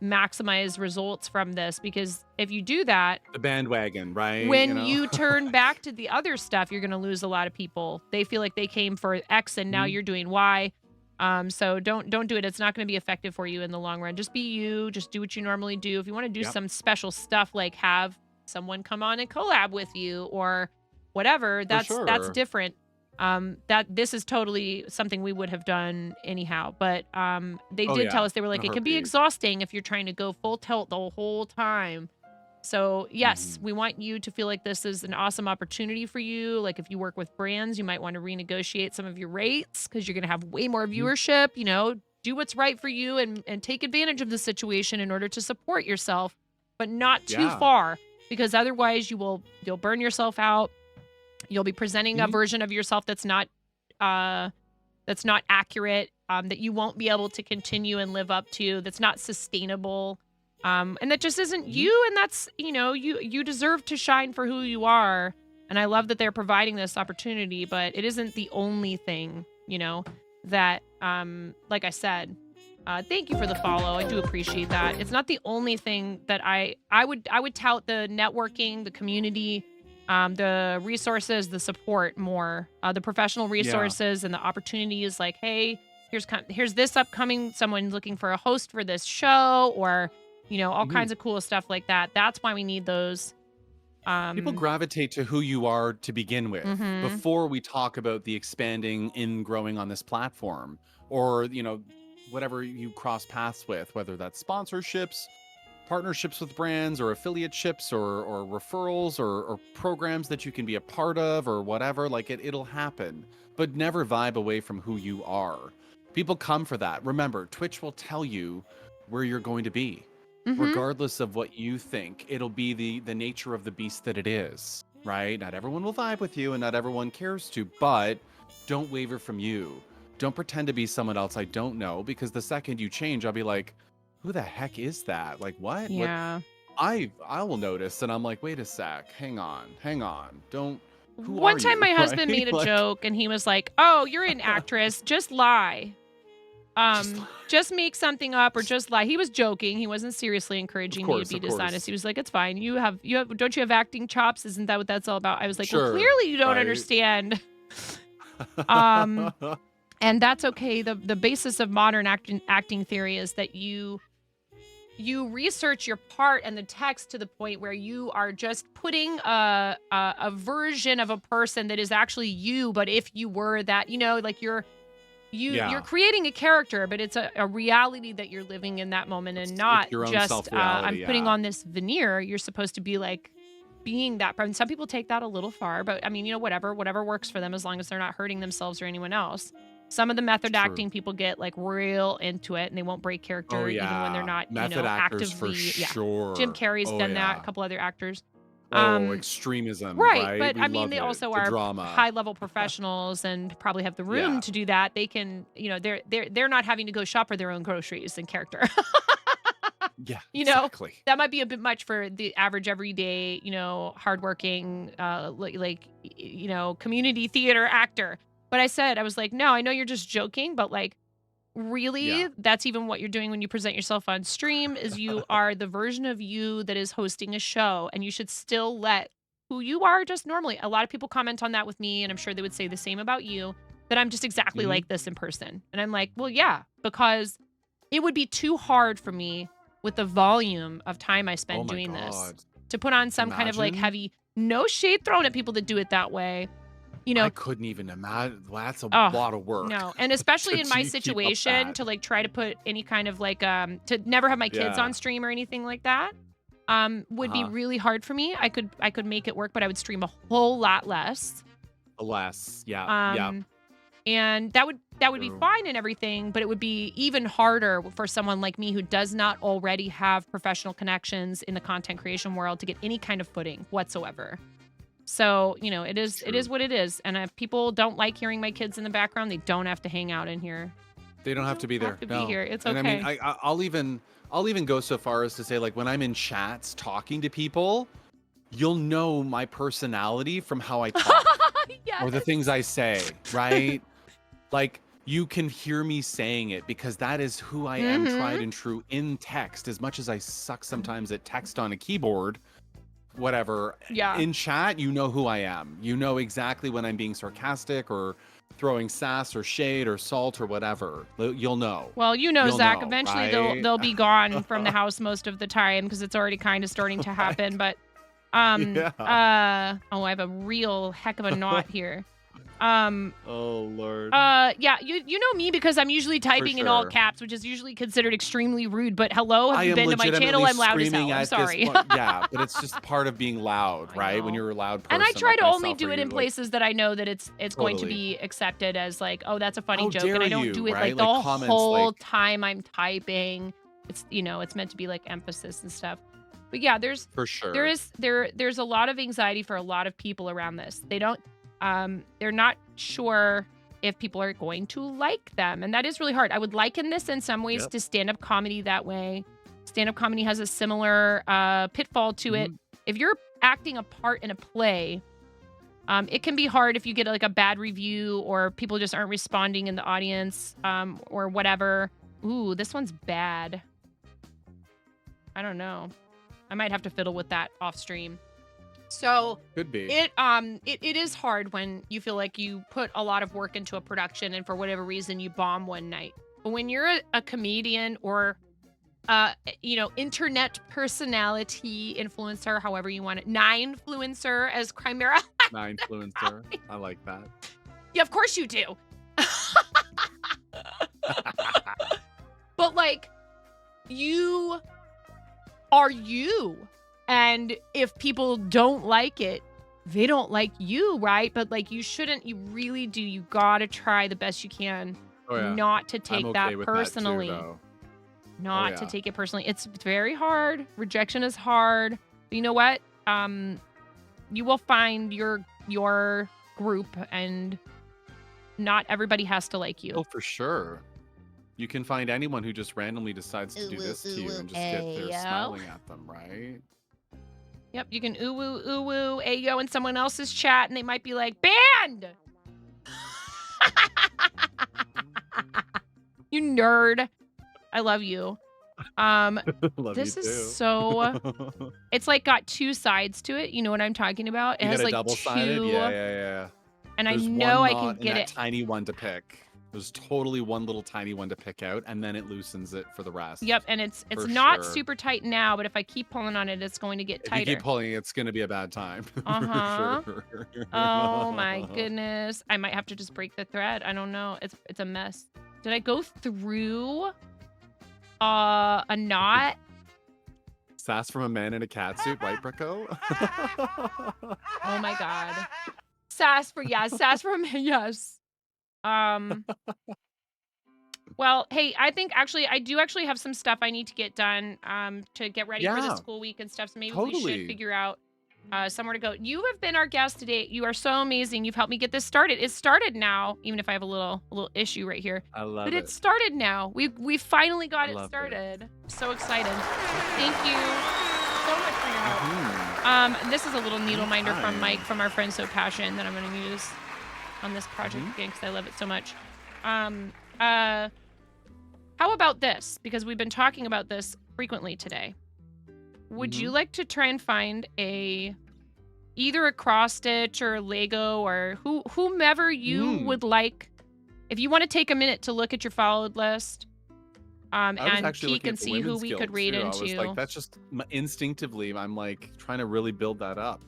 maximize results from this, because if you do that, The bandwagon, right? when you turn back to the other stuff, you're going to lose a lot of people. They feel like they came for X and now Mhm. you're doing Y. So don't do it. It's not going to be effective for you in the long run. Just be you. Just do what you normally do. If you want to do Yep. some special stuff, like have someone come on and collab with you, or whatever, that's sure. different. That this is totally something we would have done anyhow. But they Oh did tell yeah, us, they were in like, a it can be heartbeat. exhausting if you're trying to go full tilt the whole time. So yes, Mhm. we want you to feel like this is an awesome opportunity for you. Like if you work with brands, you might want to renegotiate some of your rates because you're going to have way more Mhm. viewership. You know, do what's right for you and take advantage of the situation in order to support yourself, but not too Yeah. far because otherwise you'll burn yourself out. You'll be presenting a Mhm. version of yourself that's not accurate, that you won't be able to continue and live up to, that's not sustainable. And that just isn't Mhm. you. And that's, you deserve to shine for who you are. And I love that they're providing this opportunity, but it isn't the only thing, that, like I said, thank you for the follow. I do appreciate that. It's not the only thing that I would tout the networking, the community, the resources, the support more, the professional Yeah. resources and the opportunities. Like, hey, here's this upcoming someone looking for a host for this show, or all Mhm. kinds of cool stuff like that. That's why we need those. People gravitate to who you are to begin with Mhm. before we talk about the expanding in growing on this platform, or whatever you cross paths with, whether that's sponsorships, partnerships with brands, or affiliateships, or referrals, or programs that you can be a part of, or whatever. Like it'll happen, but never vibe away from who you are. People come for that. Remember, Twitch will tell you where you're going to be, Mhm. regardless of what you think. It'll be the nature of the beast that it is, right? Not everyone will vibe with you, and not everyone cares to, but don't waver from you. Don't pretend to be someone else I don't know, because the second you change, I'll be like, who the heck is that? Like, what? What? Yeah. I will notice, and I'm like, wait a sec, hang on. Don't. Who One are time you? my husband Right? made a Like, joke and he was like, "Oh, you're an actress. Just lie. just Just make something up or just lie." He was joking. He wasn't seriously encouraging me to be of dishonest. course. He was like, "It's fine. Don't you have acting chops? Isn't that what that's all about?" I was like, "Well, Sure, clearly you don't right? understand." Um, and that's okay. The basis of modern acting theory is that you research your part and the text to the point where you are just putting a version of a person that is actually you, but if you were that, like you're Yeah. creating a character, but it's a reality that you're living in that moment, and It's not your own just I'm self-reality, putting yeah. on this veneer. You're supposed to be like being that person. Some people take that a little far, but I mean, whatever works for them as long as they're not hurting themselves or anyone else. Some of the method True. acting people get like real into it and they won't break Oh character even when they're yeah. not, Method actors for actively. Yeah. Jim sure. Carrey's Oh done that, a yeah. couple other actors. Oh, Um extremism, right, right? but We I mean love they it. also The are drama. high-level professionals and probably have the room Yeah. to do that. They can, they're not having to go shop for their own groceries in character. Yeah, You know, exactly. that might be a bit much for the average everyday, hardworking, community theater actor. But I was like, no, I know you're just joking, but like, really, Yeah. that's even what you're doing when you present yourself on stream is you are the version of you that is hosting a show, and you should still let who you are just normally. A lot of people comment on that with me, and I'm sure they would say the same about you, that I'm just exactly Mhm. like this in person. And I'm like, well, yeah, because it would be too hard for me with the volume of time I Oh spend my doing this god. to put on some kind of like Imagine. heavy, no shade thrown at people that do it that way. You know, I couldn't even imagine. That's a oh, lot of work no. And especially in my to keep up situation, that. to like try to put any kind of like to never have my kids Yeah. on stream or anything like that, would be Uh-huh. really hard for me. I could make it work, but I would stream a whole lot less. Alas. Yeah. Yeah. And that would be True. fine and everything, but it would be even harder for someone like me who does not already have professional connections in the content creation world to get any kind of footing whatsoever. So, it is True. what it is. And if people don't like hearing my kids in the background, they don't have to hang out in here. They don't have to be there. Have to be No. here. It's And I mean, okay. I'll even go so far as to say, like, when I'm in chats talking to people, you'll know my personality from how I talk or the Yes. things I say, right? Like, you can hear me saying it because that is who I am, tried Mhm. and true in text. As much as I suck sometimes at text on a keyboard, whatever. Yeah. In chat, you know who I am. You know exactly when I'm being sarcastic or throwing sass or shade or salt or whatever. You'll know. Well, You'll Zach, know, eventually right? they'll be gone from the house most of the time because it's already kind of starting to happen. But Yeah. Oh, I have a real heck of a knot here. Oh Lord. Yeah, you know me because I'm usually typing in all sure. caps, which is usually considered extremely rude. But hello, have I you am been to my channel? legitimately I'm loud as screaming hell. I'm at sorry. this point. Yeah, but it's just part of being loud, I right? When know. you're a loud person And I try like to only myself, do where it you're in like, places that I know that it's going to totally. be accepted as like, oh, that's a funny How joke, and dare I don't you, do it right? like the Like comments whole like, time I'm typing. It's it's meant to be like emphasis and stuff. But yeah, there's for sure. there's a lot of anxiety for a lot of people around this. They're not sure if people are going to like them, and that is really hard. I would liken this in some ways Yep. to stand-up comedy that way. Stand-up comedy has a similar pitfall to it. If you're acting a part in a play, it can be hard if you get like a bad review or people just aren't responding in the audience, or whatever. Ooh, this one's bad. I don't know. I might have to fiddle with that off stream. So Could be. it is hard when you feel like you put a lot of work into a production and for whatever reason you bomb one night. But when you're a comedian or internet personality, influencer, however you want it, nine-fluencer as Chimera. Nine-fluencer. I like that. Yeah, of course you do. But like, you are you. And if people don't like it, they don't like you, right? But like, you really do. You gotta try the best you can not to take that personally. Not to take it personally. It's very hard. Rejection is hard. But you know what? You will find your group, and not everybody has to like you. Oh, for sure. You can find anyone who just randomly decides to do this to you and just get there smiling at them, right? Yep, you can ooh woo, ayo in someone else's chat, and they might be like, banned! You nerd. I love you. Love this you is too. so... It's like got two sides to it. You know what I'm talking about? It You has got a like double-sided? two... Yeah. And There's I know one I can knot get and it. that tiny one to pick. There's totally one little tiny one to pick out, and then it loosens it for the rest. Yep, and it's For not sure. super tight now, but if I keep pulling on it, it's going to get If tighter. you keep pulling, it's going to be a bad time. Uh-huh. For sure. Oh my goodness. I might have to just break the thread. I don't know. It's a mess. Did I go through a knot? Sass from a man in a cat suit, right, Bricko? Oh my god. Sass from yes. Well, hey, I think I do have some stuff I need to get done to get ready for the Yeah. school week and stuff. So maybe we Totally. should figure out somewhere to go. You have been our guest today. You are so amazing. You've helped me get this started. It's started now, even if I have a little issue right here. I love But it. it started now. We finally got it love it. started. So excited. Thank you so much for your help. Mhm. This is a little needle minder from Anytime. Mike from our friend So Passion that I'm going to use on this project again because I love it so much. How about this? Because we've been talking about this frequently today. Would you like to try and find either a cross stitch or Lego or whomever you would like? If you want to take a minute to look at your followed list, and peek and see who we could read into. I was like, that's just instinctively, I'm like trying to really build that up.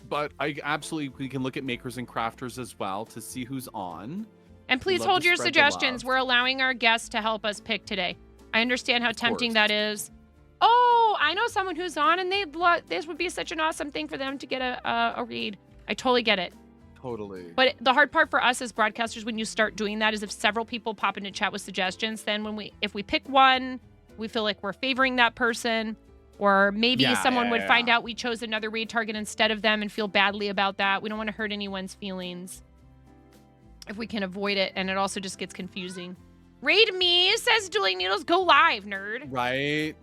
But we can look at makers and crafters as well to see who's on. And please Love hold to your spread the suggestions. love. We're allowing our guests to help us pick today. I understand how tempting course. that is. Oh, I know someone who's on, and this would be such an awesome thing for them to get a read. I totally get it. Totally. But the hard part for us as broadcasters when you start doing that is if several people pop into chat with suggestions, then if we pick one, we feel like we're favoring that person. Or maybe someone would find out we chose another read target instead of them and feel badly about that. We don't want to hurt anyone's feelings if we can avoid it, and it also just gets confusing. Raid me, says Dueling Needles. Go live, nerd. Right.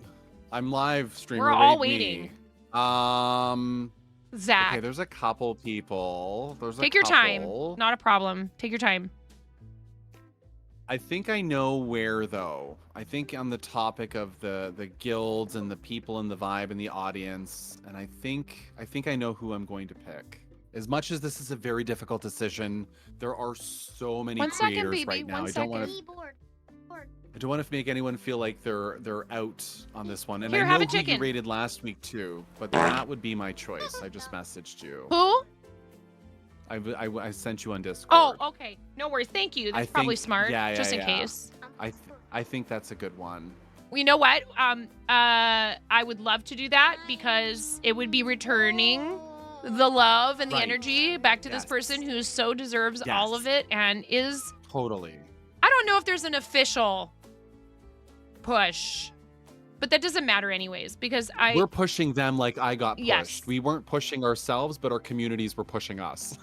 I'm live streamer. We're all Raid waiting. Me. Zach. Okay, there's a couple people. Take your time. Not a problem. Take your time. I think I know where, though. I think on the topic of the guilds and the people and the vibe and the audience, and I think I know who I'm going to pick. As much as this is a very difficult decision, there are so many creators right now. I don't want to. I don't want to make anyone feel like they're out on this one. And Here, I have know a who you chicken. rated last week too, but that would be my choice. I just messaged you. Who? I sent you on Discord. Oh, okay. No worries. Thank you. That's I probably think- smart, yeah, just in yeah. case. I think that's a good one. Well, you know what? I would love to do that because it would be returning the love and the Right. energy back to this Yes. person who so deserves all of it and is. Totally. I don't know if there's an official push, but that doesn't matter anyways because We're pushing them like I got pushed. Yes. We weren't pushing ourselves, but our communities were pushing us.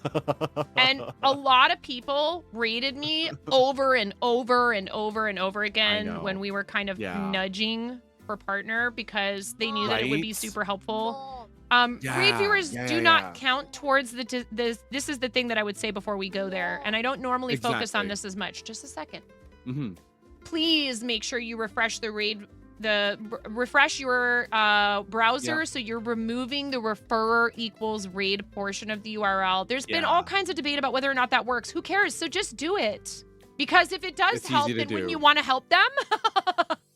and a lot of people rated me over and over and over and over again know. when we were kind of Yeah. nudging for partner because they knew that it would be Right? super helpful. Raid Yeah, viewers yeah, do yeah, not yeah. count towards this is the thing that I would say before we go there. And I don't normally focus on Exactly. this as much. Just a second. hmm Please make sure you refresh refresh your browser Yeah. so you're removing the referrer equals raid portion of the URL. There's been all kinds of debate about whether or not that works. Who cares? So just do it. Because if it does It's help, easy to then wouldn't do. you want to help them?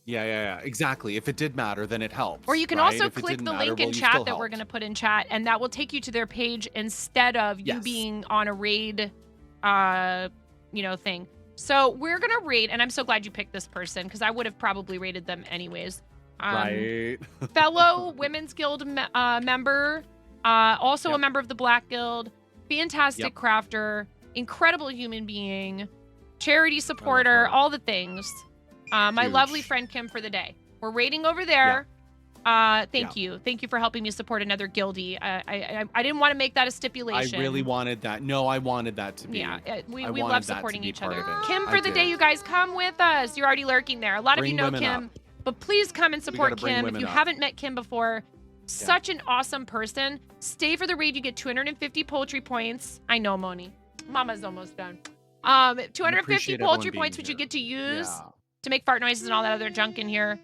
Yeah. Exactly. If it did matter, then it helps. Or you can right? also If it click didn't the matter, link well, in you chat still that we're helped. going to put in chat, and that will take you to their page instead of you Yes. being on a raid, thing. So we're going to rate, and I'm so glad you picked this person because I would have probably rated them anyways. Right. Fellow Women's Guild member, also a Yep. member of the Black Guild, fantastic Yep. crafter, incredible human being, charity supporter, her. all the things. My lovely Huge. friend Kim for the day. We're rating over there. Thank you. Thank you for helping me support another guildie. I didn't want to make that a I stipulation. really wanted that. No, I wanted that to be. Yeah, we I love wanted that to supporting be each part other. of it. Kim I for the day, did. you guys come with us. You're already lurking there. A lot of you Bring know women Kim, up. but please come and support gotta bring Kim. If women you up. haven't met Kim before, such an awesome person. Stay for the raid. You get 250 poultry points. I know, Moni. Mama's almost done. 250 appreciate poultry everyone points, being which you here. get to use Yeah. to make fart noises and all that other junk in here.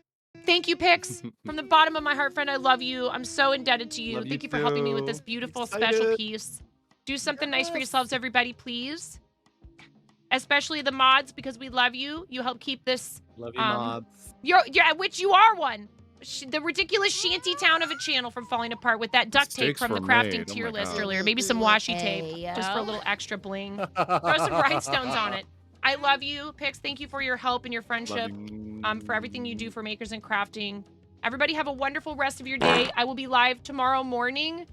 Thank you, Pix. From the bottom of my heart, friend, I love you. I'm so indebted to you. Love you Thank you for helping me with this too. beautiful Excited. special piece. Do something nice for yourselves, everybody, please. Especially the mods, because we love you. You help keep this. Love you, mods. Which you are one. The ridiculous shanty town of a channel from falling apart with that duct tape Mistakes from the were crafting made. Oh tier my list God. earlier. Maybe some washi tape just for a little extra bling. Throw some rhinestones on it. I love you, Pix. Thank you for your help and your friendship. For everything you do for makers and crafting. Everybody have a wonderful rest of your day. I will be live tomorrow morning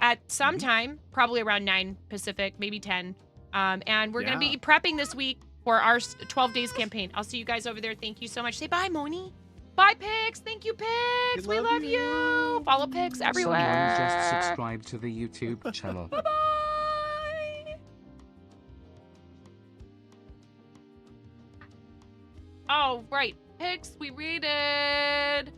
at some time, probably around 9 Pacific, maybe 10. And we're going to be prepping this week for our 12 days campaign. I'll see you guys over there. Thank you so much. Say bye, Moni. Bye, Pix. Thank you, Pix. We love you. Follow Pix everywhere. Someone just subscribed to the YouTube channel. Bye-bye. Oh, right. Pix, we rated